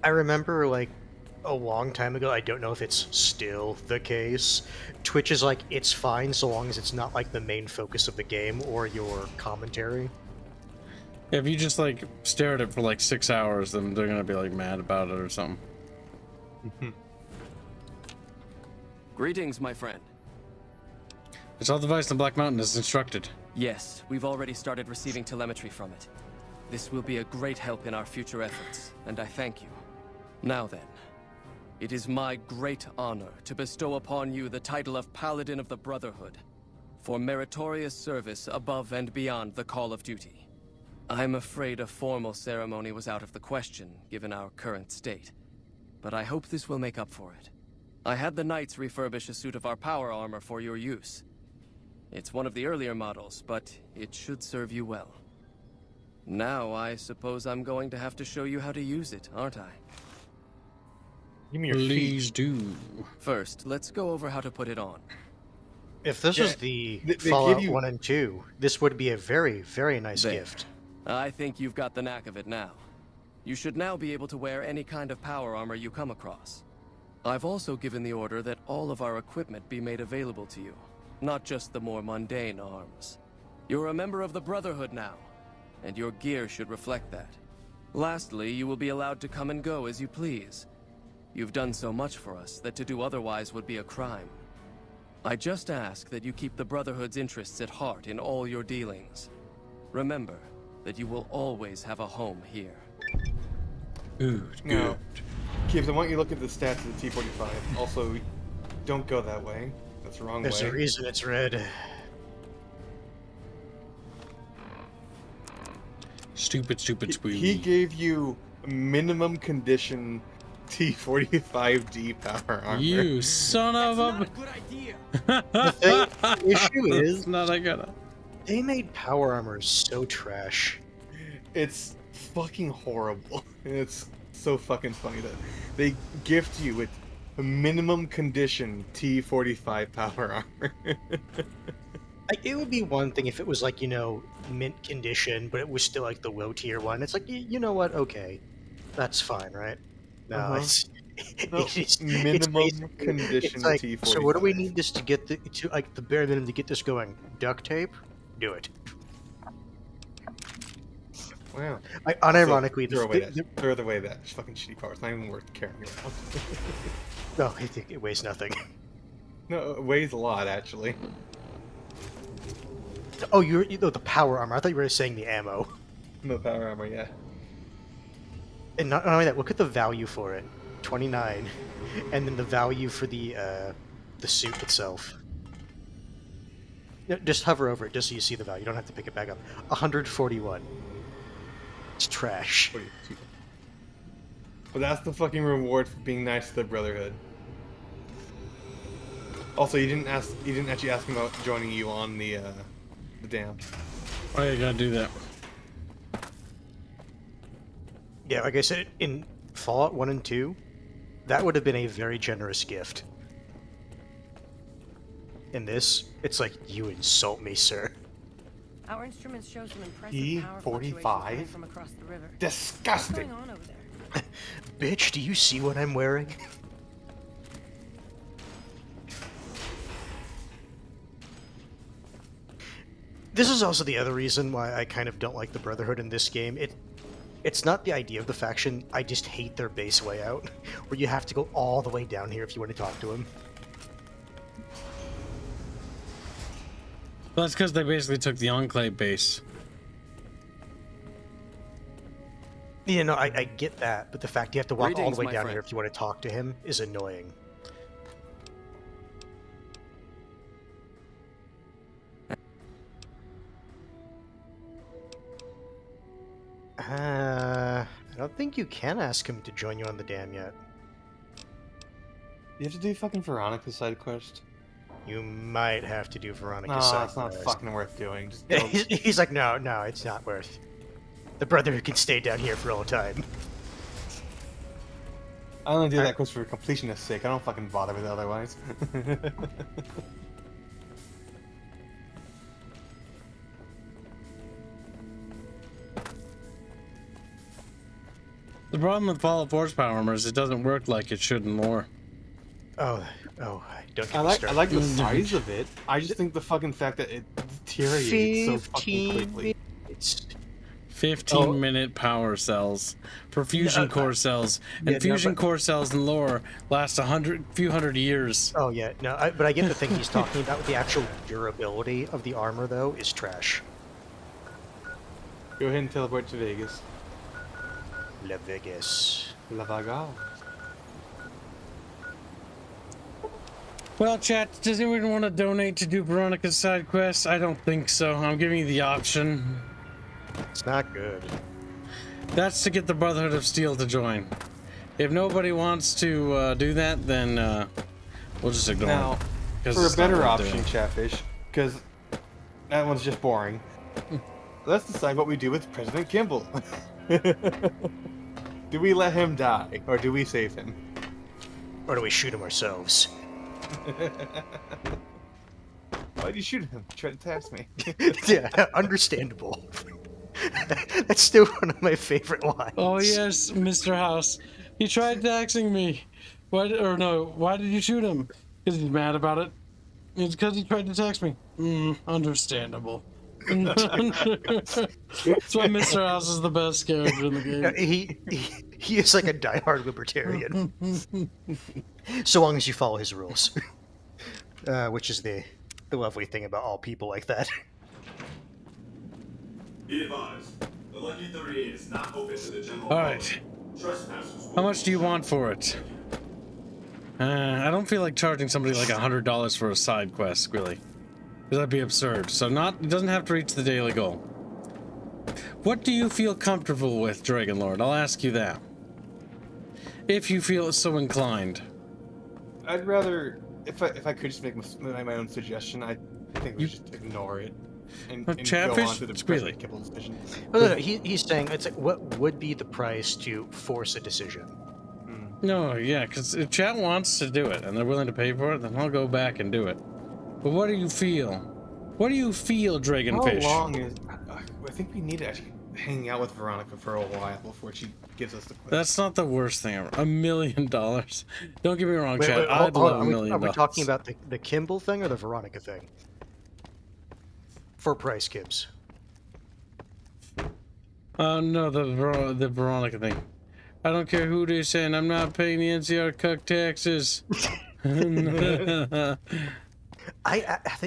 I remember, like, a long time ago, I don't know if it's still the case, Twitch is like, it's fine so long as it's not, like, the main focus of the game or your commentary. If you just like stare at it for like 6 hours, then they're gonna be like mad about it or something. Greetings, my friend. Assault device in Black Mountain is instructed. Yes, we've already started receiving telemetry from it. This will be a great help in our future efforts, and I thank you. Now then, it is my great honor to bestow upon you the title of Paladin of the Brotherhood for meritorious service above and beyond the call of duty. I'm afraid a formal ceremony was out of the question, given our current state, but I hope this will make up for it. I had the Knights refurbish a suit of our power armor for your use. It's one of the earlier models, but it should serve you well. Now, I suppose I'm going to have to show you how to use it, aren't I? Give me your Please do. First, let's go over how to put it on. If this Yeah, was the they give Fallout you- 1 and 2, this would be a very, very nice There. gift. I think you've got the knack of it now. You should now be able to wear any kind of power armor you come across. I've also given the order that all of our equipment be made available to you, not just the more mundane arms. You're a member of the Brotherhood now, and your gear should reflect that. Lastly, you will be allowed to come and go as you please. You've done so much for us that to do otherwise would be a crime. I just ask that you keep the Brotherhood's interests at heart in all your dealings. Remember that you will always have a home here. Good, Now, Gibbs, I want you to look at the stats of the T-45. Also, don't go that way. That's the wrong There's way. a reason it's red. Stupid squeal. He gave you minimum condition T-45D power armor. You son of a... The issue is, not a good. They made power armor so trash. It's fucking horrible. It's so fucking funny that they gift you with a minimum condition T-45 power armor. Like, it would be one thing if it was like, you know, mint condition, but it was still like the low tier one. It's like, you know what? Okay, that's fine, right? No, it's No, minimum basically- condition it's like, T-45. so what do we need this to get to like the bare minimum to get this going? Duct tape? Do it. Wow. Unironically, throw away that fucking shitty power. It's not even worth carrying around. No, it weighs nothing. No, it weighs a lot, actually. Oh, the power armor. I thought you were saying the ammo. No power armor, yeah. And not only that, look at the value for it. 29. And then the value for the suit itself. Just hover over it, just so you see the value. You don't have to pick it back up. 141. It's trash. But that's the fucking reward for being nice to the Brotherhood. Also, you didn't actually ask him about joining you on the dam. Oh, you gotta do that. Yeah, like I said, in Fallout 1 and 2, that would have been a very generous gift. In this, it's like, you insult me, sir. Our instruments show some impressive power fluctuations coming from across the river. Disgusting. What's going on over there? Bitch, do you see what I'm wearing? This is also the other reason why I kind of don't like the Brotherhood in this game. It's not the idea of the faction, I just hate their base layout, where you have to go all the way down here if you want to talk to him. Well, that's because they basically took the Enclave base. Yeah, no, I get that, but the fact you have to walk all Greetings, the way my down friend. here if you want to talk to him is annoying. I don't think you can ask him to join you on the dam yet. You have to do fucking Veronica's side quest. You might have to do Veronica's No, side it's not quest. fucking worth doing. Just Yeah, go. he's like, no, it's not worth. The Brotherhood can stay down here for all time. I only do that quest for completionist's sake. I don't fucking bother with it otherwise. The problem with Fallout 4's power armor is it doesn't work like it should in lore. Oh, don't get I me like started. the size of it. I just think the fucking fact that it deteriorates so fucking quickly. It's 15-minute power cells for fusion core cells, and fusion core cells in lore last few hundred years. Oh yeah, no, but I get the thing he's talking about with the actual durability of the armor, though, is trash. Go ahead and teleport to Vegas. La Vegas. La Vaga. Well, chat, does anyone want to donate to do Veronica's side quests? I don't think so. I'm giving you the option. It's not good. That's to get the Brotherhood of Steel to join. If nobody wants to do that, then we'll just ignore Now, it. for a better option, Chatfish, because that one's just boring. Let's decide what we do with President Kimball. Do we let him die, or do we save him? Or do we shoot him ourselves? Why'd you shoot him? He tried to tax me. Yeah, understandable. That's still one of my favorite lines. Oh yes, Mr. House. He tried taxing me. Why did you shoot him? Because he's mad about it. It's because he tried to tax me. Understandable. That's why Mr. House is the best character in the game. He is like a diehard libertarian. So long as you follow his rules. Which is the lovely thing about all people like that. Be advised, the Lucky 3 is not open to the general All right. public. Trespassers How much do you want for it? I don't feel like charging somebody like $100 for a side quest, really. Because that'd be absurd. So it doesn't have to reach the daily goal. What do you feel comfortable with, Dragon Lord? I'll ask you that. If you feel so inclined. I'd rather, if I could just make my own suggestion, I think we should just ignore it and go on to the President Kimball decision. No, he's saying it's like, what would be the price to force a decision? No, yeah, because if chat wants to do it and they're willing to pay for it, then I'll go back and do it. But what do you feel? What do you feel, Dragonfish? How long is... I think we need to actually hang out with Veronica for a while before she gives us the quest. That's not the worst thing ever. $1 million. Don't get me wrong, Wait, chat. I'd love $1 million. Are we talking about the Kimball thing or the Veronica thing? For price, Kibbs. No, the Veronica thing. I don't care who they send. I'm not paying the NCR cuck taxes. The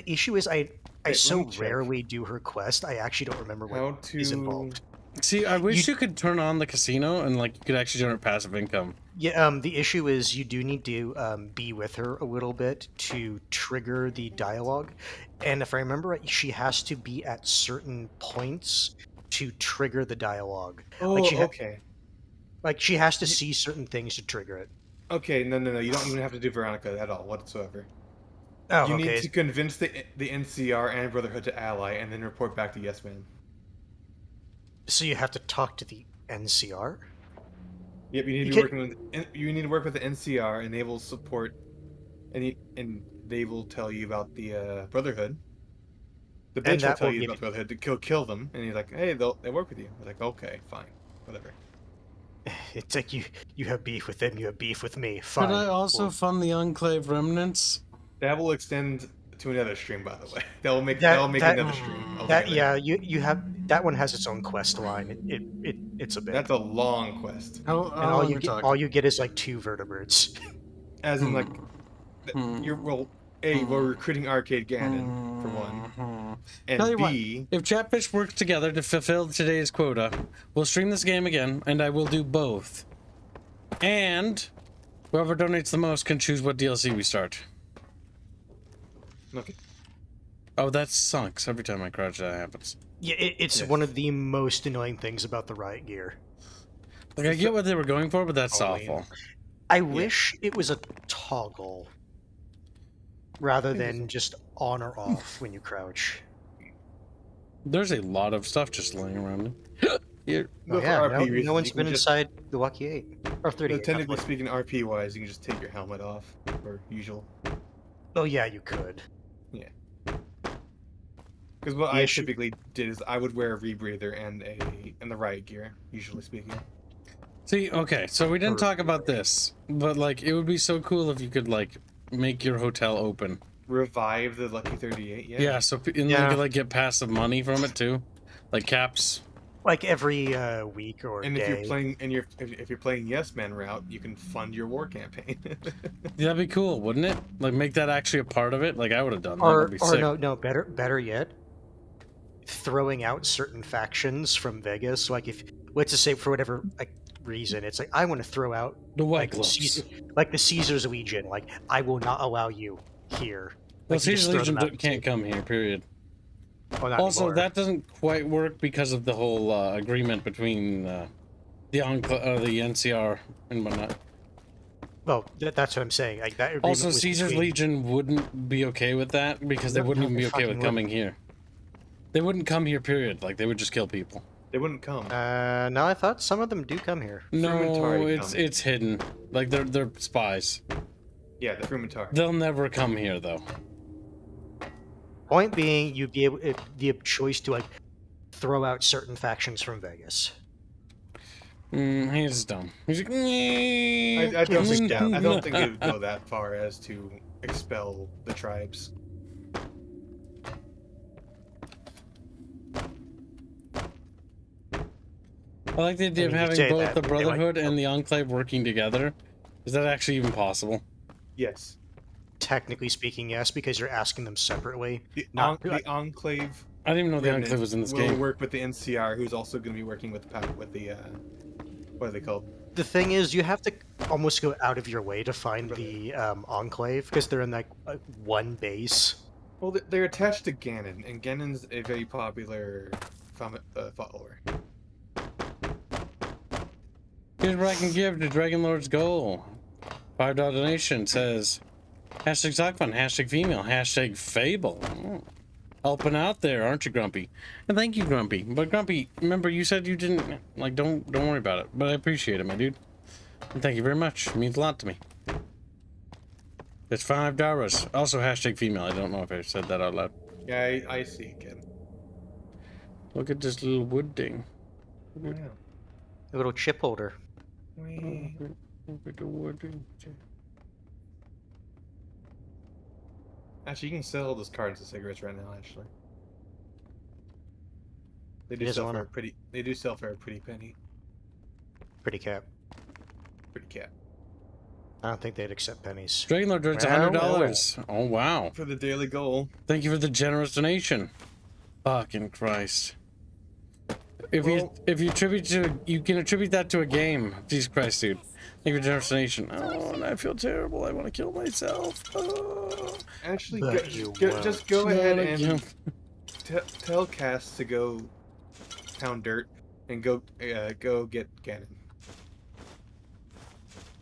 issue is I Wait, so let me check. rarely do her quest. I actually don't remember what is involved. See, I wish you could turn on the casino and like you could actually generate passive income. Yeah, the issue is you do need to be with her a little bit to trigger the dialogue, and if I remember right, she has to be at certain points to trigger the dialogue. Oh, like okay. Like she has to see certain things to trigger it. Okay, no. You don't even have to do Veronica at all whatsoever. Oh, you okay. need to convince the NCR and Brotherhood to ally, and then report back to Yes Man. So you have to talk to the NCR. Yep, you need to be working with. You need to work with the NCR, and they will support, and they will tell you about the Brotherhood. The bitch will tell you about the Brotherhood to kill them, and he's like, "Hey, they work with you." I'm like, "Okay, fine, whatever." It's like you have beef with them, you have beef with me. Fine. Could I also fund the Enclave remnants? That will extend to another stream, by the way. That will make another stream. You have that one has its own quest line. It's a bit. That's a long quest. All you get is like 2 vertebrates. As in like, we're recruiting Arcade Ganon for one, and Tell you B, what, if Chatfish works together to fulfill today's quota, we'll stream this game again, and I will do both. And whoever donates the most can choose what DLC we start. Okay. Oh, that sucks. Every time I crouch, that happens. Yeah, it's one of the most annoying things about the Riot gear. Like, I get what they were going for, but that's awful. I wish it was a toggle rather than just on or off when you crouch. There's a lot of stuff just laying around here. No one's been inside the Wacky 8 or 38. So technically speaking, RP wise, you can just take your helmet off, or usual. Oh yeah, you could. Yeah. Because what I typically did is I would wear a rebreather and the riot gear, usually speaking. See, okay, so we didn't talk about this, but like it would be so cool if you could like make your hotel open. Revive the Lucky 38, yeah. Yeah, so you could like get passive money from it too, like caps. Like every week or and day. if you're playing if you're playing Yes Man route, you can fund your war campaign. That'd be cool, wouldn't it? Like make that actually a part of it. Like I would have done that. Or That'd be sick. no, better yet, throwing out certain factions from Vegas. Like if let's just say for whatever reason, it's like I want to throw out the White Gloves, like the Caesar's Legion. Like I will not allow you here. Well, Like, Caesar's Legion can't come here. Period. Well, also, anymore. that doesn't quite work because of the whole agreement between the NCR and whatnot. Well, that's what I'm saying. Like that. Also, Caesar's Legion wouldn't be okay with that because they wouldn't even be okay with coming here. They wouldn't come here. Period. Like they would just kill people. They wouldn't come. No, I thought some of them do come here. No, it's hidden. Like they're spies. Yeah, the Frumentari. They'll never come here though. Point being, you'd be able the choice to like throw out certain factions from Vegas. He's dumb. He's like, I don't think they would go that far as to expel the tribes. I like the idea of having both the Brotherhood and the Enclave working together. Is that actually even possible? Yes. Technically speaking, yes, because you're asking them separately. The Enclave. I didn't even know the Enclave was in this game. Will work with the NCR, who's also going to be working with the what are they called? The thing is, you have to almost go out of your way to find the Enclave because they're in like one base. Well, they're attached to Ganon, and Ganon's a very popular follower. Here's what I can give to Dragon Lord's goal. $5 donation says hashtag Sockfun, hashtag female, hashtag Fable. Helping out there, aren't you, Grumpy? And thank you, Grumpy. But Grumpy, remember you said you didn't like. Don't worry about it. But I appreciate it, my dude. And thank you very much. It means a lot to me. It's $5. Also hashtag female. I don't know if I said that out loud. Yeah, I see, kid. Look at this little wood thing. Yeah. A little chip holder. Look at the wood thing. Actually, you can sell those cartons of cigarettes right now, actually. They He do doesn't sell for wanna- a pretty. They do sell for a pretty penny. Pretty cap. Pretty cat. I don't think they'd accept pennies. Dragon Lord donates Well, $100. well, Oh wow! For the daily goal. Thank you for the generous donation. Fucking Christ! If you attribute to you can attribute that to a game. Jesus Christ, dude! Thank you for generous donation. Oh, and I feel terrible. I want to kill myself. Oh. Actually, But you just go won't. ahead Not and again. tell Cass to go pound dirt and go get Ganon.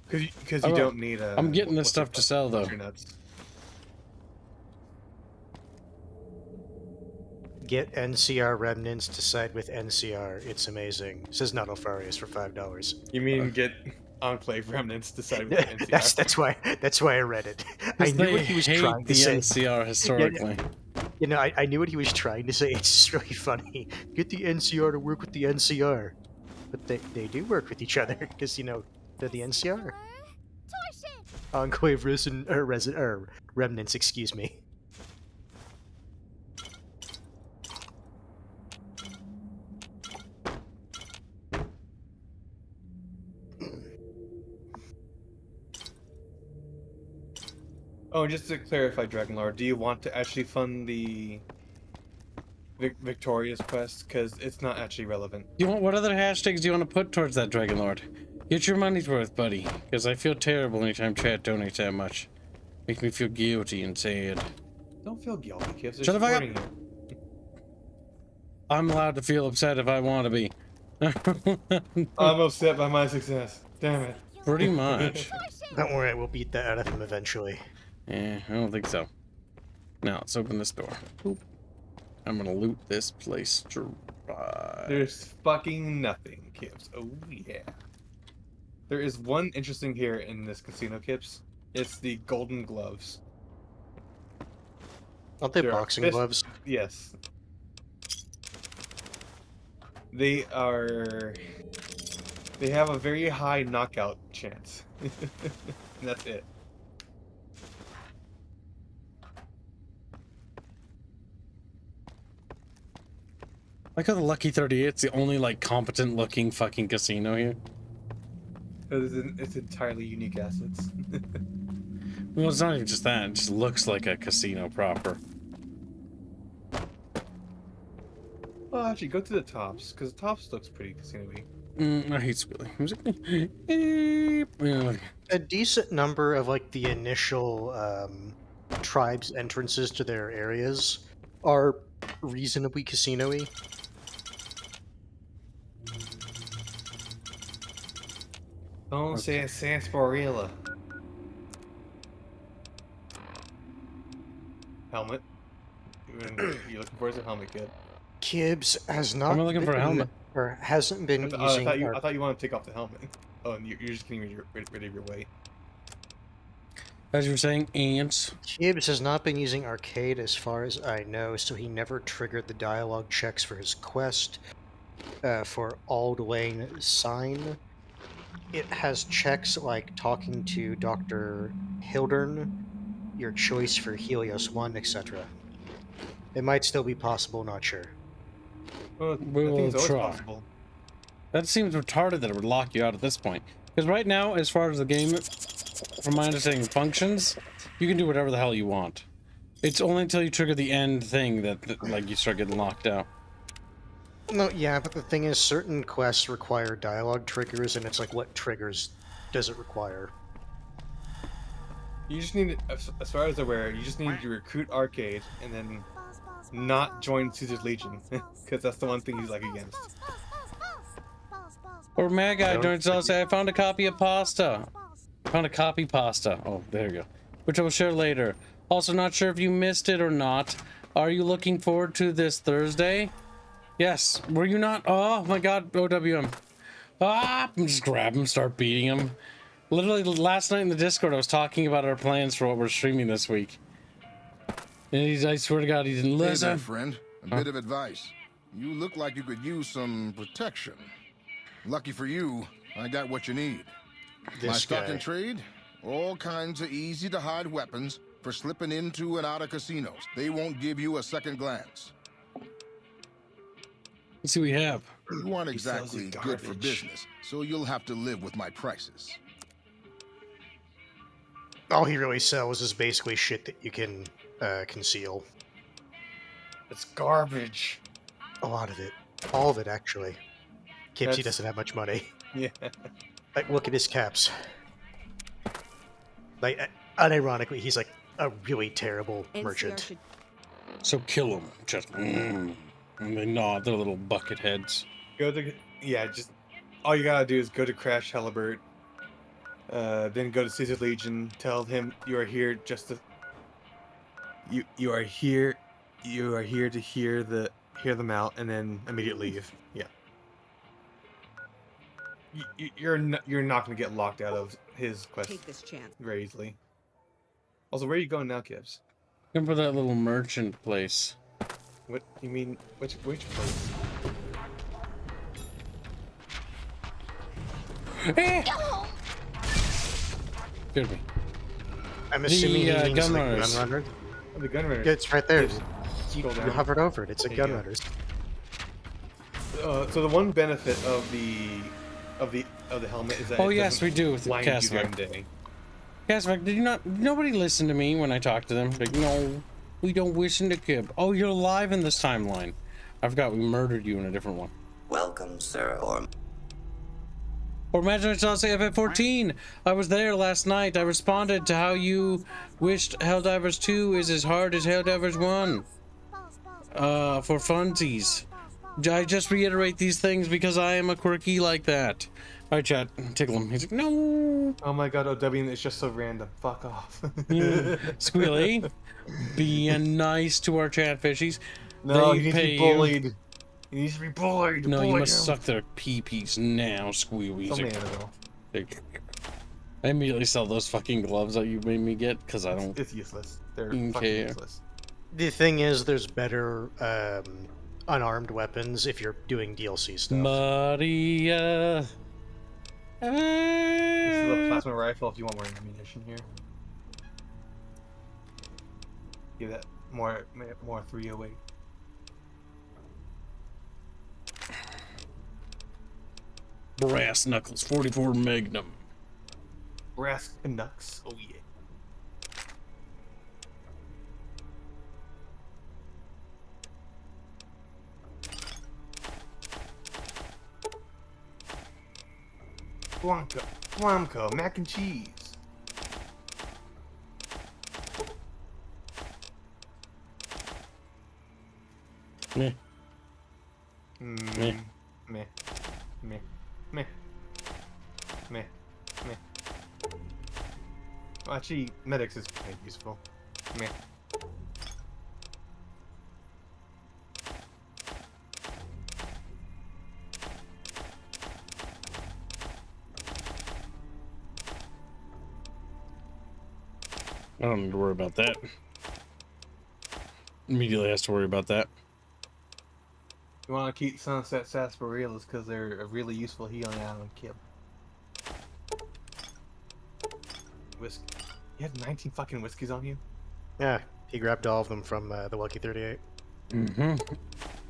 Because you don't need a. I'm getting this stuff to sell though. Nuts. Get NCR remnants to side with NCR. It's amazing. Says not Alfarius for $5. You mean get Enclave remnants to side with NCR? That's why I read it. I knew what he was trying to say. NCR historically. You know, I knew what he was trying to say. It's just really funny. Get the NCR to work with the NCR, but they do work with each other because you know they're the NCR. Enclave remnants. Excuse me. Oh, just to clarify, Dragon Lord, do you want to actually fund the Victoria's quest? Because it's not actually relevant. What other hashtags do you want to put towards that, Dragon Lord? Get your money's worth, buddy. Because I feel terrible anytime chat donates that much. Makes me feel guilty and sad. Don't feel guilty, kids. Shut the fuck up. I'm allowed to feel upset if I want to be. I'm upset by my success. Damn it. Pretty much. Don't worry, we'll beat that out of him eventually. Yeah, I don't think so. Now, let's open this door. Boop. I'm gonna loot this place dry. There's fucking nothing, Kips. Oh, yeah. There is one interesting here in this casino, Kips. It's the golden gloves. Aren't they boxing gloves? Yes. They are... They have a very high knockout chance. And that's it. Like how the Lucky 38's the only like competent looking fucking casino here. It's entirely unique assets. Well, it's not even just that. It just looks like a casino proper. Well, actually, go to the tops, because the tops looks pretty casino-y. I hate squealing music. A decent number of like the initial tribes' entrances to their areas are reasonably casino-y. Don't say sarsaparilla. Helmet. You looking for a helmet, kid? Kibbs has not. I'm looking for a helmet. Or hasn't been using. I thought you wanted to take off the helmet. Oh, and you're just getting rid of your weight. As you were saying, ants. Kibbs has not been using arcade as far as I know, so he never triggered the dialogue checks for his quest for Aldwain Sign. It has checks like talking to Dr. Hildern, your choice for Helios 1, etc. It might still be possible, not sure. Well, We will try. Possible. That seems retarded that it would lock you out at this point. Because right now, as far as the game, from my understanding, functions, you can do whatever the hell you want. It's only until you trigger the end thing that like you start getting locked out. No, yeah, but the thing is, certain quests require dialogue triggers, and it's like, what triggers does it require? You just need, as far as I'm aware, you just need to recruit Arcade and then not join Caesar's Legion, because that's the one thing he's like against. Or Mad Guy joins us. Say, I found a copy of pasta. Found a copy pasta. Oh, there you go. Which I will share later. Also, not sure if you missed it or not. Are you looking forward to this Thursday? Yes. Were you not? Oh my God, OWM. Ah, just grab him, start beating him. Literally last night in the Discord, I was talking about our plans for what we're streaming this week. And I swear to God, he didn't listen. Hey there, friend. A bit of advice. You look like you could use some protection. Lucky for you, I got what you need. My stock and trade, all kinds of easy-to-hide weapons for slipping into and out of casinos. They won't give you a second glance. Let's see what we have. You aren't He sells you exactly good for garbage. business, so you'll have to live with my prices. All he really sells is basically shit that you can conceal. It's garbage. A lot of it. All of it, actually. Kipsy That's- doesn't have much money. Yeah. Like, look at his caps. Like, unironically, he's like a really terrible merchant. So kill them. Just and they nod their little bucket heads. Go to just all you gotta do is go to Crash Halibert, then go to Caesar Legion. Tell him you are here just to you are here to hear them out, and then immediately leave. Yeah. You're not gonna get locked out of his quest Take this chance. very easily. Also, where are you going now, Kibbs? Looking for that little merchant place. What you mean? Which place? Excuse me. I'm assuming he means gun the runners. gun runner. Oh, the gun runners. Yeah, it's right there. Just You scroll down. hovered over it. It's a There you gun go. runners. So the one benefit of the helmet is that Oh it yes, doesn't we do with the blind you Casvac. during day. Casvac, did you not? Nobody listen to me when I talk to them. Like, no, we don't listen to Kib. Oh, you're alive in this timeline. I forgot we murdered you in a different one. Welcome, sir, Or imagine I saw say FF14. I was there last night. I responded to how you wished Helldivers 2 is as hard as Helldivers 1. For funsies. I just reiterate these things because I am a quirky like that. Alright, chat. Tickle him. He's like, no. Oh my god, OW, it's just so random. Fuck off. Squealy, being nice to our chat fishies. No, They he needs to pay be you. bullied. He needs to be bullied. No, you Bully must him. suck their pee-pees now, Squealy. Some animal. I immediately sell those fucking gloves that you made me get because I don't. It's useless. They're even fucking care. useless. The thing is, there's better unarmed weapons if you're doing DLC stuff. Maria. This is a plasma rifle if you want more ammunition here. Give that more 308. Brass knuckles, 44 Magnum. Brass Canucks. Oh yeah. Blanco, mac and cheese. Meh. Meh. Meh. Meh. Meh. Meh. Meh. Well, actually, medics is kind of useful. Meh. I don't need to worry about that. Immediately has to worry about that. You want to keep Sunset Sarsaparillas because they're a really useful healing item kill. Whiskey. You had 19 fucking whiskeys on you? Yeah, he grabbed all of them from the Lucky 38. Mm-hmm.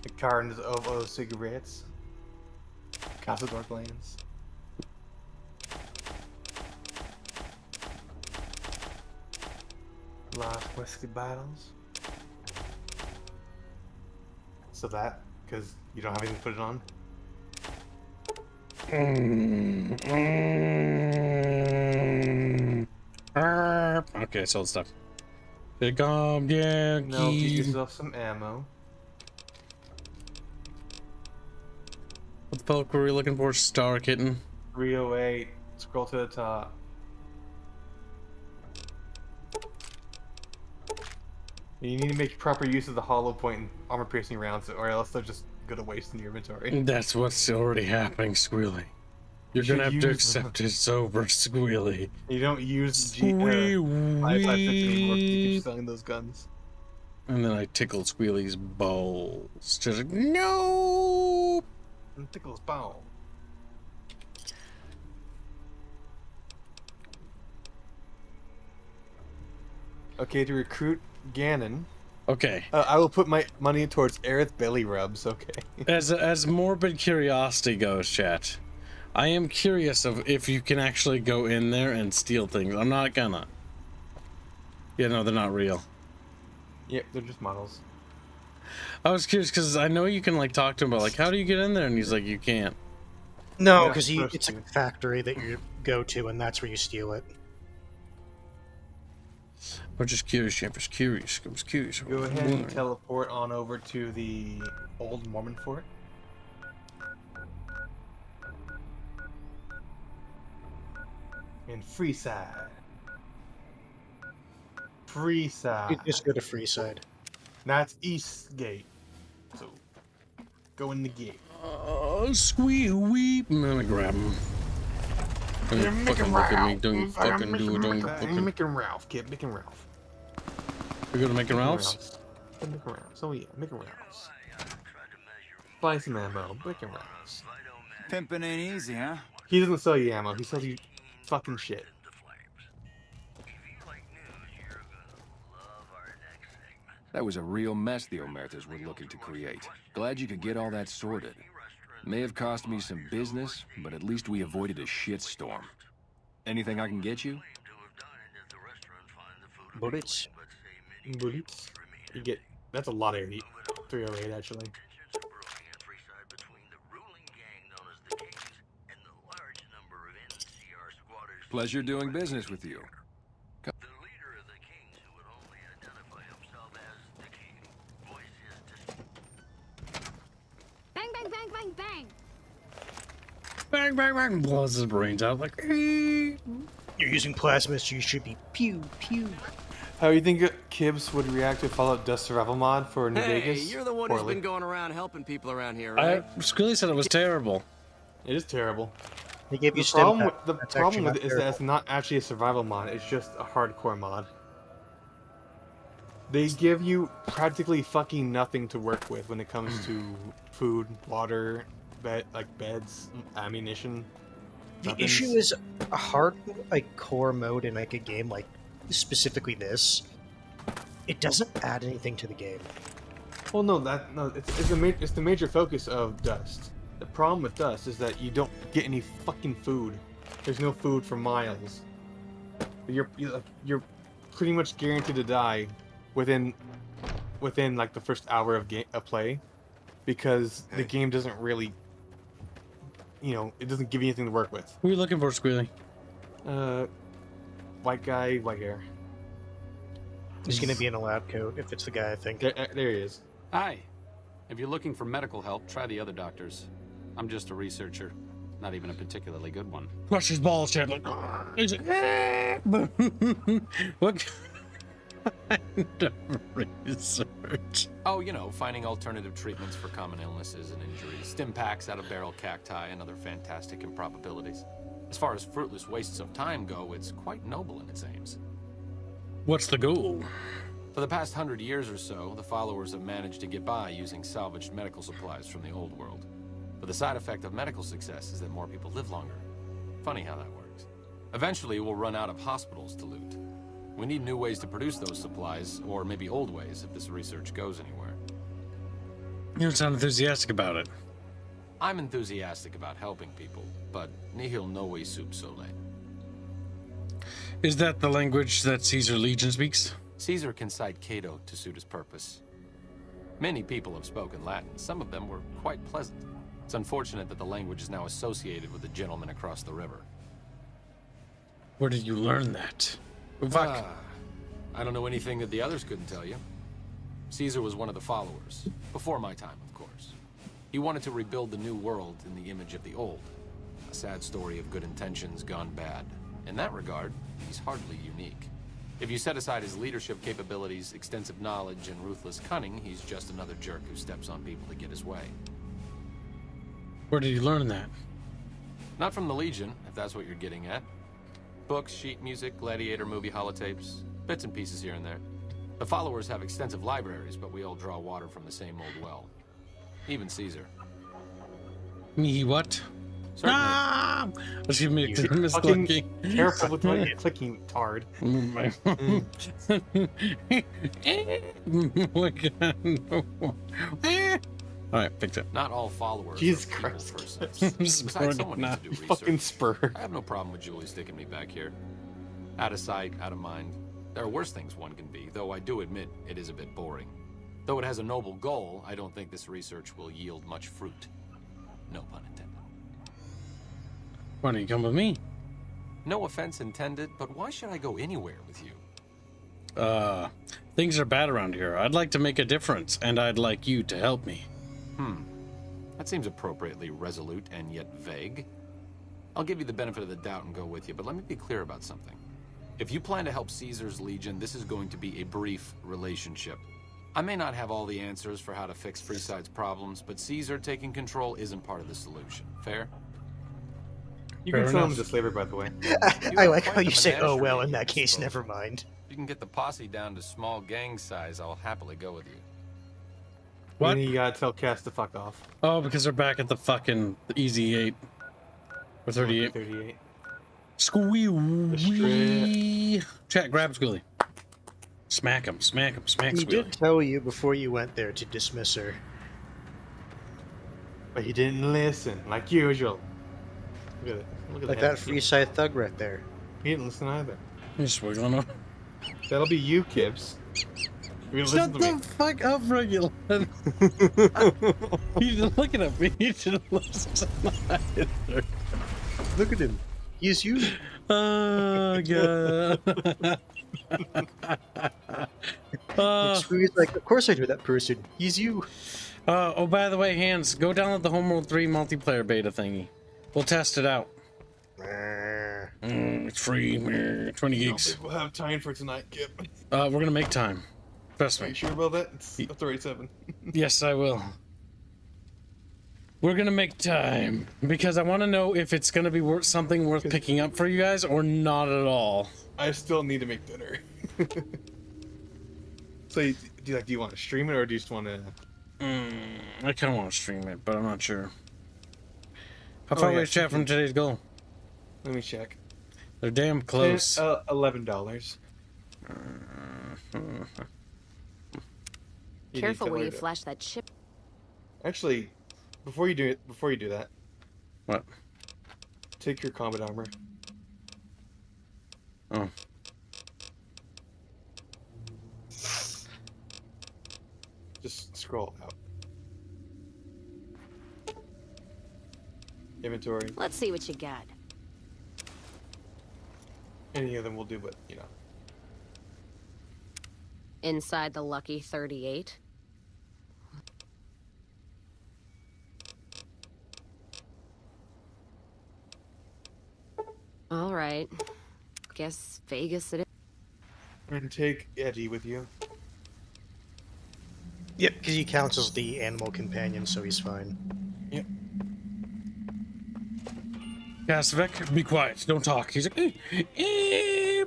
The cartons of cigarettes. Castledor glands. Large whiskey bottles. So that, because you don't have anything to put it on? Okay, sold stuff. Pick up, yeah, No, get yourself some ammo. What the fuck were we looking for? Star Kitten. 308. Scroll to the top. You need to make proper use of the hollow point and armor piercing rounds, or else they'll just go to waste in your inventory. That's what's already happening, Squealy. You're You gonna have should to use them. accept it's over, Squealy. You don't use G Squee-wee. 556 anymore. You keep selling those guns. And then I tickled Squealy's balls. Just like, no. And tickles ball. Okay, to recruit Ganon. Okay. I will put my money towards Aerith belly rubs. Okay. As morbid curiosity goes, chat, I am curious of if you can actually go in there and steal things. I'm not gonna. Yeah, no, they're not real. Yep, they're just models. I was curious because I know you can like talk to him about like how do you get in there, and he's like you can't. No, because it's a factory that you go to, and that's where you steal it. I'm just curious. I'm just curious. I was curious. Go ahead and teleport on over to the old Mormon fort. In Freeside. Freeside. You just go to Freeside. That's East Gate. So, go in the gate. Squee weep. I'm gonna grab him. You're making look at me. Ralph. Don't fucking do it. Don't You're fucking. making Ralph, kid. Making Ralph. We're gonna make Ralph's? Making Ralph's. Oh yeah, making Ralph's. Buy some ammo. Making Ralph's. Pimping ain't easy, huh? He doesn't sell you ammo. He sells you fucking shit. That was a real mess the Omertas were looking to create. Glad you could get all that sorted. May have cost me some business, but at least we avoided a shitstorm. Anything I can get you? Bullets. Bullets. You get... That's a lot of 308, actually. Pleasure doing business with you. Bang, bang, bang, bang, bang. Bang, bang, bang. Blows his brains out like. You're using plasma, so you should be pew, pew. How do you think Kibbs would react to Fallout Dust Survival mod for New Hey, Vegas? you're the one who's been going around helping people around here, I right? Squilly said it was terrible. It is terrible. They gave you The problem, stim with, the That's problem actually with it is not that it's not actually a survival mod, it's just a hardcore mod. They give you practically fucking nothing to work with when it comes to food, water, beds, ammunition. The weapons. issue is a hard, core mode in a game like specifically this. It doesn't add anything to the game. Well, no, it's the major focus of Dust. The problem with Dust is that you don't get any fucking food. There's no food for miles. You're pretty much guaranteed to die within the first hour of play, because the game doesn't really, it doesn't give you anything to work with. Who are you looking for, Squealy? White guy, white hair. He's gonna be in a lab coat if it's the guy I think. There he is. Hi. If you're looking for medical help, try the other doctors. I'm just a researcher, not even a particularly good one. Crush his balls, Chad. Like, what kind of research? Oh, finding alternative treatments for common illnesses and injuries, stim packs out of barrel cacti, and other fantastic improbabilities. As far as fruitless wastes of time go, it's quite noble in its aims. What's the goal? For the past 100 years or so, the followers have managed to get by using salvaged medical supplies from the old world. But the side effect of medical success is that more people live longer. Funny how that works. Eventually, we'll run out of hospitals to loot. We need new ways to produce those supplies, or maybe old ways if this research goes anywhere. You don't sound enthusiastic about it. I'm enthusiastic about helping people, but nihil novi sub sole. Is that the language that Caesar Legion speaks? Caesar can cite Cato to suit his purpose. Many people have spoken Latin. Some of them were quite pleasant. It's unfortunate that the language is now associated with the gentleman across the river. Where did you learn that? Fuck. I don't know anything that the others couldn't tell you. Caesar was one of the followers, before my time, of course. He wanted to rebuild the new world in the image of the old. A sad story of good intentions gone bad. In that regard, he's hardly unique. If you set aside his leadership capabilities, extensive knowledge, and ruthless cunning, he's just another jerk who steps on people to get his way. Where did you learn that? Not from the Legion, if that's what you're getting at. Books, sheet music, gladiator movie holotapes, bits and pieces here and there. The followers have extensive libraries, but we all draw water from the same old well. Even Caesar. Me what? Ah! She made Fucking misclicking. careful with what you're clicking, tard. Oh my god. No. Alright, fix it. Not all followers Jesus are evil Christ. persons. Besides, someone needs to do You research. fucking spur. I have no problem with Julie sticking me back here. Out of sight, out of mind. There are worse things one can be, though I do admit it is a bit boring. Though it has a noble goal, I don't think this research will yield much fruit. No pun intended. Why don't you come with me? No offense intended, but why should I go anywhere with you? Things are bad around here. I'd like to make a difference, and I'd like you to help me. That seems appropriately resolute and yet vague. I'll give you the benefit of the doubt and go with you, but let me be clear about something. If you plan to help Caesar's Legion, this is going to be a brief relationship. I may not have all the answers for how to fix Freeside's problems, but Caesar taking control isn't part of the solution. Fair? You can sell him to slavery, by the way. I like how you say, oh well, in that case, never mind. If you can get the posse down to small gang size, I'll happily go with you. What? And you gotta tell Cass to fuck off. Oh, because they're back at the fucking Easy 8. Or 38. 38. Squee. Chat, grab Squealy. Smack him, smack him, smack He Squealy. did tell you before you went there to dismiss her. But he didn't listen, like usual. Look at it. Look at Like that Freeside thug right there. He didn't listen either. He's wiggling up. That'll be you, Kibbs. You Shut the fuck up, Regular. He's looking at me. You should have listened either. Look at him. He's you. Oh, God. He's like, of course I knew that person. He's you. Oh, by the way, Hans, go download the Homeworld 3 multiplayer beta thingy. We'll test it out. It's free. 20 gigs. We'll have time for tonight, Kib. We're gonna make time. Trust Are me. you sure about that? It's 37. Yes, I will. We're gonna make time because I want to know if it's gonna be something worth picking up for you guys or not at all. I still need to make dinner. So, do you want to stream it or do you just want to? I kind of want to stream it, but I'm not sure. How far away is chat from today's goal? Let me check. They're damn close. $11. Careful where you flash that chip. Actually, before you do that. What? Take your combat armor. Oh. Just scroll out. Inventory. Let's see what you got. Any of them will do, but you know. Inside the lucky 38. All right. Guess Vegas it is. And take Eddie with you. Yep, because he counts as the animal companion, so he's fine. Yep. Kasvik, be quiet. Don't talk. He's like,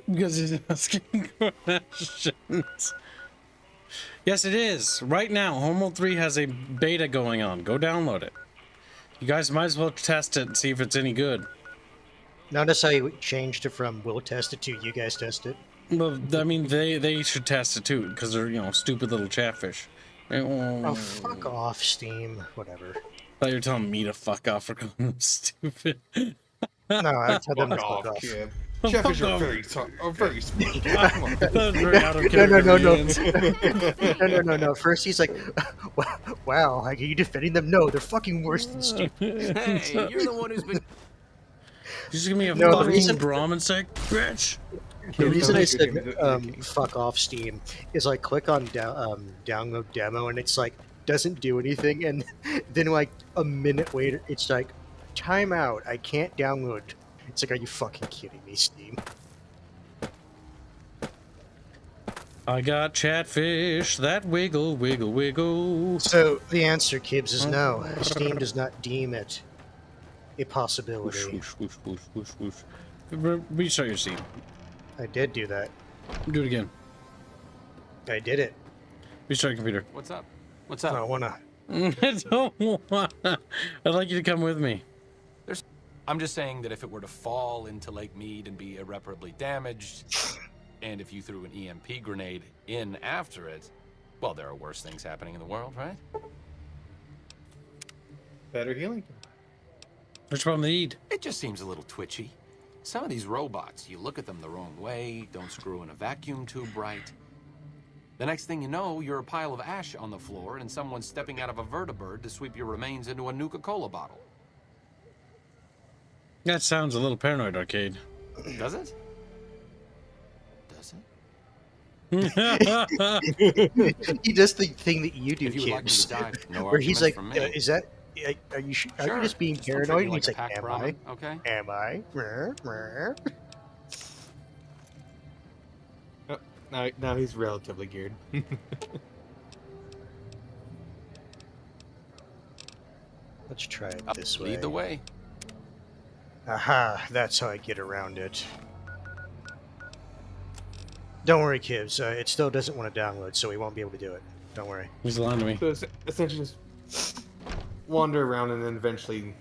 because he's asking questions. Yes, it is. Right now, Homeworld 3 has a beta going on. Go download it. You guys might as well test it and see if it's any good. Notice how you changed it from we'll test it to you guys test it. Well, I mean, they should test it too, because they're, stupid little chatfish. Oh, fuck off, Steam. Whatever. I thought you were telling me to fuck off for calling them stupid. No, I tell them to Fuck fuck off. Kib. Oh, Chatfish fuck are off. very smart. Come on. That was very out of No. character. No. First he's like, wow, like, are you defending them? No, they're fucking worse than stupid. Hey, you're the one who's been... You just give me a No, the fucking reason- Brahmin sec, bitch. The reason I said fuck off Steam is I click on download demo and it's like doesn't do anything, and then like a minute later it's like timeout, I can't download. It's like, are you fucking kidding me, Steam? I got chatfish that wiggle, wiggle, wiggle. So the answer, Kibbs, is no. Steam does not deem it a possibility. Whoosh, whoosh, whoosh, whoosh, whoosh. Restart your scene. I did do that. Do it again. I did it. Restart your computer. What's up? I don't wanna. I don't wanna. I'd like you to come with me. I'm just saying that if it were to fall into Lake Mead and be irreparably damaged, and if you threw an EMP grenade in after it, well, there are worse things happening in the world, right? Better healing. Which one need? It just seems a little twitchy. Some of these robots, you look at them the wrong way, don't screw in a vacuum tube right. The next thing you know, you're a pile of ash on the floor and someone's stepping out of a vertibird to sweep your remains into a Nuka-Cola bottle. That sounds a little paranoid, Arcade. Does it? Does it? He does the thing that you do, Cubes, where he's like, "Is that? Are you just being paranoid?" And he's like, "Am I? Okay. Am I?" Oh, now he's relatively geared. Let's try it this way. Lead the way. Aha, that's how I get around it. Don't worry, Kibs. It still doesn't want to download, so we won't be able to do it. Don't worry. He's lying to me. So it's essentially just wander around, and then eventually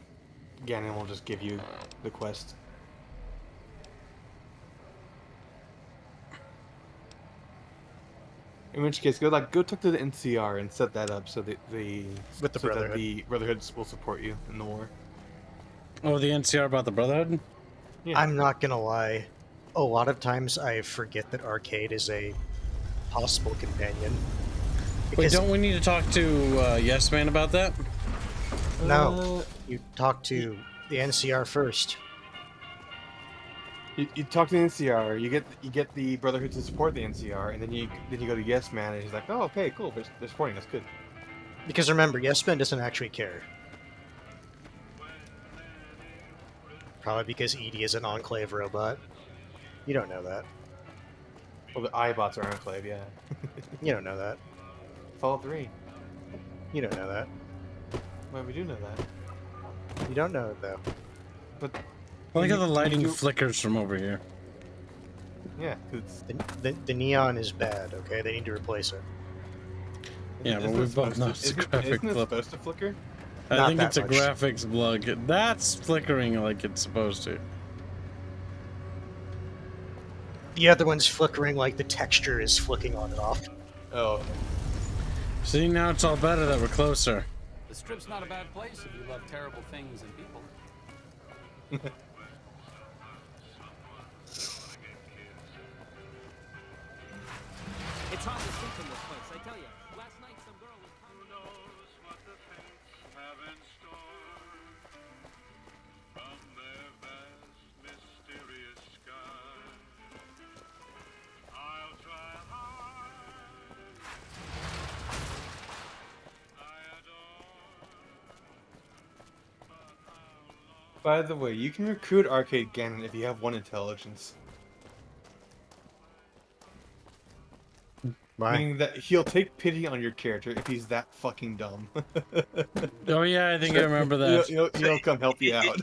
Ganon will just give you the quest. In which case, go talk to the NCR and set that up so that the Brotherhood will support you in the war. Oh, the NCR about the Brotherhood? Yeah. I'm not gonna lie. A lot of times I forget that Arcade is a possible companion. Wait, don't we need to talk to Yes Man about that? No, you talk to the NCR first. You talk to the NCR, you get the Brotherhood to support the NCR, and then you go to Yes Man, and he's like, "Oh, okay, cool, they're supporting us, good." Because remember, Yes Man doesn't actually care. Probably because Edie is an Enclave robot. You don't know that. Well, the iBots are Enclave, yeah. You don't know that. Fallout 3. You don't know that. Well, we do know that. You don't know it, though. But I like how the lighting flickers from over here. Yeah, it's... The neon is bad, okay? They need to replace it. Yeah, but we both know it's a graphic Isn't it flip. supposed to flicker? I think it's a graphics bug. That's flickering like it's supposed to. The other one's flickering like the texture is flicking on and off. Oh. See, now it's all better that we're closer. The Strip's not a bad place if you love terrible things and people. It's hard to sleep in this place, I tell you. Last night some girl was... Who knows what the fates have in store from their vast, mysterious sky. I'll try hard. By the way, you can recruit Arcade Ganon if you have 1 intelligence. Why? Meaning that he'll take pity on your character if he's that fucking dumb. Oh yeah, I think I remember that. He'll come help you out.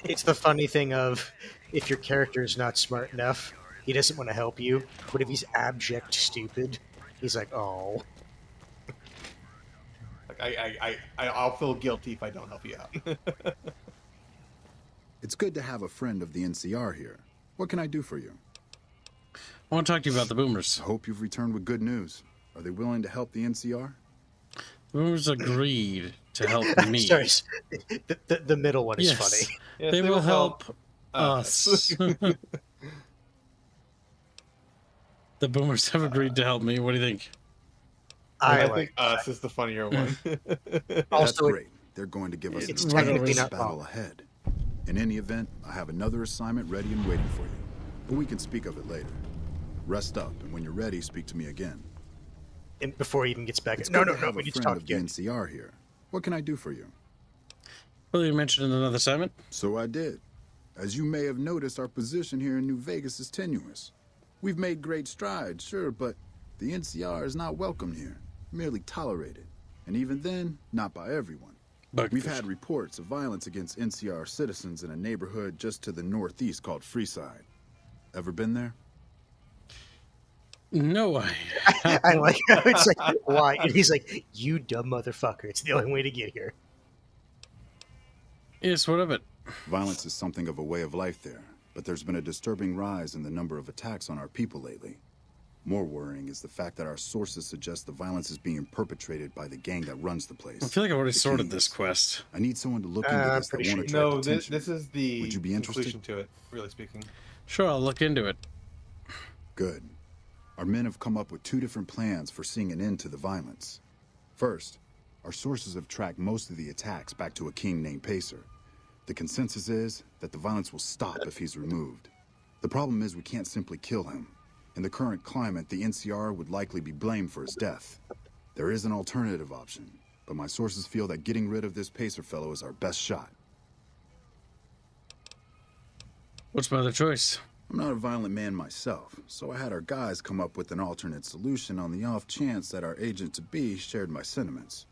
It's the funny thing of, if your character is not smart enough, he doesn't want to help you. But if he's abject stupid, he's like, oh. Like I'll feel guilty if I don't help you out. It's good to have a friend of the NCR here. What can I do for you? I want to talk to you about the Boomers. I hope you've returned with good news. Are they willing to help the NCR? Boomers agreed to help me. Sorry, the middle one is funny. Yes, they will help us. The Boomers have agreed to help me. What do you think? I think us is the funnier one. That's great. They're going to give us it's an technically intense not battle ahead. In any event, I have another assignment ready and waiting for you. But we can speak of it later. Rest up, and when you're ready, speak to me again. And before he even gets back, It's no, good to have we a need to friend talk of the again. NCR here. What can I do for you? Well, you mentioned another assignment. So I did. As you may have noticed, our position here in New Vegas is tenuous. We've made great strides, sure, but the NCR is not welcome here, merely tolerated. And even then, not by everyone. We've had reports of violence against NCR citizens in a neighborhood just to the northeast called Freeside. Ever been there? No, I like how it's like, why? And he's like, you dumb motherfucker. It's the only way to get here. Yes, what of it? Violence is something of a way of life there, but there's been a disturbing rise in the number of attacks on our people lately. More worrying is the fact that our sources suggest the violence is being perpetrated by the gang that runs the place. I feel like I've already The sorted Kings. this quest. I need someone to look into this that won't attract No, attention. this is the Would you be interested? conclusion to it, really speaking. Sure, I'll look into it. Good. Our men have come up with 2 different plans for seeing an end to the violence. First, our sources have tracked most of the attacks back to a king named Pacer. The consensus is that the violence will stop if he's removed. The problem is we can't simply kill him. In the current climate, the NCR would likely be blamed for his death. There is an alternative option, but my sources feel that getting rid of this Pacer fellow is our best shot. What's my other choice? I'm not a violent man myself, so I had our guys come up with an alternate solution on the off chance that our agent-to-be shared my sentiments.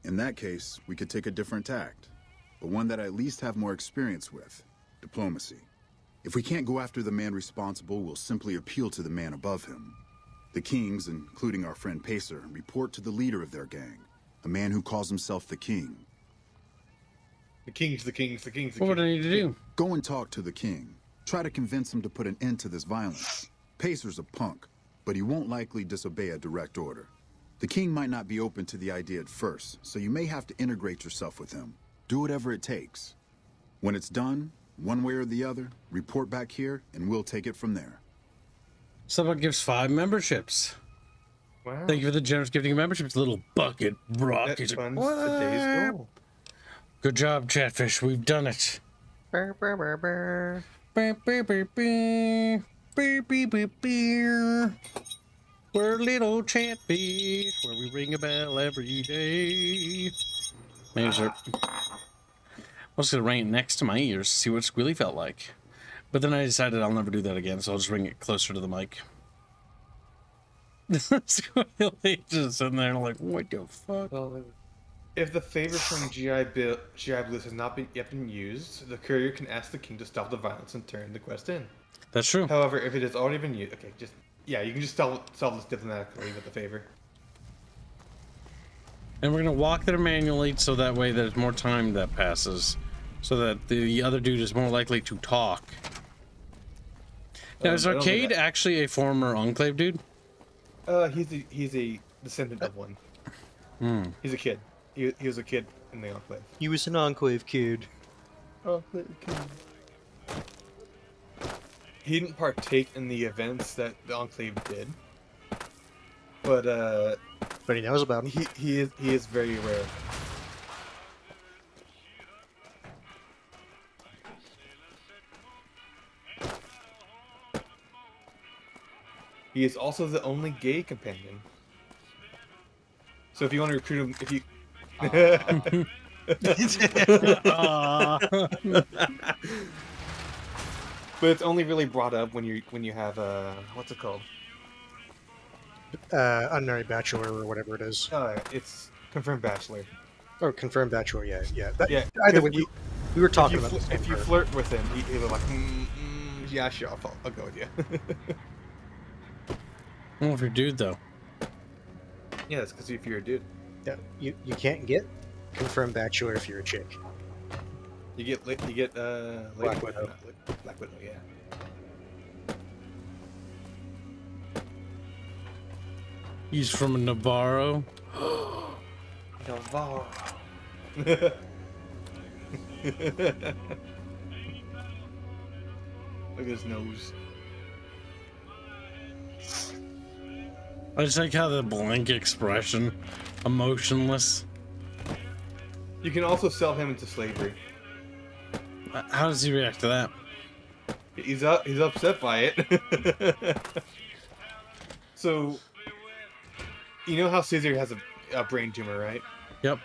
In that case, we could take a different tact, but one that I at least have more experience with: diplomacy. If we can't go after the man responsible, we'll simply appeal to the man above him. The Kings, including our friend Pacer, report to the leader of their gang, a man who calls himself the King. The King's the King's the King's the What would I need to do? Go and talk to the King. Try to convince him to put an end to this violence. Pacer's a punk, but he won't likely disobey a direct order. The King might not be open to the idea at first, so you may have to integrate yourself with him. Do whatever it takes. When it's done, one way or the other, report back here, and we'll take it from there. Someone gives 5 memberships. Wow. Thank you for the generous gifting of memberships, little bucket rock. That funds the day's goal. Good job, Chatfish. We've done it. Brr, brr, brr, brr. Brr, brr, brr, brr. Brr, brr, brr, brr. We're little Chatfish, where we ring a bell every day. Maybe I was gonna ring it next to my ears to see what squealy felt like. But then I decided I'll never do that again, so I'll just ring it closer to the mic. Squealy just sitting there like, what the fuck? Well, if the favor from GI Bliss has not yet been used, the courier can ask the King to stop the violence and turn the quest in. That's true. However, if it has already been used, okay, you can just solve this diplomatically with the favor. And we're gonna walk there manually, so that way there's more time that passes, so that the other dude is more likely to talk. Now, is Arcade actually a former Enclave dude? He's a descendant of one. He's a kid. He was a kid in the Enclave. He was an Enclave kid. He didn't partake in the events that the Enclave did, but he knows about him. He is very rare. He is also the only gay companion. So if you want to recruit him, if you... But it's only really brought up when you have what's it called? Unmarried bachelor or whatever it is. It's confirmed bachelor. Or confirmed bachelor, yeah. Either way, we were talking about this. If you flirt with him, he'll be like, yeah, sure, I'll go with you. Well, if you're a dude, though. Yeah, it's because if you're a dude. Yeah, you can't get confirmed bachelor if you're a chick. You get Black Widow. Black Widow, yeah. He's from Navarro. Navarro. Look at his nose. I just like how the blank expression, emotionless. You can also sell him into slavery. How does he react to that? He's upset by it. So, you know how Caesar has a brain tumor, right? Yep.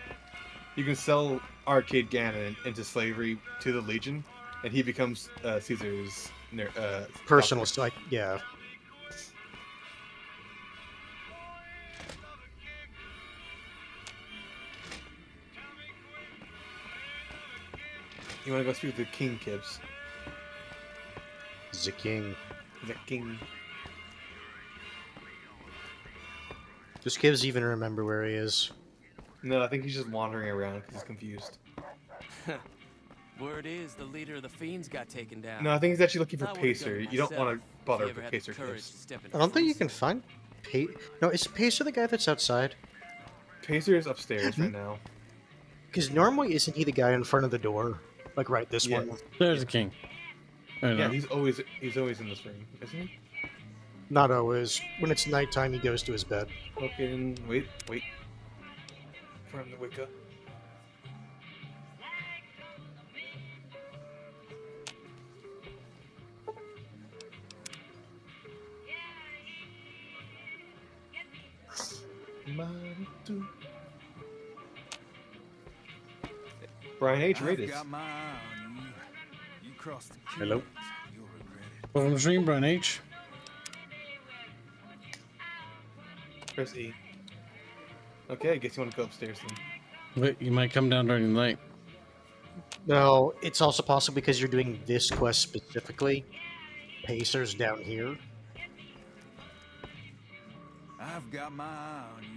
You can sell Arcade Gannon into slavery to the Legion, and he becomes Caesar's personal psych. Yeah. You want to go through the King, Kibbs? The King. The King. Does Kibbs even remember where he is? No, I think he's just wandering around because he's confused. Word is the leader of the Fiends got taken down. No, I think he's actually looking for I would've Pacer. done it You don't want myself to bother if you with ever had the Pacer courage clips. to step in I don't think you can find No, is Pacer the guy that's outside? Pacer is upstairs right now. Because normally isn't he the guy in front of the door? Like right this Yeah. one? There's the king. I Yeah, know. he's always in this room, isn't he? Not always. When it's nighttime, he goes to his bed. Okay, wait. For him to wake up. Brian H. rated. Hello. Welcome to the stream, Brian H. Press E. Okay, I guess you want to go upstairs then. Wait, you might come down during the night. No, it's also possible because you're doing this quest specifically. Pacer's down here. I've got my eye on you.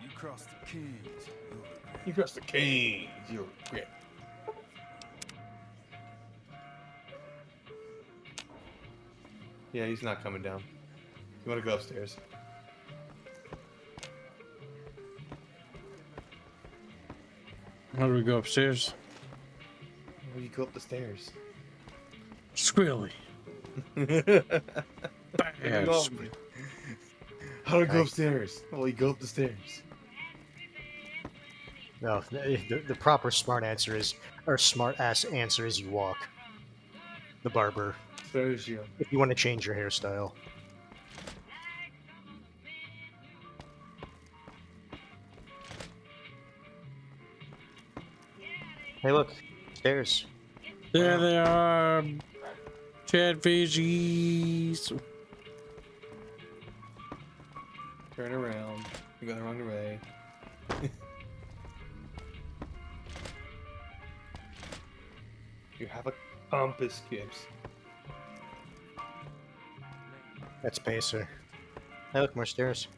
You cross the Kings. You cross the Kings. You'll regret. Yeah, he's not coming down. You want to go upstairs? How do we go upstairs? Well, you go up the stairs. Squilly. Bad. How do I go upstairs? Well, you go up the stairs. No, the proper smart answer is, or smart ass answer is you walk. The barber. Sergio. If you want to change your hairstyle. Hey, look, stairs. There they are. Chatfishies. Turn around. You got the wrong way. You have a compass, Gibbs. That's Pacer. Hey, look, more stairs.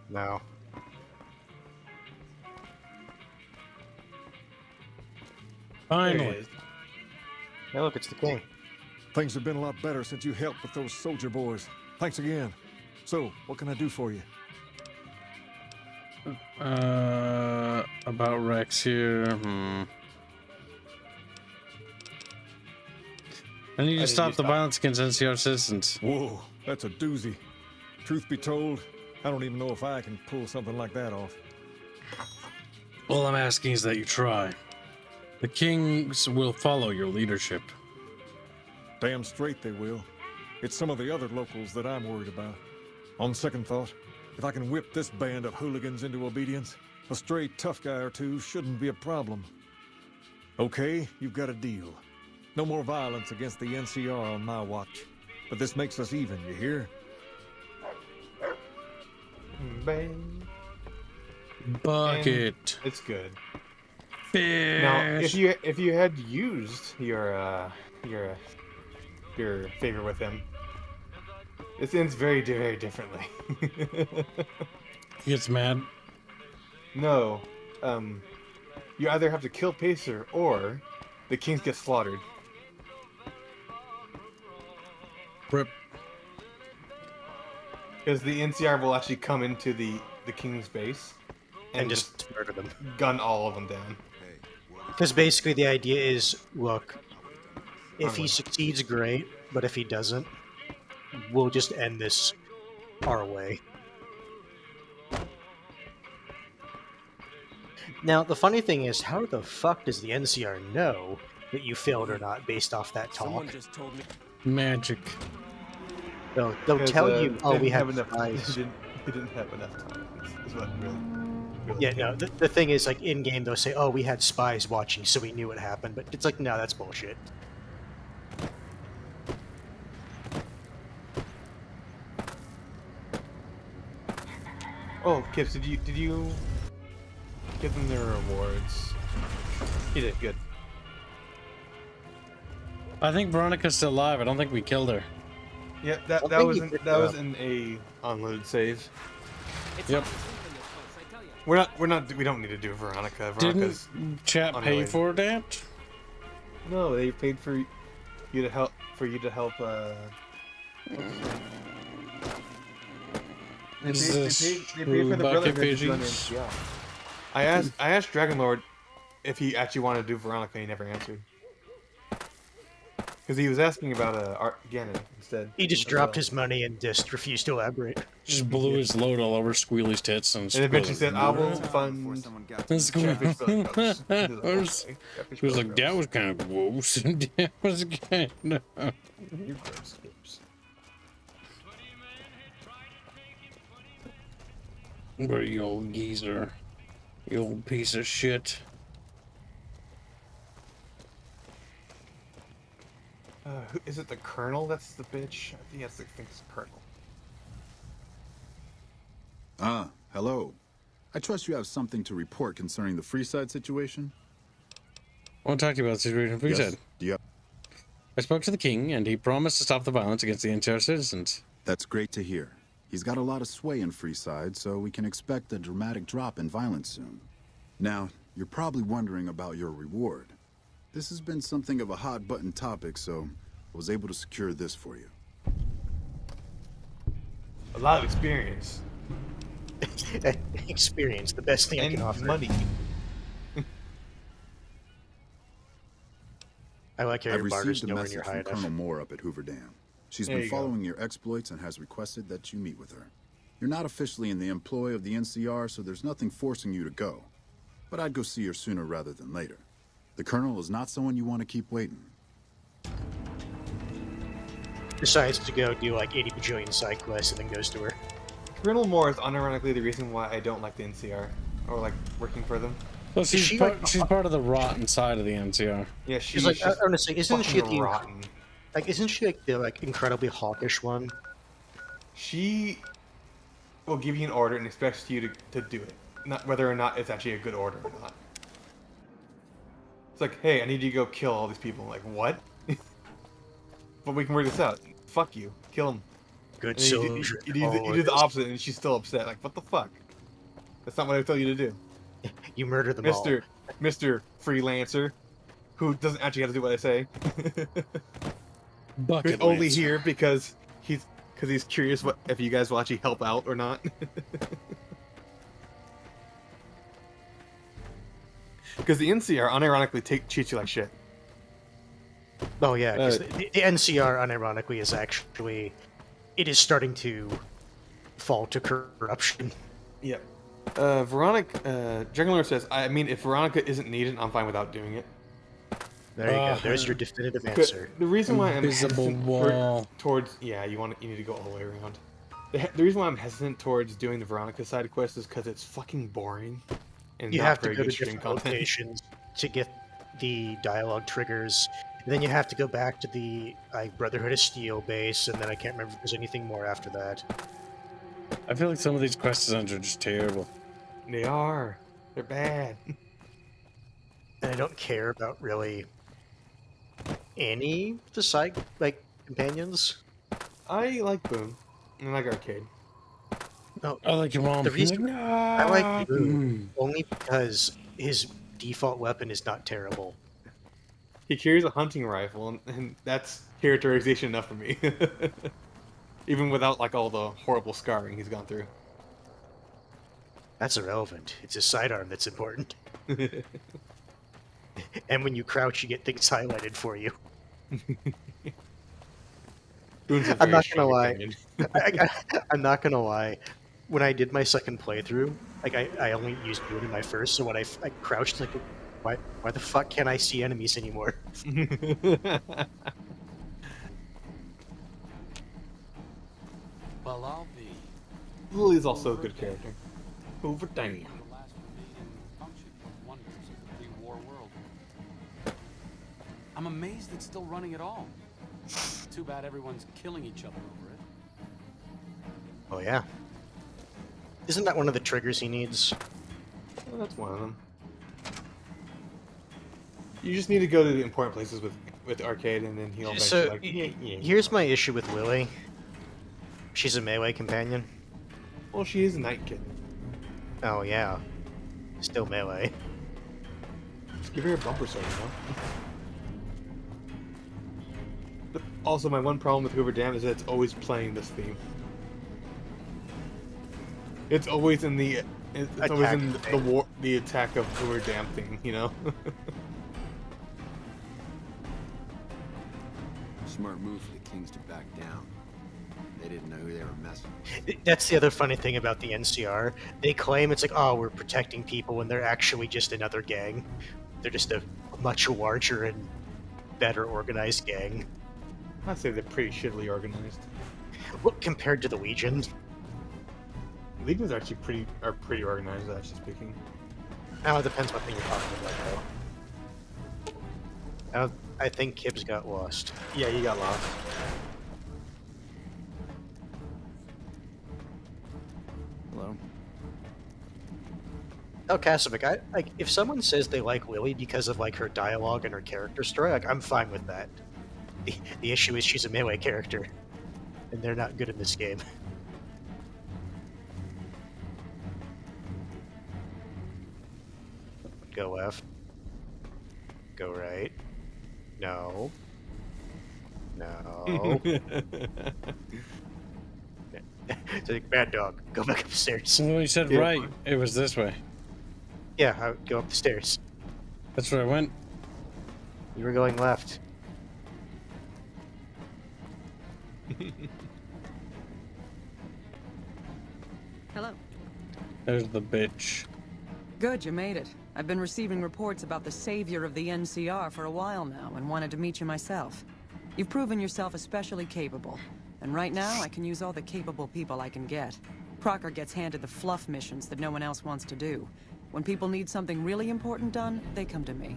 No. Finally. Hey, look, it's the king. Things have been a lot better since you helped with those soldier boys. Thanks again. So, what can I do for you? About Rex here. I need to stop the violence against NCR citizens. Whoa, that's a doozy. Truth be told, I don't even know if I can pull something like that off. All I'm asking is that you try. The kings will follow your leadership. Damn straight they will. It's some of the other locals that I'm worried about. On second thought, if I can whip this band of hooligans into obedience, a stray tough guy or two shouldn't be a problem. Okay, you've got a deal. No more violence against the NCR on my watch. But this makes us even, you hear? Bang. Bucket. And it's good. Fish. Now, if you had used your favor with him, this ends very, very differently. He gets mad. No, you either have to kill Pacer or the Kings get slaughtered. Rip. Because the NCR will actually come into the King's base And just murder them. Gun all of them down. Because basically the idea is, look, if he succeeds, great, but if he doesn't, we'll just end this our way. Now, the funny thing is, how the fuck does the NCR know that you failed or not based off that talk? Someone just told me. Magic. They'll Because, tell you, oh, they we didn't have enough. spies. They didn't have enough time. Is what really. Yeah, no, the thing is, like, in-game, they'll say, oh, we had spies watching, so we knew what happened. But it's like, no, that's bullshit. Oh, Kips, did you give them their rewards? You did, good. I think Veronica's still alive. I don't think we killed her. Yeah, that was in a unload save. Yep. We don't need to do Veronica. Veronica's Didn't chat pay unrelated. for that? No, they paid for you to help. What's his name? They paid for the Brotherhood to do an NCR. I asked Dragonlord if he actually wanted to do Veronica, and he never answered. Because he was asking about Ganon instead. He just dropped his money and just refused to elaborate. Just blew his load all over Squealy's tits and eventually said, "I will fund." He was like, "That was kind of gross." That was kind of. You gross scoops. Where you old geezer, you old piece of shit. Is it the Colonel that's the bitch? I think it's the Colonel. Hello. I trust you have something to report concerning the Freeside situation? I want to talk to you about the situation in Freeside. Yes. I spoke to the king, and he promised to stop the violence against the NCR citizens. That's great to hear. He's got a lot of sway in Freeside, so we can expect a dramatic drop in violence soon. Now, you're probably wondering about your reward. This has been something of a hot-button topic, so I was able to secure this for you. A lot of experience. Experience, the best thing I can offer. Money. I like how I've your bars received a know when message you're from high enough. Colonel Moore up at Hoover Dam. She's There been you go. following your exploits and has requested that you meet with her. You're not officially in the employ of the NCR, so there's nothing forcing you to go. But I'd go see her sooner rather than later. The Colonel is not someone you want to keep waiting. Decides to go do like 80 bajillion side quests and then goes to her. Colonel Moore is unironically the reason why I don't like the NCR or like working for them. Well, she's part of the rotten side of the NCR. Yeah, She's like, I want to say, isn't she fucking the rotten. isn't she like the incredibly hawkish one? She will give you an order and expects you to do it, not whether or not it's actually a good order or not. It's like, hey, I need you to go kill all these people. I'm like, what? But we can work this out. Fuck you, kill them. Good You soldier. do the opposite, and she's still upset. Like, what the fuck? That's not what I told you to do. You murder them all. Mr. Freelancer, who doesn't actually have to do what I say. Bucket Who's only Lancer. here because he's curious if you guys will actually help out or not. Because the NCR unironically treats you like shit. Oh yeah, because the NCR unironically is actually, it is starting to fall to corruption. Yep. Veronica, Jungle says, I mean, if Veronica isn't needed, I'm fine without doing it. There you go. There's your definitive answer. The reason why I'm Invisible hesitant wall. towards you need to go all the way around. The reason why I'm hesitant towards doing the Veronica side quest is because it's fucking boring. And You not have to very go to good stream different content. locations to get the dialogue triggers. And then you have to go back to the Brotherhood of Steel base, and then I can't remember if there's anything more after that. I feel like some of these quest designs are just terrible. They are. They're bad. And I don't care about really any of the side companions. I like Boone. And I like Arcade. No, I like your mom. the reason No. I like Boone only because his default weapon is not terrible. He carries a hunting rifle, and that's characterization enough for me. Even without like all the horrible scarring he's gone through. That's irrelevant. It's his sidearm that's important. And when you crouch, you get things highlighted for you. I'm not gonna lie. I'm not gonna lie. When I did my second playthrough, I only used Boone in my first, so when I crouched, why the fuck can't I see enemies anymore? Well, I'll be. Lily's also a good character. Over time. I'm amazed it's still running at all. Too bad everyone's killing each other over it. Oh yeah. Isn't that one of the triggers he needs? Well, that's one of them. You just need to go to the important places with Arcade, and then he'll eventually Here's my issue with Lily. She's a melee companion. Well, she is a Night Kid. Oh yeah, Still melee. Just give her a bumper sword, you know? But also, my one problem with Hoover Dam is that it's always playing this theme. It's always in the... It's always in the attack of Hoover Dam theme, you know? Smart move for the Kings to back down. They didn't know who they were messing with. That's the other funny thing about the NCR. They claim it's like, oh, we're protecting people, when they're actually just another gang. They're just a much larger and better organized gang. I'd say they're pretty shittily organized. Well, compared to the Legion. Legions are actually pretty organized, actually speaking. Now it depends what thing you're talking about, though. I think Kibbs got lost. Yeah, he got lost. Hello? Oh, Kasavik, like, if someone says they like Lily because of, like, her dialogue and her character story, like, I'm fine with that. The issue is she's a melee character, and they're not good in this game. Go left. Go right. No. No. It's like, bad dog. Go back upstairs. Well, you said right. It was this way. Yeah, I would go up the stairs. That's where I went. You were going left. Hello. There's the bitch. Good, you made it. I've been receiving reports about the savior of the NCR for a while now and wanted to meet you myself. You've proven yourself especially capable, and right now I can use all the capable people I can get. Crocker gets handed the fluff missions that no one else wants to do. When people need something really important done, they come to me.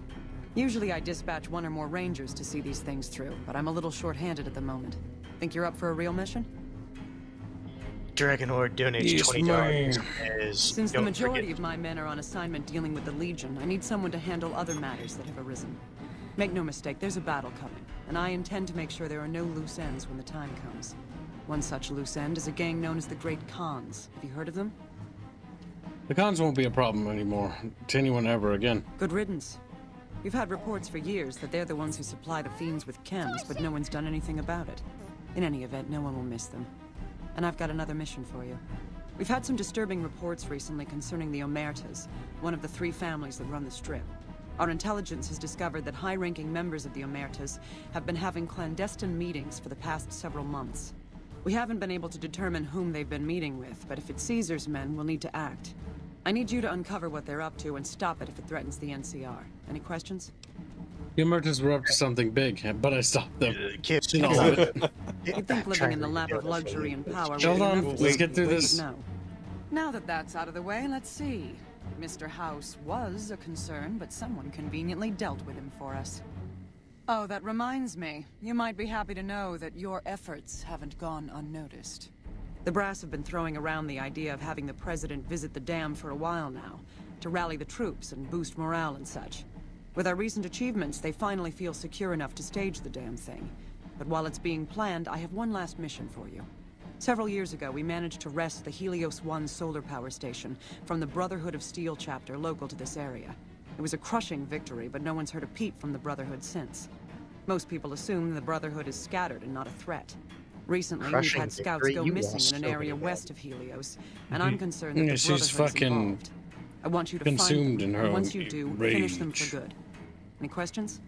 Usually I dispatch one or more rangers to see these things through, but I'm a little short-handed at the moment. Think you're up for a real mission? Dragon Horde donates $20. Since the majority of my men are on assignment dealing with the Legion, I need someone to handle other matters that have arisen. Make no mistake, there's a battle coming, and I intend to make sure there are no loose ends when the time comes. One such loose end is a gang known as the Great Khans. Have you heard of them? The cons won't be a problem anymore to anyone ever again. Good riddance. We've had reports for years that they're the ones who supply the fiends with chems, but no one's done anything about it. In any event, no one will miss them. And I've got another mission for you. We've had some disturbing reports recently concerning the Omertas, one of the 3 families that run the Strip. Our intelligence has discovered that high-ranking members of the Omertas have been having clandestine meetings for the past several months. We haven't been able to determine whom they've been meeting with, but if it's Caesar's men, we'll need to act. I need you to uncover what they're up to and stop it if it threatens the NCR. Any questions? The Emergents were up to something big, but I stopped them. You'd think living in the lap of luxury and power... Hold on, let's get through this. No. Now that that's out of the way, let's see. Mr. House was a concern, but someone conveniently dealt with him for us. Oh, that reminds me. You might be happy to know that your efforts haven't gone unnoticed. The brass have been throwing around the idea of having the president visit the dam for a while now, to rally the troops and boost morale and such. With our recent achievements, they finally feel secure enough to stage the damn thing. But while it's being planned, I have one last mission for you. Several years ago, we managed to wrest the Helios 1 solar power station from the Brotherhood of Steel chapter local to this area. It was a crushing victory, but no one's heard a peep from the Brotherhood since. Most people assume the Brotherhood is scattered and not a threat. Recently, we've had scouts go missing in an area west of Helios, and I'm concerned that the she's Brotherhood's fucking involved. I want you to consumed find them, in her and once own you do, rage. finish them for good. Any questions?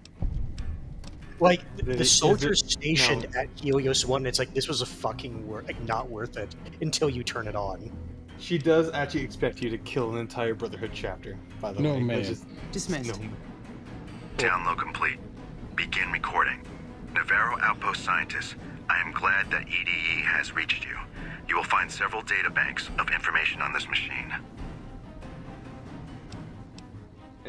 Like, the soldiers stationed at Helios 1, it's like, this was a fucking not worth it until you turn it on. She does actually expect you to kill an entire Brotherhood chapter, by the way. No, man. Dismissed. Download complete. Begin recording. Navarro Outpost Scientist, I am glad that EDE has reached you. You will find several data banks of information on this machine.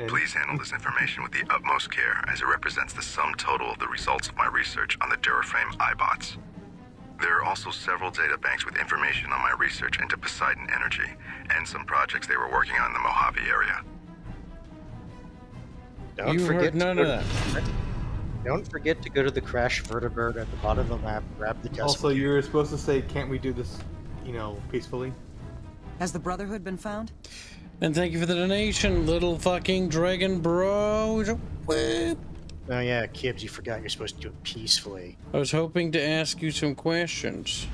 Please handle this information with the utmost care, as it represents the sum total of the results of my research on the Duraframe iBots. There are also several data banks with information on my research into Poseidon Energy, and some projects they were working on in the Mojave area. Don't forget none of that. Don't forget to go to the crash vertibird at the bottom of the map, grab the test. Also, you were supposed to say, can't we do this, peacefully? Has the Brotherhood been found? And thank you for the donation, little fucking dragon bro. Whoop. Oh yeah, Kibbs, you forgot you're supposed to do it peacefully. I was hoping to ask you some questions.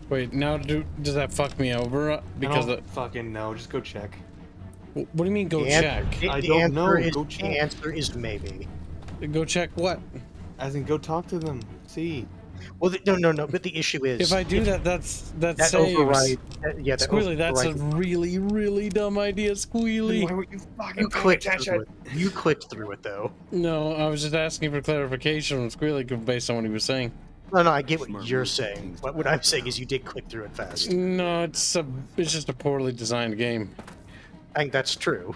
Wait, now does that fuck me over? Because I don't fucking know. Just go check. What do you mean go The check? I don't know. Go The check. answer is maybe. Go check what? As in, go talk to them. See. Well, no. But the issue is, If I do that saves. override. That Squealy, that's a override- really, really dumb idea, Squealy. Why would you fucking You pay clicked attention? through it. You clicked through it though. No, I was just asking for clarification from Squealy based on what he was saying. No, I get what you're saying. What I'm saying is you did click through it fast. No, it's just a poorly designed game. I think that's true.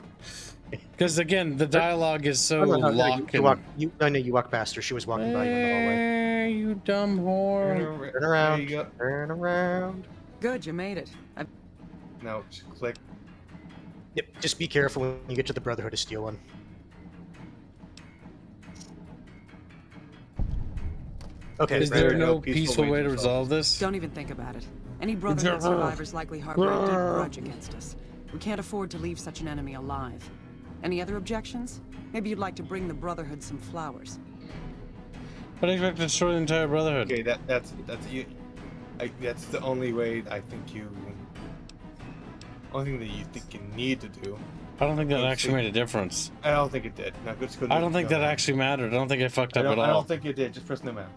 Because again, the dialogue is so No, locked. you walked past her. She was walking by you in the hallway. You dumb whore. Turn around. There you go. Turn around. Good, you made it. No, just click. Yep. Just be careful when you get to the Brotherhood of Steel one. Okay. Is there no peaceful way to resolve this? Don't even think about it. Any Brotherhood survivors likely harbor a deep grudge against us. We can't afford to leave such an enemy alive. Any other objections? Maybe you'd like to bring the Brotherhood some flowers. But I expect to destroy the entire Brotherhood. Okay, that's you. That's the only way I think you. Only thing that you think you need to do. I don't think that actually made a difference. I don't think it did. No, just go. I don't think that actually mattered. I don't think I fucked up at all. I don't think it did. Just press no mouse.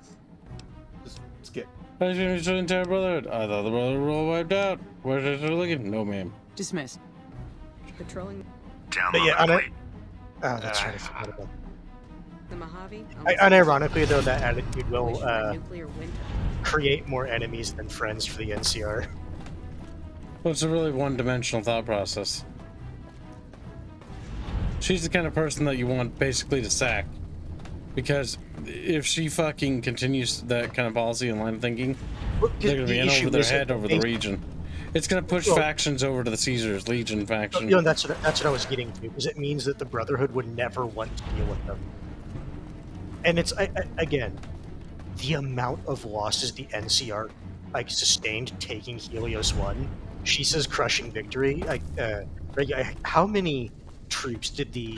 Just skip. I was going to destroy the entire Brotherhood. I thought the Brotherhood were all wiped out. Where's it looking? No, ma'am. Dismissed. Patrolling Download yeah, complete. that's right. I forgot about the Mojave. Unironically, though, that attitude will Nuclear winter. create more enemies than friends for the NCR. Well, it's a really one-dimensional thought process. She's the kind of person that you want basically to sack. Because if she fucking continues that kind of policy and line of thinking, they're going to be in over their head over the region. It's going to push factions over to the Caesar's Legion faction. You know, that's what I was getting to, because it means that the Brotherhood would never want to deal with them. And it's, again, the amount of losses the NCR sustained taking Helios 1. She says crushing victory. How many troops did the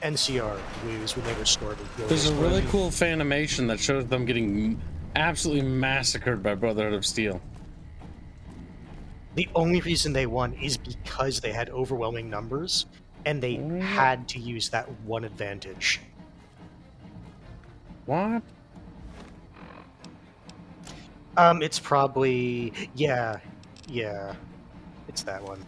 NCR lose when they were storming Helios? There's a really cool fan animation that shows them getting absolutely massacred by Brotherhood of Steel. The only reason they won is because they had overwhelming numbers, and they had to use that one advantage. What? It's probably yeah, it's that one.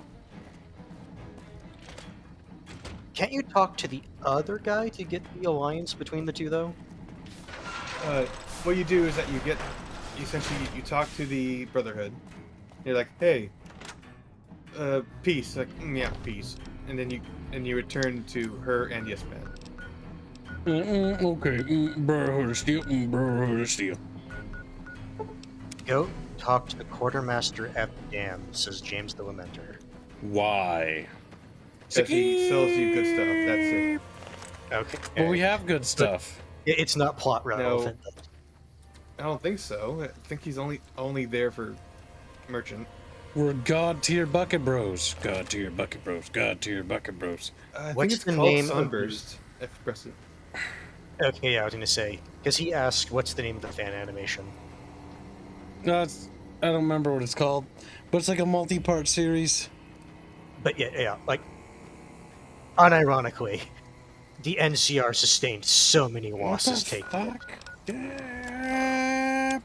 Can't you talk to the other guy to get the alliance between the two, though? What you do is that you talk to the Brotherhood. You're like, hey, peace. Like, yeah, peace. And then you return to her and yes, man. Okay, Brotherhood of Steel, Brotherhood of Steel. Go talk to the quartermaster at the dam, says James the Lamenter. Why? Because he sells you good stuff. That's it. Okay. Well, we have good stuff. It's not plot relevant. No, I don't think so. I think he's only there for merchant. We're God tier bucket bros. God tier bucket bros. God tier bucket bros. I What's think it's the called name Sunburst. If you press it. Okay, yeah, I was gonna say, because he asked, "What's the name of the fan animation?" No, I don't remember what it's called, but it's like a multi-part series. But yeah, like, unironically, the NCR sustained so many losses taking. For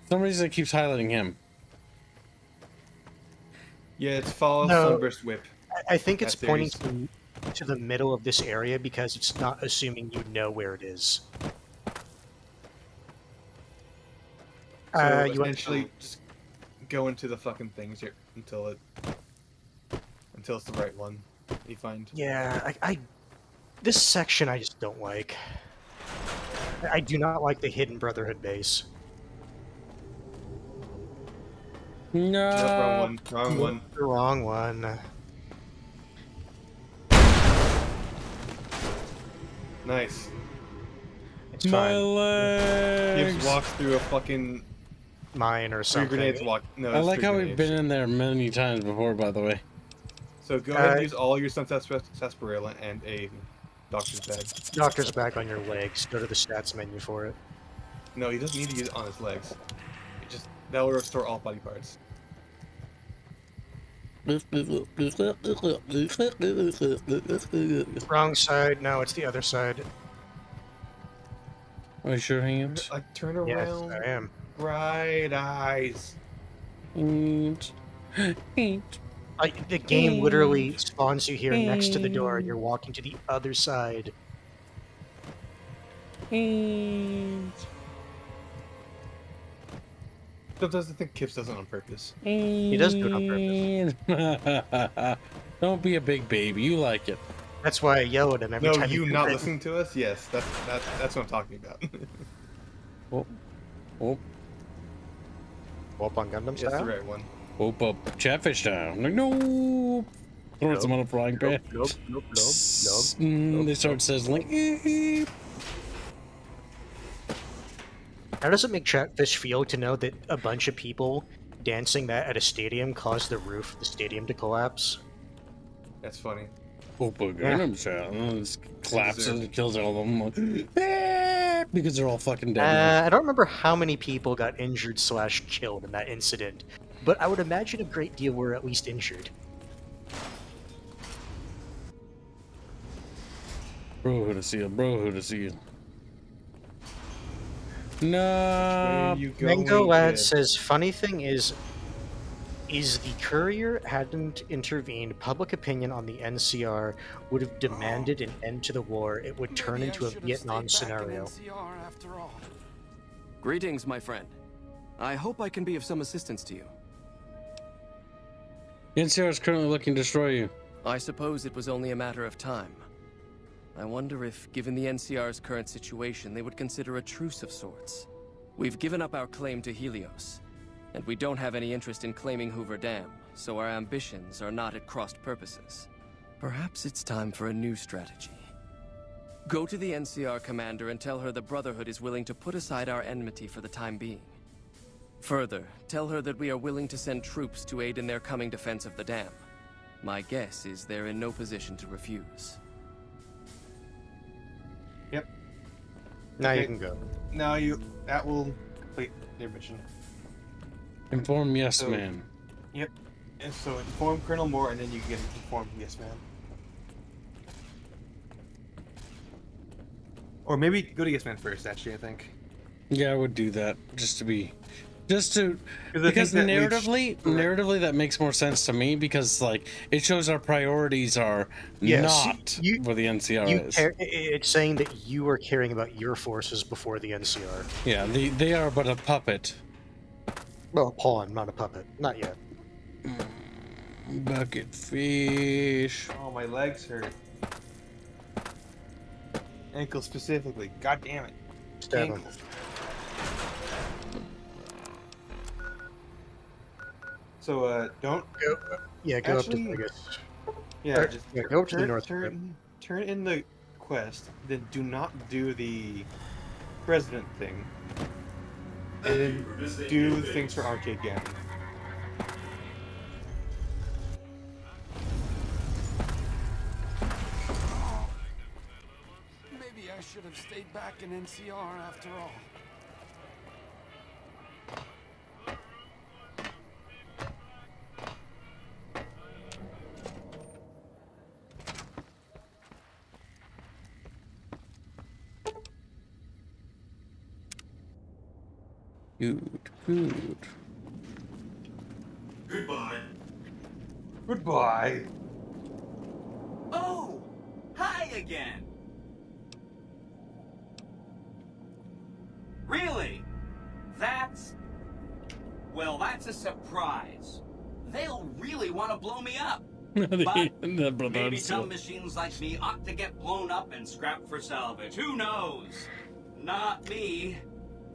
some reason it keeps highlighting him. Yeah, it's follow No, Sunburst Whip. I think it's That pointing series. to the middle of this area because it's not assuming you know where it is. So You essentially, just go into the fucking things here until it's the right one you find. Yeah, this section I just don't like. I do not like the Hidden Brotherhood base. No. Nope, wrong one. Wrong one. The wrong one. Nice. It's My fine. legs. Gibbs walks through a fucking mine or Three something. grenades walk. No, I it's like three how grenades. we've been in there many times before, by the way. So go ahead and use all your stun sarsaparilla and a doctor's bag. Doctor's bag on your legs. Go to the stats menu for it. No, he doesn't need to use it on his legs. It just that will restore all body parts. Wrong side. No, it's the other side. Are you sure, Hank? Turn around. Yes, I am. Bright eyes. The game literally spawns you here next to the door, and you're walking to the other side. Sometimes I think Kips does it on purpose. He does do it on purpose. Don't be a big baby. You like it. That's why I yell at him every No, time. you not listening to us? Yes, that's what I'm talking about. Oh. Whoop on Gundam style? That's the right one. Whoop up Chatfish down. Like, no. Throw some on a frying pan. Nope. They start sizzling. How does it make Chatfish feel to know that a bunch of people dancing that at a stadium caused the roof of the stadium to collapse? That's funny. Gundam style. Collapses and kills all of them. Because they're all fucking dead. I don't remember how many people got injured / killed in that incident, but I would imagine a great deal were at least injured. Bro, who to see you? No. Mango Lad says, funny thing is the courier hadn't intervened, public opinion on the NCR would have demanded an end to the war. It would turn into a Vietnam scenario. Greetings, my friend. I hope I can be of some assistance to you. The NCR is currently looking to destroy you. I suppose it was only a matter of time. I wonder if, given the NCR's current situation, they would consider a truce of sorts. We've given up our claim to Helios, and we don't have any interest in claiming Hoover Dam, so our ambitions are not at crossed purposes. Perhaps it's time for a new strategy. Go to the NCR commander and tell her the Brotherhood is willing to put aside our enmity for the time being. Further, tell her that we are willing to send troops to aid in their coming defense of the dam. My guess is they're in no position to refuse. Yep. Now you can go. Now that will complete their mission. Inform yes man. Yep. And so inform Colonel Moore, and then you can get informed yes man. Or maybe go to yes man first. Actually, I think. Yeah, I would do that because that narratively that makes more sense to me because like it shows our priorities are not where the NCR is. It's saying that you are caring about your forces before the NCR. Yeah, they are but a puppet. Well, a pawn, not a puppet. Not yet. Bucket fish. Oh, my legs hurt. Ankle specifically. God damn it. Stab him. So, don't go. Yeah, go actually, up to. I guess. Yeah, Go up to the north. Turn in the quest. Then do not do the president thing. And then do things for Arcade Gaming. Maybe I should have stayed back in NCR after all. Good. Goodbye. Goodbye. Oh, hi again. Really? That's a surprise. They'll really want to blow me up. But maybe some machines like me ought to get blown up and scrapped for salvage. Who knows? Not me.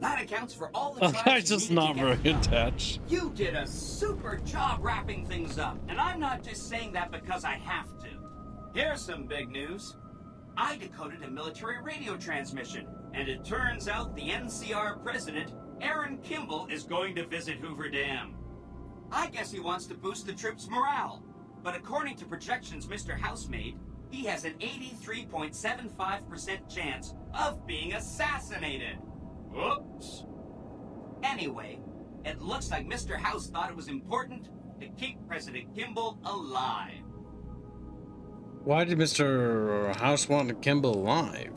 That accounts for all the I'm just not very attached. You did a super job wrapping things up, and I'm not just saying that because I have to. Here's some big news. I decoded a military radio transmission, and it turns out the NCR president Aaron Kimball is going to visit Hoover Dam. I guess he wants to boost the troops' morale. But according to projections Mr. House made, he has an 83.75% chance of being assassinated. Whoops. Anyway, it looks like Mr. House thought it was important to keep President Kimball alive. Why did Mr. House want Kimball alive?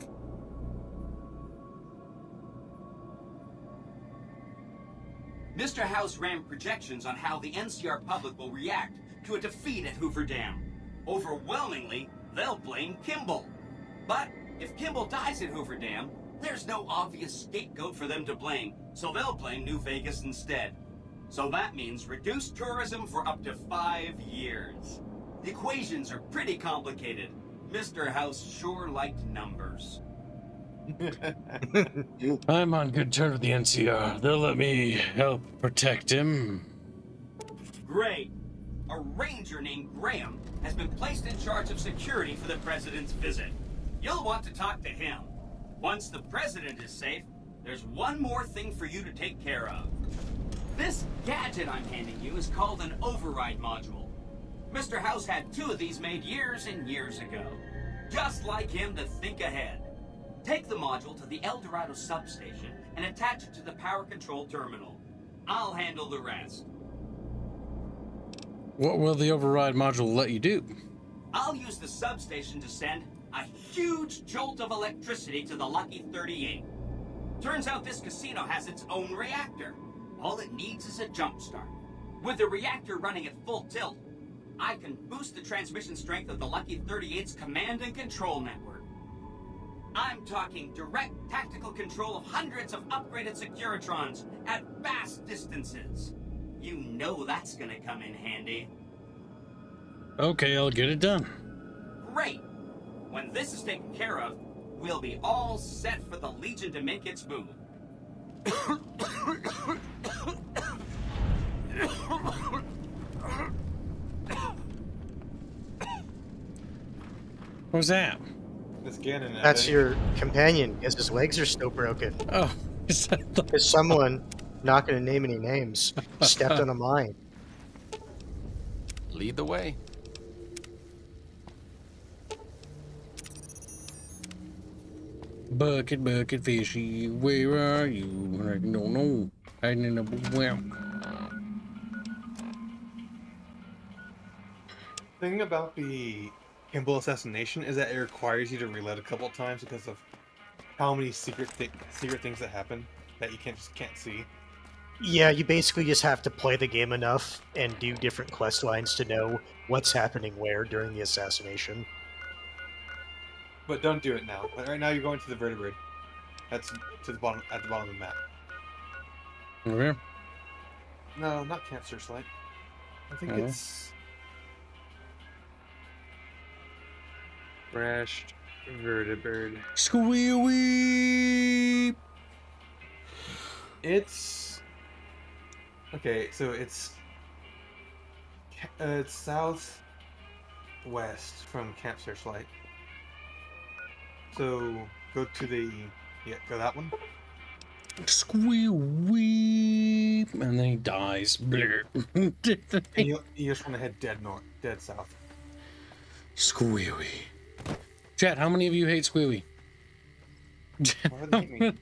Mr. House ran projections on how the NCR public will react to a defeat at Hoover Dam. Overwhelmingly, they'll blame Kimball. But if Kimball dies at Hoover Dam, there's no obvious scapegoat for them to blame, so they'll blame New Vegas instead. So that means reduced tourism for up to 5 years. The equations are pretty complicated. Mr. House sure liked numbers. I'm on good terms with the NCR. They'll let me help protect him. Great. A ranger named Graham has been placed in charge of security for the president's visit. You'll want to talk to him. Once the president is safe, there's one more thing for you to take care of. This gadget I'm handing you is called an override module. Mr. House had 2 of these made years and years ago. Just like him to think ahead. Take the module to the El Dorado substation and attach it to the power control terminal. I'll handle the rest. What will the override module let you do? I'll use the substation to send a huge jolt of electricity to the Lucky 38. Turns out this casino has its own reactor. All it needs is a jump start. With the reactor running at full tilt, I can boost the transmission strength of the Lucky 38's command and control network. I'm talking direct tactical control of hundreds of upgraded Securitrons at vast distances. You know that's gonna come in handy. Okay, I'll get it done. Great! When this is taken care of, we'll be all set for the Legion to make its move. What was that? This Gannon. That's your companion, because his legs are still broken. Oh, because someone, not going to name any names, stepped on a mine. Lead the way. Bucket, bucket, fishy, where are you? I don't know. Hiding in a well. Thing about the Kimball assassination is that it requires you to reload a couple of times because of how many secret things that happen that you can't see. Yeah, you basically just have to play the game enough and do different quest lines to know what's happening where during the assassination. But don't do it now. Right now you're going to the vertebrate. That's to the bottom, at the bottom of the map. Over here? No, not Camp Searchlight. I think it's crashed vertebrate. Squeewee! It's okay. So it's southwest from Camp Searchlight. So go to the go that one. Squeewee! And then he dies. And you just want to head dead south. Squeewee. Chat, how many of you hate Squeewee? Why do they hate me?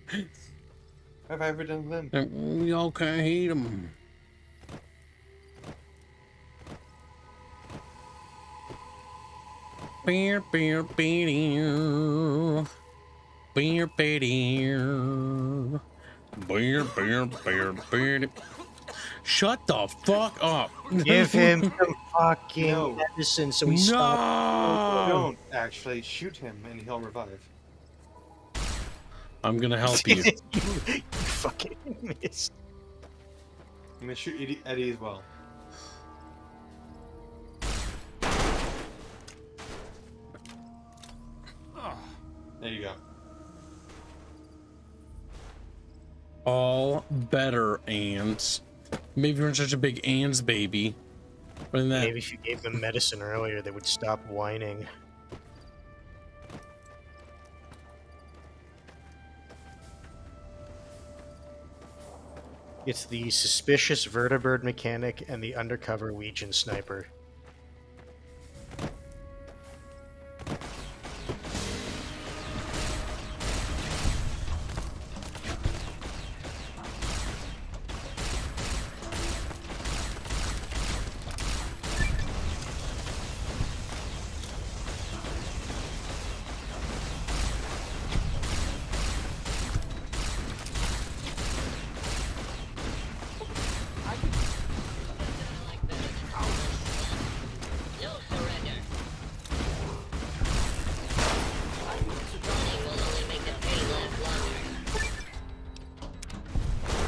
What have I ever done to them? We all can't hate them. Beer, beer, beer. Beer, beer, beer, beer, beer, beer. Shut the fuck up. Give him some fucking medicine so he stops. Don't actually shoot him and he'll revive. I'm gonna help you. You fucking missed. I'm gonna shoot Eddie as well. There you go. All better, ants. Maybe you're such a big ants baby. But that... Maybe if you gave them medicine earlier, they would stop whining. It's the suspicious vertibird mechanic and the undercover Legion sniper.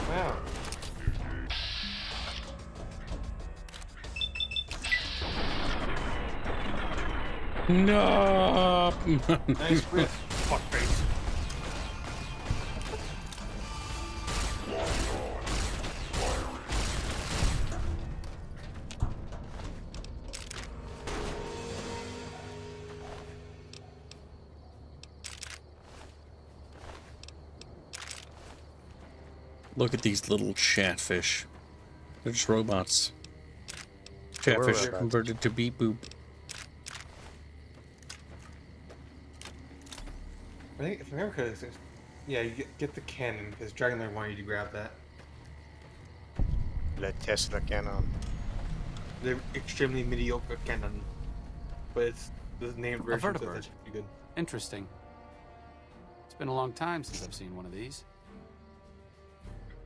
Wow. No. Nice riff, fuckface. Look at these little chatfish. They're just robots. They were Chatfish robots. converted to beep boop. I think if I remember correctly, yeah, you get the cannon because Dragonlord wanted you to grab that. Le Tesla cannon. The extremely mediocre cannon, but it's the named version. So vertibird. that should be good. Interesting. It's been a long time since I've seen one of these.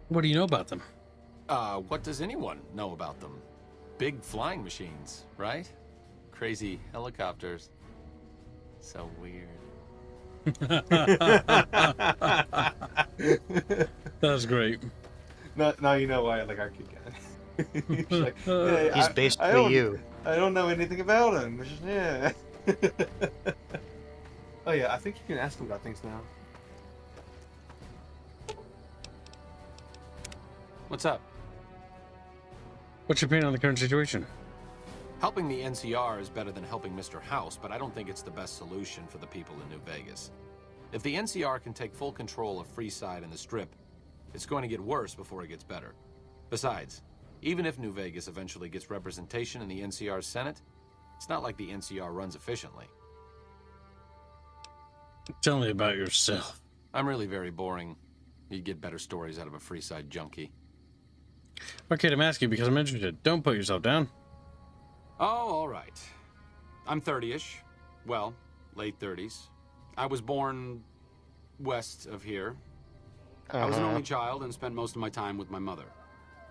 What do you know about them? What does anyone know about them? Big flying machines, right? Crazy helicopters. So weird. That's great. Now you know why I like Arcade Gun. He's like, yeah, He's I basically don't- you. I don't know anything about him. It's just, yeah. Oh yeah, I think you can ask him about things now. What's up? What's your opinion on the current situation? Helping the NCR is better than helping Mr. House, but I don't think it's the best solution for the people in New Vegas. If the NCR can take full control of Freeside and the Strip, it's going to get worse before it gets better. Besides, even if New Vegas eventually gets representation in the NCR's Senate, it's not like the NCR runs efficiently. Tell me about yourself. I'm really very boring. You'd get better stories out of a Freeside junkie. Okay, I'm asking because I'm interested. Don't put yourself down. Oh, all right. I'm 30-ish. Well, late 30s. I was born west of here. I was an only child and spent most of my time with my mother.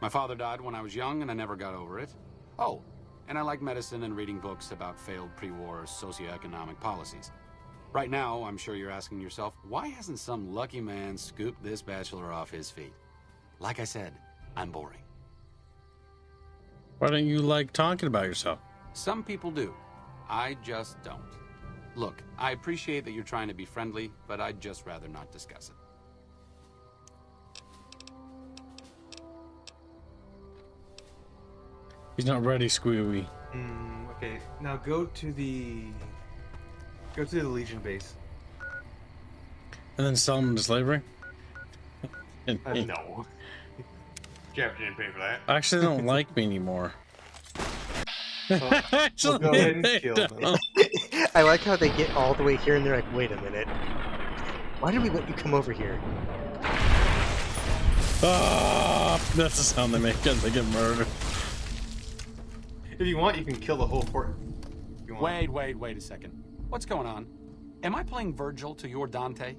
My father died when I was young and I never got over it. Oh, and I like medicine and reading books about failed pre-war socioeconomic policies. Right now, I'm sure you're asking yourself, why hasn't some lucky man scooped this bachelor off his feet? Like I said, I'm boring. Why don't you like talking about yourself? Some people do. I just don't. Look, I appreciate that you're trying to be friendly, but I'd just rather not discuss it. He's not ready, Squealy. Okay, now go to the Legion base. And then sell him to slavery? No. Jeff didn't pay for that. Actually, they don't like me anymore. Well, Actually, go ahead and they kill don't. them. I like how they get all the way here and they're like, wait a minute. Why did we let you come over here? Ah, that's the sound they make as they get murdered. If you want, you can kill the whole fort. If you want. Wait a second. What's going on? Am I playing Virgil to your Dante?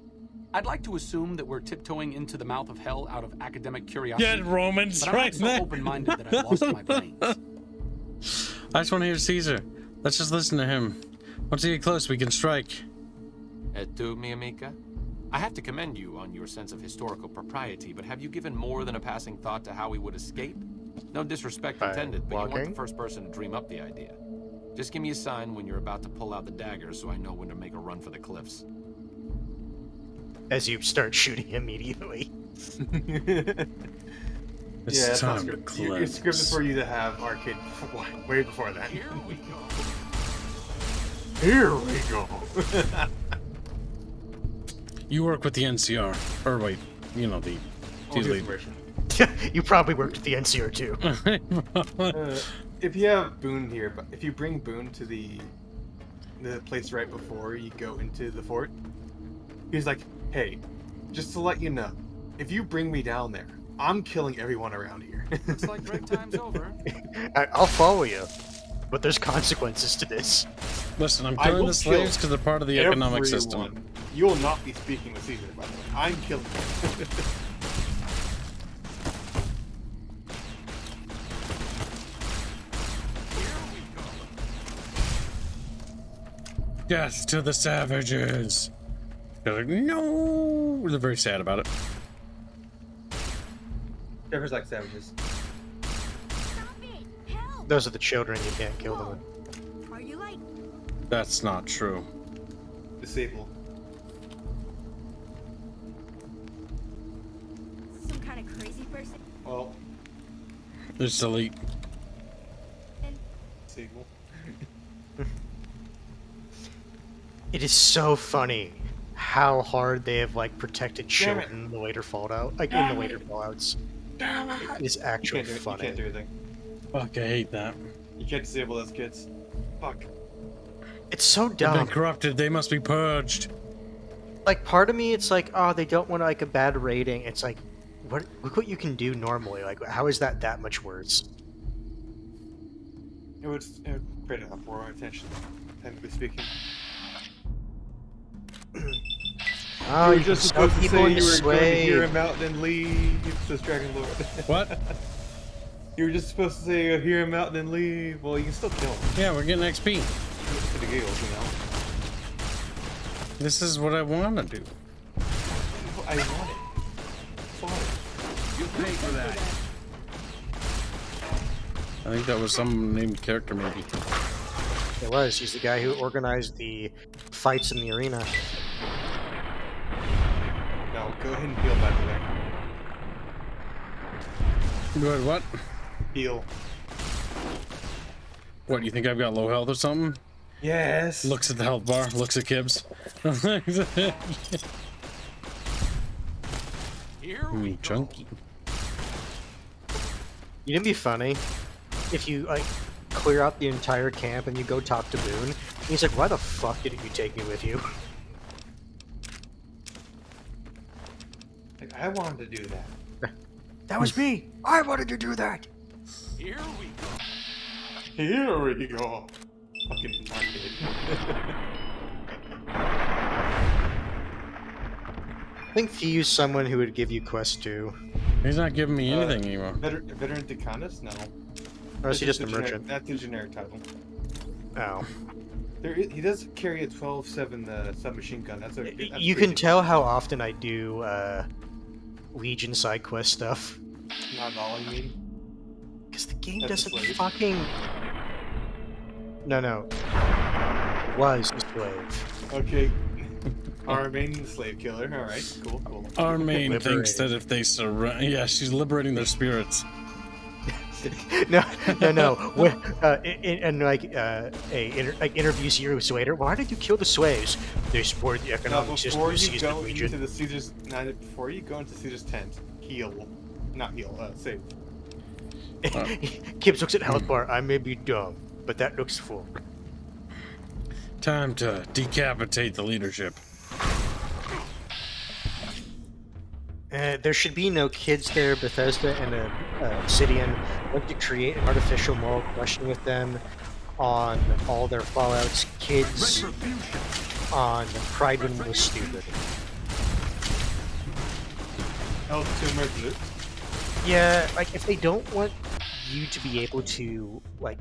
I'd like to assume that we're tiptoeing into the mouth of hell out of academic curiosity. Yeah, Romans, but I'm right not so there. open-minded that I lost my brains. I just want to hear Caesar. Let's just listen to him. Once we get close, we can strike. Et tu, mi amica? I have to commend you on your sense of historical propriety, but have you given more than a passing thought to how we would escape? No disrespect intended, but you weren't the first person to dream up the idea. Just give me a sign when you're about to pull out the dagger so I know when to make a run for the cliffs. As you start shooting immediately. It's That's not time to scripted. It's cleanse. scripted for you to have arcade way before that. Here we go. Here we go. You work with the NCR. Or wait, you know, the Only lead. version. You probably worked at the NCR too. If you have Boone here, but if you bring Boone to the place right before you go into the fort, he's like, "Hey, just to let you know, if you bring me down there, I'm killing everyone around here." Looks like break time's over. I'll follow you, but there's consequences to this. Listen, I'm killing the slaves because they're part of the economic system. You will not be speaking with Caesar, by the way. I'm killing you. Death to the savages. They're like, no. They're very sad about it. Trevor's like savages. Those are the children. You can't kill them. Are you like That's not true. Disable. some kind of crazy person? Well, Just delete. disable. It is so funny how hard they have like protected children in the later Fallout, like in the later Fallouts. It is actually funny. You can't do anything. Fuck, I hate that. You can't disable those kids. Fuck. It's so They've dumb. been corrupted. They must be purged. Like part of me, it's like, oh, they don't want like a bad rating. It's like, what? Look what you can do normally. Like, how is that much worse? It would create an uproar and attention, technically speaking. Oh, you were just supposed to say you were going to hear him out and leave, says Dragon Lord. What? You were just supposed to say hear him out and then leave. Well, you can still kill him. Yeah, we're getting XP. For the giggles, you know. This is what I want to do. I want it. You pay for that. I think that was some named character, maybe. It was. He's the guy who organized the fights in the arena. No, go ahead and heal, by the way. Good, what? Heal. What, you think I've got low health or something? Yes. Looks at the health bar, looks at Kibbs. Chunky. You didn't be funny if you like clear out the entire camp and you go talk to Boone. And he's like, "Why the fuck didn't you take me with you?" Like, I wanted to do that. That was me. I wanted to do that. Here we go. Here we go. Fucking arcade. I think Theo's someone who would give you quest too. He's not giving me anything anymore. Veteran Decanus? No. Or is he just a merchant? That's the generic title. Oh. He does carry a 12-7 submachine gun. That's You can tell how often I do Legion side quest stuff. Not all, you mean? Because the game That's doesn't a slave. fucking... No. Was a slave. Okay. Armaine, the slave killer. Alright, cool. Armaine thinks that if they surrender... Yeah, she's liberating their spirits. No. Interviews years later. Why did you kill the slaves? They support the economic system of the Caesar Legion. Before you go into Caesar's tent, heal. Not heal, save. Kibbs looks at health bar. I may be dumb, but that looks full. Time to decapitate the leadership. There should be no kids there. Bethesda and Obsidian want to create an artificial moral question with them on all their Fallouts. Kids on Pride when was stupid. Oh, to Resolute? Yeah, like if they don't want you to be able to like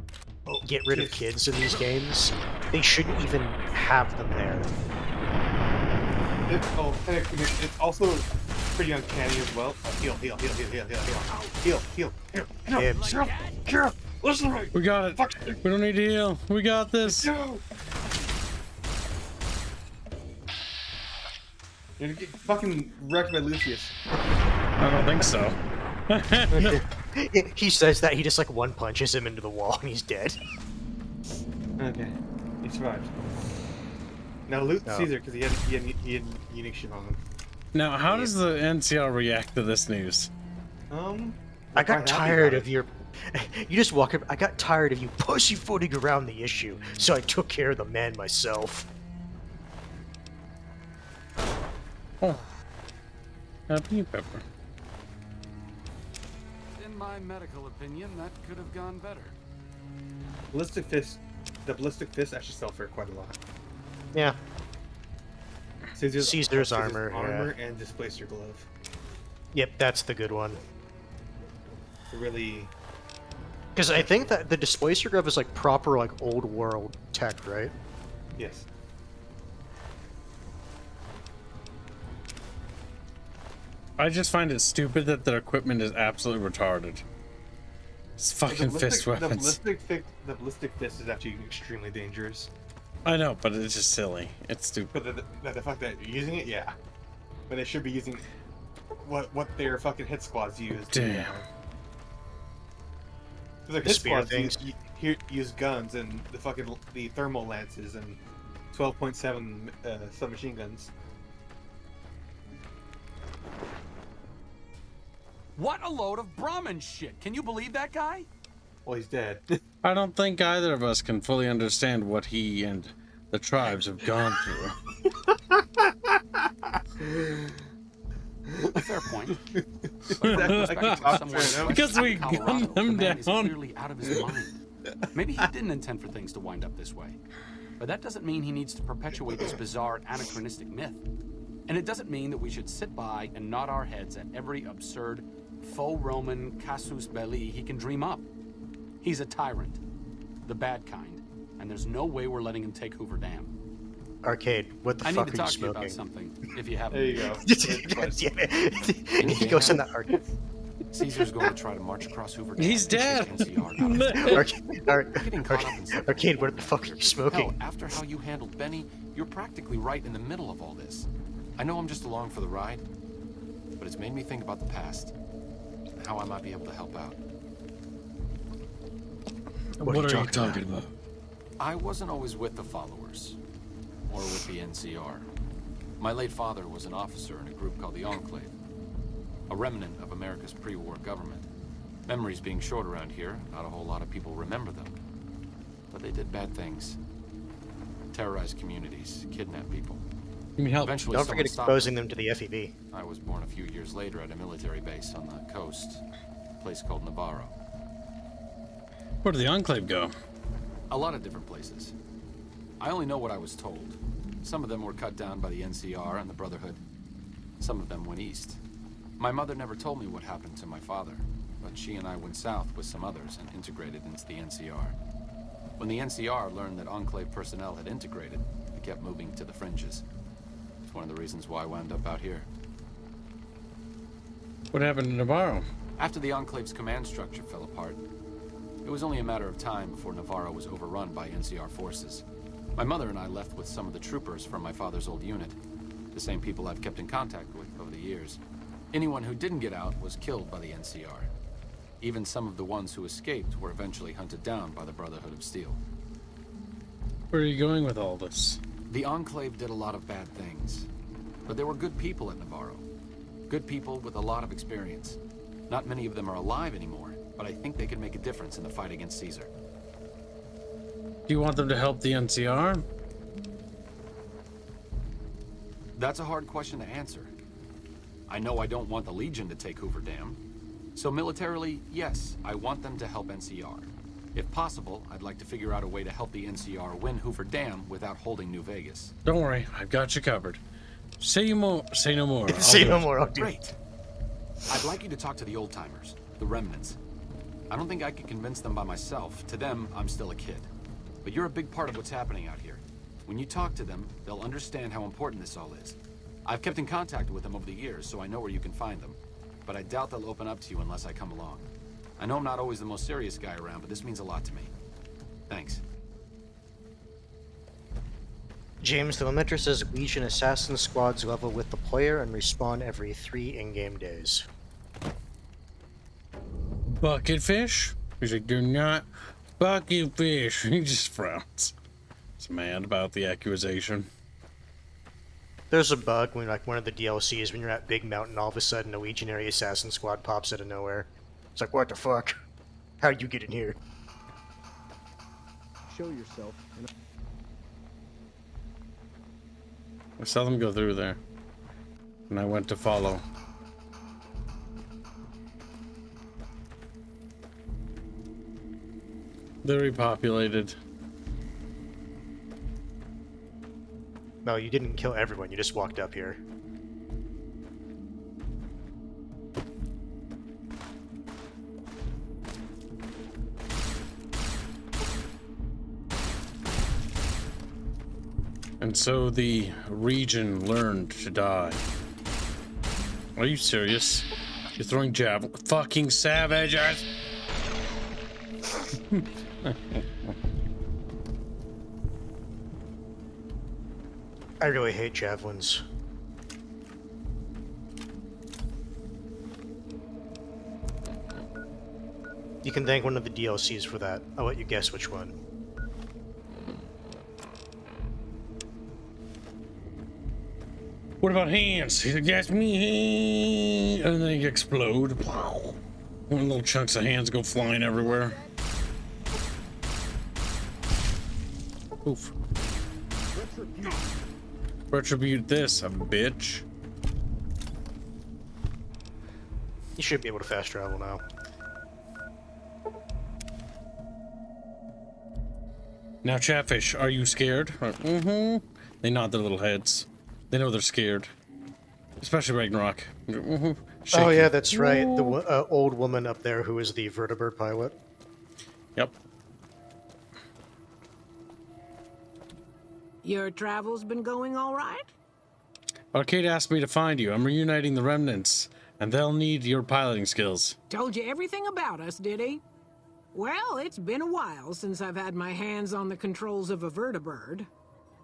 get rid of kids in these games, they shouldn't even have them there. It's also pretty uncanny as well. Heal. Listen to me. We got it. We don't need to heal. We got this. You're gonna get fucking wrecked by Lucius. I don't think so. He says that, he just like one punches him into the wall and he's dead. Okay, he survived. Now loot Caesar because he had unique shit on him. Now, how does the NCR react to this news? I got tired of your. You just walk up. I got tired of you pussyfooting around the issue, so I took care of the man myself. Oh. Happy pepper. In my medical opinion, that could have gone better. Ballistic fist. The ballistic fist actually sell for quite a lot. Yeah. Caesar's armor. Armor Yeah. and displacer glove. Yep, that's the good one. Really. Because I think that the displacer glove is like proper, like old world tech, right? Yes. I just find it stupid that their equipment is absolutely retarded. It's fucking fist weapons. The ballistic fist is actually extremely dangerous. I know, but it's just silly. It's stupid. But the fact that you're using it, yeah. But they should be using what their fucking hit squads use. Damn. Because their hit squads use guns and the thermal lances and 12.7 submachine guns. What a load of Brahmin shit! Can you believe that guy? Well, he's dead. I don't think either of us can fully understand what he and the tribes have gone through. Fair point. Because we gunned them down. Is clearly out of his mind. Maybe he didn't intend for things to wind up this way. But that doesn't mean he needs to perpetuate this bizarre anachronistic myth. And it doesn't mean that we should sit by and nod our heads at every absurd faux Roman casus belli he can dream up. He's a tyrant, the bad kind, and there's no way we're letting him take Hoover Dam. Arcade, what the I fuck need to are talk you to you about smoking? something, if you haven't. There you go. He goes in the arcade. Caesar's going to try to march across Hoover Dam. He's dead. Arcade, what the fuck are you smoking? Hell, after how you handled Benny, you're practically right in the middle of all this. I know I'm just along for the ride, but it's made me think about the past and how I might be able to help out. What are you talking about? I wasn't always with the followers, or with the NCR. My late father was an officer in a group called the Enclave, a remnant of America's pre-war government. Memories being short around here, not a whole lot of people remember them. But they did bad things. Terrorized communities, kidnapped people. Give me help. Eventually, Don't forget someone exposing stopped them to the FEV. I was born a few years later at a military base on the coast, a place called Navarro. Where did the Enclave go? A lot of different places. I only know what I was told. Some of them were cut down by the NCR and the Brotherhood. Some of them went east. My mother never told me what happened to my father, but she and I went south with some others and integrated into the NCR. When the NCR learned that Enclave personnel had integrated, they kept moving to the fringes. It's one of the reasons why I wound up out here. What happened to Navarro? After the Enclave's command structure fell apart, it was only a matter of time before Navarro was overrun by NCR forces. My mother and I left with some of the troopers from my father's old unit, the same people I've kept in contact with over the years. Anyone who didn't get out was killed by the NCR. Even some of the ones who escaped were eventually hunted down by the Brotherhood of Steel. Where are you going with all this? The Enclave did a lot of bad things, but there were good people at Navarro. Good people with a lot of experience. Not many of them are alive anymore, but I think they could make a difference in the fight against Caesar. Do you want them to help the NCR? That's a hard question to answer. I know I don't want the Legion to take Hoover Dam. So militarily, yes, I want them to help NCR. If possible, I'd like to figure out a way to help the NCR win Hoover Dam without holding New Vegas. Don't worry, I've got you covered. Say no more. Say no more. I'll do it. Great. I'd like you to talk to the old-timers, the remnants. I don't think I could convince them by myself. To them, I'm still a kid. But you're a big part of what's happening out here. When you talk to them, they'll understand how important this all is. I've kept in contact with them over the years, so I know where you can find them. But I doubt they'll open up to you unless I come along. I know I'm not always the most serious guy around, but this means a lot to me. Thanks. James, the limiter says Legion assassin squads level with the player and respawn every 3 in-game days. Bucket fish? He's like, do not bucket fish. He just frowns. He's mad about the accusation. There's a bug when like one of the DLCs when you're at Big Mountain, all of a sudden a Legionary Assassin Squad pops out of nowhere. It's like, what the fuck? How'd you get in here? Show yourself. I saw them go through there, and I went to follow. Very populated. No, you didn't kill everyone, you just walked up here. And so the region learned to die. Are you serious? You're throwing javelin? Fucking savages! I really hate javelins. You can thank one of the DLCs for that. I'll let you guess which one. What about hands? He said, "Yes, me," and then they explode. One little chunks of hands go flying everywhere. Oof. Retribute this, a bitch. You should be able to fast travel now. Now, Chatfish, are you scared? Mm-hmm. They nod their little heads. They know they're scared. Especially Ragnarok. Mm-hmm. Oh yeah, that's right. The old woman up there who is the vertibird pilot. Yep. Your travels been going all right? Arcade asked me to find you. I'm reuniting the remnants, and they'll need your piloting skills. Told you everything about us, did he? Well, it's been a while since I've had my hands on the controls of a vertibird.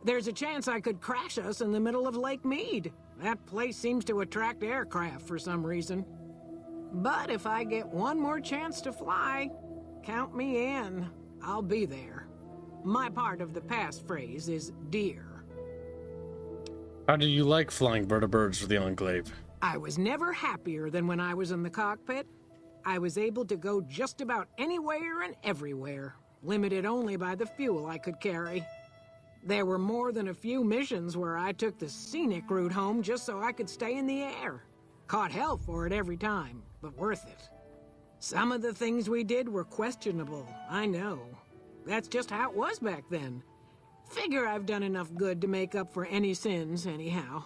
There's a chance I could crash us in the middle of Lake Mead. That place seems to attract aircraft for some reason. But if I get one more chance to fly, count me in. I'll be there. My part of the passphrase is dear. How do you like flying vertibirds for the Enclave? I was never happier than when I was in the cockpit. I was able to go just about anywhere and everywhere, limited only by the fuel I could carry. There were more than a few missions where I took the scenic route home just so I could stay in the air. Caught hell for it every time, but worth it. Some of the things we did were questionable, I know. That's just how it was back then. Figure I've done enough good to make up for any sins, anyhow.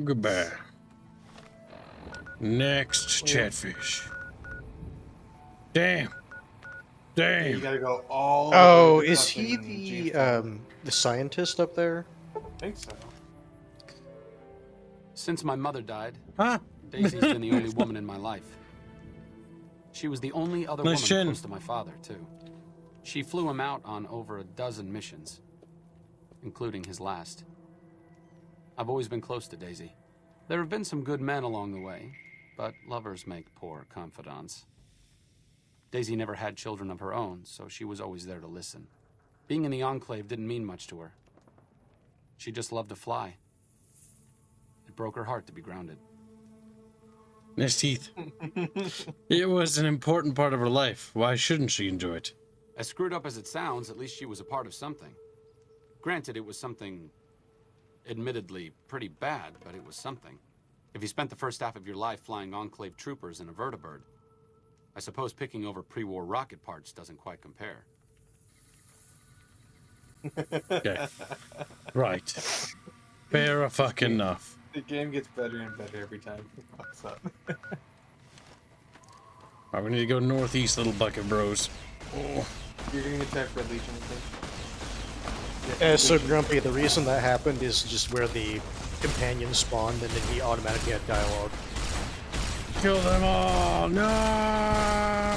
Goodbye. Next, Chatfish. Damn. Damn. You gotta go all. Oh, is he the scientist up there? I think so. Since my mother died, huh? Daisy's been the only woman in my life. She was the only other woman close to my father, too. She flew him out on over a dozen missions, including his last. I've always been close to Daisy. There have been some good men along the way, but lovers make poor confidants. Daisy never had children of her own, so she was always there to listen. Being in the Enclave didn't mean much to her. She just loved to fly. It broke her heart to be grounded. Nice teeth. It was an important part of her life. Why shouldn't she enjoy it? As screwed up as it sounds, at least she was a part of something. Granted, it was something admittedly pretty bad, but it was something. If you spent the first half of your life flying Enclave troopers in a vertibird, I suppose picking over pre-war rocket parts doesn't quite compare. Okay. Right. Fair a fucking enough. The game gets better and better every time it fucks up. Alright, we need to go northeast, little bucket bros. Oh. You're getting attacked by Legion, I think. So Grumpy, the reason that happened is just where the companion spawned and then he automatically had dialogue. Kill them all! No!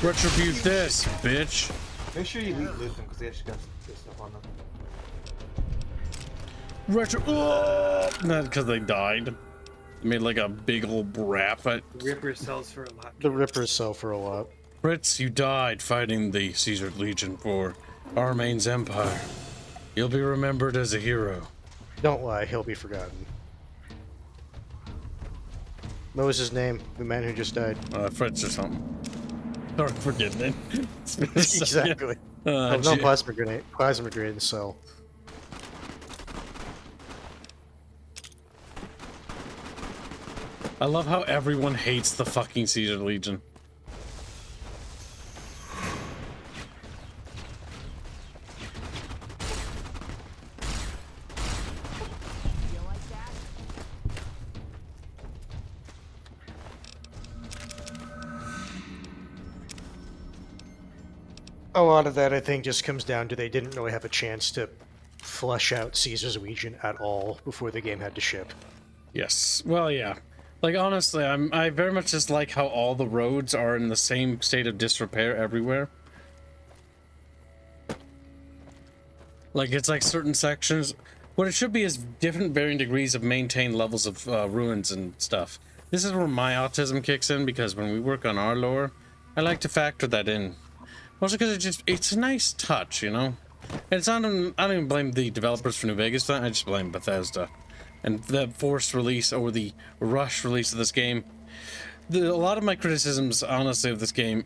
Retribute this, bitch! Make sure you loot them because they actually got some good stuff on them. Not because they died. They made like a big old rap. The Ripper sells for a lot. The Rippers sell for a lot. Fritz, you died fighting the Caesar Legion for Armaine's empire. You'll be remembered as a hero. Don't lie, he'll be forgotten. What was his name? The man who just died. Fritz or something. Sorry for getting it. Exactly. No plasma grenade. Plasma grenade in the cell. I love how everyone hates the fucking Caesar Legion. A lot of that, I think, just comes down to they didn't really have a chance to flesh out Caesar's Legion at all before the game had to ship. Yes. Well, yeah. Like, honestly, I very much just like how all the roads are in the same state of disrepair everywhere. Like, it's like certain sections... What it should be is different varying degrees of maintained levels of ruins and stuff. This is where my autism kicks in, because when we work on our lore, I like to factor that in. Also because it's a nice touch, you know? And it's not, I don't even blame the developers for New Vegas for that, I just blame Bethesda. And the forced release or the rush release of this game. A lot of my criticisms, honestly, of this game...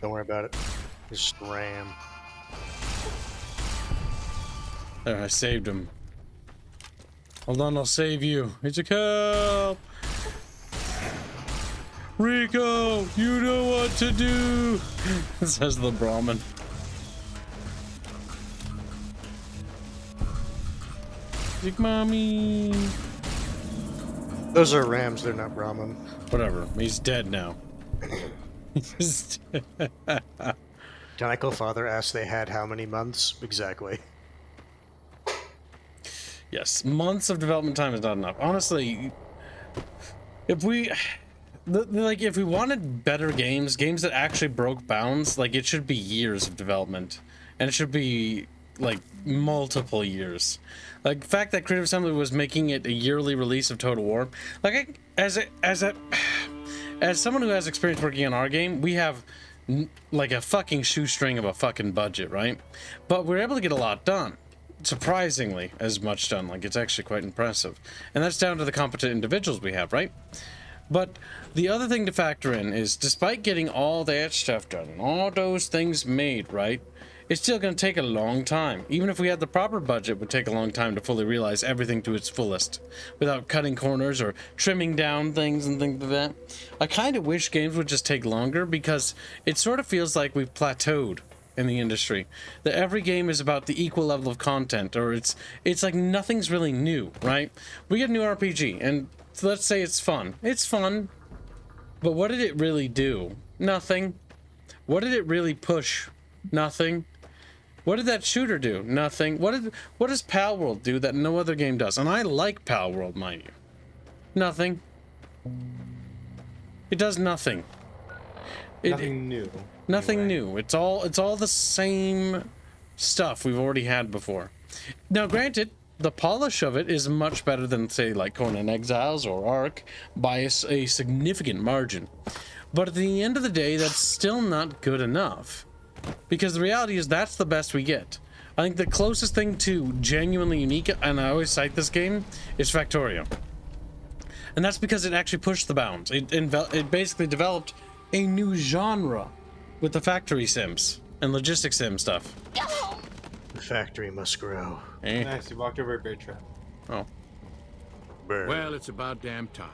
Don't worry about it. Just ram. There, I saved him. Hold on, I'll save you. It's a help! Rico, you know what to do, says the Brahmin. Big mommy. Those are Rams, they're not Brahmin. Whatever, he's dead now. Jangle father asked they had how many months? Exactly. Yes, months of development time is not enough. Honestly, if we... like, if we wanted better games that actually broke bounds, like, it should be years of development. And it should be, like, multiple years. Like, the fact that Creative Assembly was making it a yearly release of Total War, like, as someone who has experience working on our game, we have, like, a fucking shoestring of a fucking budget, right? But we're able to get a lot done. Surprisingly, as much done. Like, it's actually quite impressive. And that's down to the competent individuals we have, right? But the other thing to factor in is, despite getting all that stuff done, and all those things made, right, it's still going to take a long time. Even if we had the proper budget, it would take a long time to fully realize everything to its fullest, without cutting corners or trimming down things and things like that. I kind of wish games would just take longer, because it sort of feels like we've plateaued in the industry. That every game is about the equal level of content, or it's like nothing's really new, right? We get a new RPG, and let's say it's fun. It's fun, but what did it really do? Nothing. What did it really push? Nothing. What did that shooter do? Nothing. What does Pal World do that no other game does? And I like Pal World, mind you. Nothing. It does nothing. Nothing new. Nothing new. It's all the same stuff we've already had before. Now, granted, the polish of it is much better than, say, like Conan Exiles or Ark by a significant margin. But at the end of the day, that's still not good enough. Because the reality is that's the best we get. I think the closest thing to genuinely unique, and I always cite this game, is Factorio. And that's because it actually pushed the bounds. It basically developed a new genre with the factory sims and logistics sim stuff. The factory must grow. Eh? Nice, you walked over a bear trap. Oh. Well, it's about damn time.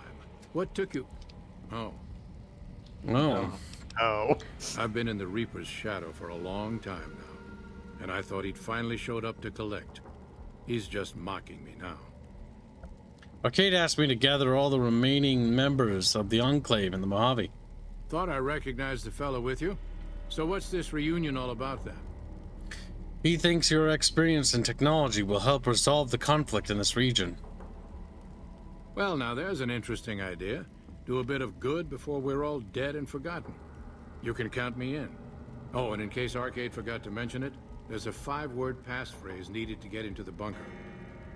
What took you? Oh. No. Oh. I've been in the Reaper's shadow for a long time now, and I thought he'd finally showed up to collect. He's just mocking me now. Arcade asked me to gather all the remaining members of the Enclave in the Mojave. Thought I recognized the fellow with you. So what's this reunion all about then? He thinks your experience in technology will help resolve the conflict in this region. Well, now there's an interesting idea. Do a bit of good before we're all dead and forgotten. You can count me in. Oh, and in case Arcade forgot to mention it, there's a 5-word passphrase needed to get into the bunker.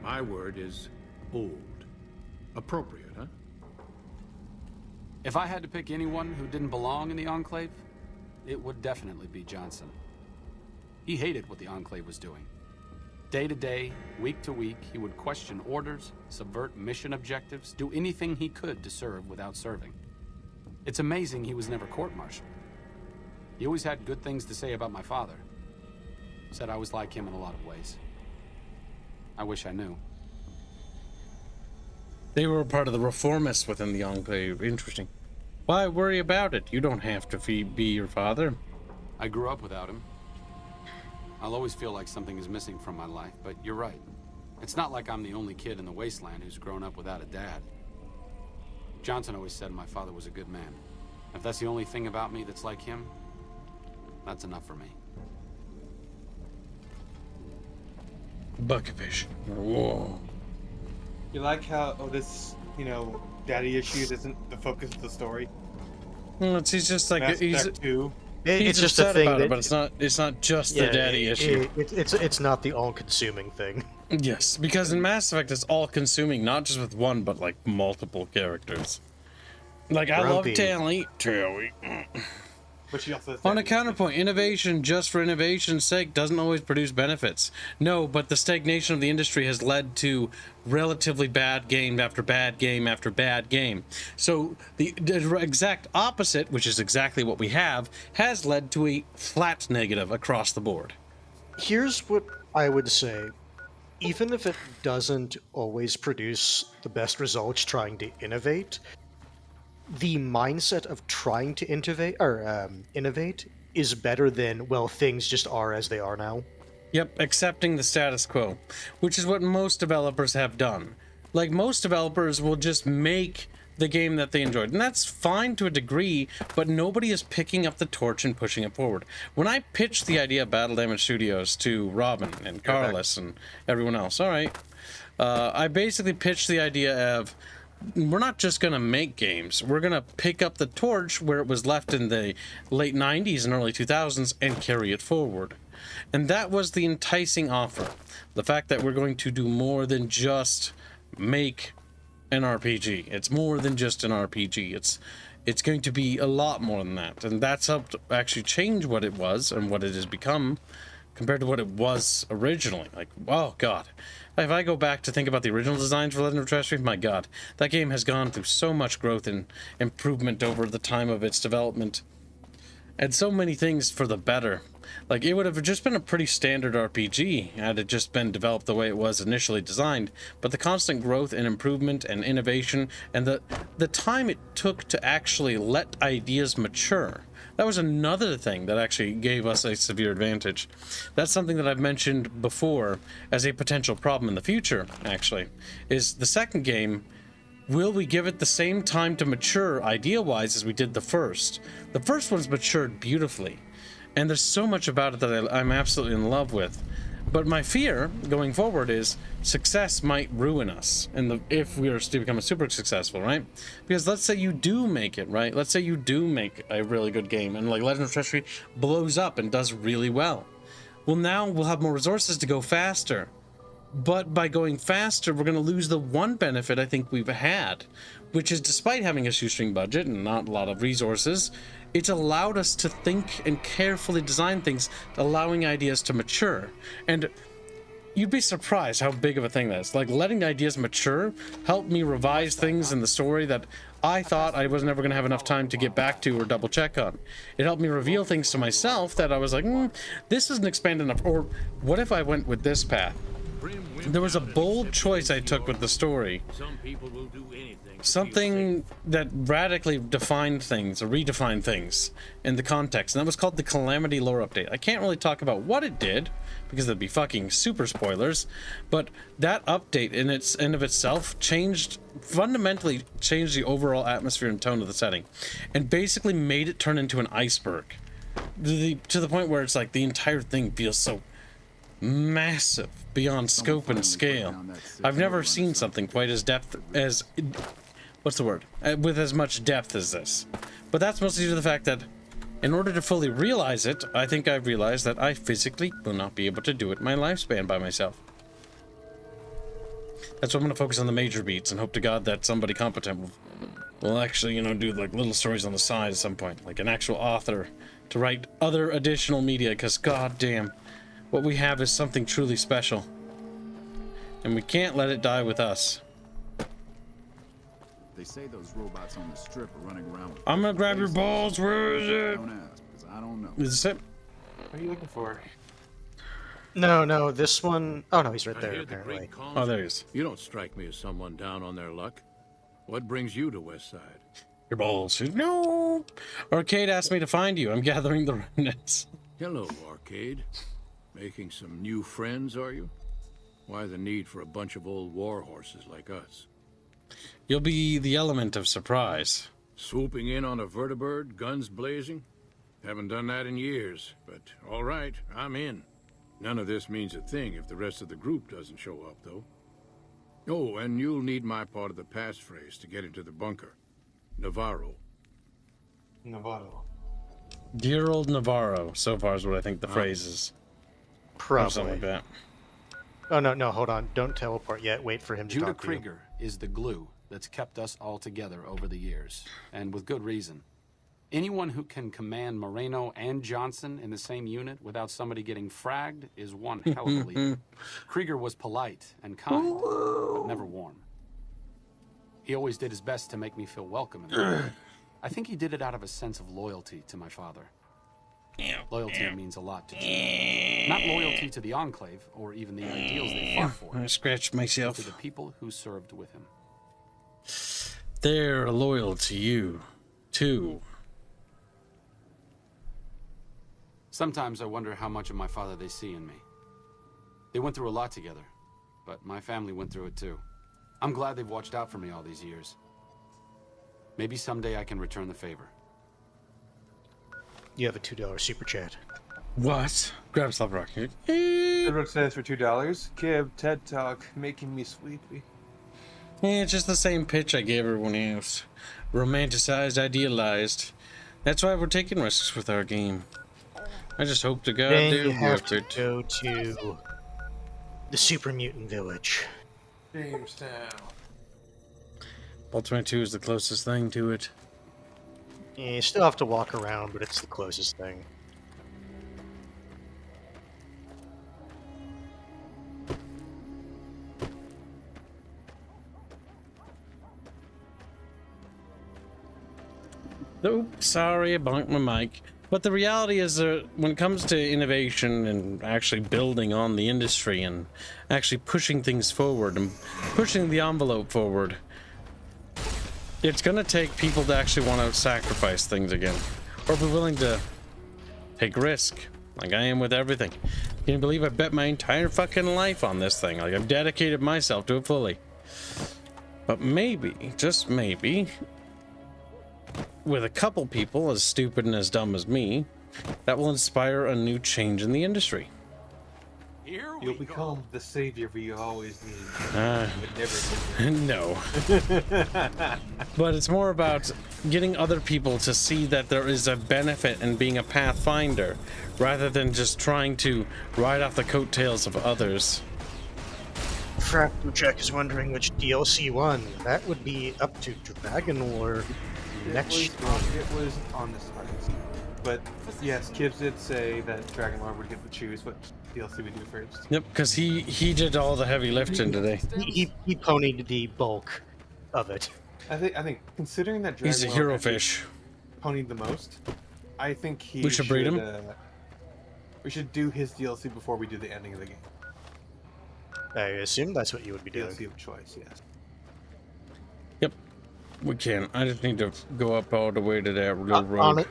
My word is old. Appropriate, huh? If I had to pick anyone who didn't belong in the Enclave, it would definitely be Johnson. He hated what the Enclave was doing. Day to day, week to week, he would question orders, subvert mission objectives, do anything he could to serve without serving. It's amazing he was never court-martialed. He always had good things to say about my father. Said I was like him in a lot of ways. I wish I knew. They were part of the reformists within the Enclave. Interesting. Why worry about it? You don't have to be your father. I grew up without him. I'll always feel like something is missing from my life, but you're right. It's not like I'm the only kid in the wasteland who's grown up without a dad. Johnson always said my father was a good man. If that's the only thing about me that's like him, that's enough for me. Bucketfish. Whoa. You like how this, daddy issues isn't the focus of the story? Well, it's just like Mass he's Effect 2. It's just upset a thing about that, it, but it's not just the daddy issue. It's not the all-consuming thing. Yes, because in Mass Effect it's all-consuming, not just with one, but like multiple characters. Like I love Tally. But she also has On a counterpoint, innovation just for innovation's sake doesn't always produce benefits. No, but the stagnation of the industry has led to relatively bad game after bad game after bad game. So the exact opposite, which is exactly what we have, has led to a flat negative across the board. Here's what I would say. Even if it doesn't always produce the best results trying to innovate, the mindset of trying to innovate is better than, well, things just are as they are now. Yep, accepting the status quo, which is what most developers have done. Like, most developers will just make the game that they enjoyed, and that's fine to a degree, but nobody is picking up the torch and pushing it forward. When I pitched the idea of Battle Damage Studios to Robin and Carlos and everyone else, all right, I basically pitched the idea of, we're not just going to make games. We're going to pick up the torch where it was left in the late 90s and early 2000s and carry it forward. And that was the enticing offer. The fact that we're going to do more than just make an RPG. It's more than just an RPG. It's going to be a lot more than that. And that's helped actually change what it was and what it has become compared to what it was originally. Like, oh God. If I go back to think about the original designs for Legend of Trashtree, my God, that game has gone through so much growth and improvement over the time of its development. And so many things for the better. Like, it would have just been a pretty standard RPG had it just been developed the way it was initially designed. But the constant growth and improvement and innovation and the time it took to actually let ideas mature, that was another thing that actually gave us a severe advantage. That's something that I've mentioned before as a potential problem in the future, actually, is the second game. Will we give it the same time to mature idea-wise as we did the first? The first one's matured beautifully, and there's so much about it that I'm absolutely in love with. But my fear going forward is success might ruin us if we are to become super successful, right? Because let's say you do make it, right? Let's say you do make a really good game and like Legend of Trashtree blows up and does really well. Well, now we'll have more resources to go faster. But by going faster, we're going to lose the one benefit I think we've had, which is despite having a shoestring budget and not a lot of resources, it's allowed us to think and carefully design things, allowing ideas to mature. And you'd be surprised how big of a thing that is. Like, letting ideas mature helped me revise things in the story that I thought I was never going to have enough time to get back to or double check on. It helped me reveal things to myself that I was like, this isn't expanded enough, or what if I went with this path? There was a bold choice I took with the story. Something that radically defined things, or redefined things in the context, and that was called the Calamity Lore Update. I can't really talk about what it did, because that'd be fucking super spoilers, but that update in its and of itself fundamentally changed the overall atmosphere and tone of the setting, and basically made it turn into an iceberg. To the point where it's like the entire thing feels so massive beyond scope and scale. I've never seen something quite as with as much depth as this. But that's mostly due to the fact that in order to fully realize it, I think I've realized that I physically will not be able to do it in my lifespan by myself. That's why I'm going to focus on the major beats and hope to God that somebody competent will We'll actually, you know, do like little stories on the side at some point, like an actual author to write other additional media, because goddamn, what we have is something truly special. And we can't let it die with us. They say those robots on the strip are running around with I'm gonna grab your balls. Where is it? Don't ask, because I don't know. Is it? What are you looking for? No, this one... Oh, no, he's right I there, hear the apparently. great calls. Oh, there he is. You don't strike me as someone down on their luck. What brings you to West Side? Your balls. No! Arcade asked me to find you. I'm gathering the remnants. Hello, Arcade. Making some new friends, are you? Why the need for a bunch of old war horses like us? You'll be the element of surprise. Swooping in on a vertibird, guns blazing? Haven't done that in years, but all right, I'm in. None of this means a thing if the rest of the group doesn't show up, though. Oh, and you'll need my part of the passphrase to get into the bunker. Navarro. Navarro. Dear old Navarro, so far is what I think the phrase is. Probably. Or something like that. Oh, no, hold on. Don't teleport yet. Wait for him to Judah talk to you. Krieger is the glue that's kept us all together over the years, and with good reason. Anyone who can command Moreno and Johnson in the same unit without somebody getting fragged is one hell of a leader. Krieger was polite and kind, but never warm. He always did his best to make me feel welcome in the group. I think he did it out of a sense of loyalty to my father. Loyalty means a lot to Judah. Not loyalty to the Enclave, or even the ideals they fought for. I scratched myself. To the people who served with him. They're loyal to you, too. Sometimes I wonder how much of my father they see in me. They went through a lot together, but my family went through it too. I'm glad they've watched out for me all these years. Maybe someday I can return the favor. You have a $2 super chat. What? Grab Slap Rock. Edward says for $2. Kib, TED Talk, making me sleepy. Yeah, it's just the same pitch I gave everyone else. Romanticized, idealized. That's why we're taking risks with our game. I just hope to God Then they're you have worth to it. go to the Super Mutant Village. Jamestown. Ultimate 2 is the closest thing to it. Yeah, you still have to walk around, but it's the closest thing. Oops, sorry, I bonked my mic. But the reality is that when it comes to innovation and actually building on the industry and actually pushing things forward and pushing the envelope forward, it's going to take people to actually want to sacrifice things again. Or be willing to take risk, like I am with everything. Can you believe I bet my entire fucking life on this thing? Like, I've dedicated myself to it fully. But maybe, just maybe, with a couple people as stupid and as dumb as me, that will inspire a new change in the industry. You'll become the savior you always need. No. But it's more about getting other people to see that there is a benefit in being a pathfinder, rather than just trying to ride off the coattails of others. Fractal Jack is wondering which DLC won. That would be up to Dragon War next It was on this part. But yes, Kibbs did say that Dragon Lord would get to choose what DLC we do first. Yep, because he did all the heavy lifting today. He ponied the bulk of it. I think considering that Dragon He's a Lord hero actually fish. ponied the most, I think We should breed him? We should do his DLC before we do the ending of the game. I assume that's what you would be doing. DLC of choice, yes. Yep, we can. I just need to go up all the way to that little road.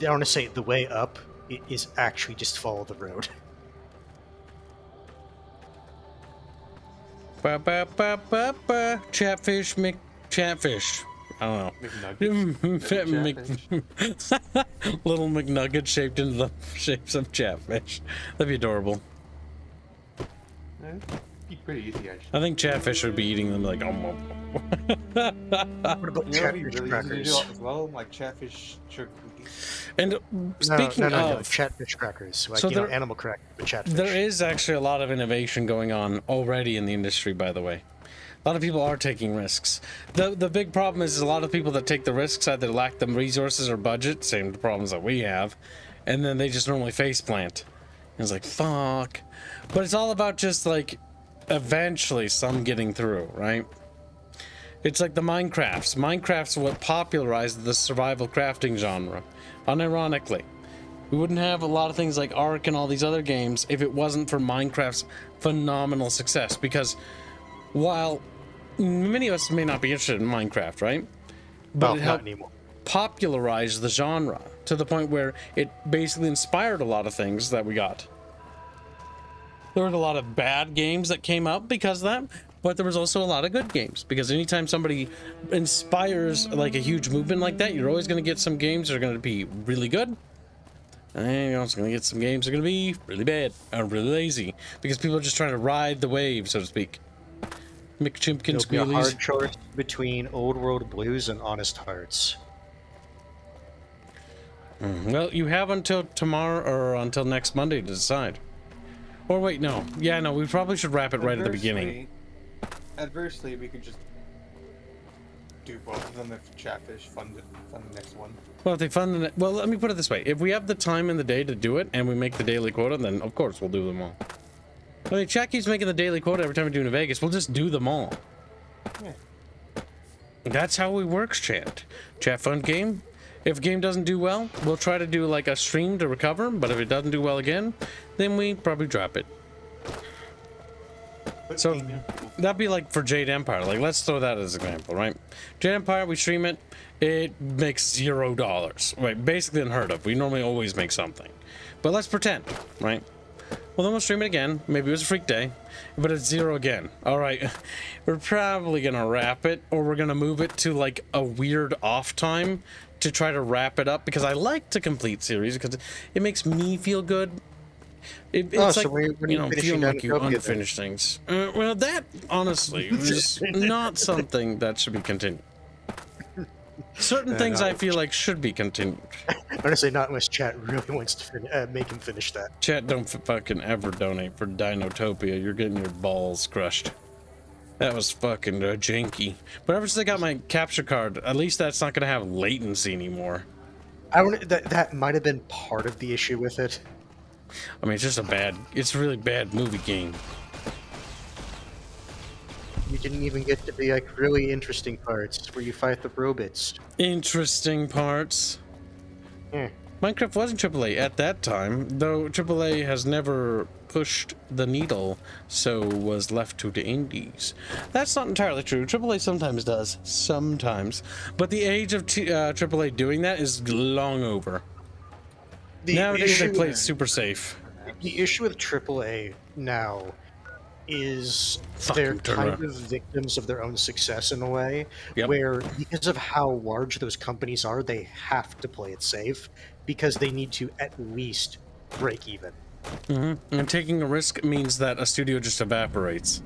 I want to say the way up is actually just follow the road. Ba ba ba ba ba. Chatfish, Chatfish. I don't know. Little McNugget shaped into the shapes of Chatfish. That'd be adorable. Be pretty easy, actually. I think Chatfish would be eating them like, What about Chatfish Chatfish crackers? crackers? As well, like Chatfish sugar cookies. And speaking no, of Chatfish crackers, like So you know, there- animal crackers, but Chatfish. there is actually a lot of innovation going on already in the industry, by the way. A lot of people are taking risks. The big problem is a lot of people that take the risks either lack the resources or budget, same problems that we have, and then they just normally face plant. And it's like, fuck. But it's all about just like eventually some getting through, right? It's like the Minecrafts. Minecraft's what popularized the survival crafting genre. Unironically. We wouldn't have a lot of things like Ark and all these other games if it wasn't for Minecraft's phenomenal success. Because while many of us may not be interested in Minecraft, right? But it helped popularize the genre to the point where it basically inspired a lot of things that we got. There were a lot of bad games that came out because of that, but there was also a lot of good games, because anytime somebody inspires like a huge movement like that, you're always going to get some games that are going to be really good, and you're also going to get some games that are going to be really bad or really lazy, because people are just trying to ride the wave, so to speak. McChimpkin It'll be a hard squealies. choice between Old World Blues and Honest Hearts. Well, you have until tomorrow or until next Monday to decide. Or wait, no. Yeah, no, we probably should wrap it right at the beginning. Adversely, we could just do both of them if Chatfish fund the next one. Well, if they fund it, well, let me put it this way: if we have the time in the day to do it, and we make the daily quota, then of course we'll do them all. I mean, chat keeps making the daily quota every time we do in Vegas. We'll just do them all. Yeah. That's how we works, chat. Chat fund game. If a game doesn't do well, we'll try to do like a stream to recover. But if it doesn't do well again, then we probably drop it. So that'd be like for Jade Empire. Like, let's throw that as an example, right? Jade Empire, we stream it. It makes $0. Right? Basically unheard of. We normally always make something. But let's pretend, right? Well, then we'll stream it again. Maybe it was a freak day, but it's 0 again. All right, we're probably gonna wrap it, or we're gonna move it to like a weird off time to try to wrap it up, because I like to complete series because it makes me feel good. It's so like, when you know, feeling like you Utopia, unfinished things. Well, that honestly is not something that should be continued. Certain things I feel like should be continued. Honestly, not unless chat really wants to make him finish that. Chat, don't fucking ever donate for Dinotopia. You're getting your balls crushed. That was fucking janky. But ever since I got my capture card, at least that's not gonna have latency anymore. That might have been part of the issue with it. I mean, it's a really bad movie game. You didn't even get to the like really interesting parts where you fight the robots. Interesting parts. Yeah. Minecraft wasn't AAA at that time, though AAA has never pushed the needle, so was left to the indies. That's not entirely true. AAA sometimes does, but the age of AAA doing that is long over. Nowadays they play it super safe. The issue with AAA now is they're kind of victims of their own success in a way, where because of how large those companies are, they have to play it safe because they need to at least break even. And taking a risk means that a studio just evaporates.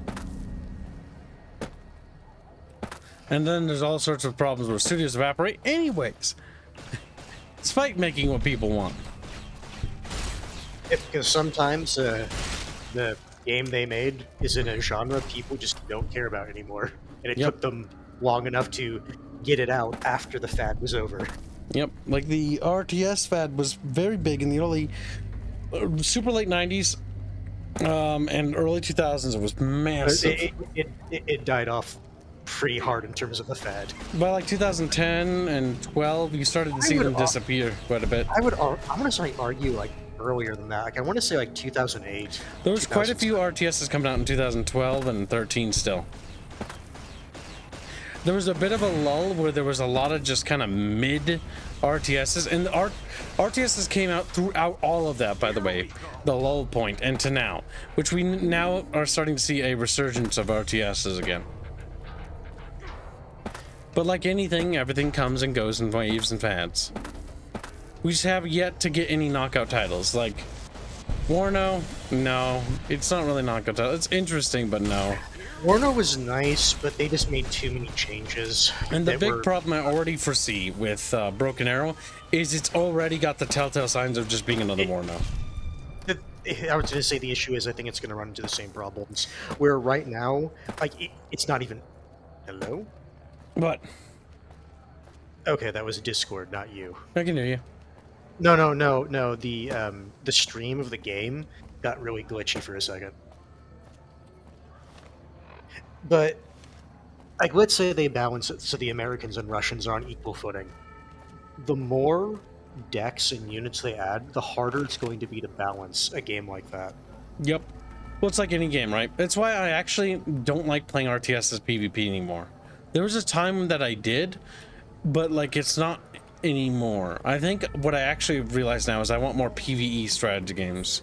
And then there's all sorts of problems where studios evaporate anyways, despite making what people want. Because sometimes the game they made is in a genre people just don't care about anymore, and it took them long enough to get it out after the fad was over. Yep, like the RTS fad was very big in the early, super late 90s, and early 2000s. It was massive. It died off pretty hard in terms of the fad. By like 2010 and 12, you started to see them disappear quite a bit. I'm gonna argue like earlier than that. Like I want to say like 2008. There was quite a few RTSs coming out in 2012 and 13 still. There was a bit of a lull where there was a lot of just kind of mid RTSs, and the RTSs came out throughout all of that, by the way, the lull point and to now, which we now are starting to see a resurgence of RTSs again. But like anything, everything comes and goes in waves and fads. We just have yet to get any knockout titles. Like Warno, no, it's not really knockout title. It's interesting, but no. Warno was nice, but they just made too many changes. And the big problem I already foresee with Broken Arrow is it's already got the telltale signs of just being another Warno. I was going to say the issue is I think it's going to run into the same problems. Where right now, like it's not even. Hello. What? Okay, that was Discord, not you. I can hear you. No. The stream of the game got really glitchy for a second. But like, let's say they balance it so the Americans and Russians are on equal footing. The more decks and units they add, the harder it's going to be to balance a game like that. Yep. Well, it's like any game, right? That's why I actually don't like playing RTS as PvP anymore. There was a time that I did, but like it's not anymore. I think what I actually realize now is I want more PvE strategy games.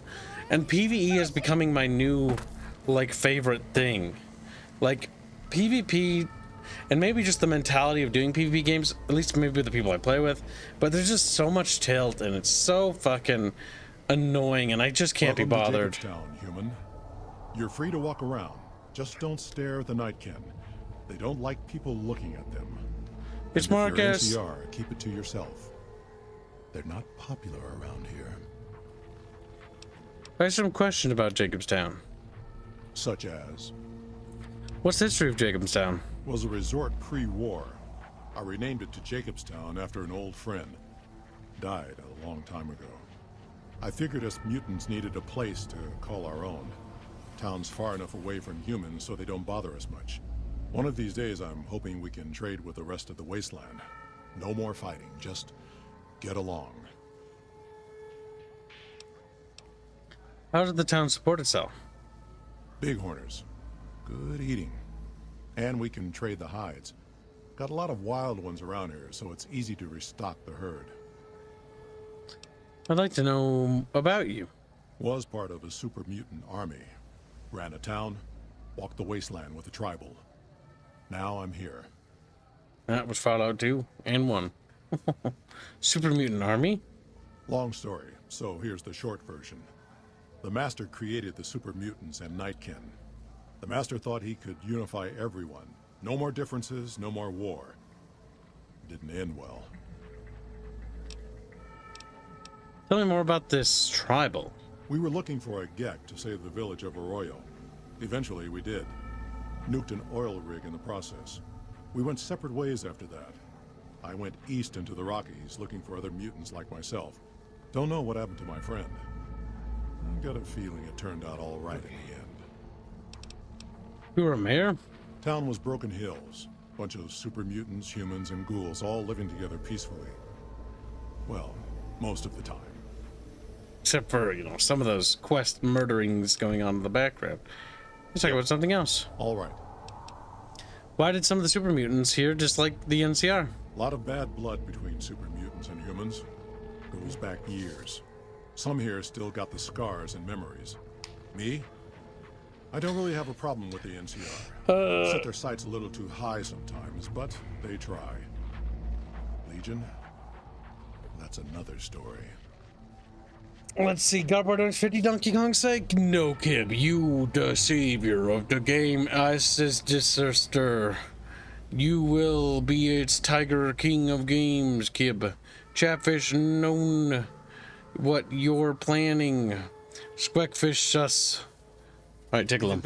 And PvE is becoming my new like favorite thing. Like PvP, and maybe just the mentality of doing PvP games, at least maybe the people I play with, but there's just so much tilt and it's so fucking annoying and I just can't be bothered. To Jacobstown, human. You're free to walk around. Just don't stare at the Nightkin. They don't like people looking at them. It's and if you're Marcus. NCR, keep it to yourself. They're not popular around here. I have some question about Jacobstown. Such as? What's the history of Jacobstown? Was a resort pre-war. I renamed it to Jacobstown after an old friend. Died a long time ago. I figured us mutants needed a place to call our own. Town's far enough away from humans so they don't bother us much. One of these days I'm hoping we can trade with the rest of the wasteland. No more fighting, just get along. How did the town support itself? Bighorners. Good eating. And we can trade the hides. Got a lot of wild ones around here, so it's easy to restock the herd. I'd like to know about you. Was part of a super mutant army. Ran a town, walked the wasteland with a tribal. Now I'm here. That was Fallout 2 and 1. Super mutant army? Long story, so here's the short version. The Master created the super mutants and Nightkin. The Master thought he could unify everyone. No more differences, no more war. Didn't end well. Tell me more about this tribal. We were looking for a Gek to save the village of Arroyo. Eventually we did. Nuked an oil rig in the process. We went separate ways after that. I went east into the Rockies looking for other mutants like myself. Don't know what happened to my friend. I got a feeling it turned out all right in the end. You were a mayor? Town was Broken Hills. Bunch of super mutants, humans, and ghouls all living together peacefully. Well, most of the time. Except for, you know, some of those quest murderings going on in the background. Let's talk about something else. All right. Why did some of the super mutants here just like the NCR? A lot of bad blood between super mutants and humans. Goes back years. Some here still got the scars and memories. Me? I don't really have a problem with the NCR. Set their sights a little too high sometimes, but they try. Legion? That's another story. Let's see, God Pardon 50 Donkey Kong sake? No, Kib, you the savior of the game as his sister. You will be its Tiger King of Games, Kib. Chatfish known what you're planning. Squeckfish sus. Alright, tickle him.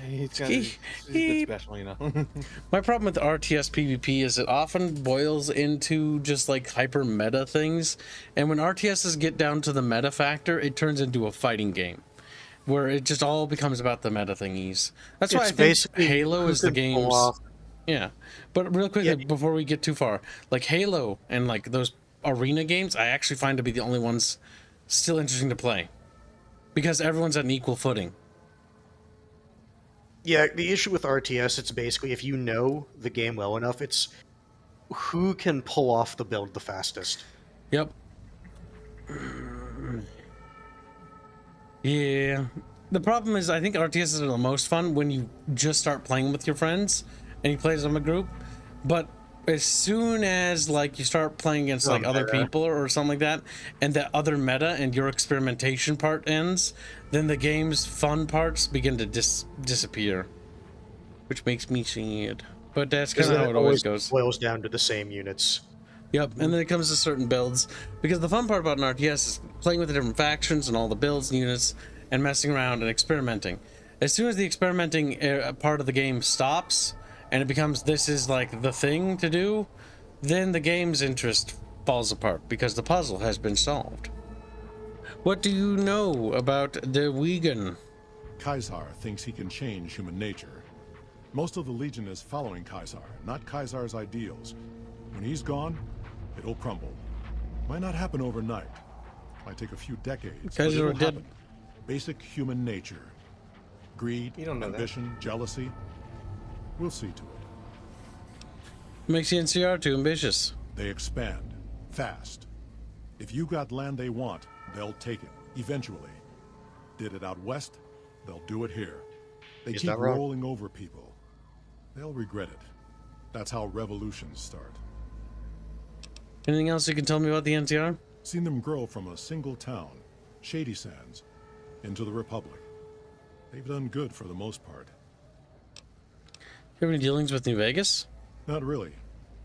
He's a bit special, you know. My problem with RTS PvP is it often boils into just like hyper meta things, and when RTSs get down to the meta factor, it turns into a fighting game, where it just all becomes about the meta thingies. That's why I think Halo is the game's. Yeah, but real quickly before we get too far, like Halo and like those arena games, I actually find to be the only ones still interesting to play, because everyone's at an equal footing. Yeah, the issue with RTS, it's basically if you know the game well enough, it's who can pull off the build the fastest. Yep. Yeah. The problem is I think RTSs are the most fun when you just start playing with your friends and you play as a group, but as soon as like you start playing against like other people or something like that, and that other meta and your experimentation part ends, then the game's fun parts begin to disappear, which makes me sad. But that's kind of how it always goes. Boils down to the same units. Yep, and then it comes to certain builds, because the fun part about an RTS is playing with the different factions and all the builds and units, and messing around and experimenting. As soon as the experimenting part of the game stops and it becomes this is like the thing to do, then the game's interest falls apart because the puzzle has been solved. What do you know about the Gungan? Caesar thinks he can change human nature. Most of the Legion is following Caesar, not Caesar's ideals. When he's gone, it'll crumble. Might not happen overnight. Might take a few decades, but it'll happen. Basic human nature. Greed, ambition, jealousy. We'll see to it. Makes the NCR too ambitious. They expand. Fast. If you got land they want, they'll take it. Eventually. Did it out west, they'll do it here. They keep rolling over people. They'll regret it. That's how revolutions start. Anything else you can tell me about the NCR? Seen them grow from a single town, Shady Sands, into the Republic. They've done good for the most part. You have any dealings with New Vegas? Not really.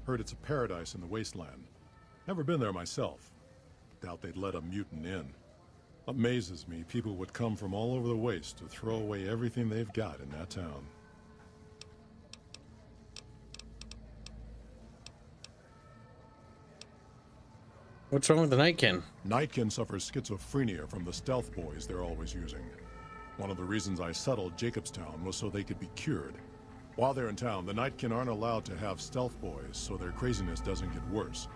Heard it's a paradise in the wasteland. Never been there myself. Doubt they'd let a mutant in. Amazes me people would come from all over the waste to throw away everything they've got in that town. What's wrong with the Nightkin? Nightkin suffers schizophrenia from the stealth boys they're always using. One of the reasons I settled Jacobstown was so they could be cured. While they're in town, the Nightkin aren't allowed to have stealth boys, so their craziness doesn't get worse.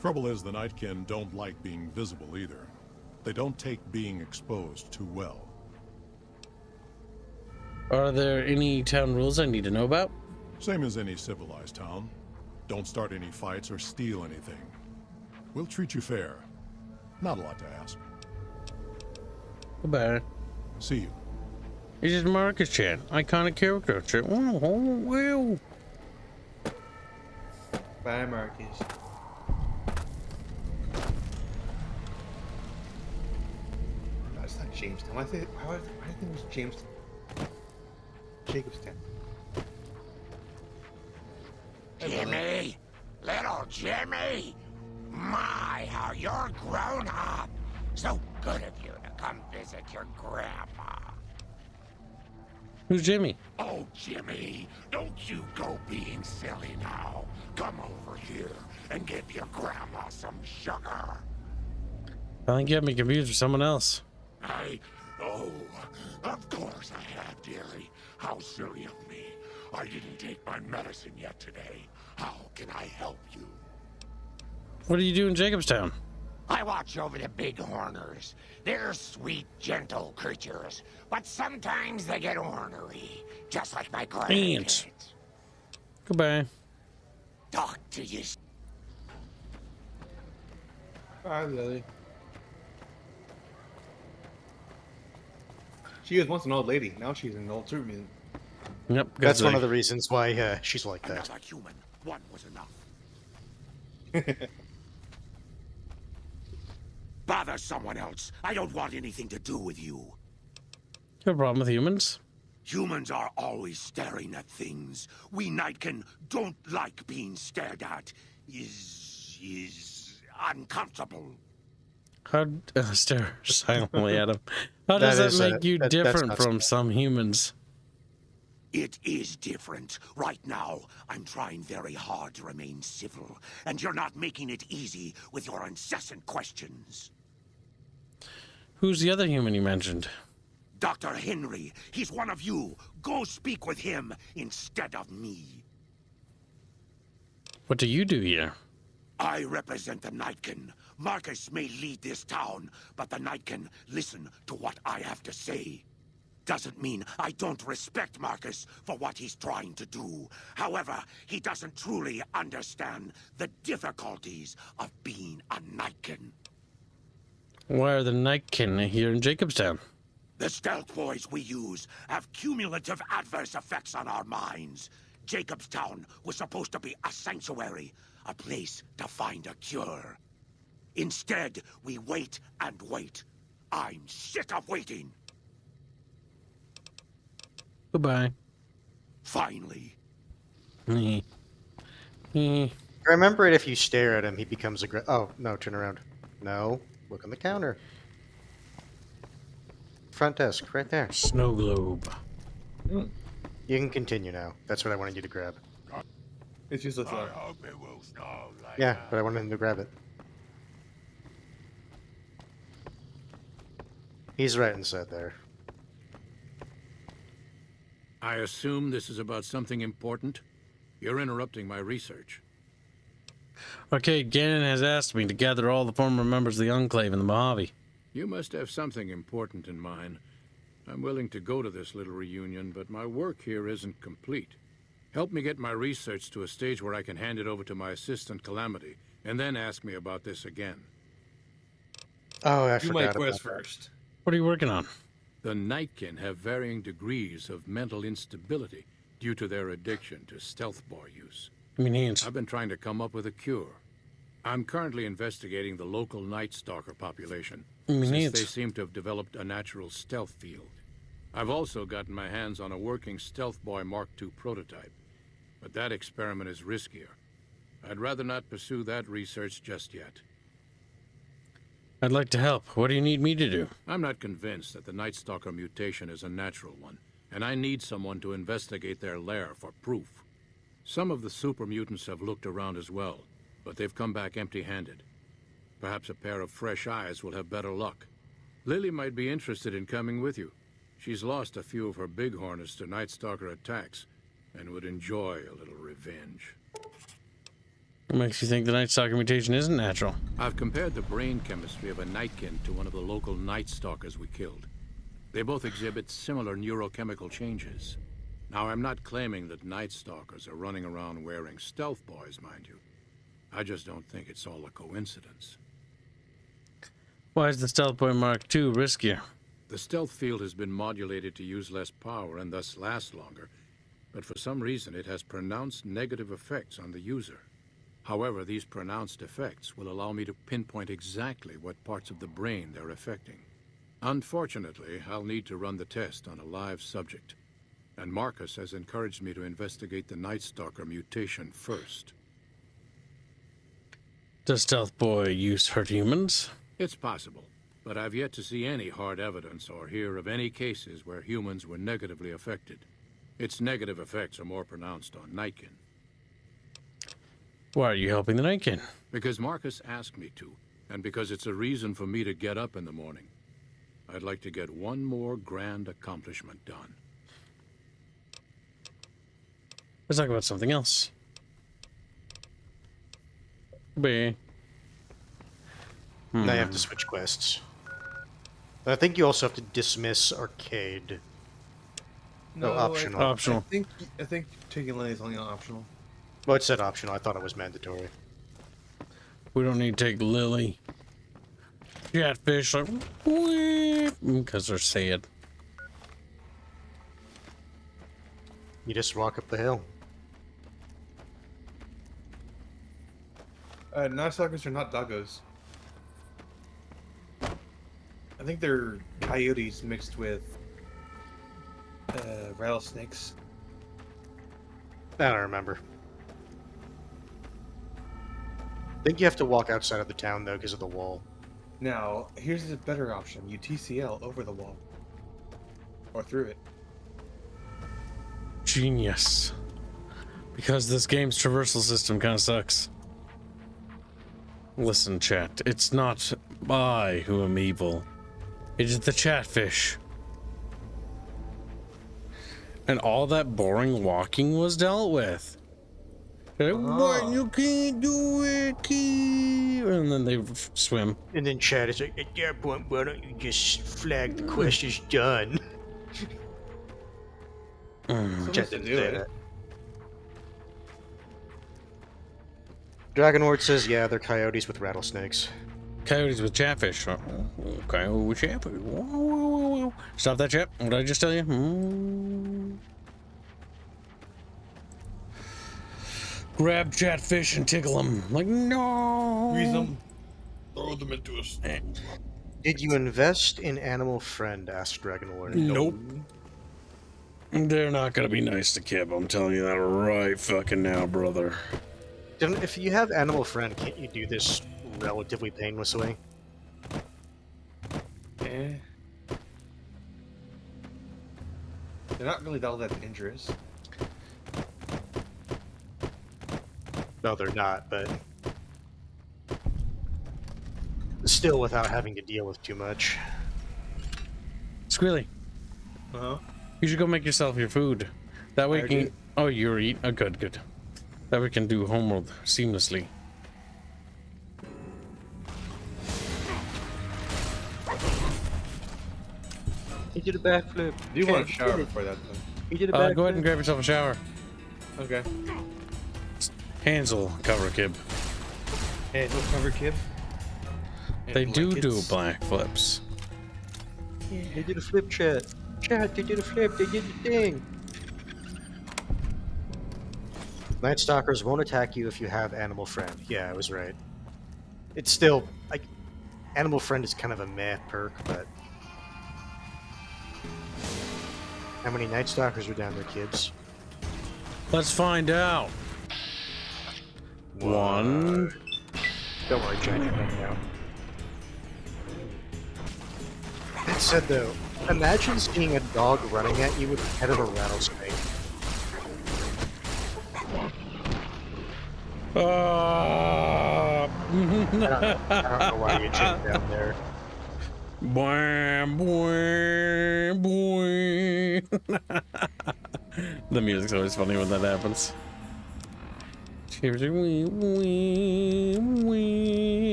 Trouble is, the Nightkin don't like being visible either. They don't take being exposed too well. Are there any town rules I need to know about? Same as any civilized town. Don't start any fights or steal anything. We'll treat you fair. Not a lot to ask. Goodbye. See you. This is Marcus Chan, iconic character. Well. Bye, Marcus. No, it's not Jamestown. Why do you think it was Jamestown? Jacobstown. Jimmy! Little Jimmy! My, how you're grown up! So good of you to come visit your grandma. Who's Jimmy? Oh, Jimmy, don't you go being silly now. Come over here and give your grandma some sugar. I think you have me confused with someone else. Oh, of course I have, dearie. How silly of me. I didn't take my medicine yet today. How can I help you? What do you do in Jacobstown? I watch over the bighorners. They're sweet, gentle creatures, but sometimes they get ornery, just like my grandkids. Goodbye. Talk to you. Bye, Lily. She was once an old lady. Now she's an old super mutant. Yep. That's one of the reasons why she's like that. Another human. One was enough. Bother someone else. I don't want anything to do with you. You have a problem with humans? Humans are always staring at things. We Nightkin don't like being stared at. Is uncomfortable. How stare silently at him? How does that make you different from some humans? It is different. Right now, I'm trying very hard to remain civil, and you're not making it easy with your incessant questions. Who's the other human you mentioned? Dr. Henry. He's one of you. Go speak with him instead of me. What do you do here? I represent the Nightkin. Marcus may lead this town, but the Nightkin listen to what I have to say. Doesn't mean I don't respect Marcus for what he's trying to do. However, he doesn't truly understand the difficulties of being a Nightkin. Why are the Nightkin here in Jacobstown? The stealth boys we use have cumulative adverse effects on our minds. Jacobstown was supposed to be a sanctuary, a place to find a cure. Instead, we wait and wait. I'm sick of waiting. Goodbye. Finally. Remember it, if you stare at him, he becomes aggressive. Oh, no, turn around. No, look on the counter. front desk, right there. Snow globe. Mm. You can continue now. That's what I wanted you to grab. It's useless though. Yeah, but I wanted him to grab it. He's right inside there. I assume this is about something important? You're interrupting my research. Okay, Gannon has asked me to gather all the former members of the Enclave in the Mojave. You must have something important in mind. I'm willing to go to this little reunion, but my work here isn't complete. Help me get my research to a stage where I can hand it over to my assistant, Calamity, and then ask me about this again. Oh, I Do forgot my about quest that. first. What are you working on? The Nightkin have varying degrees of mental instability due to their addiction to stealth boy use. I've been trying to come up with a cure. I'm currently investigating the local Night Stalker population, since they seem to have developed a natural stealth field. I've also gotten my hands on a working Stealth Boy Mark II prototype, but that experiment is riskier. I'd rather not pursue that research just yet. I'd like to help. What do you need me to do? I'm not convinced that the Night Stalker mutation is a natural one, and I need someone to investigate their lair for proof. Some of the super mutants have looked around as well, but they've come back empty-handed. Perhaps a pair of fresh eyes will have better luck. Lily might be interested in coming with you. She's lost a few of her bighorners to Night Stalker attacks, and would enjoy a little revenge. What makes you think the Night Stalker mutation isn't natural? I've compared the brain chemistry of a Nightkin to one of the local Night Stalkers we killed. They both exhibit similar neurochemical changes. Now, I'm not claiming that Night Stalkers are running around wearing stealth boys, mind you. I just don't think it's all a coincidence. Why is the Stealth Boy Mark II riskier? The stealth field has been modulated to use less power and thus last longer, but for some reason it has pronounced negative effects on the user. However, these pronounced effects will allow me to pinpoint exactly what parts of the brain they're affecting. Unfortunately, I'll need to run the test on a live subject, and Marcus has encouraged me to investigate the Night Stalker mutation first. Does Stealth Boy use hurt humans? It's possible, but I've yet to see any hard evidence or hear of any cases where humans were negatively affected. Its negative effects are more pronounced on Nightkin. Why are you helping the Nightkin? Because Marcus asked me to, and because it's a reason for me to get up in the morning. I'd like to get one more grand accomplishment done. Let's talk about something else. Now you have to switch quests. I think you also have to dismiss arcade. No, optional. Optional. I think taking Lenny is only optional. Well, it said optional. I thought it was mandatory. We don't need to take Lily. Chatfish, like, because they're sad. You just walk up the hill. Night Stalkers are not doggos. I think they're coyotes mixed with rattlesnakes. I don't remember. I think you have to walk outside of the town, though, because of the wall. Now, here's a better option. You TCL over the wall. Or through it. Genius. Because this game's traversal system kind of sucks. Listen, chat. It's not I who am evil. It is the Chatfish. And all that boring walking was dealt with. What? You can't do it, kid. And then they swim. And then Chad is like, at that point, why don't you just flag the quest is done? Chad didn't say that. Dragonlord says, yeah, they're coyotes with rattlesnakes. Coyotes with Chatfish. Coyote with Chatfish. Whoa. Stop that, chat. What did I just tell you? Grab Chatfish and tickle them. Like, no. Freeze them. Throw them into a stove. Did you invest in Animal Friend? Asked Dragonlord. Nope. They're not gonna be nice to Kib. I'm telling you that right fucking now, brother. If you have Animal Friend, can't you do this relatively painlessly? They're not really all that dangerous. No, they're not, but still without having to deal with too much. Squealy. Uh-huh. You should go make yourself your food. That way I you can... already- Oh, you're eating? Oh, good, good. That way we can do homeworld seamlessly. He did a backflip. Do you want to shower before that, though? He did a backflip. Go ahead and grab yourself a shower. Okay. Hands will cover Kib. Hands will cover Kib. They do black flips. Yeah, they did a flip, chat. Chat, they did a flip. They did the thing. Night Stalkers won't attack you if you have Animal Friend. Yeah, I was right. It's still like Animal Friend is kind of a meh perk, but how many Night Stalkers are down there, kids? Let's find out. One. Don't worry, Giant, you're back now. That said, though, imagine seeing a dog running at you with the head of a rattlesnake. I don't know why you jumped down there. The music's always funny when that happens.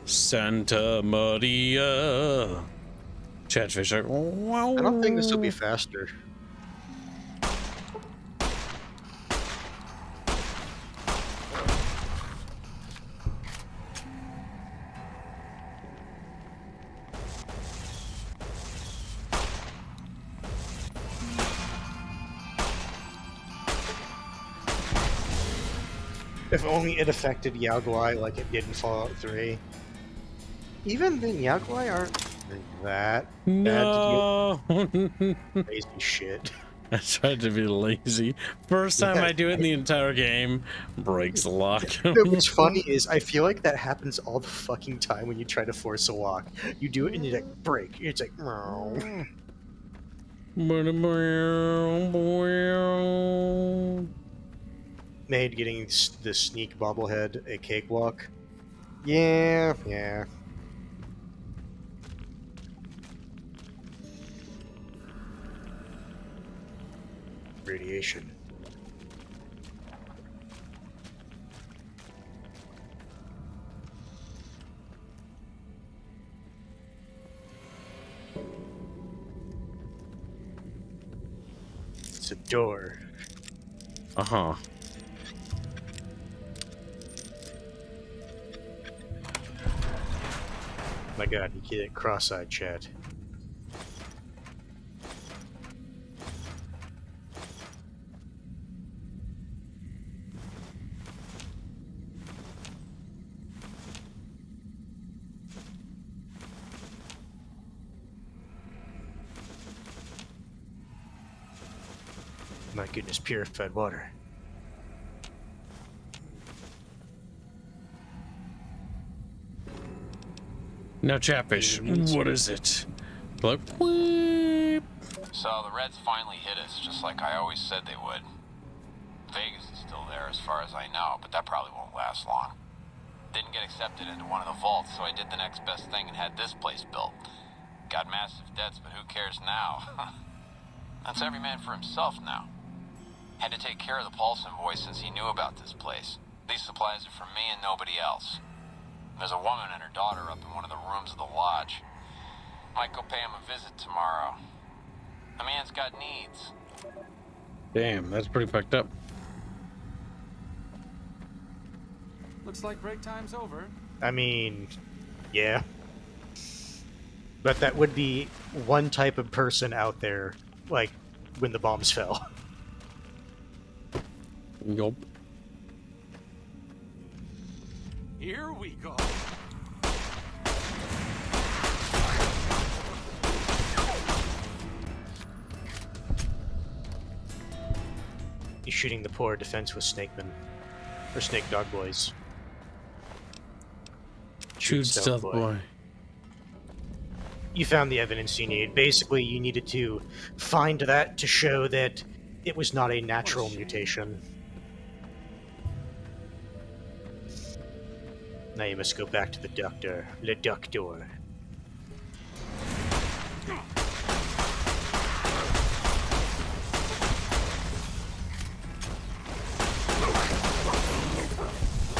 Santa Maria. Chatfish. I don't think this will be faster. If only it affected Yaguai like it did in Fallout 3. Even then, Yaguai aren't that No. bad to deal with. Lazy shit. I tried to be lazy. First time I do it in the entire game, breaks lock. What's funny is I feel like that happens all the fucking time when you try to force a lock. You do it and you like break. It's like, meow. Made getting the sneak bobblehead a cakewalk. Yeah, yeah. Radiation. It's a door. Uh-huh. My god, you get cross-eyed, chat. My goodness, purified water. Now, Chatfish, what is it? Look. So the Reds finally hit us, just like I always said they would. Vegas is still there as far as I know, but that probably won't last long. Didn't get accepted into one of the vaults, so I did the next best thing and had this place built. Got massive debts, but who cares now? That's every man for himself now. Had to take care of the Paulson boy since he knew about this place. These supplies are from me and nobody else. There's a woman and her daughter up in one of the rooms of the lodge. Might go pay him a visit tomorrow. The man's got needs. Damn, that's pretty fucked up. Looks like break time's over. I mean, yeah. But that would be one type of person out there, like, when the bombs fell. Yup. Here we go. He's shooting the poor defenseless snakemen. Or snake dog boys. Shoot stealth boy. You found the evidence you need. Basically, you needed to find that to show that it was not a natural mutation. Now you must go back to the doctor. Le doctor.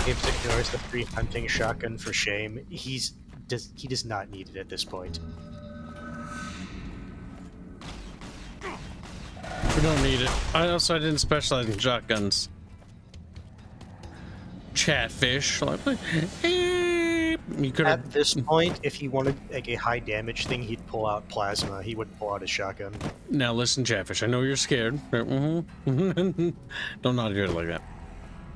Gibbs ignores the free hunting shotgun for shame. He does not need it at this point. We don't need it. I didn't specialize in shotguns. Chatfish. You could At this point, if he wanted like a high damage thing, he'd pull out plasma. He wouldn't pull out his shotgun. Now listen, Chatfish. I know you're scared. Don't nod your head like that.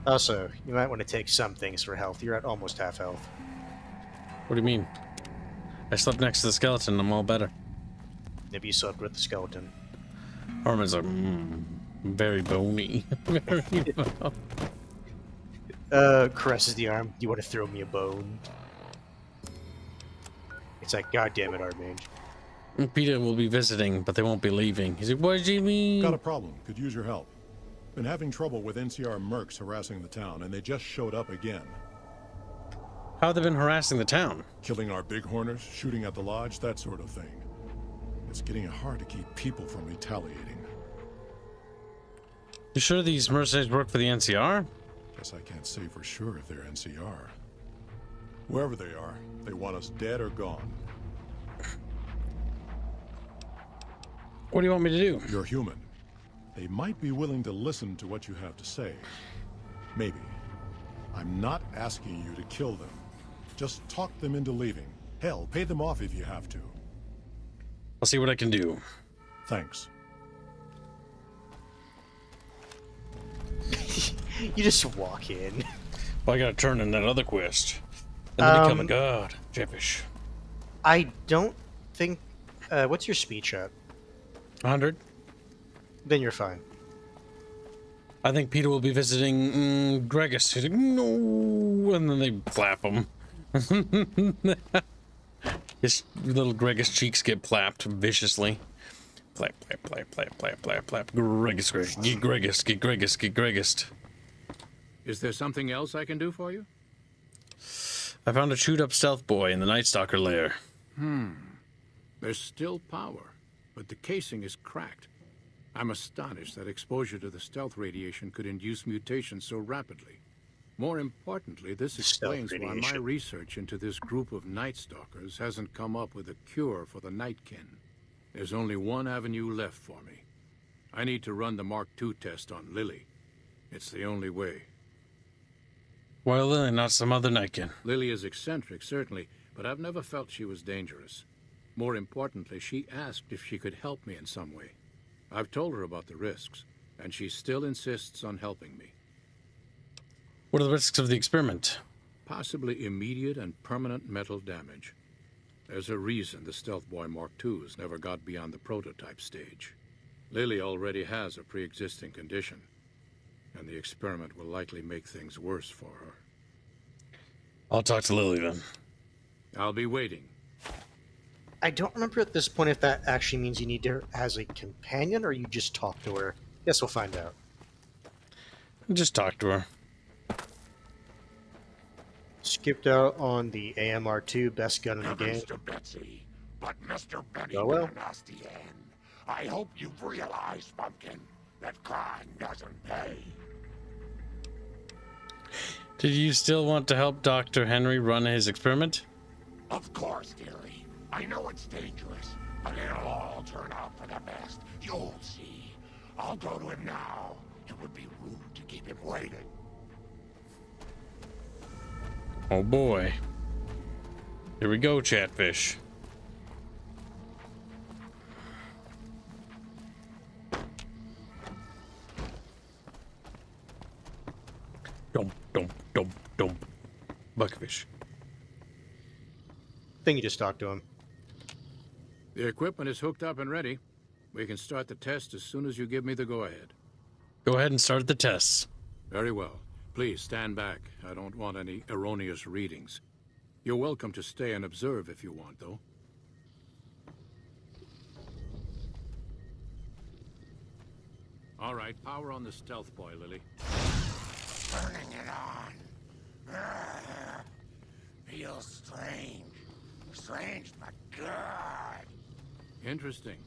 Also, you might want to take some things for health. You're at almost half health. What do you mean? I slept next to the skeleton. I'm all better. Maybe you slept with the skeleton. Armaine's like, very bony. Very caresses the arm. You want to throw me a bone? It's like, God damn it, Armaine. Peter will be visiting, but they won't be leaving. He's like, what do you mean? Got a problem. Could use your help. Been having trouble with NCR mercs harassing the town, and they just showed up again. How have they been harassing the town? Killing our bighorners, shooting at the lodge, that sort of thing. It's getting hard to keep people from retaliating. You sure these mercenaries work for the NCR? Guess I can't say for sure if they're NCR. Wherever they are, they want us dead or gone. What do you want me to do? You're human. They might be willing to listen to what you have to say. Maybe. I'm not asking you to kill them. Just talk them into leaving. Hell, pay them off if you have to. I'll see what I can do. Thanks. You just walk in. Well, I gotta turn in that other quest. And then become a god. Chatfish. I don't think... what's your speech at? 100. Then you're fine. I think Peter will be visiting Gregus. He's like, no, and then they flap him. His little Gregus cheeks get plapped viciously. Plap, plap, plap, plap, plap, plap, plap. Gregus, Gregus, get Gregus, get Gregus, get Gregus. Is there something else I can do for you? I found a chewed up stealth boy in the Night Stalker lair. There's still power, but the casing is cracked. I'm astonished that exposure to the stealth radiation could induce mutations so rapidly. More importantly, this explains why my research into this group of Night Stalkers hasn't come up with a cure for the Nightkin. There's only one avenue left for me. I need to run the Mark II test on Lily. It's the only way. Why Lily, not some other Nightkin? Lily is eccentric, certainly, but I've never felt she was dangerous. More importantly, she asked if she could help me in some way. I've told her about the risks, and she still insists on helping me. What are the risks of the experiment? Possibly immediate and permanent mental damage. There's a reason the Stealth Boy Mark IIs never got beyond the prototype stage. Lily already has a pre-existing condition, and the experiment will likely make things worse for her. I'll talk to Lily then. I'll be waiting. I don't remember at this point if that actually means you need her as a companion or you just talk to her. Guess we'll find out. Just talk to her. Skipped out on the AMR2, best gun in the game. Mr. Betsy, but Mr. Benny Oh, well. given us the end. I hope you've realized, Pumpkin, that crime doesn't pay. Did you still want to help Dr. Henry run his experiment? Of course, dearie. I know it's dangerous, but it'll all turn out for the best. You'll see. I'll go to him now. It would be rude to keep him waiting. Oh boy. Here we go, Chatfish. Dump, dump, dump, dump. Buckfish. Think you just talked to him. The equipment is hooked up and ready. We can start the test as soon as you give me the go-ahead. Go ahead and start the tests. Very well. Please stand back. I don't want any erroneous readings. You're welcome to stay and observe if you want, though. All right, power on the stealth boy, Lily. Turning it on. Feels strange. Strange, but good. Interesting.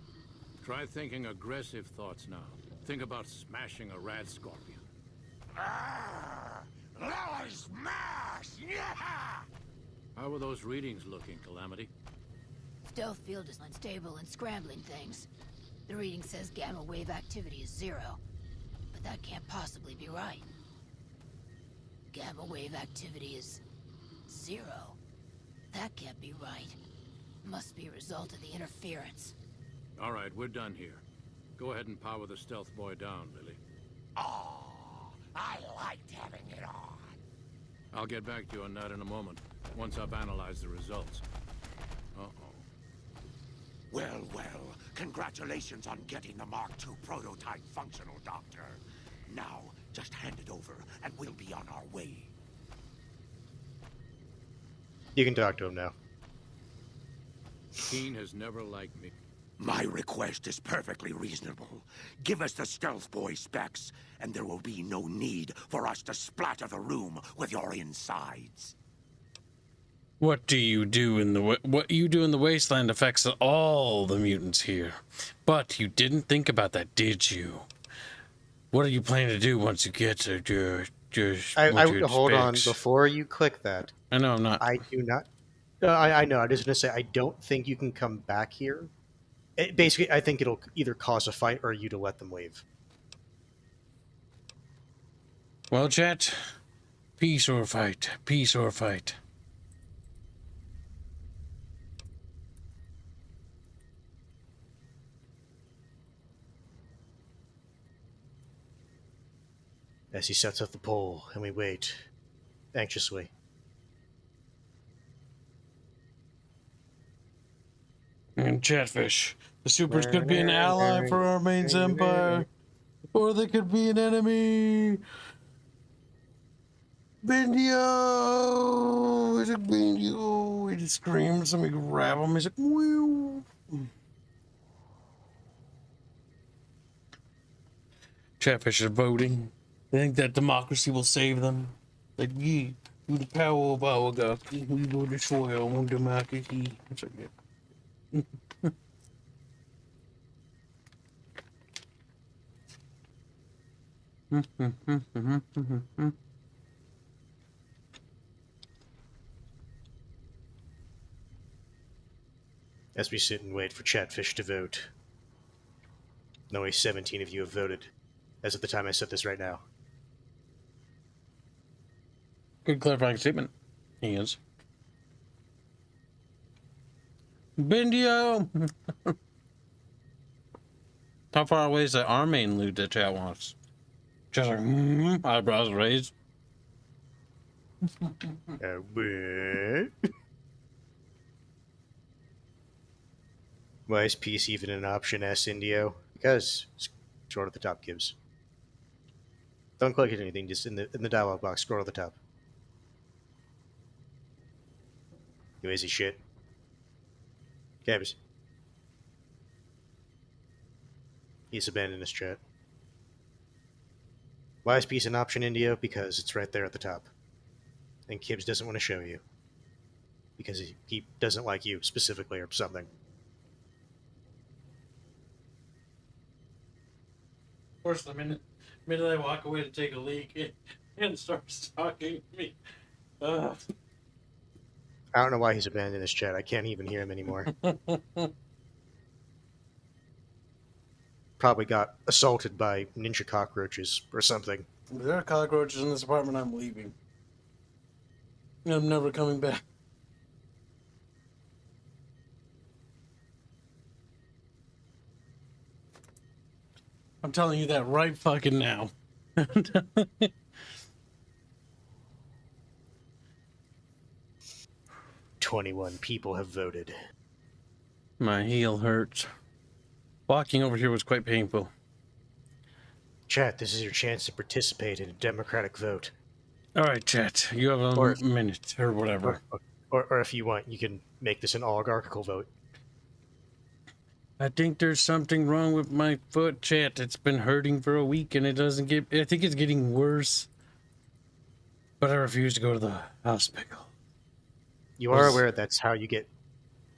Try thinking aggressive thoughts now. Think about smashing a rad scorpion. Lily smash! Yeah! How are those readings looking, Calamity? Stealth field is unstable and scrambling things. The reading says gamma wave activity is 0. But that can't possibly be right. Gamma wave activity is 0. That can't be right. Must be a result of the interference. All right, we're done here. Go ahead and power the stealth boy down, Lily. Oh, I liked having it on. I'll get back to you on that in a moment, once I've analyzed the results. Uh-oh. Well, well, congratulations on getting the Mark II prototype functional, Doctor. Now, just hand it over, and we'll be on our way. You can talk to him now. Keen has never liked me. My request is perfectly reasonable. Give us the stealth boy specs, and there will be no need for us to splatter the room with your insides. What you do in the wasteland affects all the mutants here. But you didn't think about that, did you? What are you planning to do once you get to your hold on before you click that. I know I'm not. I do not. No, I know. I'm just gonna say I don't think you can come back here. Basically, I think it'll either cause a fight or you to let them leave. Well, chat, peace or fight. Peace or fight. As he sets up the pole, and we wait anxiously. And Chatfish, the supers could be an ally for Armaine's empire, or they could be an enemy. Bendio! He's like, Bendio! He just screams and we grab him. He's like, woo! Chatfish are voting. They think that democracy will save them. Like, yeah, with the power of our God, we will destroy our own democracy. It's like, yeah. As we sit and wait for Chatfish to vote. Only 17 of you have voted, as of the time I said this right now. Good clarifying statement. He is. Bendio! How far away is the Armaine loot that chat wants? Just like, eyebrows raised. Why is peace even an option, S Indio? Because scroll to the top, Gibbs. Don't click at anything, just in the dialog box, scroll to the top. You lazy shit. Gibbs. He's abandoned his chat. Why is peace an option, Indio? Because it's right there at the top. And Gibbs doesn't want to show you. Because he doesn't like you, specifically, or something. Of course, the minute I walk away to take a leak, and starts talking to me. I don't know why he's abandoned his chat. I can't even hear him anymore. Probably got assaulted by ninja cockroaches or something. If there are cockroaches in this apartment, I'm leaving. I'm never coming back. I'm telling you that right fucking now. 21 people have voted. My heel hurts. Walking over here was quite painful. Chat, this is your chance to participate in a democratic vote. All right, chat. You have a minute or whatever. Or if you want, you can make this an oligarchical vote. I think there's something wrong with my foot, chat. It's been hurting for a week and it doesn't get... I think it's getting worse. But I refuse to go to the hospital. You are aware that's how you get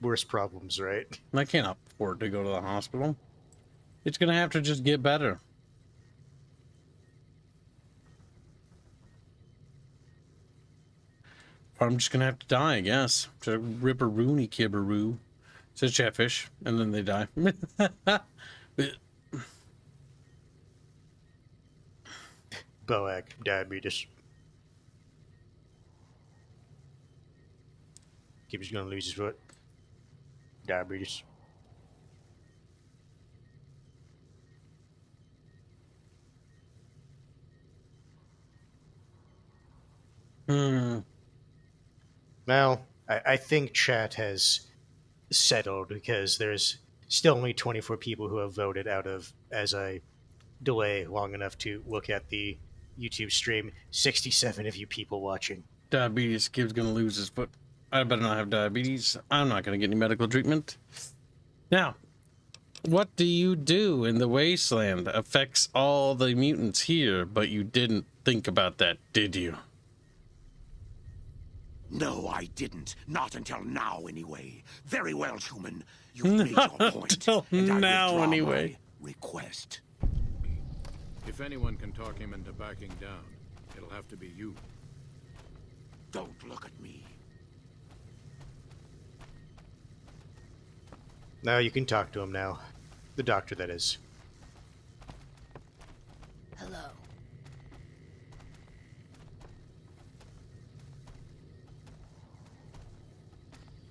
worse problems, right? I can't afford to go to the hospital. It's going to have to just get better. Or I'm just going to have to die, I guess. Just rip-a-rooney kibberoo. Says Chatfish, and then they die. Boak, diabetes. Keeper's gonna lose his foot. Diabetes. Well, I think chat has settled because there's still only 24 people who have voted out of, as I delay long enough to look at the YouTube stream. 67 of you people watching. Diabetes. Kid's gonna lose his foot. I better not have diabetes. I'm not gonna get any medical treatment. Now, what do you do in the wasteland affects all the mutants here, but you didn't think about that, did you? No, I didn't. Not until now, anyway. Very well, human. You've made your point. Until now, anyway. Request. If anyone can talk him into backing down, it'll have to be you. Don't look at me. No, you can talk to him now. The doctor, that is. Hello.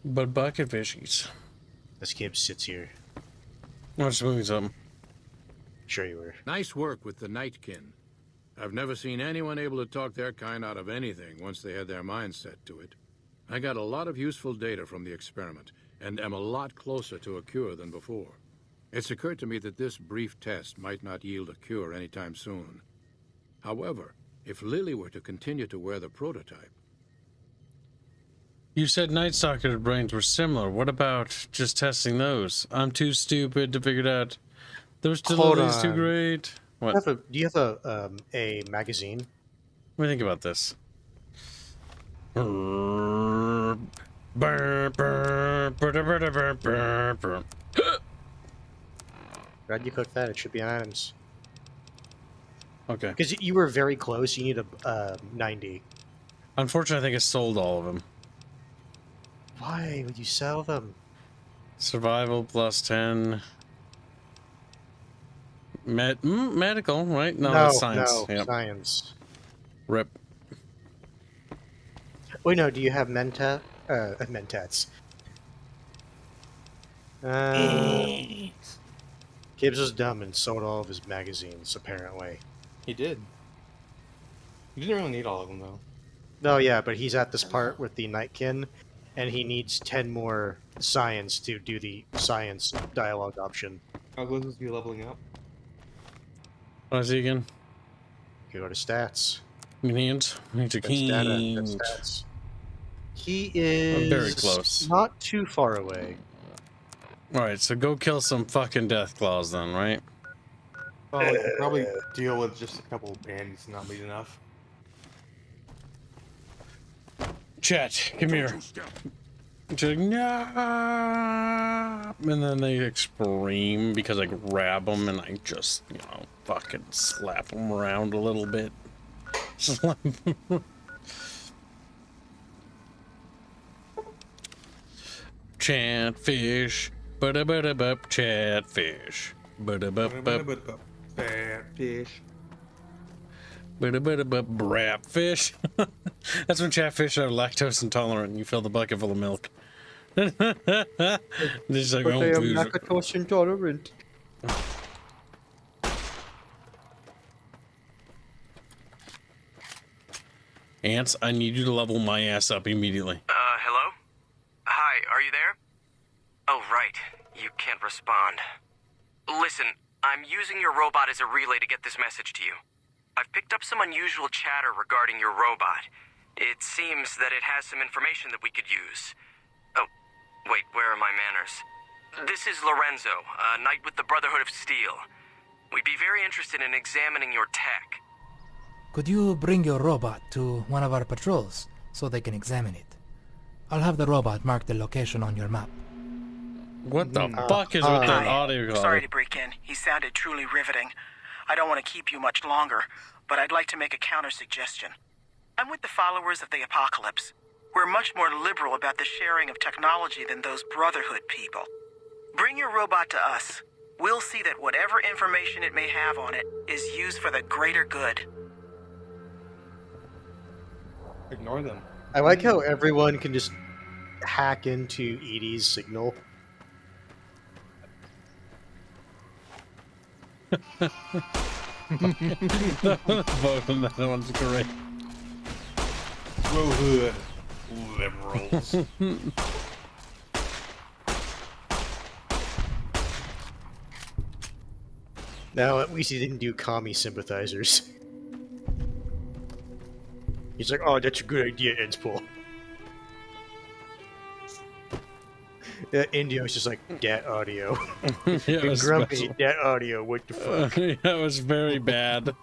But bucket fishies. This kid sits here. I'm just moving something. Sure you were. Nice work with the Nightkin. I've never seen anyone able to talk their kind out of anything once they had their mind set to it. I got a lot of useful data from the experiment, and am a lot closer to a cure than before. It's occurred to me that this brief test might not yield a cure anytime soon. However, if Lily were to continue to wear the prototype... You said night socketed brains were similar. What about just testing those? I'm too stupid to figure it out. Those stability's too great. What? Do you have a magazine? What do you think about this? Glad you cooked that. It should be on items. Okay. Because you were very close. You need a 90. Unfortunately, I think I sold all of them. Why would you sell them? Survival plus 10. Medical, right? No, that's science. No, yep. Science. Rip. Wait, no, do you have mentats? Gibbs was dumb and sold all of his magazines, apparently. He did. You didn't really need all of them, though. No, yeah, but he's at this part with the Nightkin, and he needs 10 more science to do the science dialogue option. How close is he leveling up? What is he again? You go to stats. Minions. Need to stats. He is very close. Not too far away. Alright, so go kill some fucking death claws then, right? Well, we could probably deal with just a couple of bandits and not be enough. Chat, come here. She's like, no! And then they scream because I grab them and I just, you know, fucking slap them around a little bit. Slap them. Chatfish. Ba-da-ba-da-bup. Chatfish. Ba-da-bup-bup. Fatfish. Ba-da-ba-da-bup. Brapfish. That's when chatfish are lactose intolerant and you fill the bucket full of milk. Just like, but they are lactose intolerant. Ants, I need you to level my ass up immediately. Hello? Hi, are you there? Oh, right. You can't respond. Listen, I'm using your robot as a relay to get this message to you. I've picked up some unusual chatter regarding your robot. It seems that it has some information that we could use. Oh, wait, where are my manners? This is Lorenzo, a knight with the Brotherhood of Steel. We'd be very interested in examining your tech. Could you bring your robot to one of our patrols so they can examine it? I'll have the robot mark the location on your map. What the fuck is with that audio call? Sorry to break in. He sounded truly riveting. I don't want to keep you much longer, but I'd like to make a counter-suggestion. I'm with the followers of the apocalypse. We're much more liberal about the sharing of technology than those Brotherhood people. Bring your robot to us. We'll see that whatever information it may have on it is used for the greater good. Ignore them. I like how everyone can just hack into Edie's signal. Both of them, that one's great. Bro-hood. Liberals. Now, at least he didn't do commie sympathizers. He's like, oh, that's a good idea, Enspool. Yeah, Indio's just like, dat audio. Yeah, Grumpy, special. dat audio, what the fuck? That was very bad.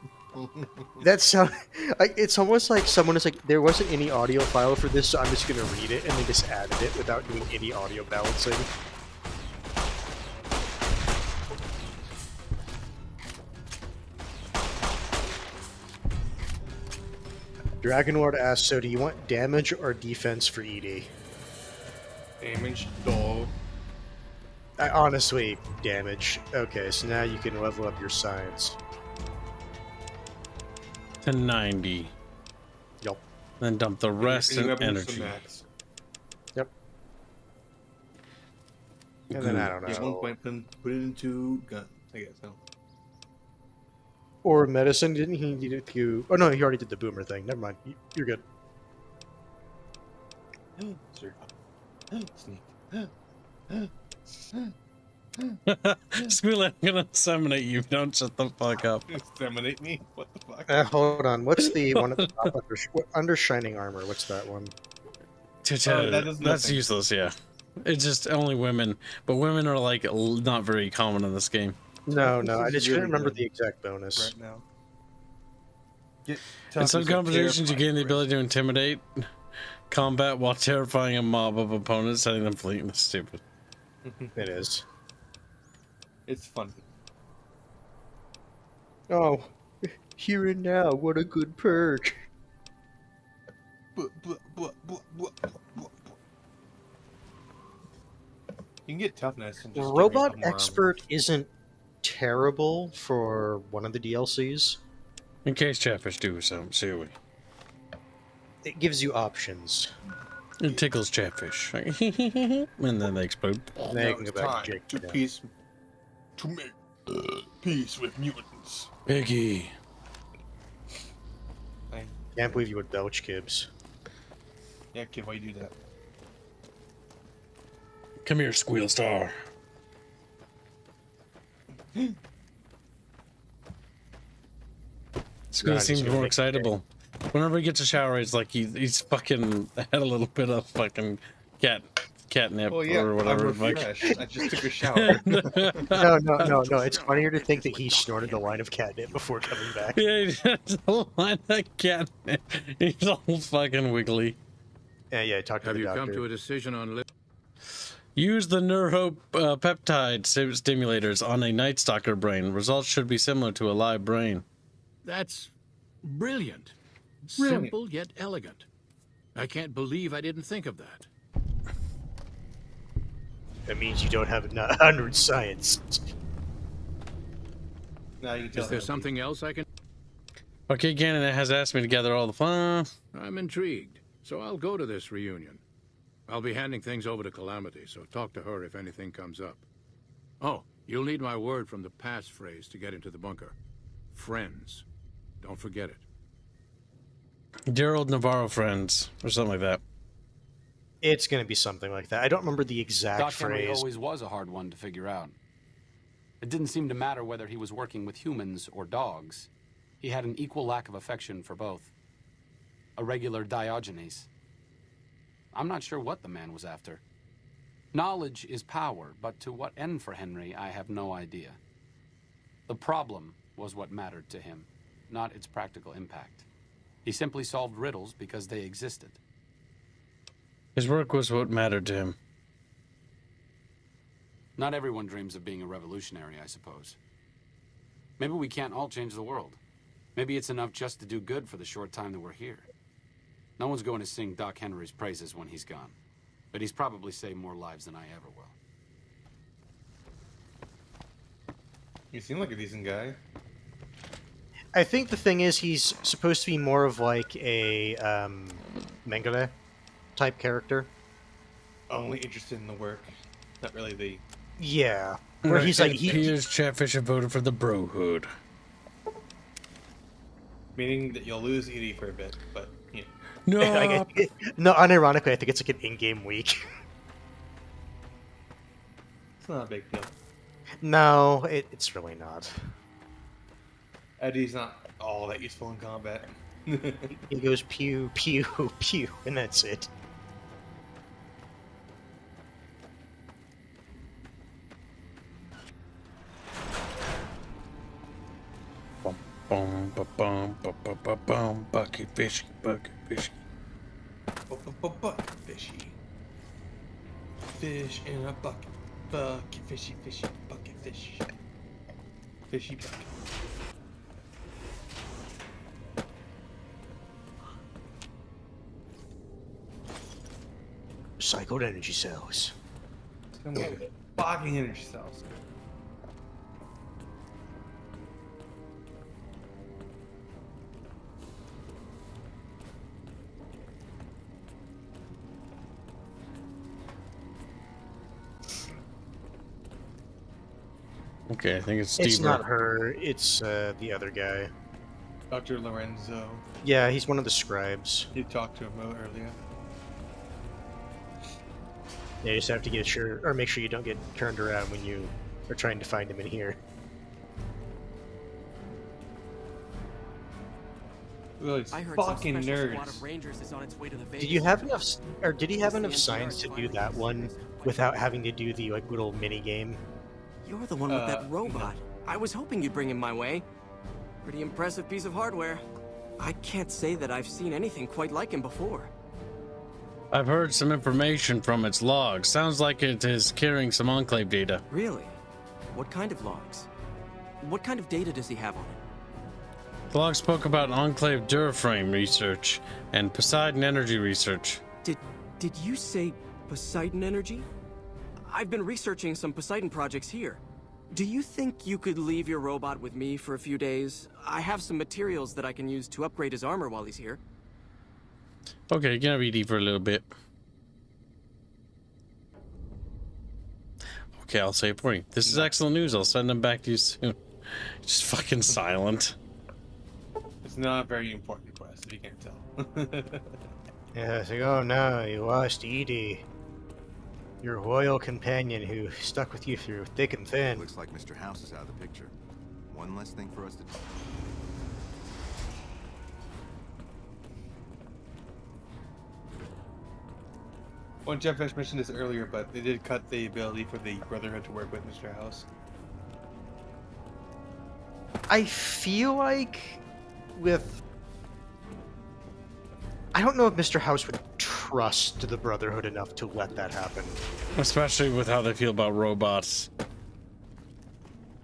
That sound, it's almost like someone is like, there wasn't any audio file for this, so I'm just gonna read it, and they just added it without doing any audio balancing. Dragonlord asks, so do you want damage or defense for Edie? Damage, dog. Honestly, damage. Okay, so now you can level up your science. To 90. Yep. Then dump the rest in energy. Yep. And then I don't know. At one point, put it into gun. I guess so. Or medicine, didn't he need it to... Oh no, he already did the boomer thing. Never mind. You're good. Sir. Sneak. Squeal, I'm gonna inseminate you. Don't shut the fuck up. Inseminate me? What the fuck? Hold on. What's the one at the top under shining armor? What's that one? That's useless, yeah. It's just only women. But women are like not very common in this game. No, I just couldn't remember the exact bonus. Right now. In some competitions, you gain the ability to intimidate combat while terrifying a mob of opponents, setting them fleeing. That's stupid. It is. It's fun. Oh, here and now, what a good perk. You can get toughness. And just Robot Expert isn't terrible for one of the DLCs. In case Chatfish do something, see we. It gives you options. It tickles Chatfish. And then they explode. They can go back to Jake. To make peace with mutants. Piggy. Can't believe you would belch, Kibbs. Yeah, kid, why you do that? Come here, Squeal Star. Squeal seems more excitable. Whenever he gets a shower, it's like he's fucking had a little bit of fucking catnip or whatever. I'm refreshed. I just took a shower. No. It's funnier to think that he snorted a line of catnip before coming back. Yeah, he has a line of catnip. He's all fucking wiggly. Yeah. Talk to the doctor. Have you come to a decision on... Use the neuropeptide stimulators on a Night Stalker brain. Results should be similar to a live brain. That's brilliant. Simple yet elegant. I can't believe I didn't think of that. That means you don't have 100 science. Now you can Is there something else I can... Okay, Ganon has asked me to gather all the fun. I'm intrigued, so I'll go to this reunion. I'll be handing things over to Calamity, so talk to her if anything comes up. Oh, you'll need my word from the passphrase to get into the bunker. Friends. Don't forget it. Dear old Navarro friends, or something like that. It's going to be something like that. I don't remember the exact Doc Henry phrase. always was a hard one to figure out. It didn't seem to matter whether he was working with humans or dogs. He had an equal lack of affection for both. A regular Diogenes. I'm not sure what the man was after. Knowledge is power, but to what end for Henry, I have no idea. The problem was what mattered to him, not its practical impact. He simply solved riddles because they existed. His work was what mattered to him. Not everyone dreams of being a revolutionary, I suppose. Maybe we can't all change the world. Maybe it's enough just to do good for the short time that we're here. No one's going to sing Doc Henry's praises when he's gone. But he's probably saved more lives than I ever will. You seem like a decent guy. I think the thing is he's supposed to be more of like a Mengele type character. Only interested in the work, not really the... Yeah. Where he's like... Here's Chatfish have voted for the Brohood. Meaning that you'll lose ED for a bit, but, you know. No! No, unironically, I think it's like an in-game week. It's not a big deal. No, it's really not. Eddie's not all that useful in combat. He goes pew, pew, pew, and that's it. Bum, ba, bum, ba, ba, ba, bum, bucket fishy, bucket fishy. Bucket fishy. Fish in a bucket. Bucket fishy, fishy, bucket fish. Fishy bucket. Recycled energy cells. Bogging energy cells. Okay, I think it's Steve. It's not her, it's the other guy. Dr. Lorenzo. Yeah, he's one of the scribes. You talked to him earlier. Yeah, you just have to get sure, or make sure you don't get turned around when you are trying to find him in here. Those I heard fucking some special nerds. squad of Rangers is on its way to the Vegas. Did you have enough, or did he have enough signs to do that one without having to do the like little mini game? You're the one with that robot. I was hoping you'd bring him my way. Pretty impressive piece of hardware. I can't say that I've seen anything quite like him before. I've heard some information from its logs. Sounds like it is carrying some Enclave data. Really? What kind of logs? What kind of data does he have on it? The log spoke about Enclave Duraframe research and Poseidon energy research. Did you say Poseidon energy? I've been researching some Poseidon projects here. Do you think you could leave your robot with me for a few days? I have some materials that I can use to upgrade his armor while he's here. Okay, you can have ED for a little bit. Okay, I'll say it for you. This is excellent news. I'll send them back to you soon. Just fucking silent. It's not a very important quest, if you can't tell. Yeah, it's like, oh no, you lost Edie. Your loyal companion who stuck with you through thick and thin. Looks like Mr. House is out of the picture. One less thing for us to do. Well, Jeff Fish mentioned this earlier, but they did cut the ability for the Brotherhood to work with Mr. House. I feel like with... I don't know if Mr. House would trust the Brotherhood enough to let that happen. Especially with how they feel about robots.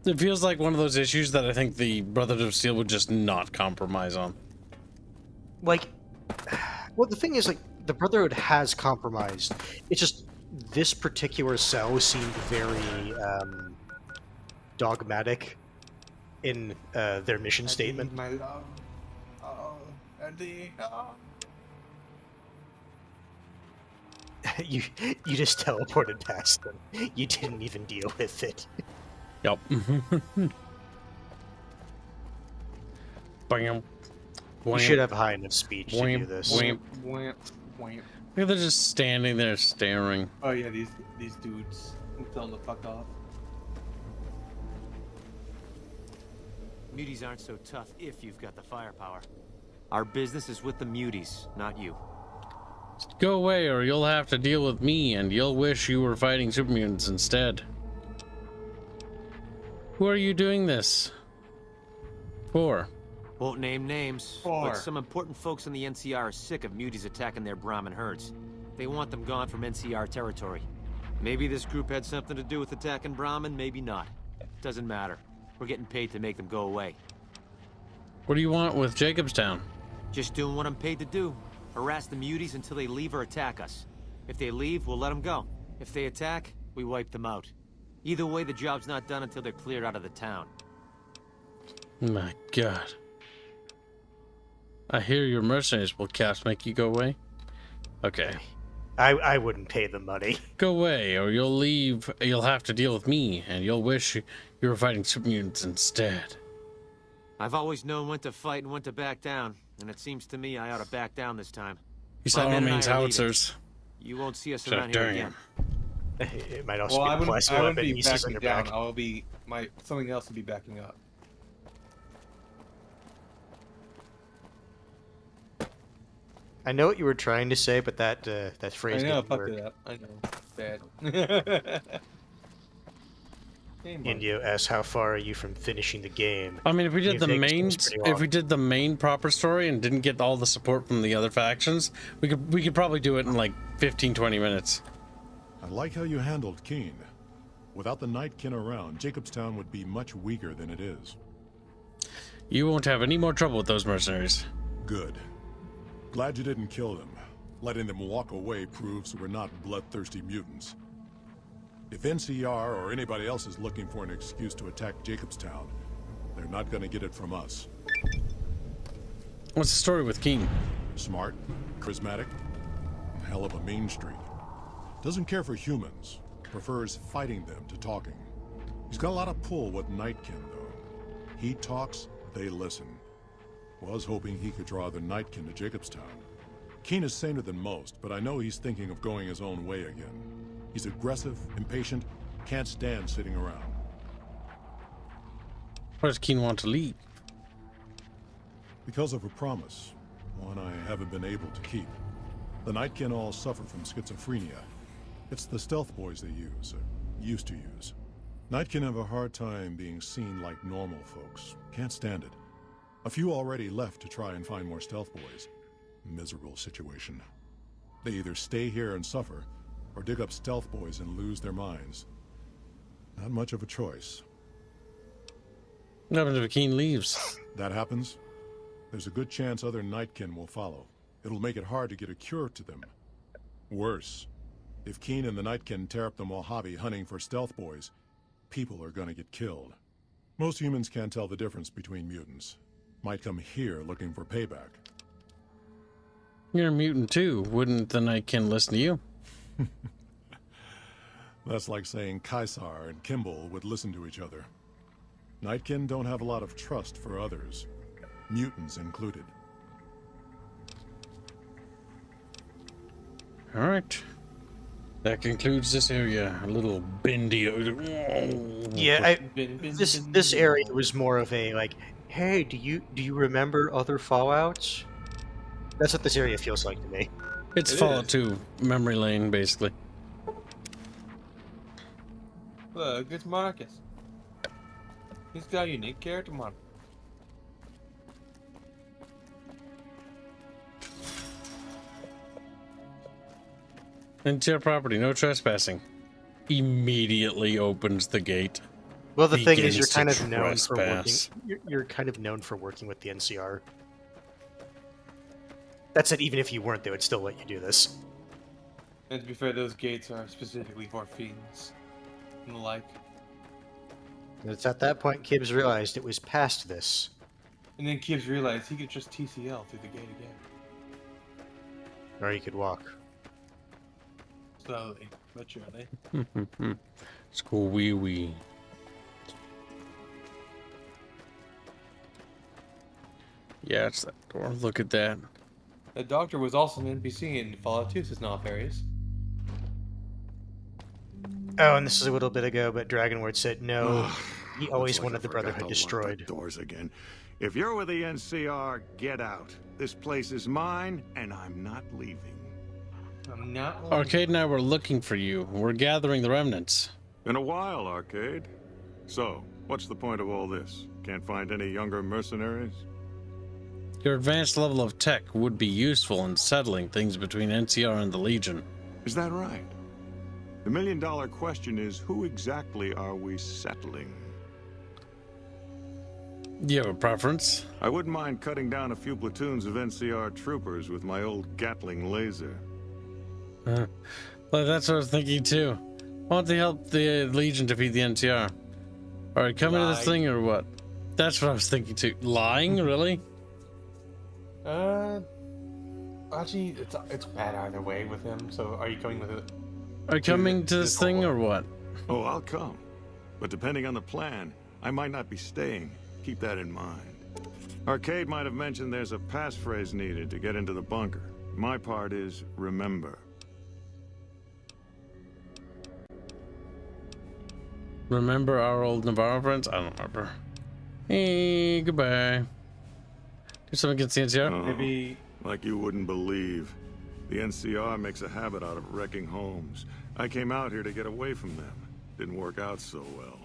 It feels like one of those issues that I think the Brotherhood of Steel would just not compromise on. Like, well, the thing is, like, the Brotherhood has compromised. It's just this particular cell seemed very dogmatic in their mission statement. My love. Oh, Eddie. Oh. you just teleported past them. You didn't even deal with it. Yep. Bam. You should have high enough speed to do this. Wamp, wamp, wamp. They're just standing there staring. Oh yeah, these dudes. Tell them to fuck off. Muties aren't so tough if you've got the firepower. Our business is with the muties, not you. Go away, or you'll have to deal with me, and you'll wish you were fighting super mutants instead. Who are you doing this for? Won't name names, but some important folks in the NCR are sick of muties attacking their Brahmin herds. They want them gone from NCR territory. Maybe this group had something to do with attacking Brahmin, maybe not. Doesn't matter. We're getting paid to make them go away. What do you want with Jacobstown? Just doing what I'm paid to do. Harass the muties until they leave or attack us. If they leave, we'll let them go. If they attack, we wipe them out. Either way, the job's not done until they're cleared out of the town. My God. I hear your mercenaries will caps make you go away. Okay. I wouldn't pay the money. Go away, or you'll leave. You'll have to deal with me, and you'll wish you were fighting super mutants instead. I've always known when to fight and when to back down, and it seems to me I ought to back down this time. You saw Armaine's howitzers. You won't see us around here again. It might also Well, I be wouldn't be pieces backing in down. back. I'll be something else would be backing up. I know what you were trying to say, but that phrase I know, didn't fucked work. it up. I know, bad. Indio asks, "How far are you from finishing the game?" I mean, if we did the New Vegas main, is pretty if long. we did the main proper story and didn't get all the support from the other factions, we could probably do it in like 15-20 minutes. I like how you handled Keene. Without the Nightkin around, Jacobstown would be much weaker than it is. You won't have any more trouble with those mercenaries. Good. Glad you didn't kill them. Letting them walk away proves we're not bloodthirsty mutants. If NCR or anybody else is looking for an excuse to attack Jacobstown, they're not gonna get it from us. What's the story with Keene? Smart, charismatic, hell of a mean streak. Doesn't care for humans, prefers fighting them to talking. He's got a lot of pull with Nightkin, though. He talks, they listen. Was hoping he could draw the Nightkin to Jacobstown. Keene is saner than most, but I know he's thinking of going his own way again. He's aggressive, impatient, can't stand sitting around. Why does Keene want to leave? Because of a promise, one I haven't been able to keep. The Nightkin all suffer from schizophrenia. It's the stealth boys they use, or used to use. Nightkin have a hard time being seen like normal folks. Can't stand it. A few already left to try and find more stealth boys. Miserable situation. They either stay here and suffer, or dig up stealth boys and lose their minds. Not much of a choice. What happens if Keene leaves? That happens, there's a good chance other Nightkin will follow. It'll make it hard to get a cure to them. Worse, if Keene and the Nightkin tear up the Mojave hunting for stealth boys, people are gonna get killed. Most humans can't tell the difference between mutants. Might come here looking for payback. You're a mutant too. Wouldn't the Nightkin listen to you? That's like saying Caesar and Kimball would listen to each other. Nightkin don't have a lot of trust for others, mutants included. All right. That concludes this area. A little bendy. Yeah, this area was more of a like, hey, do you remember other Fallouts? That's what this area feels like to me. It's Fallout 2 memory lane, basically. Look, it's Marcus. He's got a unique character model. Into your property, no trespassing. Immediately opens the gate. Well, the thing is, Begins you're kind to of known for working. trespass. You're kind of known for working with the NCR. That said, even if you weren't, they would still let you do this. And to be fair, those gates are specifically for fiends and the like. And it's at that point Kibbs realized it was past this. And then Kibbs realized he could just TCL through the gate again. Or he could walk. Slowly, but surely. It's cool, wee. Yeah, it's that door. Look at that. The doctor was also an NPC in Fallout 2, says Nefarious. Oh, and this is a little bit ago, but Dragonward said no. He always wanted the Brotherhood destroyed. Doors again. If you're with the NCR, get out. This place is mine, and I'm not leaving. I'm not. Arcade and I were looking for you. We're gathering the remnants. Been a while, Arcade. So, what's the point of all this? Can't find any younger mercenaries? Your advanced level of tech would be useful in settling things between NCR and the Legion. Is that right? The million-dollar question is, who exactly are we settling? Do you have a preference? I wouldn't mind cutting down a few platoons of NCR troopers with my old Gatling laser. Well, that's what I was thinking too. I want to help the Legion defeat the NCR. Alright, come into this thing or what? That's what I was thinking too. Lying, really? Actually, it's bad either way with him. So, are you coming with it? Are you coming to this thing or what? Oh, I'll come. But depending on the plan, I might not be staying. Keep that in mind. Arcade might have mentioned there's a passphrase needed to get into the bunker. My part is remember. Remember our old Navarro friends? I don't remember. Hey, goodbye. Do something against the NCR? Maybe. Like you wouldn't believe. The NCR makes a habit out of wrecking homes. I came out here to get away from them. Didn't work out so well.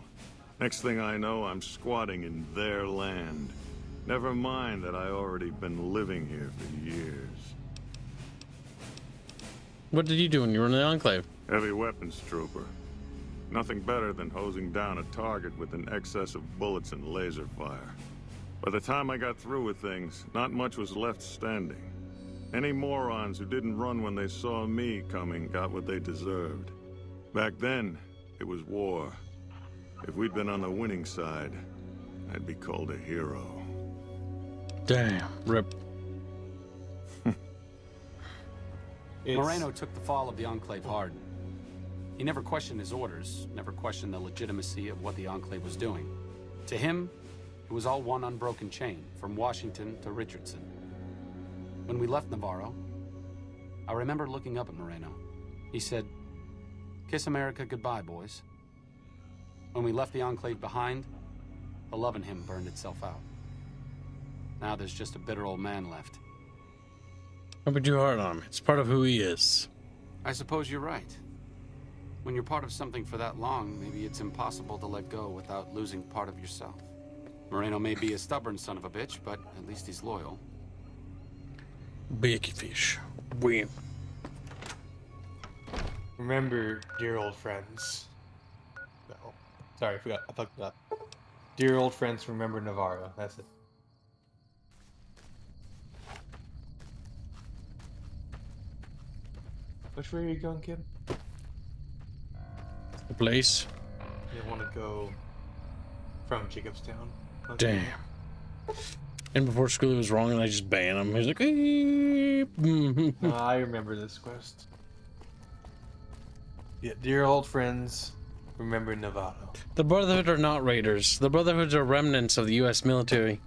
Next thing I know, I'm squatting in their land. Never mind that I already been living here for years. What did you do when you were in the Enclave? Heavy weapons trooper. Nothing better than hosing down a target with an excess of bullets and laser fire. By the time I got through with things, not much was left standing. Any morons who didn't run when they saw me coming got what they deserved. Back then, it was war. If we'd been on the winning side, I'd be called a hero. Damn, rip. Moreno took the fall of the Enclave hard. He never questioned his orders, never questioned the legitimacy of what the Enclave was doing. To him, it was all one unbroken chain, from Washington to Richardson. When we left Navarro, I remember looking up at Moreno. He said, "Kiss America goodbye, boys." When we left the Enclave behind, the love in him burned itself out. Now there's just a bitter old man left. Don't be too hard on him. It's part of who he is. I suppose you're right. When you're part of something for that long, maybe it's impossible to let go without losing part of yourself. Moreno may be a stubborn son of a bitch, but at least he's loyal. Big fish. We. Remember, dear old friends. No. Sorry, I forgot. I fucked it up. Dear old friends, remember Navarro. That's it. Which way are you going, kid? The place. You want to go from Jacobstown? Okay. Damn. And before school was wrong and I just banned him. He's like, "Eep." No, I remember this quest. Yeah, dear old friends, remember Navarro. The Brotherhood are not raiders. The Brotherhoods are remnants of the U.S. military.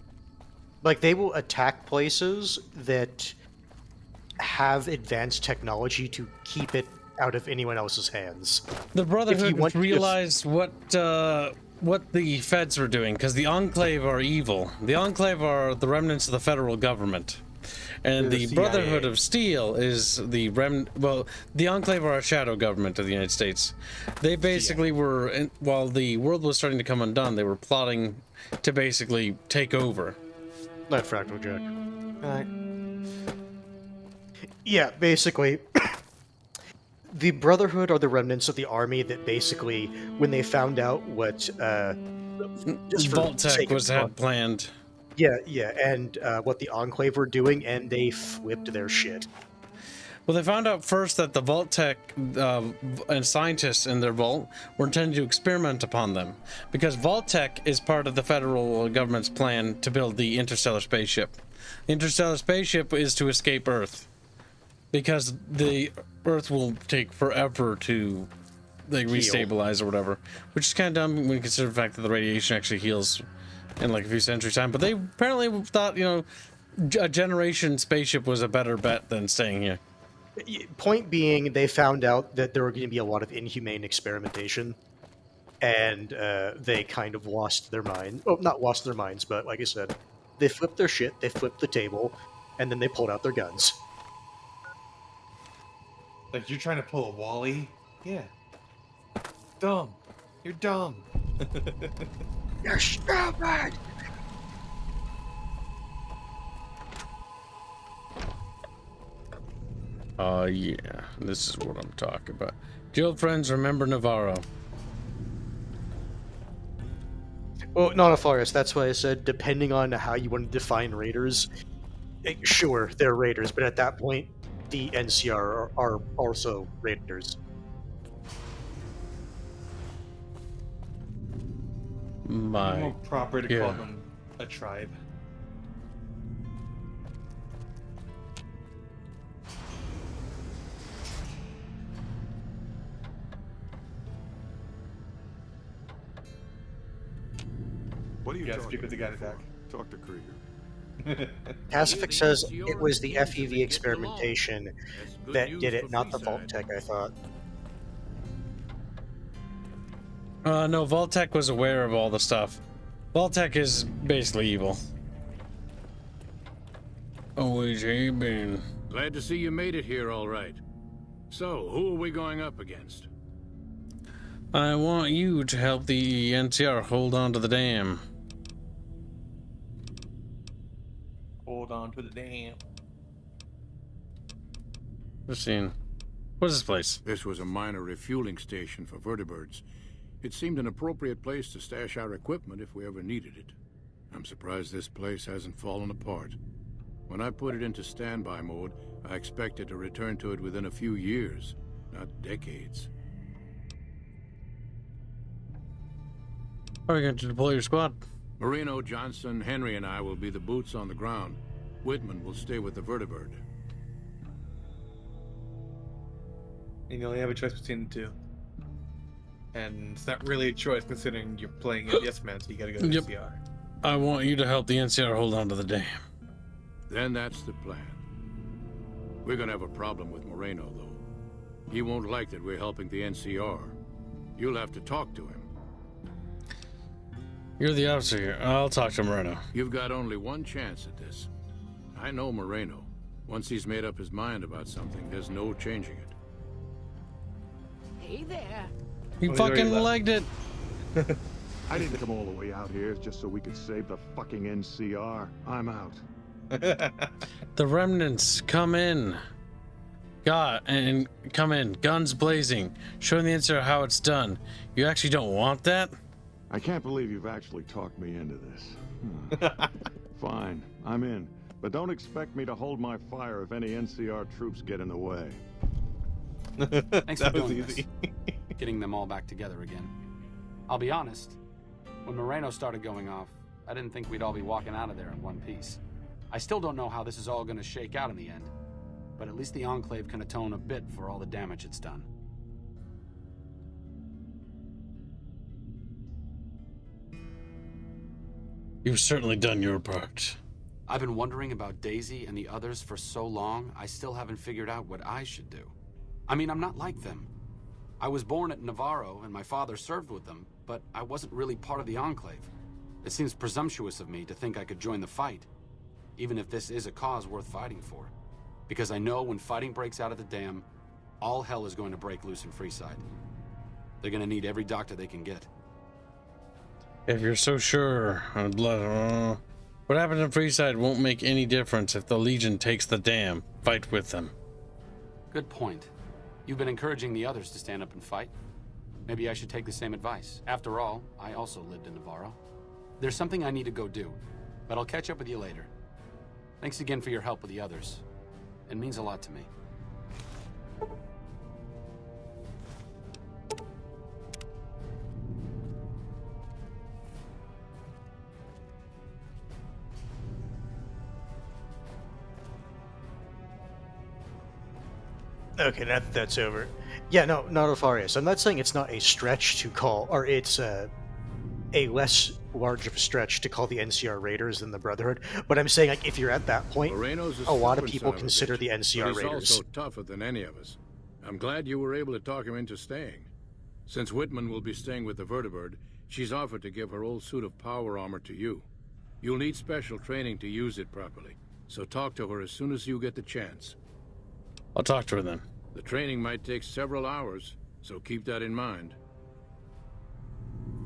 Like, they will attack places that have advanced technology to keep it out of anyone else's hands. The Brotherhood realized what the feds were doing, because the Enclave are evil. The Enclave are the remnants of the federal government. And the Brotherhood of Steel is the the Enclave are a shadow government of the United States. They basically were, while the world was starting to come undone, they were plotting to basically take over. That fractal jack. Yeah, basically, the Brotherhood are the remnants of the army that basically, when they found out what Vault-Tec had planned. Yeah, and what the Enclave were doing, and they flipped their shit. Well, they found out first that the Vault-Tec and scientists in their vault were intending to experiment upon them, because Vault-Tec is part of the federal government's plan to build the interstellar spaceship. The interstellar spaceship is to escape Earth, because the Earth will take forever to restabilize or whatever, which is kind of dumb when you consider the fact that the radiation actually heals in like a few centuries time. But they apparently thought, a generation spaceship was a better bet than staying here. Point being, they found out that there were going to be a lot of inhumane experimentation, and they kind of lost their mind. Oh, not lost their minds, but like I said, they flipped their shit, they flipped the table, and then they pulled out their guns. Like, you're trying to pull a Wally? Yeah. Dumb. You're dumb. You're stupid! Yeah. This is what I'm talking about. Jill friends, remember Navarro. Well, not a forest. That's why I said, depending on how you want to define raiders, sure, they're raiders, but at that point, the NCR are also raiders. My more proper to call them a tribe. What do you gotta speak with the guy in the back. Talk to Krieger. Pacific says it was the FEV experimentation that did it, not the Vault Tech, I thought. No, Vault-Tec was aware of all the stuff. Vault-Tec is basically evil. Always have been. Glad to see you made it here all right. So, who are we going up against? I want you to help the NCR hold on to the dam. Hold on to the dam. Just seeing. What is this place? This was a minor refueling station for vertibirds. It seemed an appropriate place to stash our equipment if we ever needed it. I'm surprised this place hasn't fallen apart. When I put it into standby mode, I expected to return to it within a few years, not decades. How are you going to deploy your squad? Marino, Johnson, Henry, and I will be the boots on the ground. Whitman will stay with the vertibird. And you only have a choice between the two. And it's not really a choice considering you're playing a yes man, so you gotta go to the NCR. I want you to help the NCR hold on to the dam. Then that's the plan. We're gonna have a problem with Moreno, though. He won't like that we're helping the NCR. You'll have to talk to him. You're the officer here. I'll talk to Moreno. You've got only one chance at this. I know Moreno. Once he's made up his mind about something, there's no changing it. Hey there. You fucking legged it. I didn't come all the way out here just so we could save the fucking NCR. I'm out. The remnants, come in. Come in. Guns blazing. Showing the NCR how it's done. You actually don't want that? I can't believe you've actually talked me into this. Fine, I'm in. But don't expect me to hold my fire if any NCR troops get in the way. Thanks for doing this. Getting them all back together again. I'll be honest, when Moreno started going off, I didn't think we'd all be walking out of there in one piece. I still don't know how this is all going to shake out in the end, but at least the Enclave can atone a bit for all the damage it's done. You've certainly done your part. I've been wondering about Daisy and the others for so long, I still haven't figured out what I should do. I mean, I'm not like them. I was born at Navarro and my father served with them, but I wasn't really part of the Enclave. It seems presumptuous of me to think I could join the fight, even if this is a cause worth fighting for. Because I know when fighting breaks out at the dam, all hell is going to break loose in Freeside. They're going to need every doctor they can get. If you're so sure, what happens in Freeside won't make any difference if the Legion takes the dam. Fight with them. Good point. You've been encouraging the others to stand up and fight. Maybe I should take the same advice. After all, I also lived in Navarro. There's something I need to go do, but I'll catch up with you later. Thanks again for your help with the others. It means a lot to me. Okay, that's over. Yeah, no, not Alfarius. I'm not saying it's not a stretch to call, or it's a less large of a stretch to call the NCR Raiders than the Brotherhood. But I'm saying, like, if you're at that point, a lot of people consider the NCR Raiders. Raiders. He's also tougher than any of us. I'm glad you were able to talk him into staying. Since Whitman will be staying with the Vertibird, she's offered to give her old suit of power armor to you. You'll need special training to use it properly, so talk to her as soon as you get the chance. I'll talk to her then. The training might take several hours, so keep that in mind.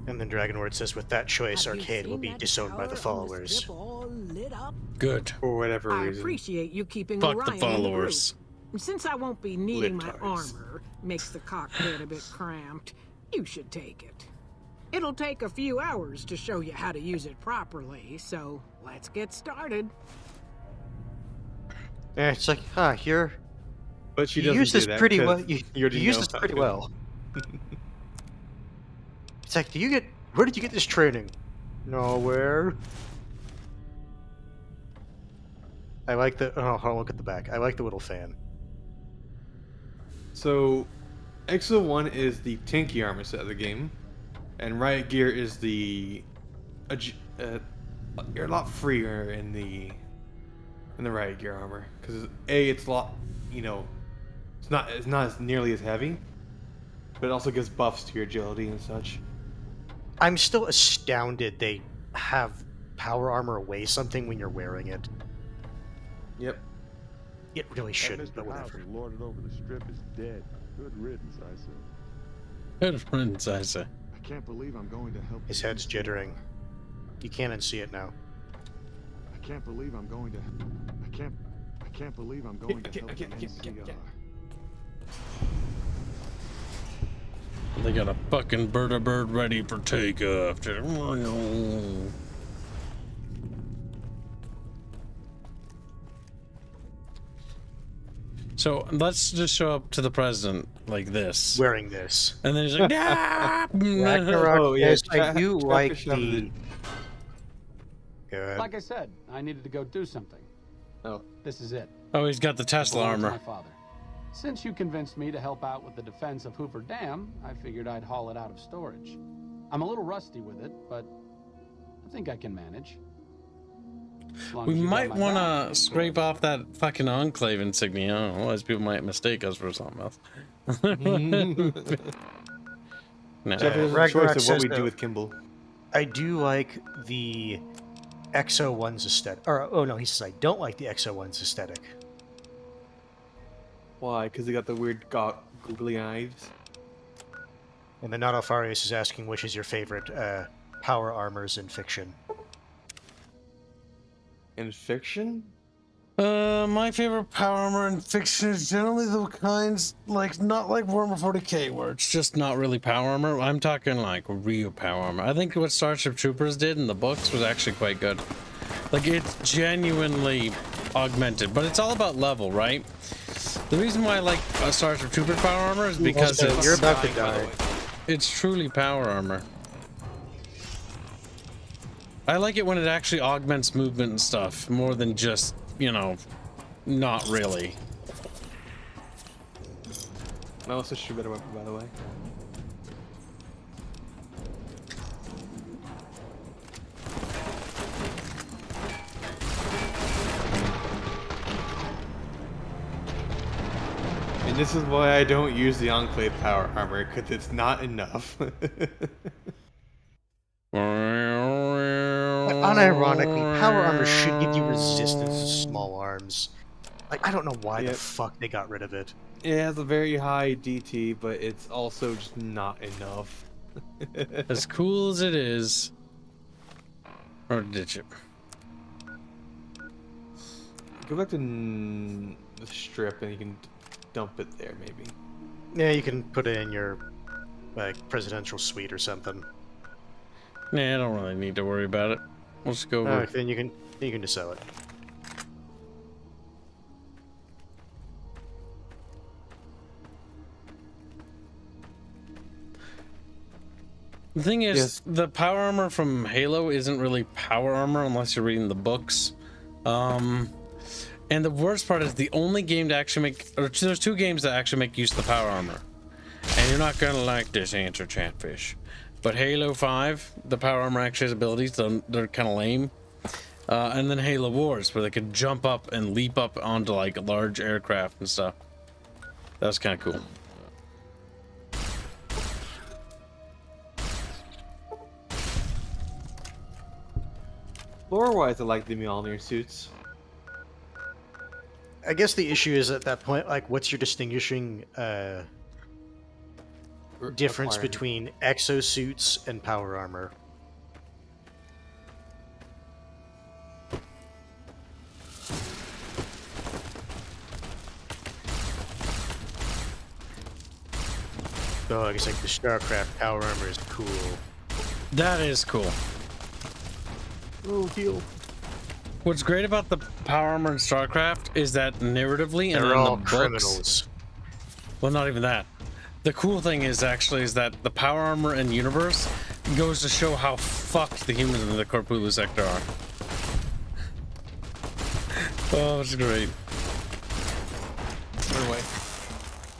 And then Dragonward says, with that choice, Have you Arcade will seen be that disowned by the tower on followers. strip all lit up? Good. For whatever I reason. appreciate you keeping Fuck Orion the in the group. followers. And since I won't be needing my Libtards. armor, makes the cockpit a bit cramped, you should take it. It'll take a few hours to show you how to use it properly, so let's get started. Yeah, it's like, you're... But she you doesn't use do this that pretty 'cause well. You already use know this how pretty to. well. It's like, where did you get this training? Nowhere. I like the, hold on, look at the back. I like the little fan. So, Exo 1 is the tanky armor set of the game, and Riot Gear is the... you're a lot freer in the Riot Gear armor, because it's a lot, it's not as nearly as heavy, but it also gives buffs to your agility and such. I'm still astounded they have power armor weigh something when you're wearing it. Yep. It really shouldn't, Mr. but House whatever. who lorded over the strip is dead. Good riddance, I say. Good friends, I say. I can't believe I'm going to help. His the head's NCR. jittering. You can't unsee it now. I can't believe I'm going to. I can't believe I'm going to help the NCR. They got a fucking bird ready for takeoff. So let's just show up to the president like this. Wearing this. And then he's like, "Ah!" Ragnarok, Oh, yeah, yes, I do like Chatfish have the... Good. Like I said, I needed to go do something. Oh. This is it. Oh, he's got the Tesla Belongs to armor. my father. Since you convinced me to help out with the defense of Hoover Dam, I figured I'd haul it out of storage. I'm a little rusty with it, but I think I can manage. As long We as you got might my want back, to of scrape course. off that fucking Enclave insignia. Otherwise, people might mistake us for something else. No. Jeff has a Ragnarok choice of says what we do though, with Kimball. I do like the Exo 1's aesthetic. Or, oh no, he says I don't like the Exo 1's aesthetic. Why? Because they got the weird googly eyes. And then Not Alfarius is asking which is your favorite power armors in fiction. In fiction? My favorite power armor in fiction is generally the kinds, not like Warhammer 40k, where it's just not really power armor. I'm talking like real power armor. I think what Starship Troopers did in the books was actually quite good. Like, it's genuinely augmented, but it's all about level, right? The reason why I like Starship Trooper power armor is because Also, you're about to die. It's truly power armor. I like it when it actually augments movement and stuff, more than just, not really. No, it's a better weapon, by the way. And this is why I don't use the Enclave power armor, because it's not enough. Unironically, power armor should give you resistance to small arms. Like, I don't know why the fuck they got rid of it. It has a very high DT, but it's also just not enough. As cool as it is. Or ditch it. Go back to the strip and you can dump it there, maybe. Yeah, you can put it in your presidential suite or something. Nah, I don't really need to worry about it. We'll just go over. Alright, then you can just sell it. The thing is, the power armor from Halo isn't really power armor unless you're reading the books. And the worst part is the only game to actually make, or there's two games that actually make use of the power armor. And you're not gonna like this answer, Chatfish. But Halo 5, the power armor actually has abilities, they're kind of lame. And then Halo Wars, where they could jump up and leap up onto like large aircraft and stuff. That's kind of cool. Lore-wise, I like the Mjolnir suits. I guess the issue is at that point, like, what's your distinguishing difference between exosuits and power armor? So I guess like the StarCraft power armor is cool. That is cool. Oh, heal. What's great about the power armor in StarCraft is that narratively and They're in all the books, criminals. well, not even that. The cool thing is actually is that the power armor in universe goes to show how fucked the humans in the Corpulu sector are. Oh, it's great. Run away.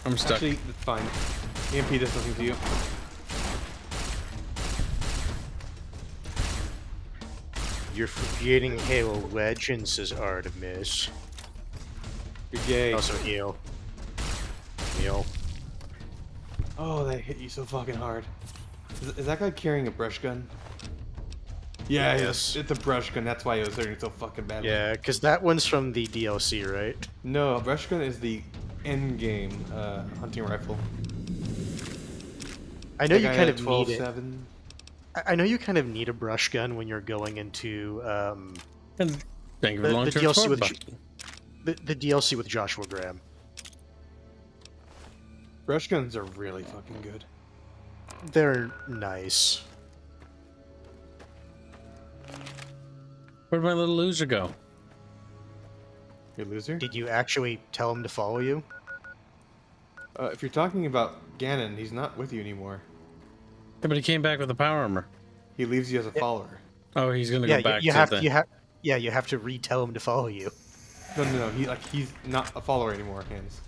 I'm stuck. Actually, it's fine. EMP does nothing to you. You're forgetting Halo Legends, says Artemis. You're gay. Also heal. Heal. Oh, that hit you so fucking hard. Is that guy carrying a brush gun? Yeah, Yes. it's a brush gun. That's why it was hurting so fucking badly. Yeah, because that one's from the DLC, right? No, a brush gun is the end game hunting rifle. I know That you guy kind had of need it. 12-7. I know you kind of need a brush gun when you're going into And thank you for the long-term DLC support, with Bucky. the DLC with Joshua Graham. Brush guns are really fucking good. They're nice. Where'd my little loser go? Your loser? Did you actually tell him to follow you? If you're talking about Ganon, he's not with you anymore. Yeah, but he came back with the power armor. He leaves you as a follower. Oh, he's gonna Yeah, go back you to have the... you have to retell him to follow you. No. He's not a follower anymore, Hans.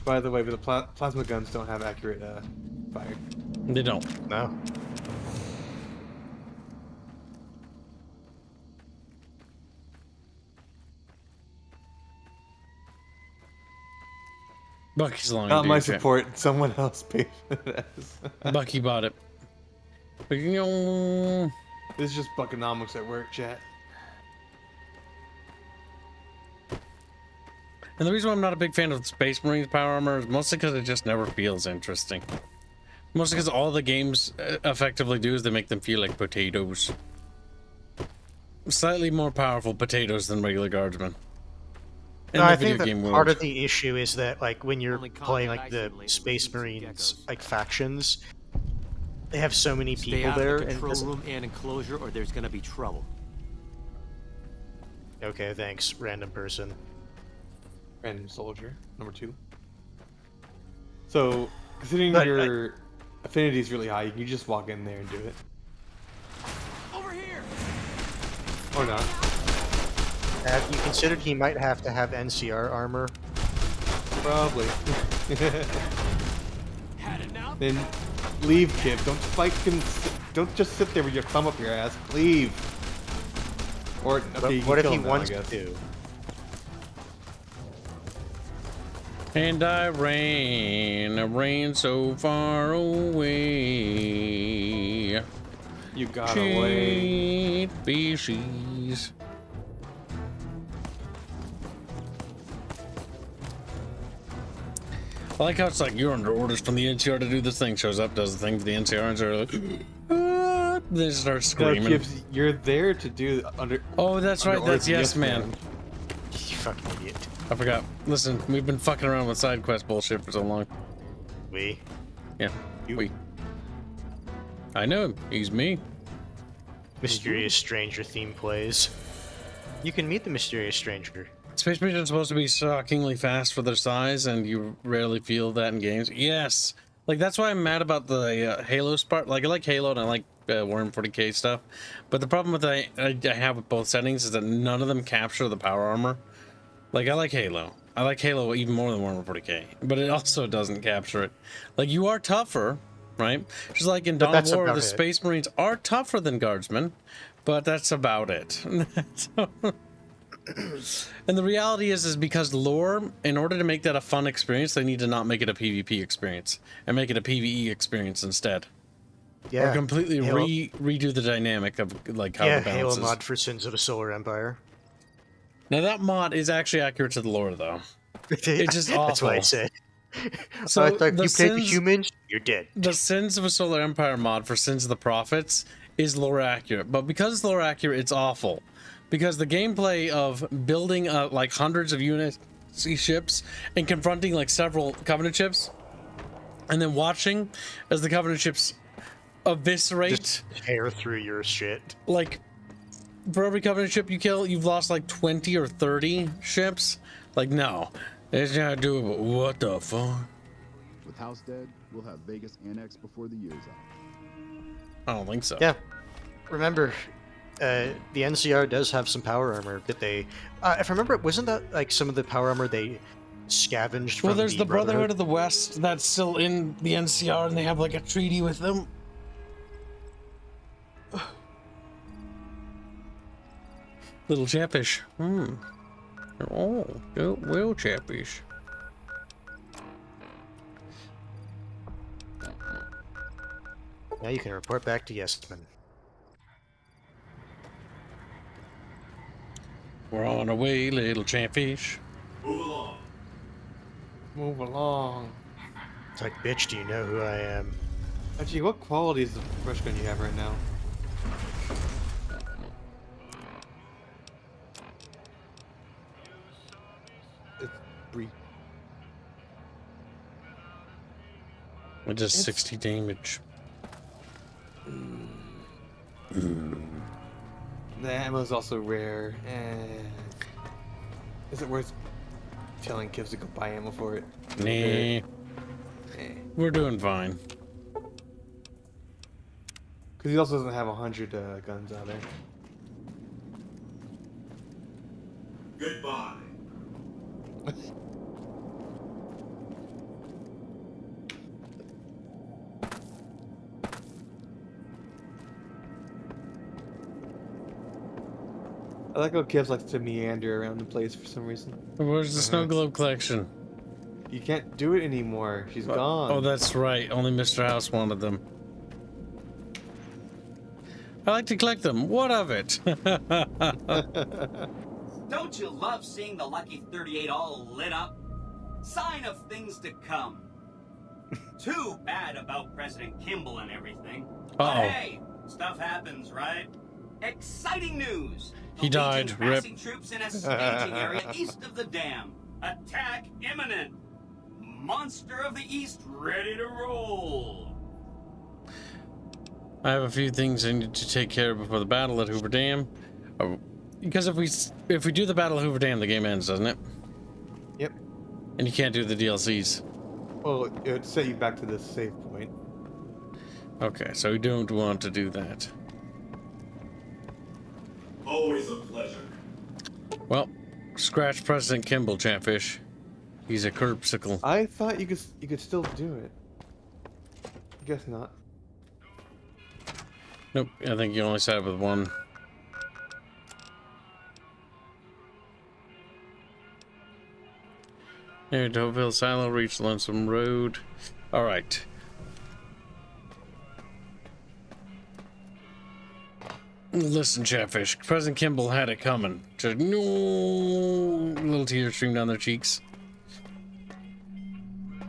By the way, but the plasma guns don't have accurate fire. They don't. No. Bucky's long. Not my support. Someone else paid for this. Bucky bought it. But, you know... This is just buckonomics at work, chat. And the reason why I'm not a big fan of Space Marines power armor is mostly because it just never feels interesting. Mostly because all the games effectively do is they make them feel like potatoes. Slightly more powerful potatoes than regular guardsmen. No, I think that part of the issue is that, like, when you're playing like the Space Marines like factions, they have so many Stay people out of there, the and control room and enclosure, or there's gonna be trouble. okay, thanks, random person. Random soldier, number 2. So, considering But your affinity is really high, you can just walk in there and do it. Over here. Or not. Have you considered he might have to have NCR armor? Probably. Then leave, kid. Don't fight him. Don't just sit there with your thumb up your ass. Leave. Or okay, you What can if kill he him now, wants I guess. to? And I ran so far away. You got away. Species. I like how it's like you're under orders from the NCR to do this thing. Shows up, does the thing for the NCR, and they're like, they start screaming. You're there to do under. Oh, that's right. under That's orders, yes, man. You fucking idiot. I forgot. Listen, we've been fucking around with side quest bullshit for so long. We? Yeah, we. I know him. He's me. Mysterious Stranger theme plays. You can meet the Mysterious Stranger. Space Marines are supposed to be shockingly fast for their size, and you rarely feel that in games. Yes! Like, that's why I'm mad about the Halo part. Like, I like Halo and I like Warhammer 40k stuff. But the problem with I have with both settings is that none of them capture the power armor. Like, I like Halo. I like Halo even more than Warhammer 40k. But it also doesn't capture it. Like, you are tougher, right? Just like in Dawn of War, the Space Marines are tougher than Guardsmen. But that's about it. And the reality is because lore, in order to make that a fun experience, they need to not make it a PvP experience and make it a PvE experience instead. Or completely redo the dynamic of like how the balance Halo is. mod for Sins of a Solar Empire. Now that mod is actually accurate to the lore, though. It's just awful. That's what I said. So I thought the you played the humans, you're dead. The Sins of a Solar Empire mod for Sins of the Prophets is lore accurate, but because it's lore accurate, it's awful. Because the gameplay of building like hundreds of UNSC ships and confronting like several Covenant ships, and then watching as the Covenant ships eviscerate, just tear through your shit. Like, for every Covenant ship you kill, you've lost like 20 or 30 ships. Like, no, it's not doable. What the fuck? With House dead, we'll have Vegas annexed before the year's out. I don't think so. Yeah. Remember, the NCR does have some power armor that they... if I remember, wasn't that like some of the power armor they scavenged from Well, there's the Brotherhood of the West that's still in the NCR, and they have like a treaty with them. Little Chatfish. Oh, well, Chatfish. Now you can report back to Yesman. We're on our way, little Chatfish. Move along. Move along. It's like, bitch, do you know who I am? Actually, what quality is the brush gun you have right now? It's brief. With just 60 damage. The ammo is also rare, and is it worth telling kids to go buy ammo for it? Nah. We're doing fine. Because he also doesn't have 100 guns out there. Goodbye. I like how Kevs likes to meander around the place for some reason. Where's the snow globe collection? You can't do it anymore. She's gone. Oh, that's right. Only Mr. House wanted them. I like to collect them. What of it? Don't you love seeing the Lucky 38 all lit up? Sign of things to come. Too bad about President Kimball and everything. But hey, stuff happens, right? Exciting news! He died. Rip. Passing troops in a staging area east of the dam. Attack imminent. Monster of the East ready to roll. I have a few things I need to take care of before the battle at Hoover Dam. Because if we do the battle at Hoover Dam, the game ends, doesn't it? Yep. And you can't do the DLCs. Well, it would set you back to the save point. Okay, so we don't want to do that. Always a pleasure. Well, scratch President Kimball, Chatfish. He's a curbsicle. I thought you could still do it. I guess not. Nope, I think you only set it with one. Near Deauville Silo, reach Lonesome Road. Alright. Listen, Chatfish. President Kimball had it coming. Just no little tears stream down their cheeks.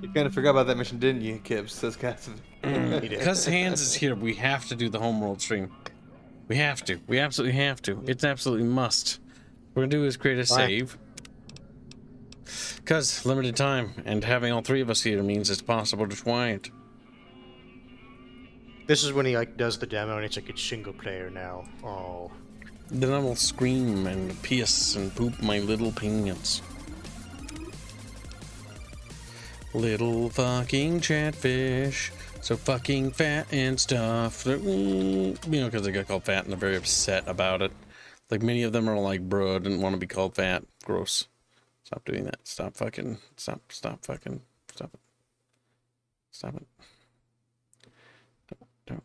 You kind of forgot about that mission, didn't you, Kibbs? Says Cassidy. Because Hands is here, we have to do the homeworld stream. We have to. We absolutely have to. It's absolutely must. What we're gonna do is create a save. Because limited time, and having all three of us here means it's possible to try it. This is when he like does the demo and it's like it's single player now. Oh. Then I will scream and piss and poop my little pants. Little fucking Chatfish, so fucking fat and stuff. You know, because they got called fat and they're very upset about it. Like many of them are like, bro, I didn't want to be called fat. Gross. Stop doing that. Stop fucking. Stop fucking. Stop it. Stop it. Don't.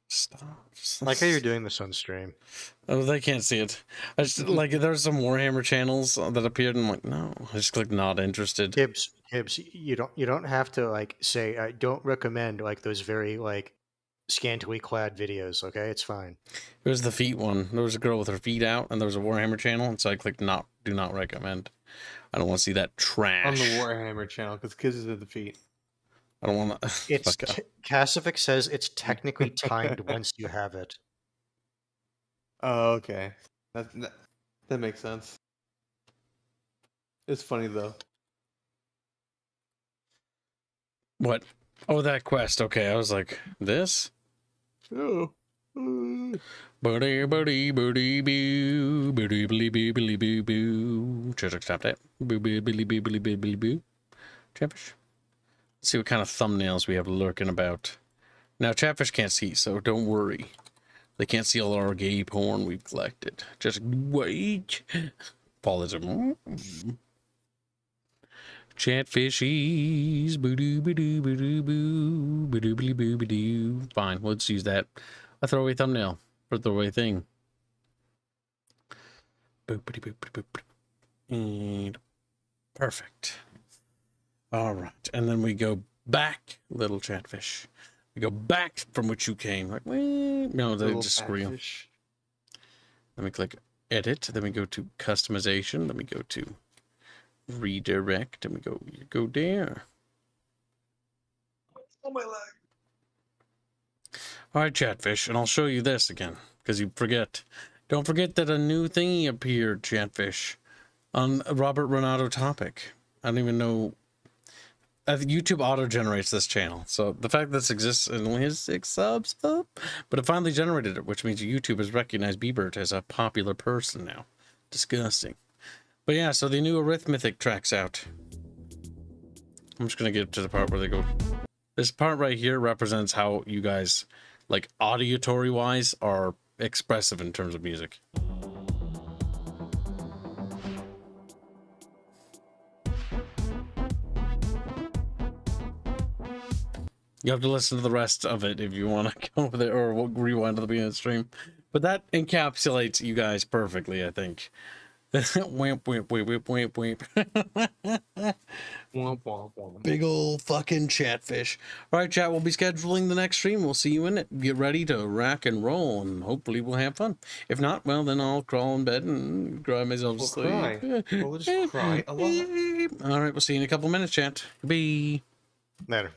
Stop. Like how you're doing this on stream. Oh, they can't see it. I just like there's some Warhammer channels that appeared, and I'm like, no. I just clicked not interested. Hibbs, you don't have to like say I don't recommend like those very like scantily clad videos, okay? It's fine. It was the feet one. There was a girl with her feet out, and there was a Warhammer channel, and so I clicked do not recommend. I don't want to see that trash. On the Warhammer channel, because kids are the feet. I don't want to. It's Kasifik says it's technically timed once you have it. Oh, okay. That makes sense. It's funny though. What? Oh, that quest. Okay, I was like, this? Oh. Buddy, buddy, buddy, boo, buddy, billy, boo, billy, boo, boo. Just stop that. Boo, boo, billy, boo, billy, boo, billy, boo. Chatfish. Let's see what kind of thumbnails we have lurking about. Now, Chatfish can't see, so don't worry. They can't see all our gay porn we've collected. Just wait. Paulism. Chatfishies. Boo-doo, boo-doo, boo-doo, boo. Boo-doo, boo, boo, boo. Fine, let's use that. A throwaway thumbnail for throwaway thing. Boop, boop, boop, boop, boop. And perfect. All right, and then we go back, little Chatfish. We go back from which you came. Like, no, they just squeal. Then we click edit. Then we go to customization. Then we go to redirect. And we go there. Oh my leg. All right, Chatfish, and I'll show you this again because you forget. Don't forget that a new thingy appeared, Chatfish, on Robert Renato topic. I don't even know. YouTube auto-generates this channel, so the fact that this exists and only has 6 subs up, but it finally generated it, which means YouTube has recognized Biebert as a popular person now. Disgusting. But yeah, so the new arithmetic track's out. I'm just gonna get to the part where they go. This part right here represents how you guys, like auditory-wise, are expressive in terms of music. You have to listen to the rest of it if you want to go over there or rewind to the beginning of the stream. But that encapsulates you guys perfectly, I think. Wimp, wimp, wimp, wimp, wimp, wimp. Big old fucking Chatfish. All right, chat, we'll be scheduling the next stream. We'll see you in it. Get ready to rock and roll, and hopefully we'll have fun. If not, well, then I'll crawl in bed and cry myself to sleep. Cry. We'll just cry a lot. All right, we'll see you in a couple minutes, chat. Bye. Later.